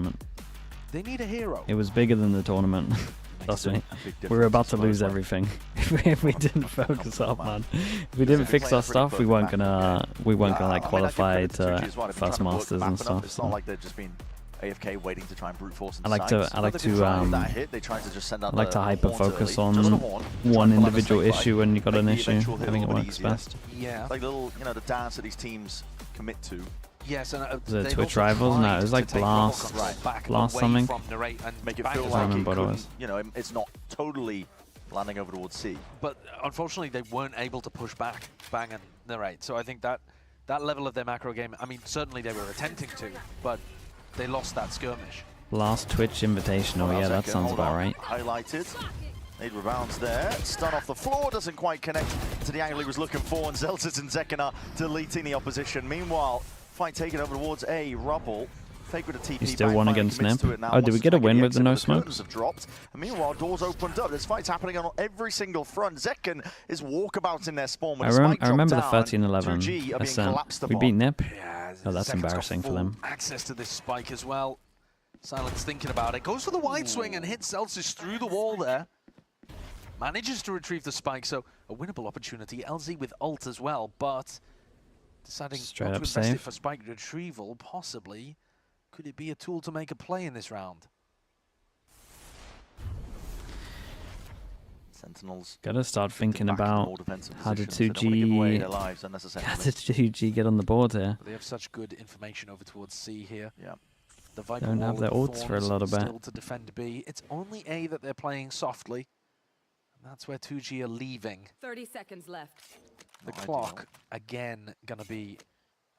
tournament. They need a hero. It was bigger than the tournament. Trust me. We were about to lose everything if we didn't focus up, man. If we didn't fix our stuff, we weren't gonna like qualify to first masters and stuff. It's not like they've just been AFK waiting to try and brute force. I like to hyper focus on one individual issue when you got an issue. I think it works best. Yeah. Like little, you know, the dance that these teams commit to. Yes, and the Twitch Rivals? No, it was like Blast something. Make it feel like it could, you know, it's not totally landing over towards C. But unfortunately, they weren't able to push back Bang and Narrate. So I think that level of their macro game, I mean, certainly they were attempting to, but they lost that skirmish. Last Twitch Invitational, yeah, that sounds about right. Highlighted. Need rebounds there. Stun off the floor, doesn't quite connect to the angle he was looking for, and Zeltis and Zekken are deleting the opposition. Meanwhile, fight taken over towards A. Rubble. Fake with a TP. You still won against Nip? Oh, did we get a win with the no smokes? Have dropped. And meanwhile, doors opened up. There's fights happening on every single front. Zekken is walkabout in their spawn. With I remember the 13-11 Ascent. We beat Nip. Yeah, oh, that's embarrassing for them. Access to this spike as well. Silence thinking about it. Goes for the wide swing and hits Celsius through the wall there. Manages to retrieve the spike, so a winnable opportunity. LZ with ult as well, but deciding not to invest it for spike retrieval, possibly. Could it be a tool to make a play in this round? Sentinels. Gotta start thinking about how did 2G get on the board here. They have such good information over towards C here. Yeah. The Viper don't have their ults for a lot of still to defend B. It's only A that they're playing softly. And that's where 2G are leaving. 30 seconds left. The clock, again, gonna be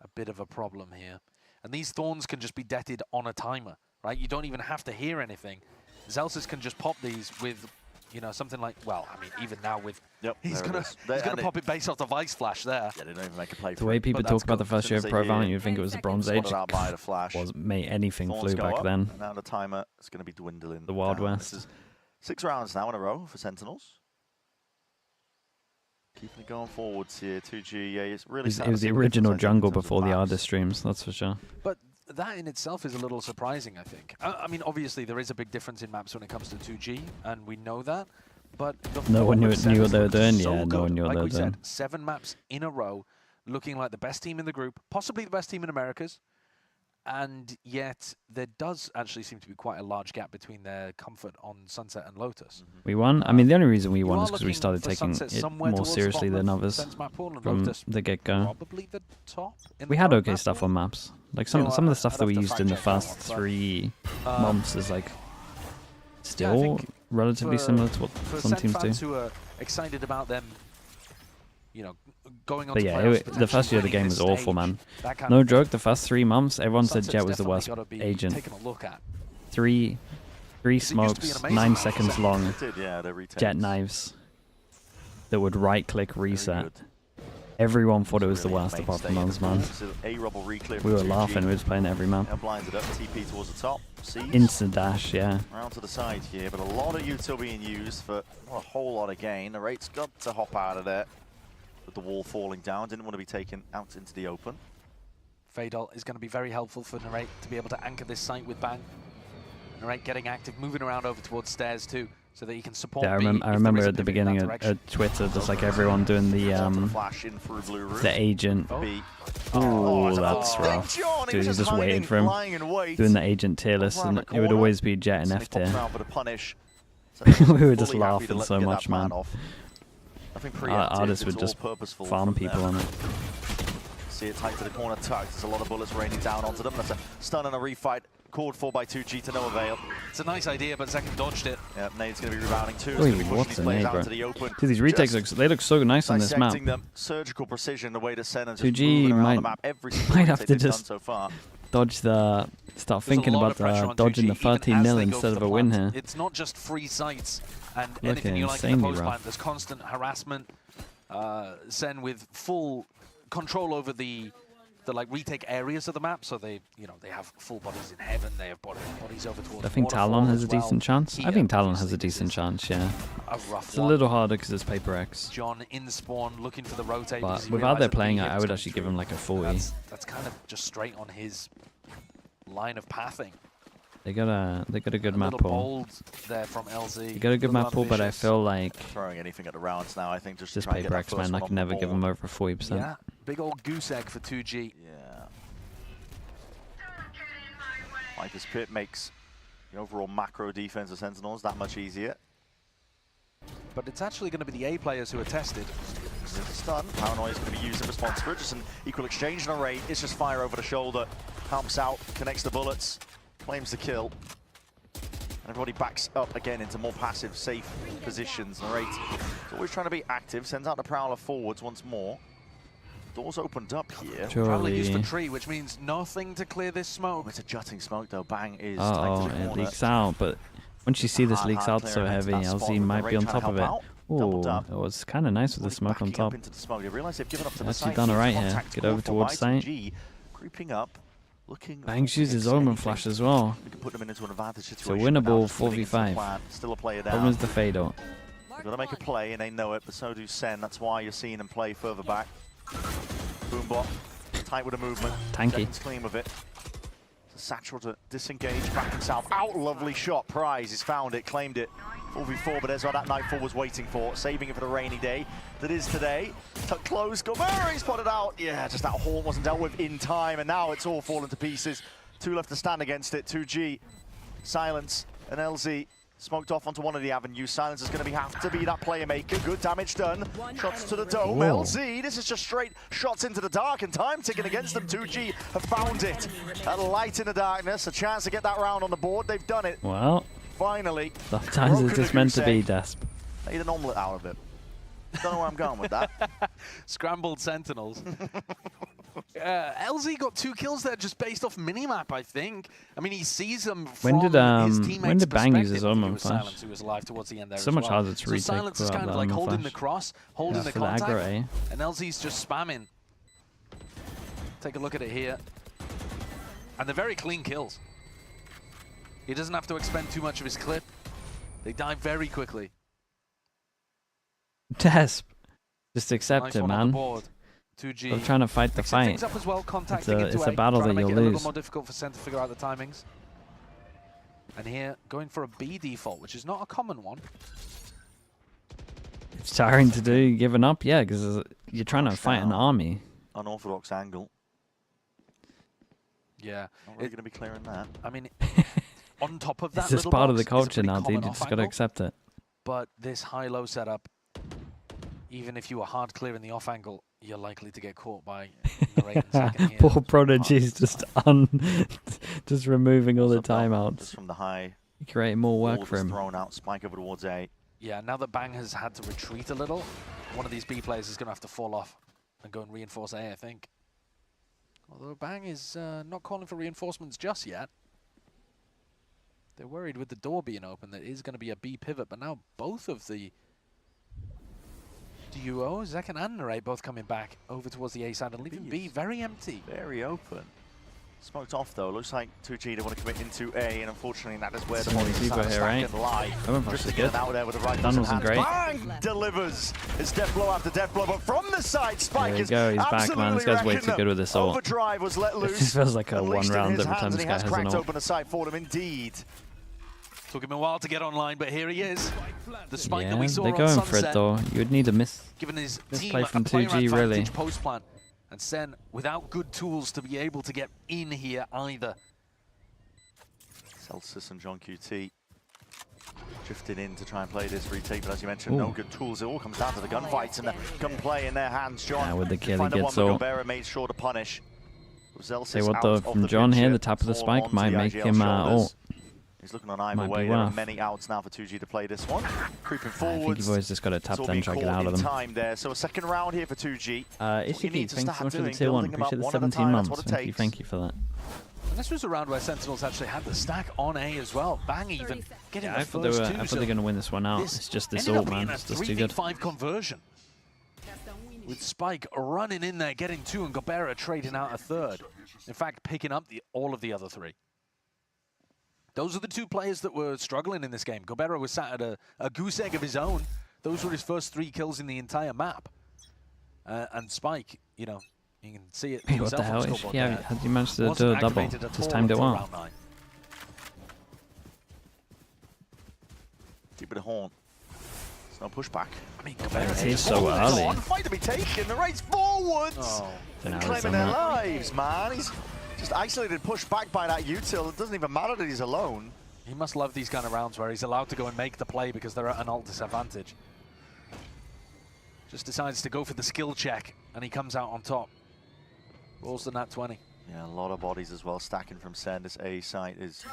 a bit of a problem here. And these Thorns can just be deaded on a timer, right? You don't even have to hear anything. Zelsis can just pop these with, you know, something like, well, I mean, even now with, he's gonna pop it based off the Vice Flash there. Yeah, they don't even make a play for the way people talk about the first year of Pro VALORANT, you'd think it was the Bronze Age. Mate, anything flew back then. And now the timer is going to be dwindling. The Wild West. This is 6 rounds now in a row for Sentinels. Keeping it going forwards here. 2G, yeah, it's really. It was the original jungle before the Arda streams, that's for sure. But that in itself is a little surprising, I think. I mean, obviously there is a big difference in maps when it comes to 2G, and we know that. But no one knew what they were doing. So yeah, no one knew what they were doing. 7 maps in a row, looking like the best team in the group, possibly the best team in Americas. And yet, there does actually seem to be quite a large gap between their comfort on Sunset and Lotus. We won. I mean, the only reason we won is because we started taking it more seriously than others from the get-go. Probably the top. We had okay stuff on maps. Like some of the stuff that we used in the first 3 months is like still relatively similar to what some teams do. Who are excited about them, you know, going on. But yeah, the first year of the game was awful, man. No joke. The first 3 months, everyone said Jet was the worst agent. 3 smokes, 9 seconds long. Jet knives that would right-click reset. Everyone thought it was the worst apart from us, man. We were laughing. We were just playing every map. Instant dash, yeah. Round to the side here, but a lot of util being used for a whole lot of gain. The rate's got to hop out of there. With the wall falling down, didn't want to be taken out into the open. Fadol is going to be very helpful for Narrate to be able to anchor this site with Bang. Narrate getting active, moving around over towards stairs too, so that he can support. Yeah, I remember at the beginning of Twitter, just like everyone doing the agent. Oh, that's rough. Dude, he's just waiting for him, doing the agent tier list, and it would always be Jet and F tier. We were just laughing so much, man. Artists would just farm people on it. See it tight to the corner, tucked. There's a lot of bullets raining down onto them. That's a stun and a refight called for by 2G to no avail. It's a nice idea, but Zekken dodged it. Yeah, Nade's going to be rebounding too. What's the nade, bro? Dude, these retakes look so nice on this map. Them. Surgical precision, the way to send and 2G might have to just dodge the... Start thinking about dodging the 13-0 instead of a win here. It's not just free sites and anything you like in the post plant. There's constant harassment. Sen with full control over the like retake areas of the map, so they have full bodies in heaven. They have bodies over towards. I think Talon has a decent chance. I think Talon has a decent chance. Yeah. It's a little harder because it's Paper X. John in spawn looking for the rotate. But without their playing, I would actually give him like a 40. That's kind of just straight on his line of pathing. They got a good map little pool. bold there from LZ. They got a good map pool, but I feel like throwing anything at the rounds now. I think just this try and get paper that first X-Men, I one can on the never give board. them over 40%. Yeah, big old goose egg for 2G. Yeah. Viper's Pit makes the overall macro defense of Sentinels that much easier. But it's actually going to be the A players who are tested. Stun. Paranoia is going to be used in response to it. Just an equal exchange and a rate. It's just fire over the shoulder. Helps out, connects the bullets, claims the kill. And everybody backs up again into more passive, safe positions. Narrate is always trying to be active. Sends out the Prowler forwards once more. Doors opened up here. Prowler used the tree, which means nothing to clear this smoke. It's a jutting smoke though. Bang is tight to the it corner. leaks out, but once you see this leaks out so heavy, LZ might be on top of it. Ooh, it was kind of nice with the smoke on top. Into the smoke. They realize they've given up to the Actually site. done alright here. Contact Get over called for towards by site. 2G, creeping up, looking. Bangs uses Omen Flash as well. We can put them into an advantage It's a situation. but now winnable just committing into the 4v5. plan. Still a player down. Problem is the fade out. They've got to make a play, and they know it, but so do Sen. That's why you're seeing them play further back. Boombot, tight with the movement. Tanky. Seconds clean with it. Satchel to disengage, back himself out. Lovely shot. Prize, he's found it, claimed it. 4v4, but there's what that Nightfall was waiting for, saving it for the rainy day that is today. Tuck close, Gobert, he's spotted out. Yeah, just that horn wasn't dealt with in time, and now it's all fallen to pieces. 2 left to stand against it. 2G, Silence, and LZ smoked off onto one of the avenues. Silence is going to have to be that player maker. Good damage done. Shots to the dome. Whoa. LZ, this is just straight shots into the dark, and time ticking against them. 2G have found it. A light in the darkness, a chance to get that round on the board. They've done it. Well, Finally. sometimes it's just meant to be, Desp. Made an omelette out of it. Don't know where I'm going with that. Scrambled Sentinels. LZ got 2 kills there just based off minimap, I think. I mean, he sees them from his teammates' when did Bang use perspective. his I think Omen it was Flash? Silence who was alive towards the end there So as much well. harder to So retake Silence is without kind of that like Omen holding Flash. the cross, holding the for the contact, aggro, eh? and LZ's just spamming. Take a look at it here. And they're very clean kills. He doesn't have to expend too much of his clip. They die very quickly. Desp. Just accept Nice it, one on the man. board. 2G. Stop trying to fight the Mixing fight. things up as well, contacting into It's a battle trying that to make you'll it a little lose. more difficult for Sen to figure out the timings. And here, going for a B default, which is not a common one. It's tiring to do, giving up, yeah, because you're trying to fight an army. Unorthodox angle. Yeah. Not really going to be clearing that. I mean, on top of that, It's just little part of the box is a culture pretty now, dude. common You just off got to angle. accept it. But this high-low setup, even if you were hard clearing the off angle, you're likely to get caught by narrating second here. Poor Prodigy's just just removing all the timeouts. Just from the high. Creating more work ball for just him. Thrown out, spike over towards A. Yeah, now that Bang has had to retreat a little, one of these B players is going to have to fall off and go and reinforce A, I think. Although Bang is not calling for reinforcements just yet. They're worried with the door being open that it is going to be a B pivot, but now both of the duos, Zek and Narrate, both coming back over towards the A side and leaving B very empty. Very open. Smoked off though. Looks like 2G don't want to commit into A, and unfortunately that is where the Some bodies Zebra are here, stack right? and lie. Omen Flash Just is to get good. out there with the right Stun wasn't great. Bang delivers. It's death blow after death blow, but from the side, Spike There we is go, he's back, man. absolutely This guy's way wrecking too good them. with this ult. Overdrive was let It loose. just feels like a Unleashed in one round his every time hands, this and guy he has has an cracked ult. open a side for them indeed. Took him a while to get online, but here he is. The spike Yeah, that we saw they're on going Sunset, for it though. You would need a giving his team misplay a from player 2G, really. advantage post plan. And Sen, without good tools to be able to get in here either. Celsius and John QT drifted in to try and play this retake, but as you mentioned, no Ooh. good tools. It all comes down to the gunfights and the gunplay in their hands. John, Yeah, with the kill, he find the gets one, but ult. Gobera made sure to punish. Say what though, from John here, the tap of the spike might make him ult. He's looking on either Might be way. There are worth. many outs now for 2G to play this one. Creeping I think forwards. you've always just got to tap It's all them, being try to get caught out of in them. time there. So a second round here for 2G. Ishiki, to thanks so start much for the doing, tier 1. building them up Appreciate the one at a 17 time, that's months. what it Thank you for that. And this was a round where Sentinels actually had the stack on A as well. Bang even getting Yeah, the I thought first two. they were so going to win this one out. this It's just this ended ult, up man. being It's a just too good. 3v5 conversion. With Spike running in there, getting 2, and Gobera trading out a 3rd. In fact, picking up all of the other 3. Those are the 2 players that were struggling in this game. Gobera was sat at a goose egg of his own. Those were his first 3 kills in the entire map. And Spike, you know, you can see it What yourself the hell? on the scoreboard Yeah, there. how did you manage to do Wasn't a double? activated at Just all timed it until well. round 9. Keep it a horn. There's no pushback. I mean, He's so early. Fight to be taken. The race forwards. Don't know And how he's claiming done their that. lives, man. He's just isolated, pushed back by that util. It doesn't even matter that he's alone. He must love these kind of rounds where he's allowed to go and make the play because they're at an ult disadvantage. Just decides to go for the skill check, and he comes out on top. Rolls the nat 20. Yeah, a lot of bodies as well stacking from Sen. This A site is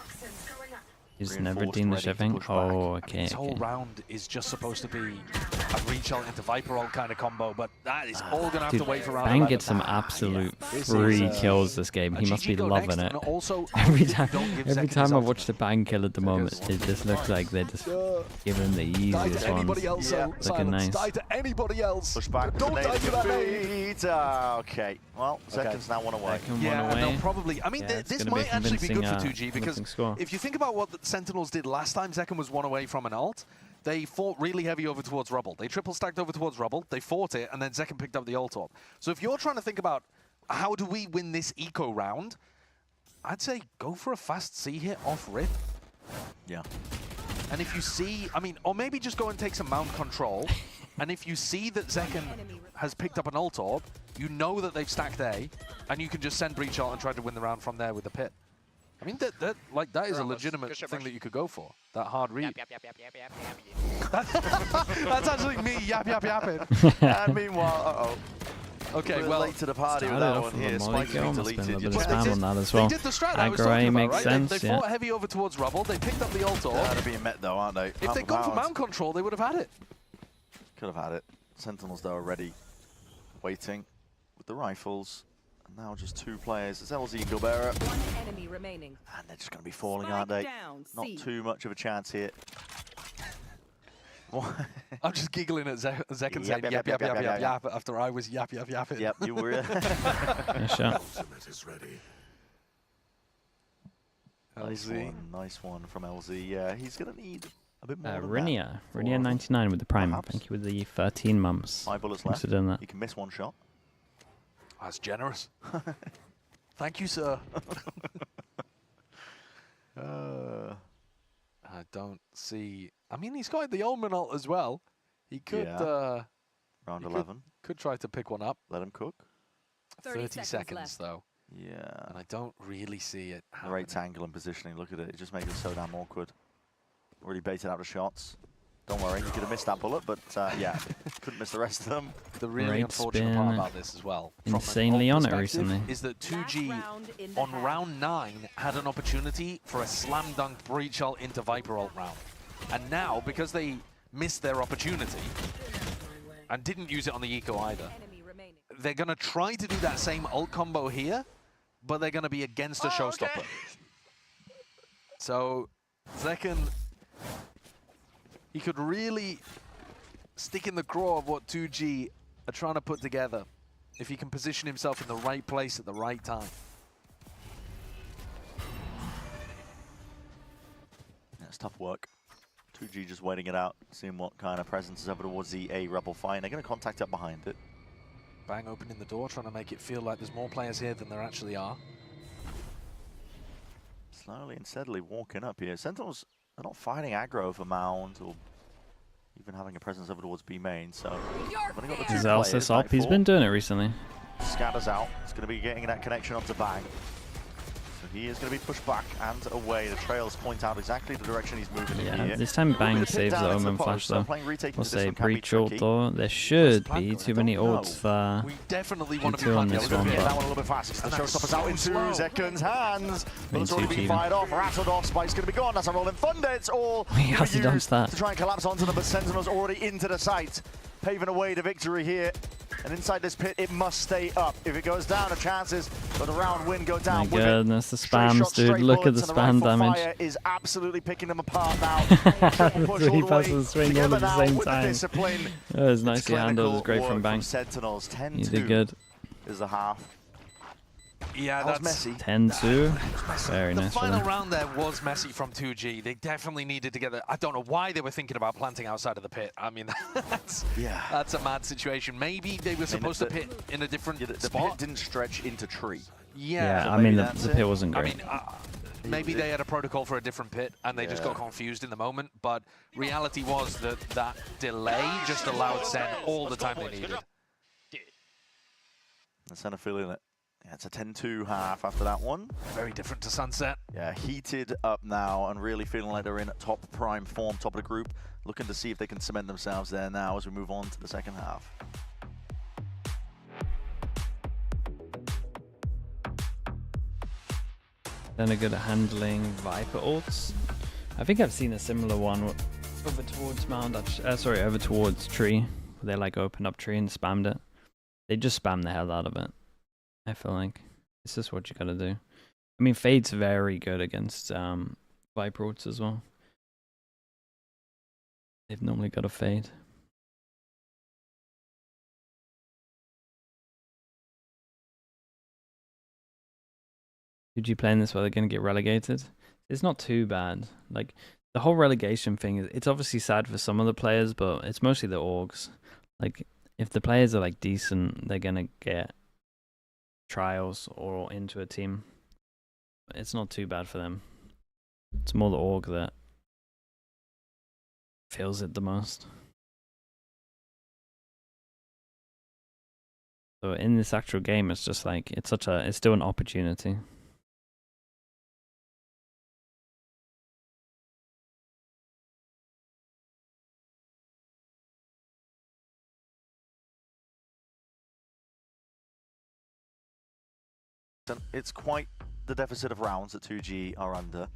He's never done the shipping. Oh, okay. This whole round is just supposed to be a reach out into Viper ult kind of combo, but that is all going to have to wait for round Bang 11. gets some absolute This free is, kills this game. He must be GG go loving next, it. and also, Every don't time, give every Zek time his I ultimate. watch the Bang kill at the moment, it just looks like they're just giving the easiest ones. Looking nice. Die to anybody else. Push back. Don't die to that nade. Okay. Well, seconds now one away. Yeah, and they'll probably. I mean, this might actually be good for 2G because score. if you think about what the Sentinels did last time, Zekken was 1 away from an ult. They fought really heavy over towards Rubble. They triple stacked over towards Rubble. They fought it, and then Zekken picked up the ult orb. So if you're trying to think about how do we win this eco round, I'd say go for a fast C hit off rip. Yeah. And if you see, I mean, or maybe just go and take some mount control. And if you see that Zekken has picked up an ult orb, you know that they've stacked A, and you can just send breach ult and try to win the round from there with the pit. I mean, that is a legitimate thing that you could go for. That hard read. That's actually me yapping. And meanwhile, Okay, we're well, late to the party with started that off one with a here. molly Spike's kill, been must have been a deleted. bit of spam on that as well. They did the strat I was Aggro talking A about, makes right? sense, They yeah. fought heavy over towards Rubble. They picked up the ult orb. They're being met though, aren't they? If they'd gone for mount control, they would have had it. Could have had it. Sentinels though are ready, waiting with the rifles. And now just 2 players. It's LZ and Gilbera. One enemy remaining. And they're just going to be falling, aren't they? Not too much of a chance here. I'm just giggling at Zekken saying Yap, yap after I was yapping. Yep, you were. Nice shot. Nice one from LZ. Yeah, he's going to need a bit more than Rinia. that. Rinia 99 with the prime. Perhaps. Thank you with the 13 months. 5 bullets Thanks left. for doing that. You can miss 1 shot. That's generous. Thank you, sir. I don't see. I mean, he's got the Omen ult as well. He could. Round 11. Could try to pick one up. Let him cook. 30 seconds though. Yeah. And I don't really see it. The right angle and positioning. Look at it. It just makes it so damn awkward. Already baited out the shots. Don't worry, you could have missed that bullet, but yeah, couldn't miss the rest of them. The really unfortunate part about this as well, insanely on it recently, is that 2G on round 9 had an opportunity for a slam dunk breach ult into Viper ult round. And now, because they missed their opportunity and didn't use it on the eco either, they're going to try to do that same ult combo here, but they're going to be against a showstopper. So, Zekken, he could really stick in the craw of what 2G are trying to put together if he can position himself in the right place at the right time. That's tough work. 2G just waiting it out, seeing what kind of presence is over towards the A Rebel fight. They're going to contact up behind it. Bang opening the door, trying to make it feel like there's more players here than there actually are. Slowly and steadily walking up here. Sentinels are not fighting aggro for Mound or even having a presence over towards B main, so running up the 2 He's players, also up. He's Nightfall been doing it recently. scatters out. It's going to be getting that connection onto Bang. So he is going to be pushed back and away. The trails point out exactly the direction he's moving in Yeah, here. this time Bang saves the Omen flash though. We'll say breach ult though. There should be too many ults for definitely want to be G2 on this one. Get that one a But little bit fast. The showstopper's out into Zekken's hands. Being It's already too been cheap. fired off, rattled off. Spike's going to be gone. That's a rolling thunder. It's all He has to dodge that. to try and collapse onto them, but Sentinel's already into the site, paving away to victory here. And inside this pit, it must stay up. If it goes down, the chances for the round win go down. My with it. goodness, the Straight spams, shots, dude. straight Look at the bullets, and spam rifle damage. fire is absolutely picking them apart now. Three passes swing all at the same time. Discipline. That was It's nicely handled. It was great clinical from work Bang. Sentinels. You 10-2 did good. is the half. Yeah, That was that's messy. 10-2. Very the nice. for final them. round there was messy from 2G. They definitely needed to get it. I don't know why they were thinking about planting outside of the pit. I mean, that's a mad situation. Maybe they were supposed to pit in a different The spot. pit didn't stretch into tree. Yeah, I mean, the pit wasn't I great. mean, maybe they had a protocol for a different pit and they just got confused in the moment, but reality was that that delay just allowed Sen all the time they needed. The Sen are feeling it. Yeah, it's a 10-2 half after that one. Very different to Sunset. Yeah, heated up now and really feeling like they're in top prime form, top of the group. Looking to see if they can cement themselves there now as we move on to the second half. Then are good at handling Viper ults. I think I've seen a similar one over towards over towards tree. They like open up tree and spammed it. They just spam the hell out of it. I feel like it's just what you gotta do. I mean, Fade's very good against Viper ults as well. They've normally got a Fade. UG playing this while they're gonna get relegated. It's not too bad. Like the whole relegation thing is, it's obviously sad for some of the players, but it's mostly the orgs. Like if the players are like decent, they're gonna get trials or into a team. It's not too bad for them. It's more the org that feels it the most. So in this actual game, it's just like it's still an opportunity. It's quite the deficit of rounds that 2G are under,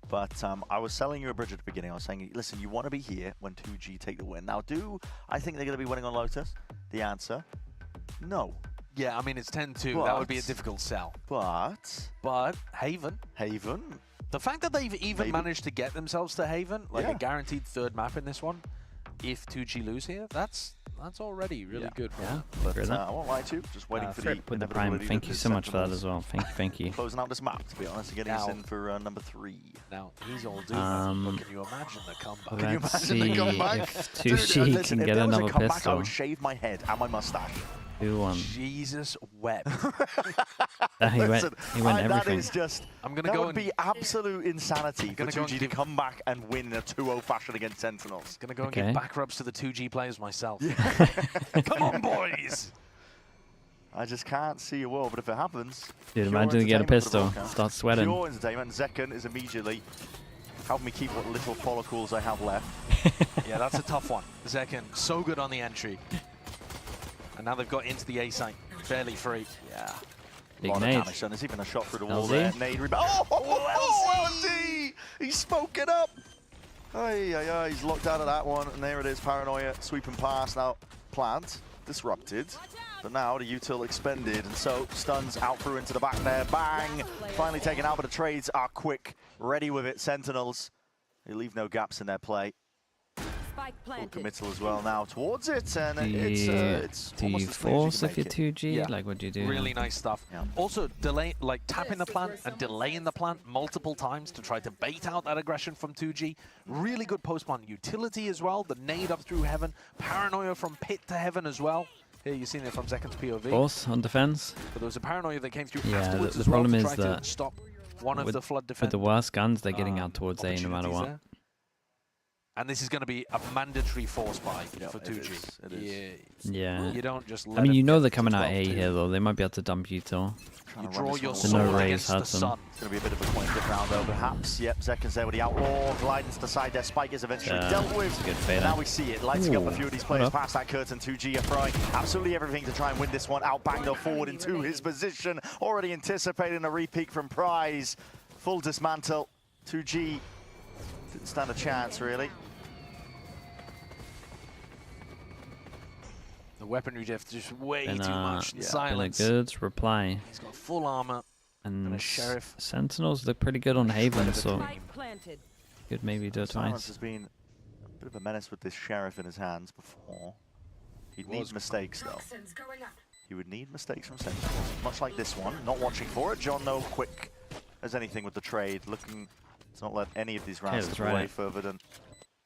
but I was selling you a bridge at the beginning. I was saying, listen, you want to be here when 2G take the win. Now, do I think they're going to be winning on Lotus? The answer, no. Yeah, I mean, it's 10-2. That would be a difficult sell. But Haven. Haven. The fact that they've even managed to get themselves to Haven, like a guaranteed third map in this one, if 2G lose here, that's already really good. But I won't lie to you, just waiting for the Prime. Thank you so much for that as well. Thank you. Closing out this map, to be honest, and getting us in for number 3. Now, he's all doing but can you imagine the comeback? Can you imagine the comeback? If 2G can get another pistol. I would shave my head and my mustache. 2-1. Jesus wept. He went everything. That is just, that would be absolute insanity for 2G to come back and win in a 2-0 fashion against Sentinels. Gonna go and give back rubs to the 2G players myself. Come on, boys! I just can't see a world, but if it happens... Dude, imagine you get a pistol, start sweating. Pure entertainment. Zekken is immediately helping me keep what little follicles I have left. Yeah, that's a tough one. Zekken, so good on the entry. And now they've got into the A site, fairly free. Yeah. Big lot nade. of damage done. There's even a shot through the wall there. Nade rebound. Oh, LZ! He's smoking up. He's locked out of that one. And there it is, Paranoia sweeping past. Now, plant disrupted. But now the util expended. And so stuns out through into the back there. Bang! Finally taken out, but the trades are quick. Ready with it, Sentinels. They leave no gaps in their play. Full committal as well now towards it, and it's do you force if you're 2G? Yeah. Like, what do you do? Really nice stuff. Yeah. Also, tapping the plant and delaying the plant multiple times to try to bait out that aggression from 2G. Really good post-plant utility as well. The nade up through heaven. Paranoia from pit to heaven as well. Here you've seen it from Zekken's POV. Force on defense. But there was a Paranoia that came through Yeah, afterwards the as well problem to is try that to stop one of the flood with defenders. the worst guns, they're getting out towards A no matter what. There. And this is going to be a mandatory force buy for 2G. It is. Yeah. You don't just let I mean, them you know get they're to coming out 12-2. A here, though. They might be able to dump util. You draw your The sword no raise against the hurts them. sun. It's going to be a bit of a point dip round though, perhaps. Yep, Zekken's there with the outlaw. Gliding to the side there. Spike is eventually dealt with. That's a good fade And now out. we see it. Lighting up a few of these players past that curtain. 2G are throwing absolutely everything to try and win this one. Out bang though forward into his position. Already anticipating a repeat from Prize. Full dismantle. 2G didn't stand a chance really. The weaponry drift just way too And, much. Silence. Good reply. He's got full armor and a sheriff. Sentinels look pretty good on Haven, so could maybe do it Silence twice. has been a bit of a menace with this sheriff in his hands before. He'd need mistakes though. He would need mistakes from Sentinels, much like this one. Not watching for it. John, no quick as anything with the trade, looking to not let any of these rounds slip away further than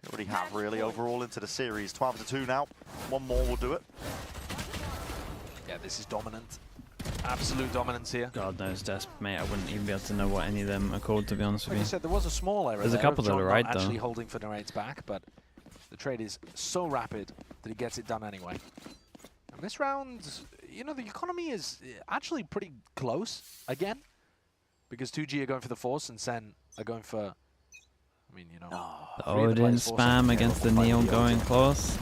they already have really overall into the series. 12-2 now. One more will do it. Yeah, this is dominant. absolute dominance here. God knows, Desp, mate. I wouldn't even be able to know what any of them are called, to be honest with Like you. I said, there was a small error. There's a there couple of that John are right, not though. actually holding for Narrate's back, but the trade is so rapid that he gets it done anyway. And this round, you know, the economy is actually pretty close again, because 2G are going for the Force and Sen are going for, I mean, you know. The Odin spam against the Neon going close.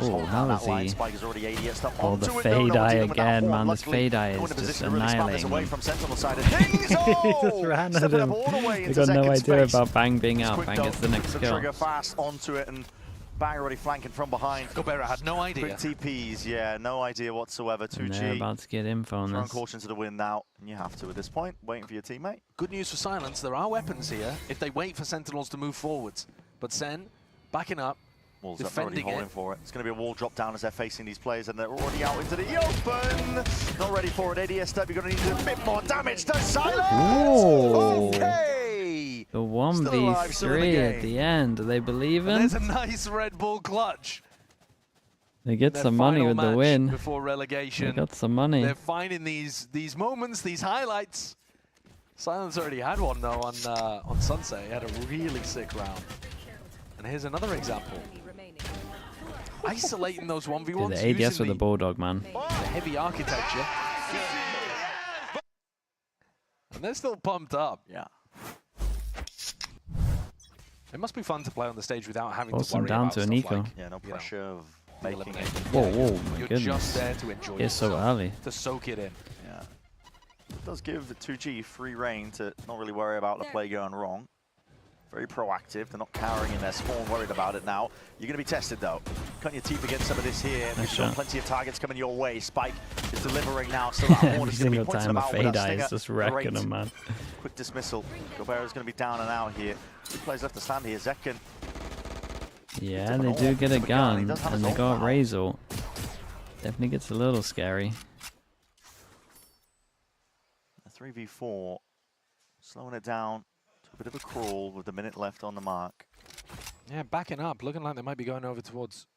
Oh, how is he? Oh, the Fade-Eye again, man. This Fade-Eye is just annihilating him. He just ran at him. They got no idea about Bang being out. Bang gets the next kill. Trigger fast onto it, and Bang already flanking from behind. Gobera had no idea. Quick TPs, yeah, no idea whatsoever. 2G. And they're about to get info on Throwing this. caution to the wind now, and you have to at this point, waiting for your teammate. Good news for Silence, there are weapons here if they wait for Sentinels to move forwards. But Sen, backing up, Walls up, defending already holding it. for it. It's going to be a wall drop down as they're facing these players, and they're already out into the open. Not ready for it. ADS step, you're going to need a bit more damage to Silence. Ooh. Okay. The 1v3 at the end. Are they believing? There's a nice Red Bull clutch. They get Their some money final with the match win. before relegation. They got some money. They're finding these moments, these highlights. Silence already had one though on Sunset. He had a really sick round. And here's another example. Isolating those 1v1s. Dude, the ADS with the Bulldog, man. The heavy architecture. And they're still pumped up. Yeah. It must be fun to play on the stage without having to Awesome worry down about to an stuff eco. like, Yeah, no you know, pressure of making it. Whoa, whoa, my You're goodness. just there to enjoy It's so yourself, early. to soak it in. Yeah. It does give the 2G free reign to not really worry about the play going wrong. Very proactive. They're not cowering in their spawn, worried about it now. You're going to be tested, though. Cutting your teeth against some of this here. You've got plenty of targets coming your way. Spike is delivering now. Still that Every horn is going to be single pointing time them a out with that Fade-Eye stinger. is just wrecking Great. them, man. Quick dismissal. Gobera's going to be down and out here. Two players left to stand here. Zekken. Yeah, they do get a gun, and they got Razor. Definitely gets a little scary. A 3v4. Slowing it down to a bit of a crawl with a minute left on the mark. Yeah, backing up, looking like they might be going over towards...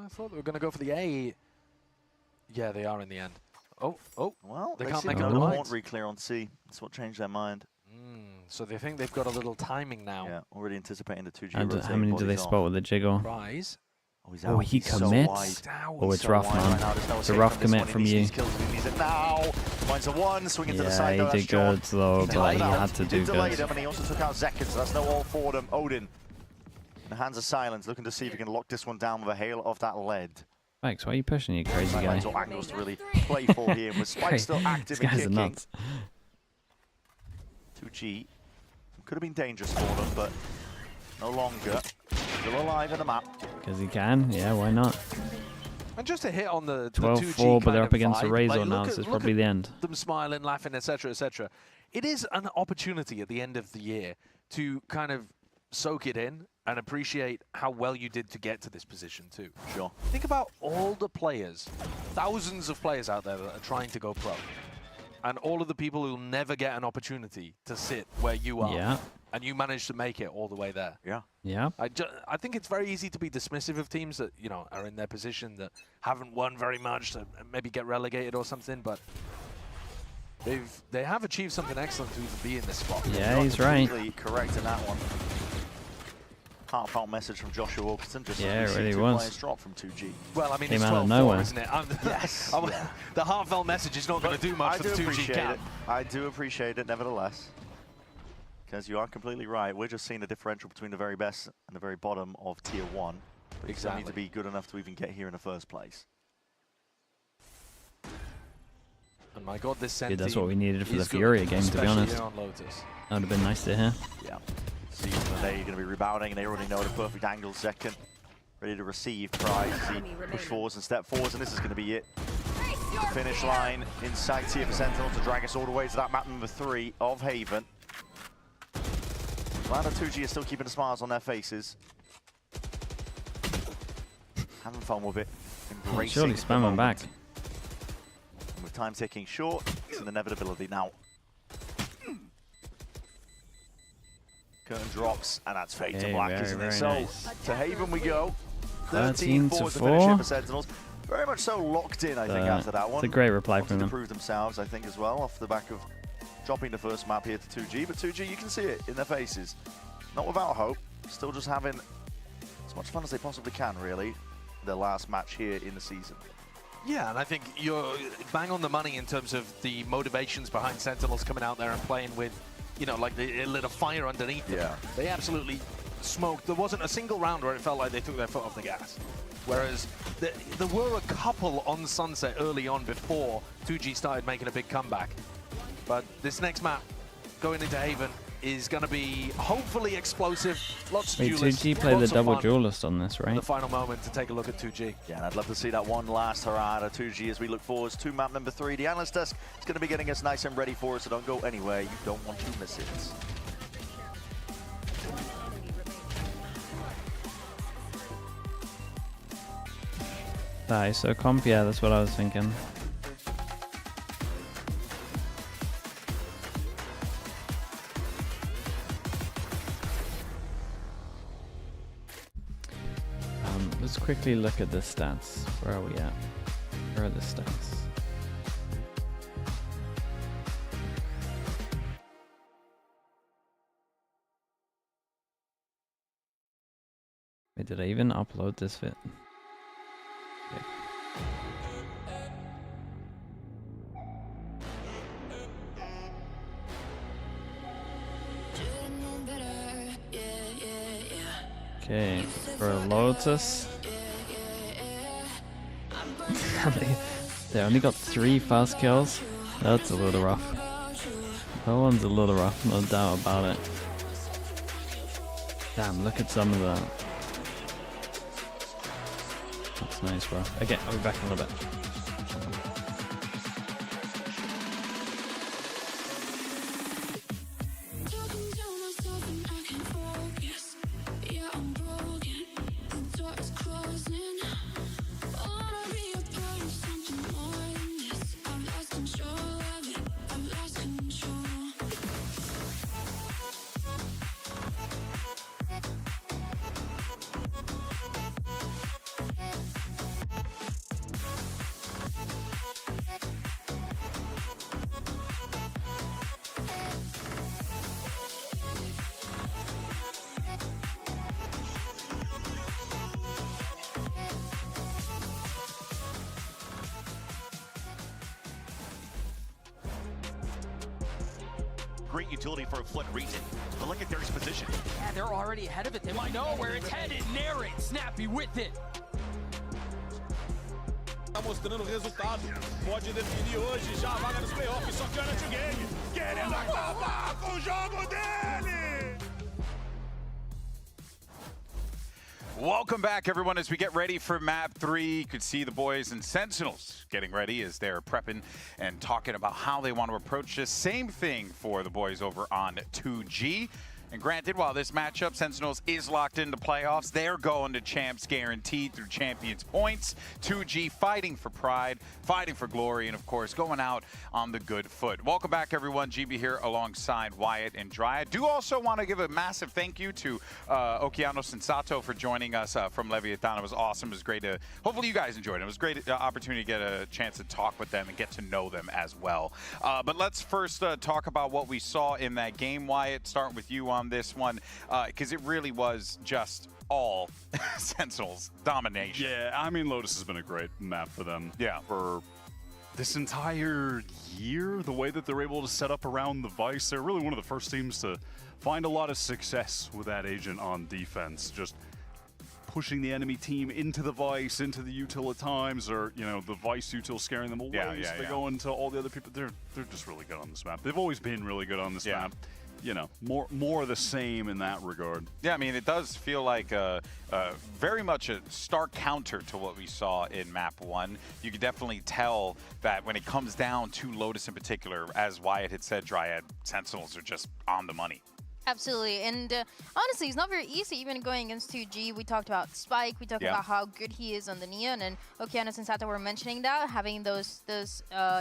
I thought they were going to go for the A. Yeah, they are in the end. Oh, well, they they can't see make the up their won't minds. re-clear on C. That's what changed their mind. So they think they've got a little timing now. Yeah, already anticipating the 2G And how rotating many do they bodies spot off. with the jiggle? Rise. Oh, he's Oh, out. he He's so commits. wide. Oh, it's So rough, wide man. right now. There's no It's a escape rough from this commit one. He from needs you. these kills if he needs it now. Finds a one, swinging to the side. Yeah, though, he that's did good, John. though, He but delayed he out. had to He do did delay good. them, and he also took out Zekken, so that's no all for them. Odin, in the hands of Silence, looking to see if he can lock this one down with a hail of that lead. Spikes, why are you pushing, you crazy guy? Silence or angles to really play for here, with Spike still active These and guys are kicking. nuts. 2G could have been dangerous for them, but no longer. Still alive in the map. Because he can, yeah, why not? And just a hit on the 12-4, but they're up against a vibe. Razor Like, now, look so it's at- probably look the at end. Them smiling, laughing, etc., etc. It is an opportunity at the end of the year to kind of soak it in and appreciate how well you did to get to this position too. Sure. Think about all the players, thousands of players out there that are trying to go pro, and all of the people who'll never get an opportunity to sit where you are. Yeah. And you managed to make it all the way there. Yeah. Yeah. I think it's very easy to be dismissive of teams that, you know, are in their position that haven't won very much, to maybe get relegated or something, but they have achieved something excellent to even be in this spot. Yeah, he's right. Completely correct in that one. Heartfelt message from Joshua Wilkinson. Just Yeah, as it we really see two was. players drop from 2G. Well, I mean, Came it's out of 12-4, nowhere. isn't it? Yes. Yeah. The heartfelt message is not going to do much I for do the 2G appreciate cap. it. I do appreciate it, nevertheless. Because you are completely right. We're just seeing the differential between the very best and the very bottom of Tier 1. But you still need to be good enough to even get here in the first place. And my God, this Sen Dude, that's team what we needed for the is good, FURIA game, to be especially honest. here on Lotus. That would have been nice to hear. Yeah. See that they're going to be rebounding, and they already know the perfect angle. Second, ready to receive prize as he push forwards and step forwards, and this is going to be it. Finish line in sight here for Sentinels to drag us all the way to that map number 3 of Haven. Glad that 2G are still keeping the smiles on their faces. Having fun with it. Embracing Surely the spam him back. moment. And with time ticking short, it's an inevitability now. Curtain drops, and that's fade to Okay, black, very, isn't it? very So, nice. to Haven we go. 13 to forward to finish here 4. for Sentinels. very much so locked in, I think, after that one. It's a great reply Wanted from to them. prove themselves, I think, as well, off the back of dropping the first map here to 2G. But 2G, you can see it in their faces. Not without hope, still just having as much fun as they possibly can, really. Their last match here in the season. Yeah, and I think you're bang on the money in terms of the motivations behind Sentinels coming out there and playing with, you know, like they lit a fire underneath them. Yeah. They absolutely smoked. There wasn't a single round where it felt like they took their foot off the gas. Whereas there were a couple on Sunset early on before 2G started making a big comeback. But this next map, going into Haven, is going to be hopefully explosive. Lots of Wait, duelists. 2G played the lots of double fun. duelist on this, right? The final moment to take a look at 2G. Yeah, and I'd love to see that one last hurrah out of 2G as we look forward to map number 3. The analyst desk is going to be getting us nice and ready for us, so don't go anywhere. You don't want to miss it. ISO comp, yeah, that's what I was thinking. Let's quickly look at the stats. Where are we at? Where are the stats? Wait, did I even upload this fit? Okay. Okay, for Lotus. They only got 3 fast kills. That's a little rough. That one's a little rough, no doubt about it. Damn, look at some of that. That's nice, bro. Okay, I'll be back in a little bit. Great utility for a flood region. But look at their position. Yeah, they're already ahead of it. They might know where it's headed. Nair it. Snappy with it. Tá mostrando o resultado. Pode definir hoje já a vaga nos playoffs. Só que olha o game. Querendo acabar com o jogo dele. Welcome back, everyone, as we get ready for map 3. You could see the boys and Sentinels getting ready as they're prepping and talking about how they want to approach this. Same thing for the boys over on 2G. And granted, while this matchup, Sentinels is locked into playoffs, they're going to champs guaranteed through champions points. 2G fighting for pride, fighting for glory, and of course, going out on the good foot. Welcome back, everyone. GB here alongside Wyatt and Dryad. Do also want to give a massive thank you to Okeanos and Sato for joining us from Leviathan. It was awesome. It was great to, hopefully you guys enjoyed it. It was a great opportunity to get a chance to talk with them and get to know them as well. But let's first talk about what we saw in that game, Wyatt, starting with you on this one, because it really was just all Sentinels domination. Yeah, I mean, Lotus has been a great map for them. Yeah. For this entire year, the way that they're able to set up around the Vice, they're really one of the first teams to find a lot of success with that agent on defense. Just pushing the enemy team into the Vice, into the util at times, or, you know, the Vice util scaring them away. So they go into all the other people. They're just really good on this map. They've always been really good on this map. You know, more of the same in that regard. Yeah, I mean, it does feel like very much a stark counter to what we saw in map 1. You can definitely tell that when it comes down to Lotus in particular, as Wyatt had said, Dryad, Sentinels are just on the money. Absolutely, and honestly, it's not very easy even going against 2G. We talked about Spike, we talked about how good he is on the Neon, and Okeanos and Sato were mentioning that, having those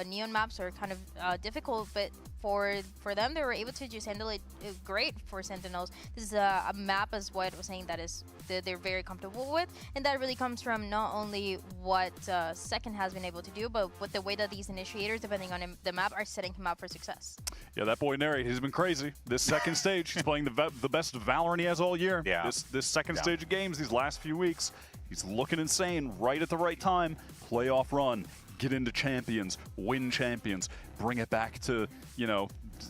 Neon maps are kind of difficult, but for them, they were able to just handle it great for Sentinels. This is a map, as what was saying, that is they're very comfortable with, and that really comes from not only what Second has been able to do, but with the way that these initiators, depending on the map, are setting him up for success. Yeah, that boy Narrate, he's been crazy. This second stage, he's playing the best VALORANT he has all year. Yeah. This second stage of games, these last few weeks, he's looking insane right at the right time. Playoff run, get into champions, win champions, bring it back to, you know,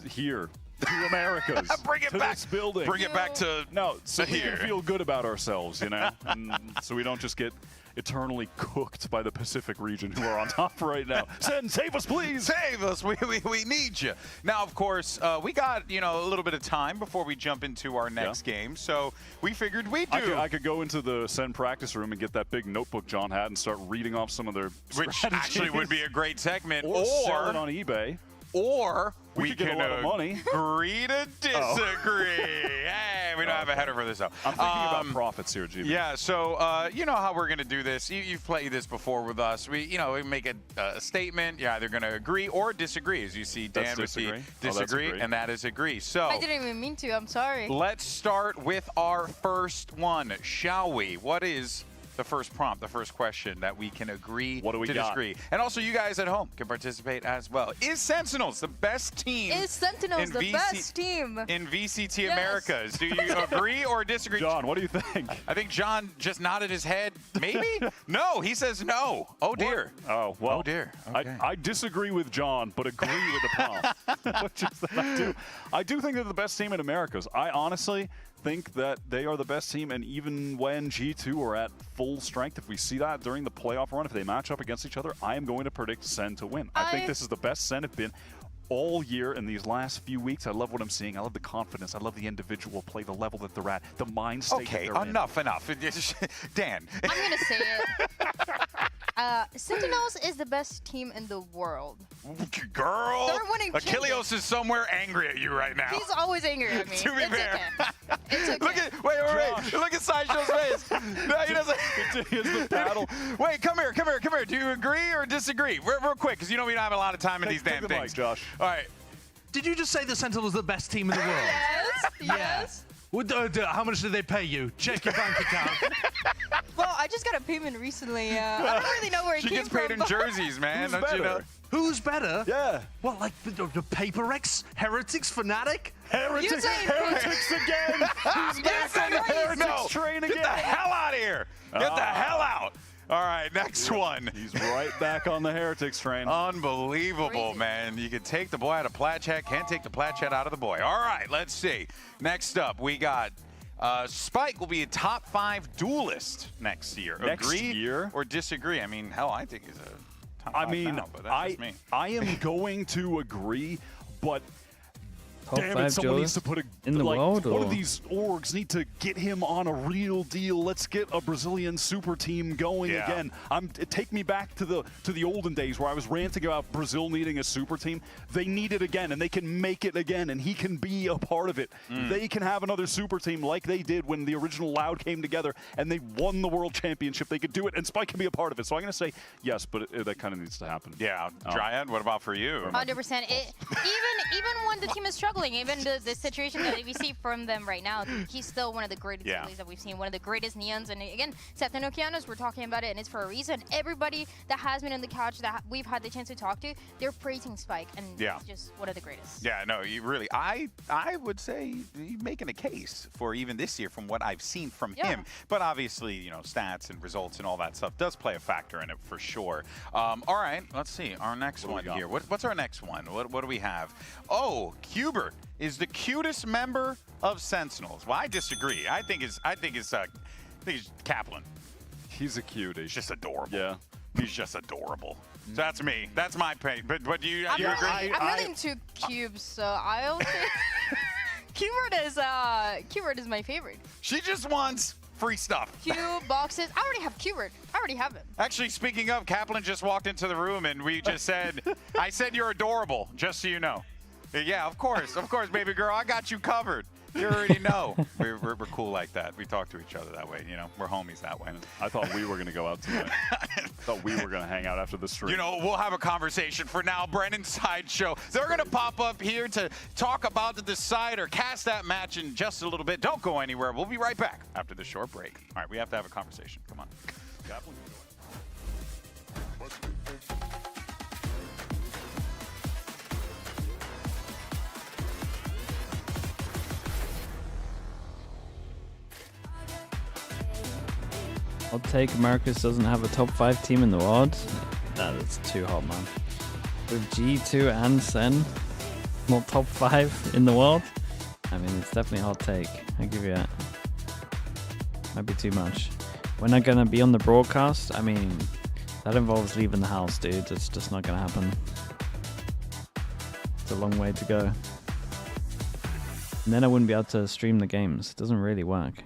here. To Americas. Bring it to back. This building. Bring it back to so we here. can feel good about ourselves, you know, and so we don't just get eternally cooked by the Pacific region, who are on top right now. Sen, save us, please. Save us. We need you. Now, of course, we got, you know, a little bit of time before we jump into our next game, so we figured we'd do. I could go into the Sen practice room and get that big notebook John had and start reading off some of their Which actually would be a great segment. Or sell it on eBay. Or we could get a lot of money. Agree to disagree. Hey, we don't have a header for this, though. I'm thinking about profits here, GB. Yeah, so you know how we're going to do this. You've played this before with us. We make a statement. You're either going to agree or disagree. As you see, Dan with the disagree, and that is agree. So I didn't even mean to. I'm sorry. Let's start with our first one, shall we? What is the first prompt, the first question that we can agree to disagree? And also, you guys at home can participate as well. Is Sentinels the best team? Is Sentinels the best team in VCT Americas? Do you agree or disagree? John, what do you think? I think John just nodded his head. Maybe? No, he says no. Oh, dear. Oh, well. Oh, dear. Okay. I disagree with John, but agree with the prompt. Which is that I do think they're the best team in Americas. I honestly think that they are the best team, and even when G2 are at full strength, if we see that during the playoff run, if they match up against each other, I am going to predict Sen to win. I think this is the best Sen have been all year in these last few weeks. I love what I'm seeing. I love the confidence. I love the individual play, the level that they're at, the mind state that they're enough. Dan. I'm going to say it. Sentinels is the best team in the world. Girl, they're winning Achilles is somewhere angry at you right now. He's always angry at me. To be fair. Okay. It's okay. Wait. Look at Sideshow's face. No, he doesn't. Here's the paddle. Wait, come here. Do you agree or disagree? Real quick, because you know we don't have a lot of time in these damn things. Mic, Josh. All right. Did you just say the Sentinels are the best team in the world? Yes. How much did they pay you? Check your bank account. Well, I just got a payment recently. I don't really know where it she came gets from. paid in jerseys, man. Who's Don't you know? Who's better? Yeah. What, like the Paper X? Heretics? Fnatic? Heretics again. He's back on the Heretics train again. Get the hell out of here. Get the hell out. All right, next one. He's right back on the Heretics train. Unbelievable, man. You can take the boy out of Platchat, can't take the Platchat out of the boy. All right, let's see. Next up, we got Spike will be a top 5 duelist next year. Agree or disagree? I mean, hell, I think he's a top 5 now, but that's just me. I am going to agree, but damn it, someone duelists needs to put in the world, one or? of these orgs need to get him on a real deal. Let's get a Brazilian super team going again. Take me back to the olden days where I was ranting about Brazil needing a super team. They need it again, and they can make it again, and he can be a part of it. They can have another super team like they did when the original Loud came together and they won the world championship. They could do it, and Spike can be a part of it. So I'm going to say yes, but that kind of needs to happen. Yeah, Dryad, what about for you? 100%. Even when the team is struggling, even the situation that we see from them right now, he's still one of the greatest goalies that we've seen, one of the greatest Neons. And again, Seth and Okeanos, we're talking about it, and it's for a reason. Everybody that has been on the couch that we've had the chance to talk to, they're praising Spike, and he's just one of the greatest. Yeah, no, you really, I would say you're making a case for even this year from what I've seen from him. But obviously, you know, stats and results and all that stuff does play a factor in it for sure. All right, let's see our next one here. What's our next one? What do we have? Oh, Cubert is the cutest member of Sentinels. Well, I disagree. I think it's Kaplan. He's a cutie. He's just adorable. Yeah. He's just adorable. So that's me. That's my pain. But you I'm agree? really into cubes, so I'll say Cubert is my favorite. She just wants free stuff. Cube boxes. I already have Cubert. I already have him. Actually, speaking of, Kaplan just walked into the room and we just said, I said you're adorable, just so you know. Yeah, of course, baby girl. I got you covered. You already know. We're cool like that. We talk to each other that way. You know, we're homies that way. I thought we were going to go out tonight. I thought we were going to hang out after the stream. You know, we'll have a conversation. For now, Brennan's Sideshow. They're going to pop up here to talk about the decider, cast that match in just a little bit. Don't go anywhere. We'll be right back after the short break. All right, we have to have a conversation. Come on. I'll take Americas doesn't have a top 5 team in the world. That is too hot, man. With G2 and SEN, not top 5 in the world. I mean, it's definitely a hot take. I give you that. Might be too much. When I'm gonna be on the broadcast, I mean, that involves leaving the house, dude. It's just not gonna happen. It's a long way to go. And then I wouldn't be able to stream the games. It doesn't really work.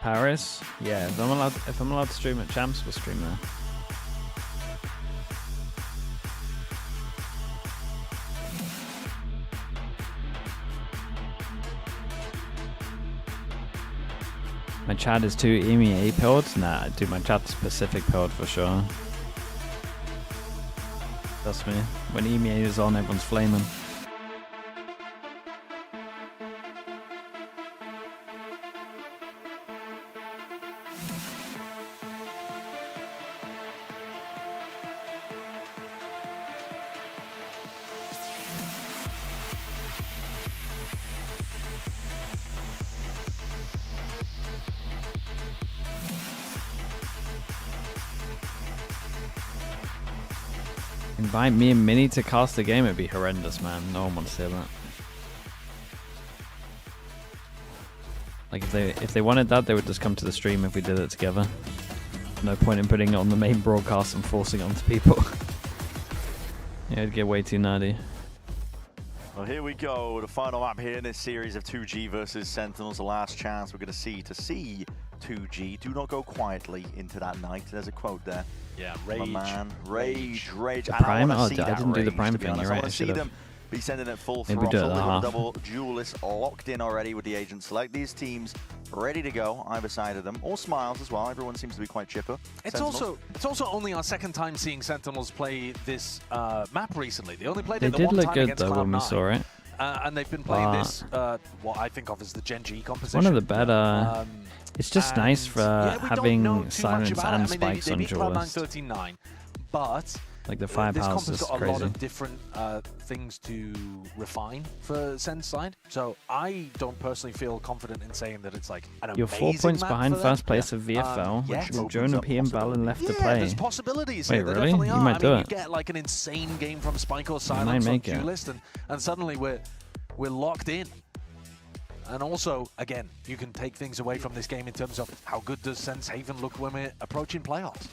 Paris? Yeah, if I'm allowed to stream at Champs, we'll stream there. My chat is too EMEA pilled? Nah, dude, my chat's Pacific pilled for sure. Trust me. When EMEA is on, everyone's flaming. Invite me and Minnie to cast the game, it'd be horrendous, man. No one wants to hear that. Like if they wanted that, they would just come to the stream if we did it together. No point in putting it on the main broadcast and forcing it onto people. Yeah, it'd get way too nerdy. Well, here we go. The final map here in this series of 2G versus Sentinels. The last chance we're going to see 2G. Do not go quietly into that night. There's a quote there. Yeah, rage. My man. Rage. The prime? Oh, I didn't do the prime thing. You're right, I should have. Be sending it full Maybe throttle. do it They've got half. a double duelist locked in already with the agent select. These teams ready to go, either side of them. All smiles as well. Everyone seems to be quite chipper. It's also only our second time seeing Sentinels play this map recently. They only played it the one time against Cloud9. They did look good though when we saw it. And they've been playing this, what I think of as the Gen G composition. One of the better. It's just nice for having silence and spikes on duelist. 13-9, but like the firepower is this comp has got crazy. a lot of different things to refine for Sen's side. So I don't personally feel confident in saying that it's like an You're 4 amazing points map behind for first them. place of VFL, with Jonah P and Valen left to play. There's possibilities Wait, here. There really? definitely You are. might do You it. get like an insane game from Spike or might Silence on make it. Duelist, and suddenly we're locked in. And also, again, you can take things away from this game in terms of how good does Sen's Haven look when we're approaching playoffs.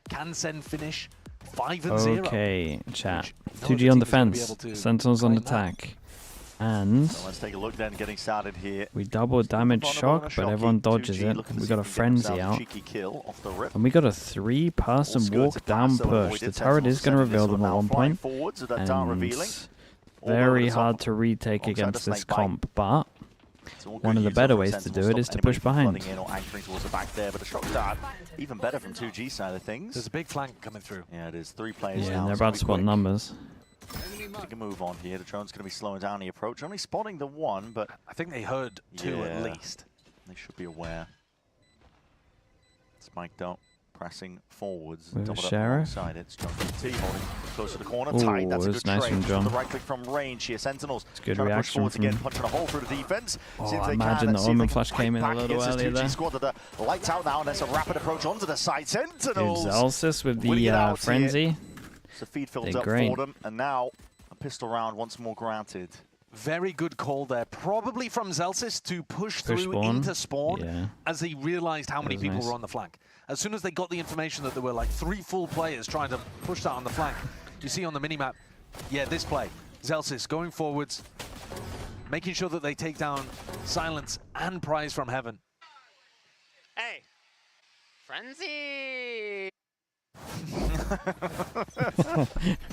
Can Sen finish 5-0? Okay, chat. no 2G other on team is gonna be defense, able to Sentinels on claim that. attack. And So let's take a look then, getting started here. we double damage shock, but everyone dodges it. We got a frenzy out. Kill off the rip. And we got a 3-person walk down push. The turret is going to reveal them at one point. And it's very hard to retake against this comp, but one of the better ways to do it is to push behind. Even better from 2G side of things. There's a big flank coming through. Yeah, it is 3 players Yeah, down. and they're so about be to spot quick. numbers. Take a move on here. The drone's going to be slowing down the approach. Only spotting the one, but I think they heard 2 at yeah, least. They should be aware. Spiked up, pressing forwards. With a doubled up Sheriff. alongside it. It's John T holding close to the corner. Ooh, Tight. That's a it was good nice trade. from John. The right click from range here. Sentinels good trying to push reaction forwards from- again, punching a hole through the defense. Oh, See if I they imagine can. the See if Omen they can flash fight came in a back little against this earlier 2G there. squad. The lights out now, and there's a rapid approach onto the side. Dude, Sentinels. Zelsis with winning it the out here. frenzy. So feed fills They're up great. for them, and now a pistol round once more granted. Very good call there. Probably from Zelsis to push through spawn. into spawn Yeah. as he realized how many was people nice. were on the flank. As soon as they got the information that there were like 3 full players trying to push that on the flank, you see on the minimap, yeah, this play. Zelsis going forwards, making sure that they take down Silence and Prize from Heaven. Hey, frenzy!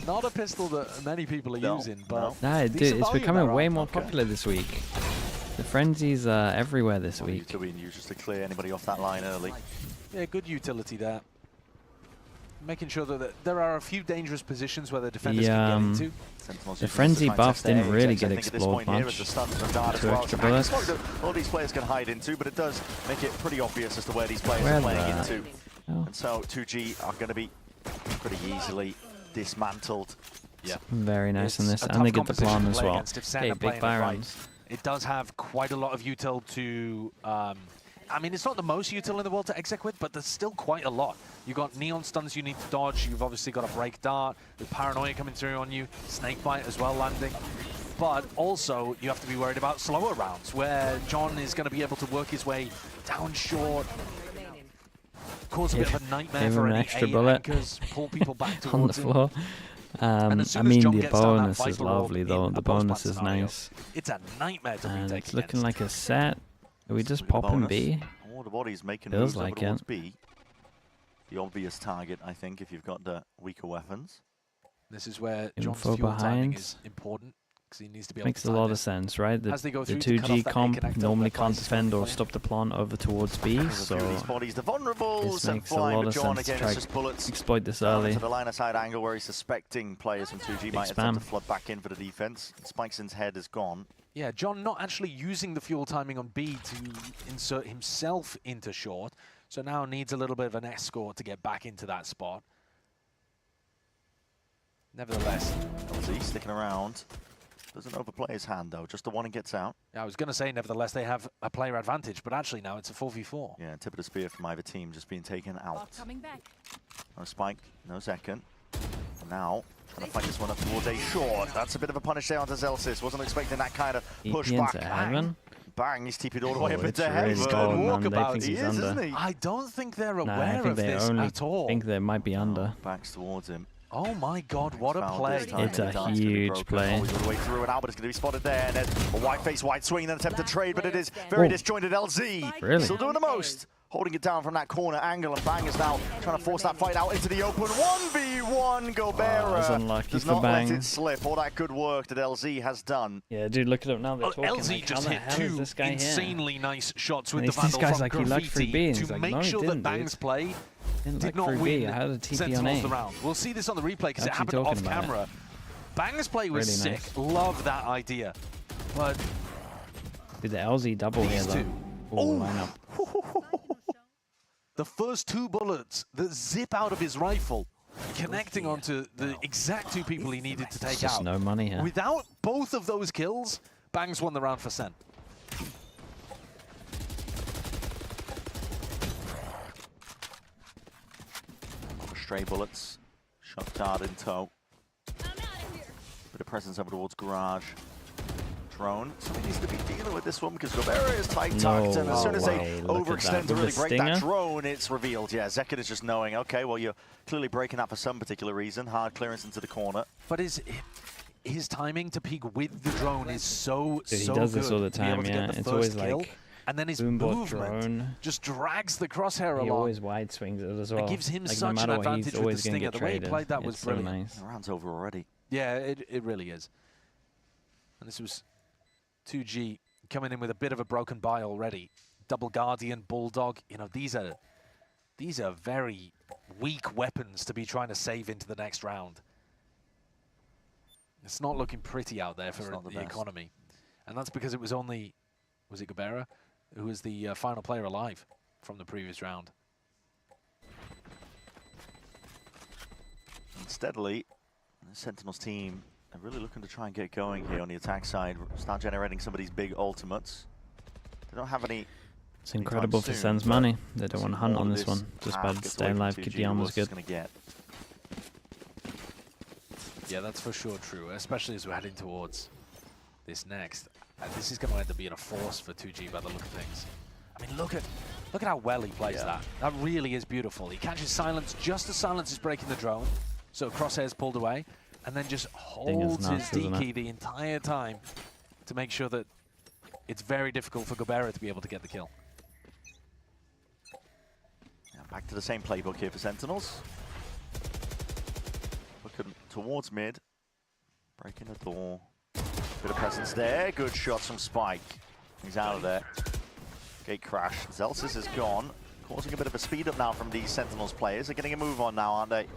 Not a pistol that many people are using, but Nah, decent it's value becoming there, way right? more popular this week. The frenzies are everywhere this week. To being used just to clear anybody off that line early. Yeah, good utility there. Making sure that there are a few dangerous positions where the defenders can get into. The frenzy buff didn't really get explored much. 2 extra bullets. All these players can hide into, but it does make it pretty obvious as to where these players Where are playing the- into. And so 2G are going to be pretty easily dismantled. Yeah. Very nice on this, a and they tough get the composition plan to as play well. against if Sen Okay, are big playing it right. firearms. It does have quite a lot of util to... I mean, it's not the most util in the world to exec with, but there's still quite a lot. You've got neon stuns you need to dodge. You've obviously got a break dart with paranoia coming through on you. Snakebite as well landing. But also, you have to be worried about slower rounds, where John is going to be able to work his way down short, cause a bit of a nightmare Give for him an any extra A bullet anchors, pull people back on the towards him. floor. And as I soon as mean, John the gets down that bonus is Viper orb lovely, in though. a The post-plant bonus is scenario, nice. It's a nightmare to And retake it's looking like a set. Are we just popping Bonus. B? All the bodies making Feels moves like over towards it. B. The obvious target, I think, if you've got the weaker weapons. This is where John's Info fuel timing behind. is important, because he needs to be able Makes to a time lot it. of sense, right? The As they go 2G through to cut off that A comp connector, normally their can't price is defend or fine. stop the plant over towards B, There's a so few of these bodies, the vulnerables, this and makes a flying, lot but of John sense to again, try it's just bullets. exploit this Down early. into the line of side angle where he's suspecting players from 2G might attempt to spam. flood back in for the defense. Spikeson's head is gone. Yeah, John not actually using the fuel timing on B to insert himself into short, so now needs a little bit of an escort to get back into that spot. Nevertheless, LZ sticking around. Doesn't overplay his hand, though. Just the one and gets out. Yeah, I was going to say, nevertheless, they have a player advantage, but actually now it's a 4v4. Yeah, tip of the spear from either team just being taken out. Coming back. No spike, no second. And now, trying to fight this one up towards A short. That's a bit of a punish there onto Zelsis. Wasn't expecting that kind of TP pushback. into heaven? Bang, he's TP'd all the way Oh, up into it's really heaven. golden, man. They Walkabout. think He he's is, under. isn't he? I don't think they're Nah, I aware think of they this only at all. think they might be under. Backs towards him. Oh my god, what a Found play. this time. It's a Dart's gonna be huge broken. play. Always all the way through and out, but it's going to be spotted there. And then a white face, white swing, and an attempt to trade, but it is very Oh. disjointed. LZ Really? still doing the most. Holding it down from that corner angle, and Bang is now trying to force that fight out into the open. 1v1, Gobera that's unlucky does for not let Bang. it slip. All that good work that LZ has done. Yeah, dude, look it up now. They're talking LZ like, just how the hit hell is two this guy insanely nice shots with And the this Vandal guy's from like, he liked free Graffiti B, and to he's like, make no, he sure that didn't, Bang's dude. play Didn't did like not free win B. I had a TP on Sentinels A. the round. We'll see this on the replay because it Actually happened off talking about it. camera. Bang's play was Really sick. nice. Love that idea. But Did the LZ double here, these though? two. Oh, lineup. The first two bullets that zip out of his rifle, connecting onto the exact two people he needed to take Just out. no money here. Without both of those kills, Bang's won the round for Sen. Stray bullets, shot dart in tow. Bit of presence over towards garage. Drone. Somebody needs to be dealing with this one because Gobera is tight tucked, and as soon as they overextend to really break that drone, it's revealed. Yeah, Zekid is just knowing, okay, well, you're clearly breaking that for some particular reason. Hard clearance into the corner. But his timing to peek with the drone is so Dude, he so does good this all the to be able time, to yeah. get the It's first always kill, like and then his Boombot movement drone. just drags the crosshair He along. always wide swings it as well. It gives him like, such no an matter what, advantage he's with always the gonna stinger. get The way he traded. played that was It's so brilliant. nice. The round's over already. Yeah, it really is. And this was 2G coming in with a bit of a broken buy already. Double Guardian, Bulldog, you know, these are very weak weapons to be trying to save into the next round. It's not looking pretty out there for the economy. And that's because it was only, was it Gobera, who was the final player alive from the previous round. And steadily, the Sentinels team are really looking to try and get going here on the attack side. Start generating some of these big ultimates. They don't have any. It's incredible for Sen's money. They don't want to hunt on this one. Just by gets staying away alive, from keep 2G, the armors worse good. it's gonna get. Yeah, that's for sure true, especially as we're heading towards this next. This is going to end up being a force for 2G by the look of things. I mean, look at how well he plays that. That really is beautiful. He catches silence just as silence is breaking the drone, so Crosshair's pulled away, and then just holds his D key the entire time to make sure that it's very difficult for Gobera to be able to get the kill. Yeah, back to the same playbook here for Sentinels. towards mid. Breaking the door. Bit of presence there. Good shots from Spike. He's out of there. Gate crash. Zelsis is gone. Causing a bit of a speed up now from these Sentinels players. They're getting a move on now, aren't they?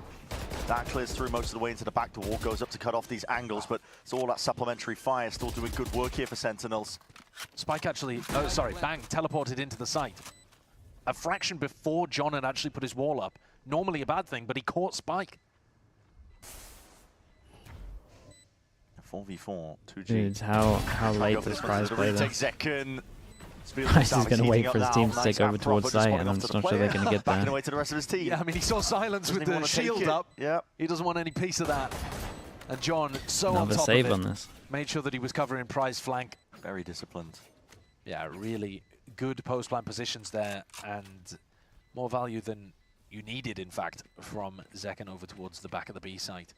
That clears through most of the way into the back door. Goes up to cut off these angles, but it's all that supplementary fire. Still doing good work here for Sentinels. Spike actually, oh sorry, Bang teleported into the site. A fraction before John had actually put his wall up. Normally a bad thing, but he caught Spike. 4v4, 2G. Dude, how late this prize play though? Zekken. Price is going to wait for his team to take over towards site, and I'm just not sure they're going to get there. Backing away to the rest of his team. Yeah, I mean, he saw Silence with the shield up. Yeah. He doesn't want any piece of that. And John, so on Another top save of it, on this. made sure that he was covering Prize flank. Very disciplined. Yeah, really good post-plant positions there, and more value than you needed, in fact, from Zekken over towards the back of the B site.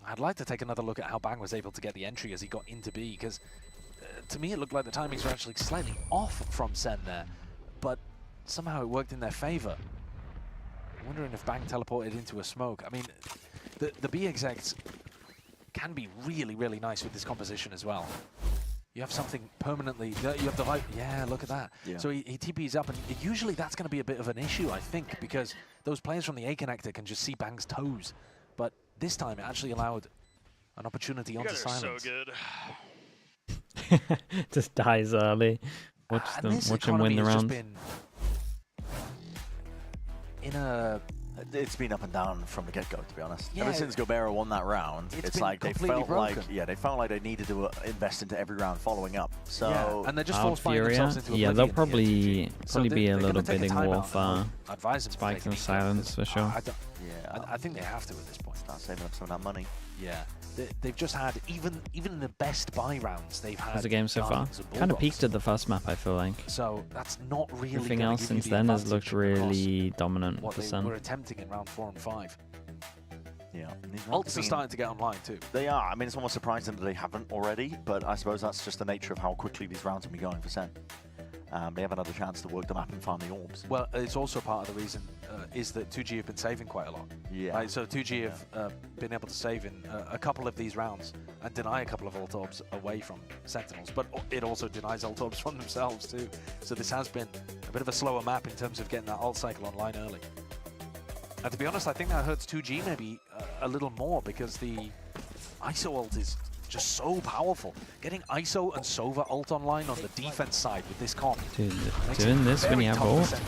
I'd like to take another look at how Bang was able to get the entry as he got into B, because to me it looked like the timings were actually slightly off from Sen there, but somehow it worked in their favor. I'm wondering if Bang teleported into a smoke. I mean, the B execs can be really, really nice with this composition as well. You have something permanently, you have the light, yeah, look at that. Yeah. So he TPs up, and usually that's going to be a bit of an issue, I think, because those players from the A connector can just see Bang's toes. But this time it actually allowed an opportunity onto Silence. So good. Just dies early. Watch him win the round. It's been up and down from the get-go, to be honest. Yeah, Ever since Gobera won that round, it's like they felt broken. they felt like they needed to invest into every round following up. So yeah, and they're just forced buying themselves into yeah, they'll probably so be a little bit in warfare. warfare. Advise them Spikes and Silence for sure. I think they have to at this point. Start saving up some of that money. Yeah, they've just had even in the best buy rounds they've had. How's the game so far? Kind of peaked at the first map, I feel like. So that's not really. Everything else since then has looked really dominant what for they Sen. were attempting in round 4 and 5. Yeah, Ults are starting to get online too. They are. I mean, it's almost surprising that they haven't already, but I suppose that's just the nature of how quickly these rounds will be going for Sen. They have another chance to work the map and find the orbs. Well, it's also part of the reason is that 2G have been saving quite a lot. Yeah. Right, so 2G have been able to save in a couple of these rounds and deny a couple of ult orbs away from Sentinels, but it also denies ult orbs from themselves too. So this has been a bit of a slower map in terms of getting that ult cycle online early. And to be honest, I think that hurts 2G maybe a little more because the ISO ult is just so powerful. Getting ISO and Sova ult online on the defense side with this comp. Dude, doing this when you have ult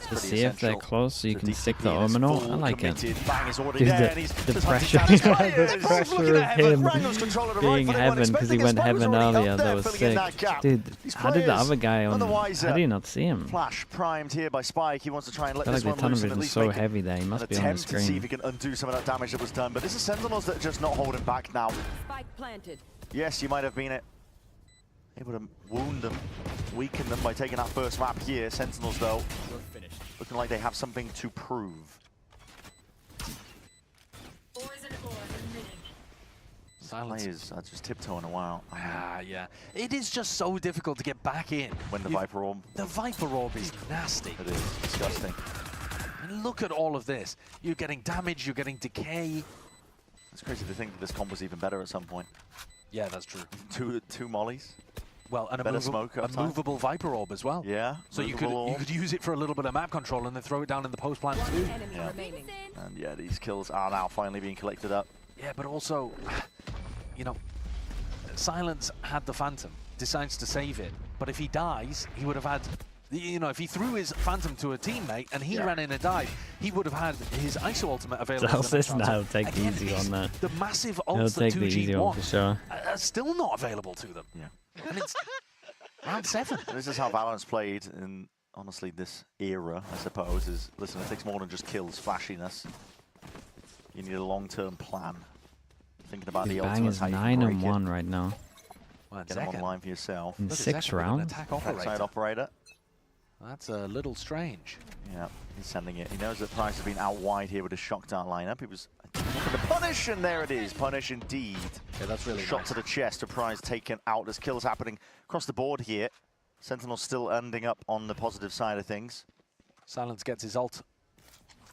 to see if they're close so you can stick the Ominal, I like it. Dude, the pressure, the pressure of him being Heaven because he went Heaven earlier, that was sick. Dude, how did the other guy on, how did he not see him? Flash primed here by Spike. He wants to try and let this one the tunnel loose and at vision is least so make heavy there, he must be on the attempt to see screen. if he can undo some of that damage that was done. But this is Sentinels that are just not holding back now. Spike planted. Yes, you might have been able to wound them, weaken them by taking that first map here. Sentinels, though, looking like they have something to prove. Silence. Players are just tiptoeing a while. Ah, yeah. It is just so difficult to get back in. When the Viper Orb. The Viper Orb is nasty. It is disgusting. And look at all of this. You're getting damage, you're getting decay. It's crazy to think that this comp was even better at some point. Yeah, that's true. Two mollies. Well, and a movable Viper Orb as well. Yeah. So you could use it for a little bit of map control and then throw it down in the post plant too. Yeah. And yeah, these kills are now finally being collected up. Yeah, but also, you know, Silence had the Phantom, decides to save it, but if he dies, he would have had, you know, if he threw his Phantom to a teammate and he ran in and died, he would have had his ISO ultimate available. I'll take the easy on that. The massive I'll ults that take the easy 2G one won for sure. are still not available to them. Yeah. And it's round 7. This is how Valorant's played in, honestly, this era, I suppose, is, listen, it takes more than just kills, flashiness. You need a long-term plan. Thinking about the Bang ultimates, is how you can break 9-1 right now. Get them online for yourself. In 6 rounds? Backside operator. That's a little strange. Yeah, he's sending it. He knows that Price has been out wide here with his shock dart lineup. He was looking to punish, and there it is. Punish indeed. Yeah, that's really Shot nice. to the chest to Price taken out. There's kills happening across the board here. Sentinel still ending up on the positive side of things. Silence gets his ult,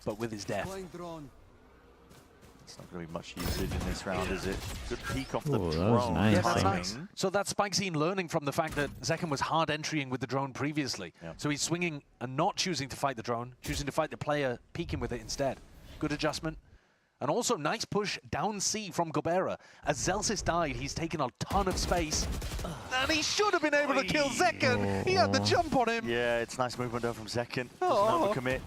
but with his death. It's not going to be much usage in this round, is it? Good peek off the Ooh, that drone. was nice. Yeah, that's nice. So that's Spike Scene learning from the fact that Zekken was hard entrying with the drone previously. Yep. So he's swinging and not choosing to fight the drone, choosing to fight the player peeking with it instead. Good adjustment. And also nice push down C from Gobera. As Zelsis died, he's taken a ton of space. And he should have been able to kill Zekken. He had the jump on him. Yeah, it's nice movement though from Zekken. Doesn't overcommit.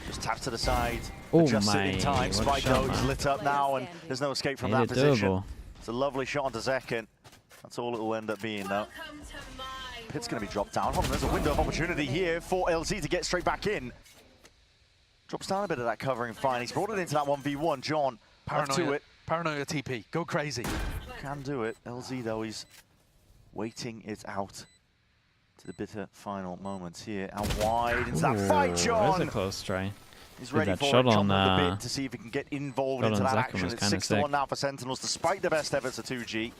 Just taps to the side. Oh Adjusts it in my, time. what a Spike shot, though is man. lit up now, and there's no escape from Made that it position. doable. It's a lovely shot onto Zekken. That's all it will end up being though. Pit's going to be dropped down. Hold on, there's a window of opportunity here for LZ to get straight back in. Drops down a bit of that covering fine. He's brought it into that 1v1. John, left to it. Paranoia TP. Go crazy. Can do it. LZ though, he's waiting it out to the bitter final moments here. And wide into that fight, John. There's a close try. He's Did ready that for shot it. on Chopping the bit to see if he can get involved shot into on that Zekken action. was It's kinda 6-1 sick. now for Sentinels, despite the best efforts of 2G.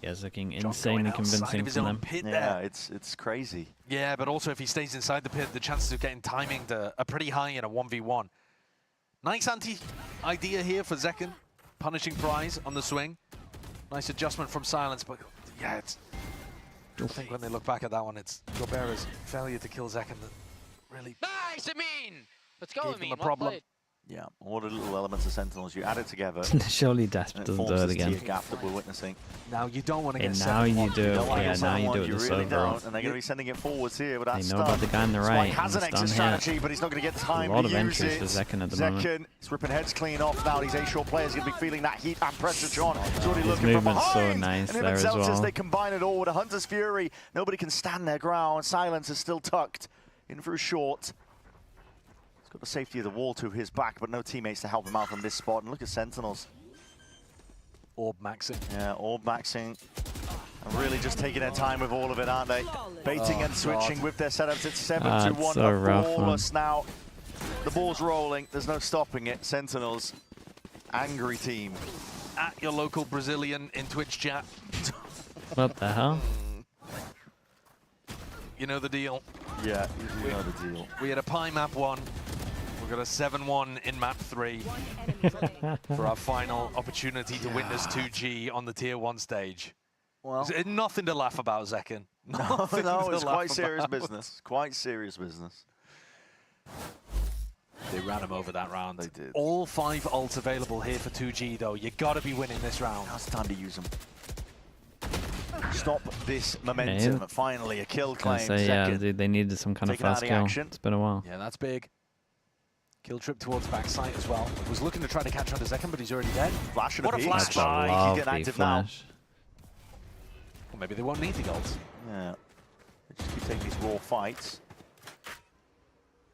Yeah, it's looking insanely convincing from them. Yeah, it's crazy. Yeah, but also if he stays inside the pit, the chances of getting timing are pretty high in a 1v1. Nice anti-idea here for Zekken. Punishing Prize on the swing. Nice adjustment from Silence, but yeah, it's... I think when they look back at that one, it's Gobera's failure to kill Zekken that really Nice, Amin! Let's go, gave them Amin. a Well problem. played. Yeah, all the little elements of Sentinels, you add it together. Surely Desp and it doesn't do forms it this again. tier gap that we're witnessing. Now you don't want to And get now you 7-1. do it. don't want to Yeah, get now you 7-1, do it this really over. don't, and they're going to be sending it forwards here with that They know about the guy on the Spike right. has an and exit he's done strategy, but he's not going to get time A lot to of use entries it. for Zekken at the moment. Zekken is ripping heads clean off now. These A-short players going to be feeling that heat and pressure, John. He's already His looking from movement's so behind. nice and him there and as Zeltis, well. they combine it all with a Hunter's Fury. Nobody can stand their ground. Silence is still tucked in for a short. He's got the safety of the wall to his back, but no teammates to help him out from this spot. And look at Sentinels. Orb maxing. Yeah, orb maxing. And really just taking their time with all of it, aren't they? Baiting and switching with their setups. It's 7-1 so rough, flawless now. The ball's rolling. There's no stopping it. Sentinels, angry team. At your local Brazilian in Twitch chat. What the hell? You know the deal. Yeah, you know the deal. We had a Pi map 1. We've got a 7-1 in map 3 for our final opportunity to witness 2G on the tier 1 stage. Well, There's nothing to laugh about, Zekken. no, Nothing no, to it's laugh quite serious about. business. Quite serious business. They ran him over that round. They did. All 5 ults available here for 2G, though. You got to be winning this round. Now it's time to use them. Stop this momentum. Yeah. Finally, a kill I was claim. gonna say, yeah, Second. they needed some kind of Taken out fast of kill. action. It's been a while. Yeah, that's big. Kill trip towards backside as well. Was looking to try to catch on to Zekken, but he's already dead. Flash and What a piece. flash! That's a Spike, he's getting lovely active now. flash. Well, maybe they won't need the ults. Yeah. They just keep taking these raw fights.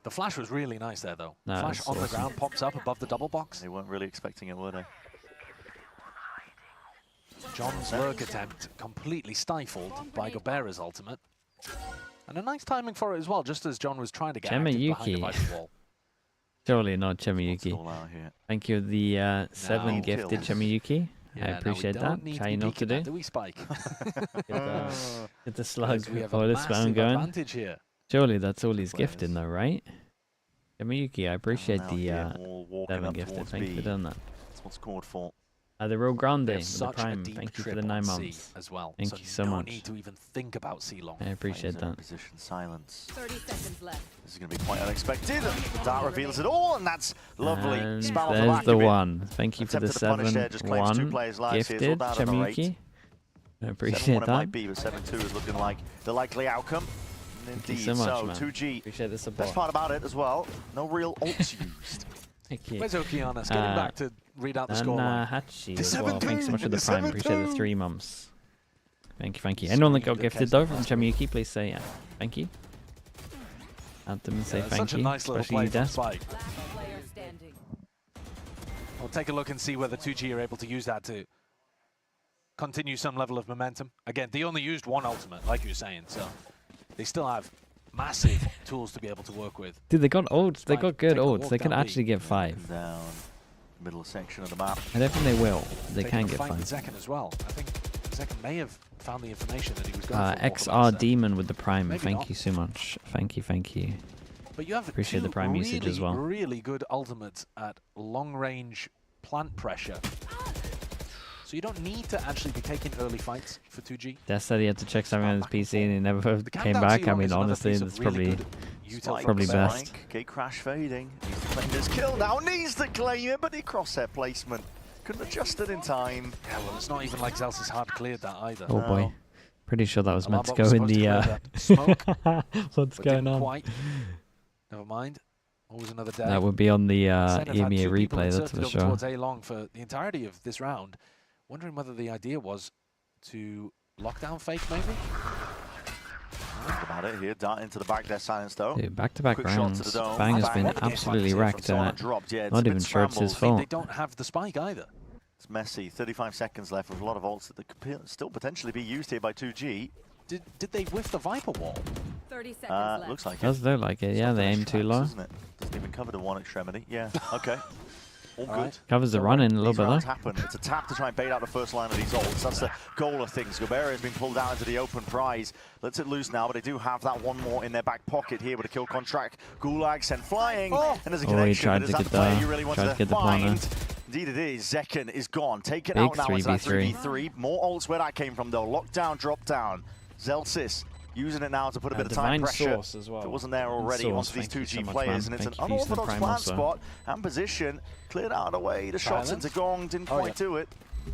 The flash was really nice there, though. No, Flash it's on the awesome. ground, pops up above the double box. They weren't really expecting it, were they? John's lurk attempt completely stifled by Gobera's ultimate. And a nice timing for it as well, just as John was trying to get active behind the Viper wall. Surely not What's all Chemiyuki. out here? Thank you, the 7 gifted kills. Chemiyuki. Yeah, I appreciate no, we that. don't need How to you be know what to peeking do? that, do we, Spike? Get the slug Because we have or a the spam massive going. advantage here. Surely that's all he's Players. gifted, though, right? Chemiyuki, I appreciate Now the here, all walking 7 up gifted. towards Thank you B. for doing that. That's what's called for. The Real Grande There's with the such a Prime. deep Thank you for trip the 9 on C months. as well. Thank you so no much. need to even think about C long. I appreciate Players are in that. Position silence. 30 seconds left. This is going to be quite unexpected. The dart reveals it all, and that's lovely. And Spell off the there's back the of it. 1. Thank you for the Attempted to punish there, just claims 2 7-1 players' lives here. It's all gifted, down on the rate. Chemiyuki. I 7-1 appreciate it that. might be, but 7-2 is looking like the likely outcome. Thank you Indeed. so much, man. 2G. Appreciate the Best support. part about it as well, no real ults used. Thank you. Where's Okeanos? Get him back to read out the score. And Hachi The as well. Thanks so much for the 7-2. Prime. Appreciate the 3 months. Thank you, thank you. Anyone that got gifted though from Chemiyuki, please say thank you. Add them and say Yeah, that's thank such you. a nice little Especially play you, from Des. Spike. We'll take a look and see whether 2G are able to use that to continue some level of momentum. Again, they only used 1 ultimate, like you were saying, so they still have massive tools to be able to work with. Dude, they got ults. They got good Take a ults. walk They can down B. actually get 5. Down middle section of the map. I don't think they will. They Taking can a get fight 5. with Zekken as well. I think Zekken may have found the information that he was going for. XR Demon with the Prime. Maybe Thank not. you so much. Thank you, thank you. But you have Appreciate the two Prime really, usage as well. really good ultimates at long range plant pressure. So you don't need to actually be taking early fights for 2G. Des said he had to check something on his PC and he never came back. I mean, honestly, that's probably best. Gate crash fading. Needs to claim his kill now. Needs to claim it, but he crosshair placement. Couldn't adjust it in time. Yeah, well, it's not even like Zelsis hard cleared that either. Oh boy. Pretty sure that was meant to Alarm go box in supposed the... to clear that smoke, What's but going didn't on? Quite. Never mind. Always another day. That would be on the Sen have had EMEA 2 people replay, that's inserted for over sure. towards A-Long for the entirety of this round. Wondering whether the idea was to lockdown fake, maybe? Think about it here. Dart into the back there, Silence though. Dude, back-to-back Quick shot to rounds. the dome. Bang has been Bang. absolutely wrecked. Someone dropped. Yeah, it's a not bit even sure it's his scrambled. They fault. don't have the spike either. It's messy. 35 seconds left with a lot of ults that could still potentially be used here by 2G. Did they whiff the Viper wall? 30 seconds left. Looks like Does look like it, yeah, they aim too low. Doesn't it? Doesn't even cover the one extremity. Yeah, okay. All good. Right. Covers the run in a little These bit rounds though. happen. It's a tap to try and bait out the first line of these ults. That's the goal of things. Goberia has been pulled out into the open prize. Lets it loose now, but they do have that one more in their back pocket here with a kill contract. Gulag sent flying, and there's a connection. He tried Is to that get the player you the, really tried wanted to get the find? planner. Indeed it is. Zekken is gone. Taken Big out now into that 3v3. 3v3. More ults where that came from though. Lockdown, drop down. Zelsis using it now to put a bit of time Divine pressure. Source as well. It wasn't there already Source, onto these thank you 2G so much, players, man. and it's Thank an you for using the unorthodox prime plant also. spot and position. Cleared out of the way. The shots Silence. into Gong didn't quite do it.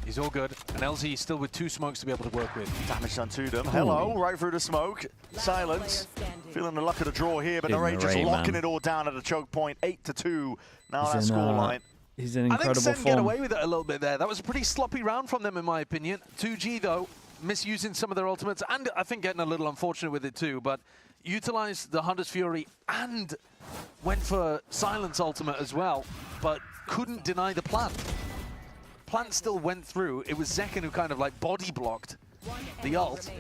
He's all good. And LZ still with 2 smokes to be able to work with. Damage done to them. Hello, right through the smoke. Silence. Feeling the luck of the draw here, but the Feeling the Rangers rain, locking man. it all down at a choke point. 8-2. Now He's that in, scoreline. He's in I think incredible Sen form. get away with it a little bit there. That was a pretty sloppy round from them, in my opinion. 2G, though, misusing some of their ultimates, and I think getting a little unfortunate with it, too. But utilized the Hunter's Fury and went for Silence ultimate as well, but couldn't deny the plant. Plant still went through. It was Zekken who kind of like body blocked the ult,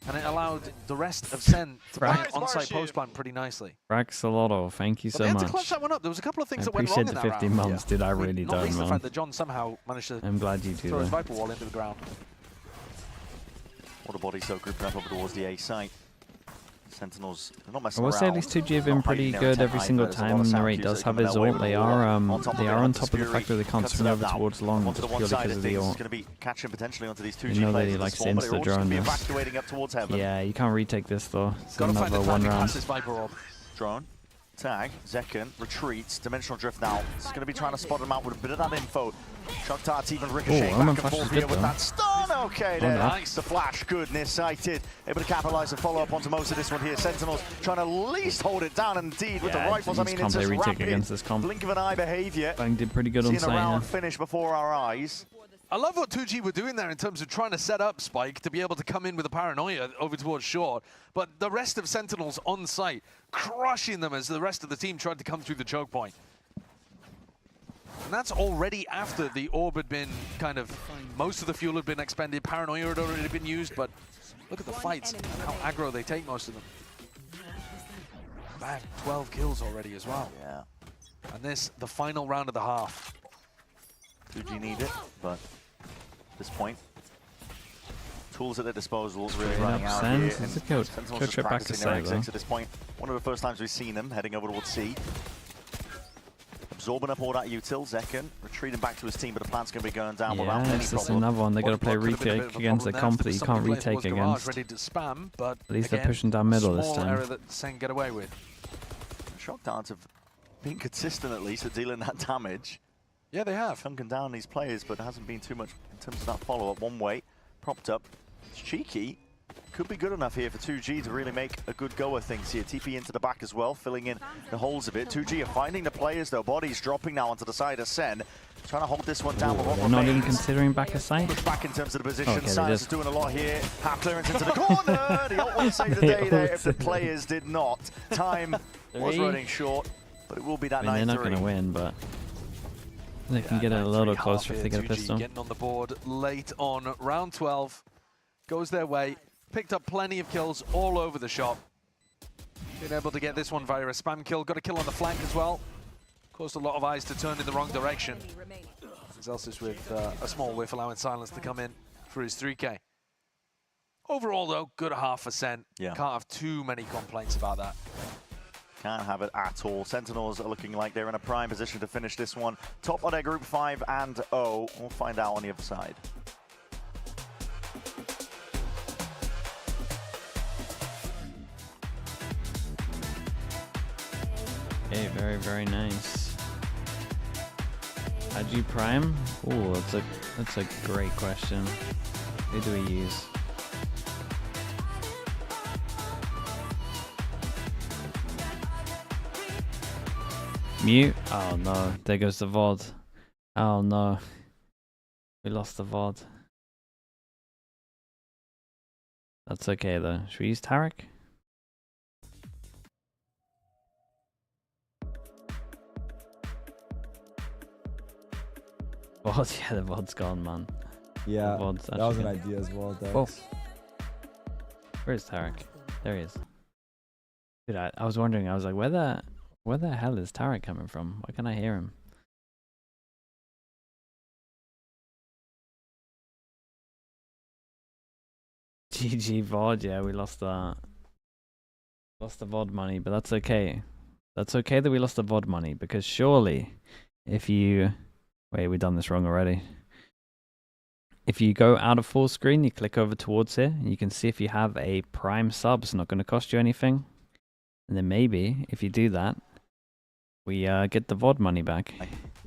and it allowed the rest of Sen to play an on-site post-plant pretty nicely. Raxolotto, thank you But so they had much. to clutch that one up. There was a couple of things I that went wrong appreciate in the that 15 round. months, dude. I really Not don't, least the man. fact that John somehow managed to I'm glad you do throw his that. Viper wall into the ground. What a body so grouping up over towards the A site. Sentinels, they're not I messing will around. say these 2G have been Not pretty hiding their good intent every either. single There's a lot time of sound Narrate cues does that have come his their way ult. with They the are wall. On top of it, on Hunter's top of the Fury fact that they can't cuts it swing up over now. towards long Onto just the one purely side because of of the things, it's ult. going to be catching potentially onto these 2G You know that players he at likes this to spawn, but they're all just going to be insta-drone this. evacuating up towards heaven. Yeah, you can't retake this though. It's Gotta find another the one timing round. past this Viper orb. Drone. Tag. Zekken retreats. Dimensional drift now. It's going to be trying to spot him out with a bit of that info. Shock darts even ricocheting Roman back and Flash is forth good here with though. that stun. Okay, there. nice. The flash, good, near-sighted. Able to capitalize and follow up onto most of this one here. Sentinels trying to at least hold it down. Indeed, with the Yeah, rifles, I just mean, can't it's play just retake rapid against this comp. blink of an eye behavior. Bang did pretty good on Seeing a site round here. finish before our eyes. I love what 2G were doing there in terms of trying to set up Spike to be able to come in with a paranoia over towards short, but the rest of Sentinels on site crushing them as the rest of the team tried to come through the choke point. And that's already after the orb had been kind of, most of the fuel had been expended, paranoia had already been used, but look at the fights and how aggro they take most of them. Bang, 12 kills already as well. Yeah. And this, the final round of the half. 2G need it, but at this point, tools at their disposal is really running out Sen, here. it's a and good Sentinels just trip back to practicing their site, though. exits at this point. One of the first times we've seen them heading over towards C. Absorbing up all that util, Zekken retreating back to his team, but the plant's going to be going down without Yeah, any it's just problem. another one. They got to play What could have been a bit retake of a against the problem comp there that is you there was can't somebody retake playing towards against. Garage, ready to spam, but At least they're again, pushing down middle this small time. error that Sen get away with. Shock darts have been consistent at least at dealing that damage. Yeah, they have. Hunking down these players, but there hasn't been too much in terms of that follow-up. One way, propped up. It's cheeky. Could be good enough here for 2G to really make a good go of things here. TP into the back as well, filling in the holes of it. 2G are finding the players though. Bodies dropping now onto the side of Sen. Trying to hold this one down with what They're not even remains. considering back a site. Push back in terms of the position. Okay, Silence is doing a lot here. Half clearance into the corner. The ult won't save the day there if the players did not. Time was running short, but it will be that 9-3. I mean, they're not going to win, but they can get it a little closer if they get a 2G pistol. getting on the board late on round 12. Goes their way. Picked up plenty of kills all over the shop. Been able to get this one via a spam kill. Got a kill on the flank as well. Caused a lot of eyes to turn in the wrong direction. Zelsis with a small whiff, allowing Silence to come in for his 3K. Overall, though, good half for Sen. Yeah. Can't have too many complaints about that. Can't have it at all. Sentinels are looking like they're in a prime position to finish this one. Top of their group 5-0. We'll find out on the other side. Okay, very, very nice. How'd you prime? Oh, that's a great question. Who do we use? Mute? Oh no, there goes the VOD. Oh no. We lost the VOD. That's okay though. Should we use Tarek? VOD? Yeah, the VOD's gone, man. Yeah, the VOD's that was an actually idea as well. Whoa. Where's Tarek? There he is. Dude, I was wondering, I was like, where the hell is Tarek coming from? Why can't I hear him? GG VOD, yeah, we lost that. Lost the VOD money, but that's okay. That's okay that we lost the VOD money, because surely, if you... Wait, we've done this wrong already. If you go out of full screen, you click over towards here, and you can see if you have a Prime sub, it's not going to cost you anything. And then maybe, if you do that, we get the VOD money back.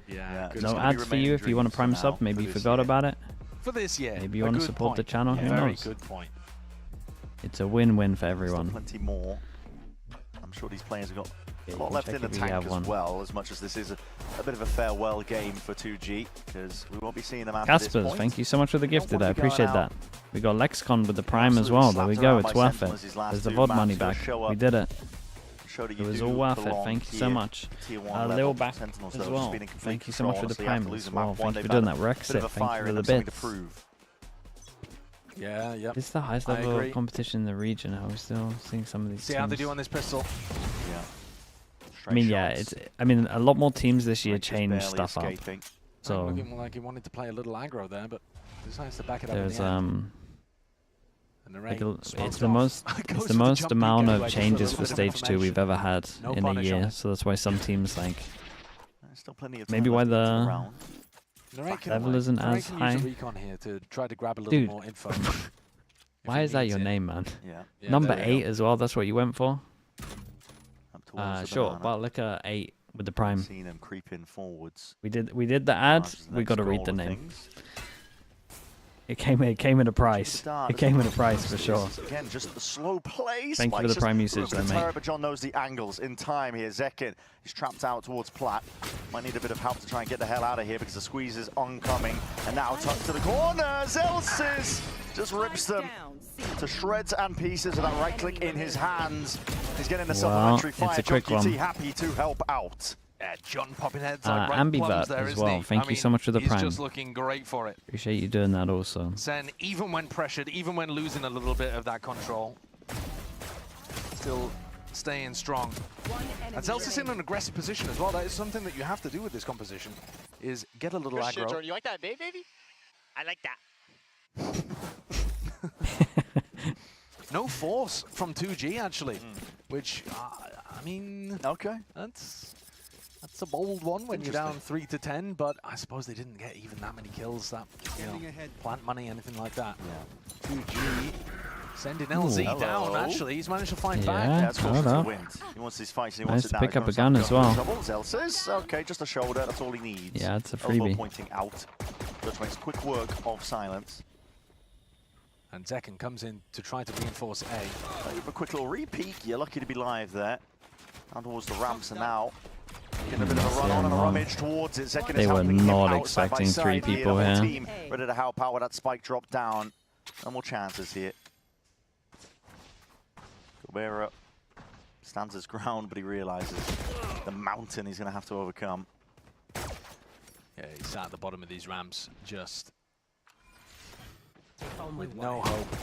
Yeah. No ads for you if you want a Prime sub. Maybe you forgot about it. For this year. Maybe you want to support the channel. Yeah, Who very knows? good point. It's a win-win for everyone. Still plenty more. I'm sure these players have got Yeah, a lot left in the tank as one. well, as much as this is a bit of a farewell game for 2G, because we won't be seeing them after this Caspers, point. thank you so much for the gift want today. I to be going appreciate out that. We got Lexicon with the Prime as well. There we go. It's worth it. There's the VOD money back. We did it. It was all worth it. Thank you so much. Lil back as well. Thank you so much for the Prime as well. Thank you for doing that. Rexit, thank you for the bits. Yeah. This is the highest level of competition in the region. Are we still seeing some of these See teams? how they do on this pistol. Yeah. I mean, yeah, a lot more teams this year changed stuff up. So Looking like he wanted to play a little aggro there, but decides to back it up in there's the end. it's the most amount of changes for stage 2 we've ever had in a year. So that's why some teams like maybe why the level isn't as high. Here to try to grab a little Dude, more info. why is that your name, man? Yeah. Number there we 8 as well. That's what you went for. Sure, banana. but look at 8 with the Prime. Seeing them creeping forwards. We did the ad. We got to read the name. It came at a price. It came at a price for sure. Again, just the slow play. Thank you for the Prime usage there, mate. But John knows the angles in time here. Zekin is trapped out towards Plat. Might need a bit of help to try and get the hell out of here because the squeeze is oncoming. And now tucked to the corner. Zelsis just rips them to shreds and pieces with that right click in his hands. He's getting the supplementary fire. It's a quick John QT one. happy to help out. Yeah, John popping heads like right Ambivert plums there, as isn't well. he? Thank you so much for the Prime. He's just looking great for it. Appreciate you doing that also. Sen, even when pressured, even when losing a little bit of that control, still staying strong. And Zelsis in an aggressive position as well. That is something that you have to do with this composition, is get a little aggro. Jordan, you like that, baby? I like that. No force from 2G actually, which I mean, okay, that's a bold one when you're down 3-10. But I suppose they didn't get even that many kills. That plant money, anything like that. Yeah. 2G sending LZ down. Actually, he's managed to find back. That's close to win. He wants his fight. He wants it Nice down. pick up a gun as well. Zelsis, okay, just a shoulder. That's all he needs. Yeah, it's a Elbow freebie. pointing out. Just makes quick work of silence. And Zekin comes in to try to reinforce A. A quick little re-peek. You're lucky to be live there. Down towards the ramps, and now getting a bit of a run on and a rummage towards it. Zekin They is were helping him not out side by expecting side 3 here. people The whole here. team ready to help out with that spike drop down. No more chances here. Cabrera stands his ground, but he realizes the mountain he's going to have to overcome. Yeah, he's sat at the bottom of these ramps, just with no hope.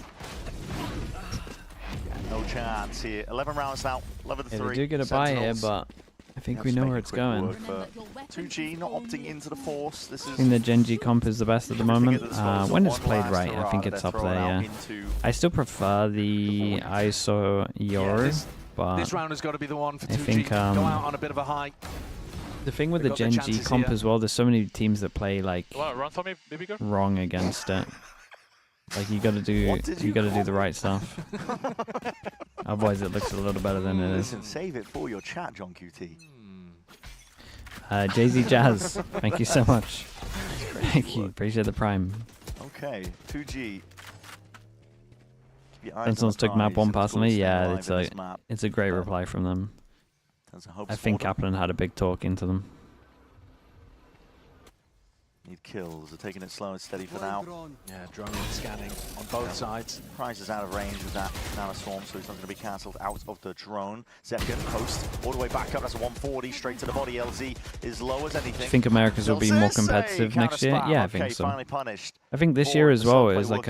Yeah, no chance here. 11 rounds now, 11-3. Yeah, they do get a buy here, but I think we know where it's going. 2G not opting into the force. This I is think the Genji comp is the best at the moment. When it's played right, I think it's up there, yeah. I still prefer the ISO Yoru but this round has got to be the one for 2G. I think Go out on a bit of a high. the thing with They've the got their Gen G chances comp here. as well, there's so many teams that play like Run for me, baby girl. wrong against it. Like you gotta do the right stuff. Otherwise it looks a little better than it is. Listen, save it for your chat, John QT. Jay-Z Jazz, thank you so much. Thank you, appreciate the prime. Okay, 2G. Sentinels took map 1 past me. Yeah, it's a great reply from them. I think Kaplan had a big talk into them. Need kills. They're taking it slow and steady for now. Yeah, drone scanning on both sides. Price is out of range with that Nanoswarm, so he's not going to be cancelled out of the drone. Second post, all the way back up. That's a 140 straight to the body. LZ is low as anything. Do you think Americas will be more competitive next year? Yeah, I think so. Finally punished. I think this year as well, it was like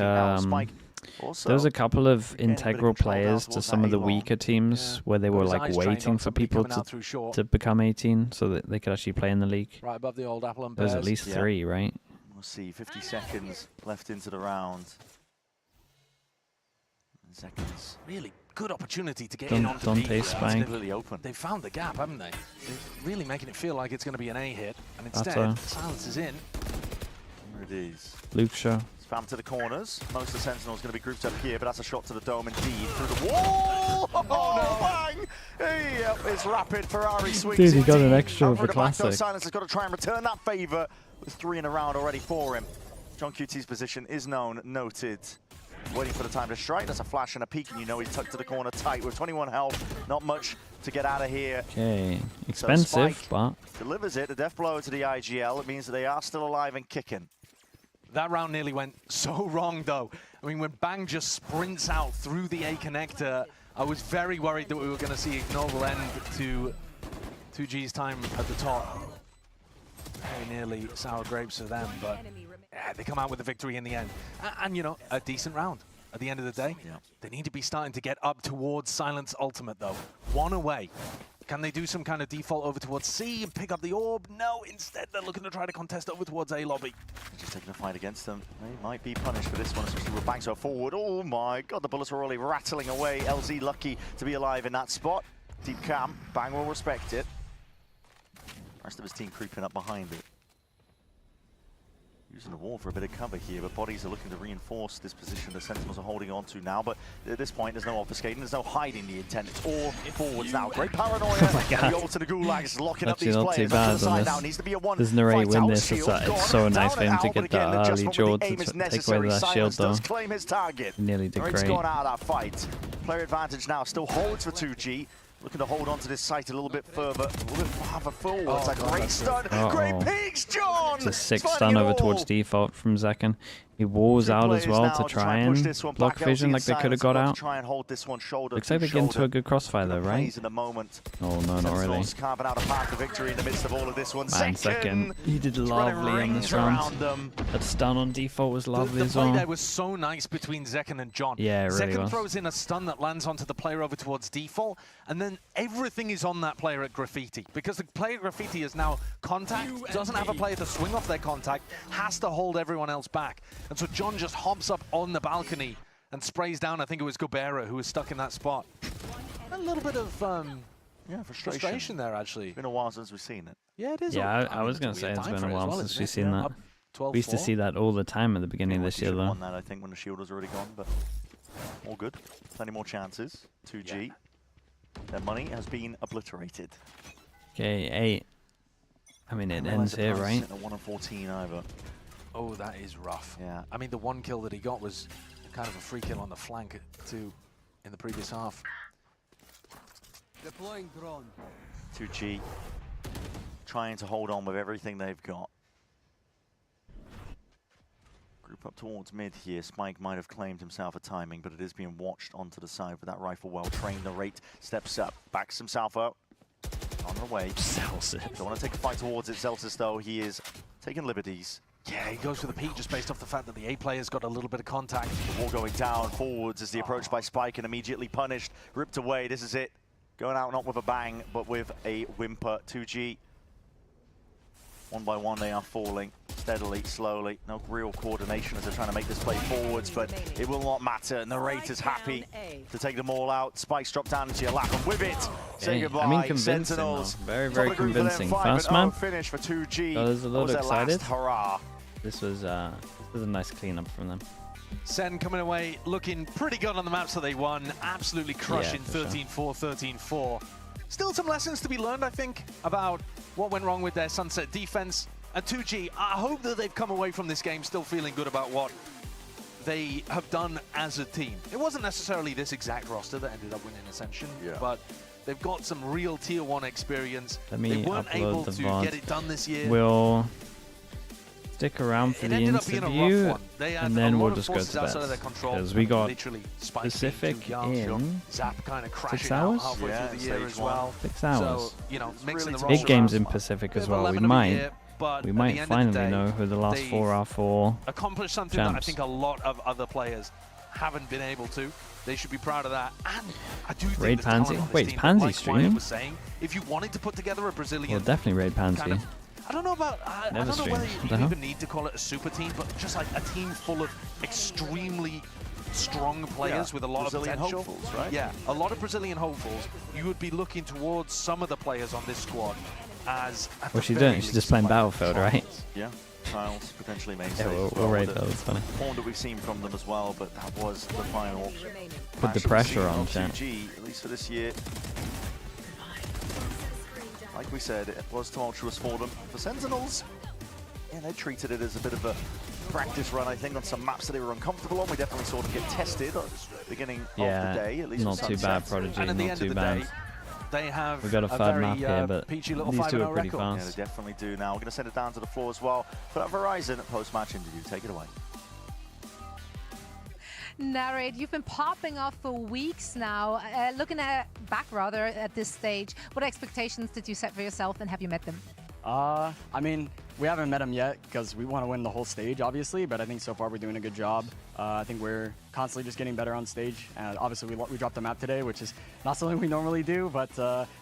there was a couple of integral players to some of the weaker teams where they were like waiting for people to become 18 so that they could actually play in the league. Right above the old apple and There's pears. at least 3, right? We'll see. 50 seconds left into the round. Seconds. Really good opportunity to get in onto Dante B. Spike. Really open. They've found the gap, haven't they? They're really making it feel like it's going to be an A hit, and instead, silence is in. There it is. Luke Shaw. Spam to the corners. Most of the Sentinels going to be grouped up here, but that's a shot to the dome indeed. Through the wall! Oh, bang! Hey, yep, it's rapid. Ferrari swings. Dude, he got an extra Over of a the back, though, classic. Silence has got to try and return that favour with 3 in a round already for him. John QT's position is known, noted. Waiting for the time to strike. That's a flash and a peek, and you know he's tucked to the corner tight with 21 health. Not much to get out of here. Okay, expensive, so but delivers it. The death blow to the IGL. It means that they are still alive and kicking. That round nearly went so wrong, though. I mean, when Bang just sprints out through the A connector, I was very worried that we were going to see ignoble end to 2G's time at the top. Very nearly sour grapes for them, but yeah, they come out with a victory in the end. And you know, a decent round at the end of the day. Yeah. They need to be starting to get up towards Silence Ultimate, though. 1 away. Can they do some kind of default over towards C and pick up the orb? No, instead they're looking to try to contest over towards A lobby. Just taking a fight against them. They might be punished for this one, especially with Bang so forward. Oh my god, the bullets are already rattling away. LZ lucky to be alive in that spot. Deep cam, Bang will respect it. Rest of his team creeping up behind it. Using the wall for a bit of cover here, but bodies are looking to reinforce this position the Sentinels are holding on to now. But at this point, there's no obfuscating, there's no hiding the intent. It's all forwards now. Great paranoia. Oh my god. The ult to the Gulag is locking up Actually, these not too players. bad Onto the on side this. now. Needs to be a one. Does Narray win this? Shield It's gone. so nice for him Down to and get out, but that again, early adjustment draw with the aim to is take away necessary. that shield Silence though. does claim his target. He nearly did It's great. gone out of that fight. Player advantage now still holds for 2G. Looking to hold on to this site a little bit further, a little bit farther forward. It's a great stun. Great peaks, John! It's a 6 It's stun finding it over all. towards default from Zekken. He walls out as well to try and block vision like they could have got out. Try and hold this one shoulder Looks like they get into a good crossfire though, right? In the moment. Oh no, not really. Sentinels carving out a path to victory in the midst of all of this one. Man, Zekken, he did lovely on this round. That stun on default was lovely The as play well. there was so nice between Zekken and John. Yeah, it really Zekken was. throws in a stun that lands onto the player over towards default, and then everything is on that player at Graffiti, because the player at Graffiti is now contact, doesn't have a player to swing off their contact, has to hold everyone else back. And so John just hops up on the balcony and sprays down, I think it was Gobera who was stuck in that spot. A little bit of frustration there, actually. It's been a while since we've seen it. Yeah, it is. Yeah, I was going to say it's been a while since we've seen that. We used to see that all the time at the beginning of this year, though. Won that, I think, when the shield was already gone, but all good. Plenty more chances. 2G. Their money has been obliterated. Okay, 8. I mean, it ends here, right? At 1 and 14 either. Oh, that is rough. Yeah. I mean, the one kill that he got was kind of a free kill on the flank, too, in the previous half. Deploying drone. 2G trying to hold on with everything they've got. Group up towards mid here. Spike might have claimed himself a timing, but it is being watched onto the side with that rifle well trained. The rate steps up, backs himself up. On the way. Celsius. Don't want to take a fight towards it. Celsius, though, he is taking liberties. Yeah, he goes for the peak just based off the fact that the A player's got a little bit of contact. The wall going down forwards as the approach by Spike and immediately punished. Ripped away. This is it. Going out not with a bang, but with a whimper. 2G. One by one, they are falling. steadily, slowly. No real coordination as they're trying to make this play forwards, but it will not matter. Narrator's happy to take them all out. Spikes drop down into your lap, and with it, say goodbye. I mean, convincing. Sentinels. Very, very convincing. First man. Finish for 2G. I was a little excited. Hurrah. This was a nice cleanup from them. Sen coming away looking pretty good on the maps that they won. Absolutely crushing 13-4, 13-4. Still some lessons to be learned, I think, about what went wrong with their Sunset defense. And 2G, I hope that they've come away from this game still feeling good about what they have done as a team. It wasn't necessarily this exact roster that ended up winning Ascension, but they've got some real Tier 1 experience. They weren't able to get it done this year. We'll stick around for the interview, and then we'll just go to bed. Because we got Pacific in 6 hours? Yeah, stage 1. 6 hours. So, you know, mixing the Big games in Pacific as well. We might finally know who the last 4 are for accomplished something that I think a lot of other players haven't been able to. They should be proud of that. And I do think Raid Pansy. Wait, is Pansy streaming? If you wanted to put together a Brazilian, Well, definitely Raid Pansy. I don't know about. I don't know whether you even need to call it a super team, but just like a team full of extremely strong players with a lot of potential. Hopefuls, right? Yeah, a lot of Brazilian hopefuls. You would be looking towards some of the players on this squad as. What's she doing? She's just playing Battlefield, right? Yeah. Trials, potentially main Yeah, we'll raid those. It's funny. Form that we've seen from them as well, but that was the final. Put the pressure on, chat. At least for this year. Like we said, it was tumultuous for them. For Sentinels, yeah, they treated it as a bit of a practice run, I think, on some maps that they were uncomfortable on. We definitely saw them get tested at the beginning of the day, at least not too bad, Prodigy, and at the not end too of the bad. Day, they have We've got a third map here, but these two are pretty Yeah, fast. they definitely do now. We're going to send it down to the floor as well. For that Verizon post-match interview, take it away. Narrate, you've been popping off for weeks now. Looking back at this stage, what expectations did you set for yourself, and have you met them? I mean, we haven't met them yet because we want to win the whole stage, obviously, but I think so far we're doing a good job. I think we're constantly just getting better on stage. And obviously, we dropped the map today, which is not something we normally do, but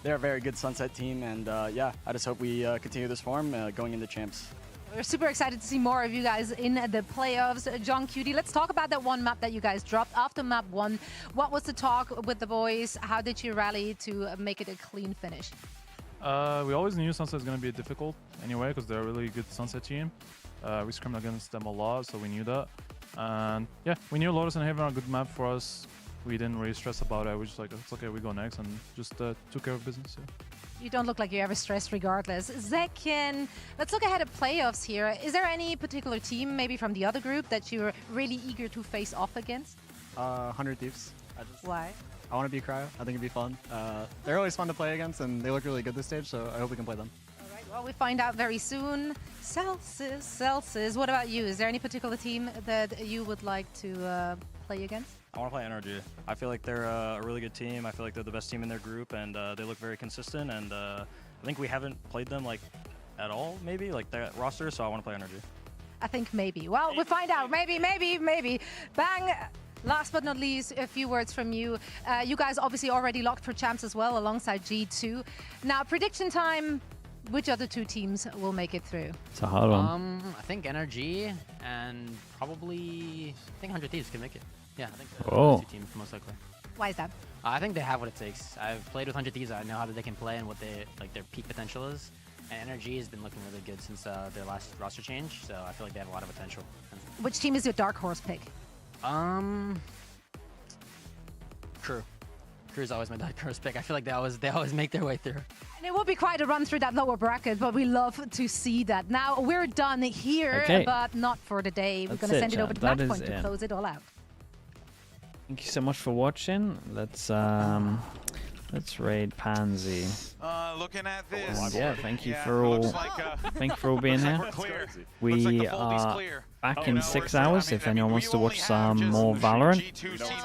they're a very good Sunset team, and yeah, I just hope we continue this form going into champs. We're super excited to see more of you guys in the playoffs. John Cutie, let's talk about that one map that you guys dropped after map 1. What was the talk with the boys? How did you rally to make it a clean finish? We always knew Sunset was going to be difficult anyway because they're a really good Sunset team. We scrimed against them a lot, so we knew that. And yeah, we knew Lotus and Haven are a good map for us. We didn't really stress about it. We just like, it's okay, we go next, and just took care of business. Yeah. You don't look like you're ever stressed regardless. Zekin, let's look ahead at playoffs here. Is there any particular team, maybe from the other group, that you're really eager to face off against? 100 Thieves. Why? I want to be Cryo. I think it'd be fun. They're always fun to play against, and they look really good this stage, so I hope we can play them. All right, well, we find out very soon. Celsius, what about you? Is there any particular team that you would like to play against? I want to play Energy. I feel like they're a really good team. I feel like they're the best team in their group, and they look very consistent. And I think we haven't played them like at all, maybe like their roster. So I want to play Energy. I think maybe. Well, we'll find out. Maybe. Bang. Last but not least, a few words from you. You guys obviously already locked for champs as well, alongside G2. Now, prediction time. Which other two teams will make it through? It's a hard one. I think Energy and probably I think 100 Thieves can make it. Yeah, I think those two teams most likely. Why is that? I think they have what it takes. I've played with 100 Thieves. I know how they can play and what their peak potential is. And Energy has been looking really good since their last roster change. So I feel like they have a lot of potential. Which team is your dark horse pick? Crew. Crew's always my dark horse pick. I feel like they always make their way through. And it will be quite a run through that lower bracket, but we love to see that. Now, we're done here, but not for the day. We're going to send it over to Matchpoint to close it all out. Thank you so much for watching. Let's raid Pansy. Looking at this. Yeah, thank you for all being here. We are back in 6 hours if anyone wants to watch some more Valorant,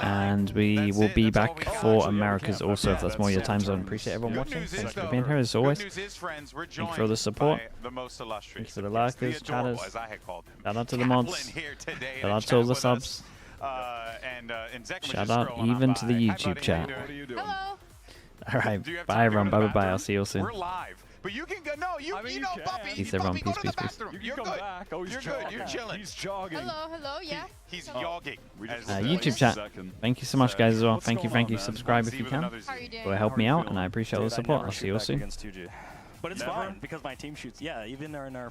and we will be back for Americas also if that's more your time zone. Appreciate everyone watching. Thanks for being here as always. Thank you for all the support. Thank you for the likers, chatters. Shout out to the mods. Shout out to all the subs. Shout out even to the YouTube chat. Hello. All right, bye everyone. Bye. I'll see you all soon. We're live. But you can go. No, you know, Buffy. Peace, everyone. Buffy, go to the Peace, peace, peace. bathroom. You're good. You're good. You're chilling. He's jogging. Hello, yeah. He's jogging. YouTube chat. Thank you so much, guys, as well. Thank you. Subscribe if you can. How are you doing? It will help me out, and I appreciate all the support. I'll see you all soon. But it's fine because my team shoots. Yeah, even in our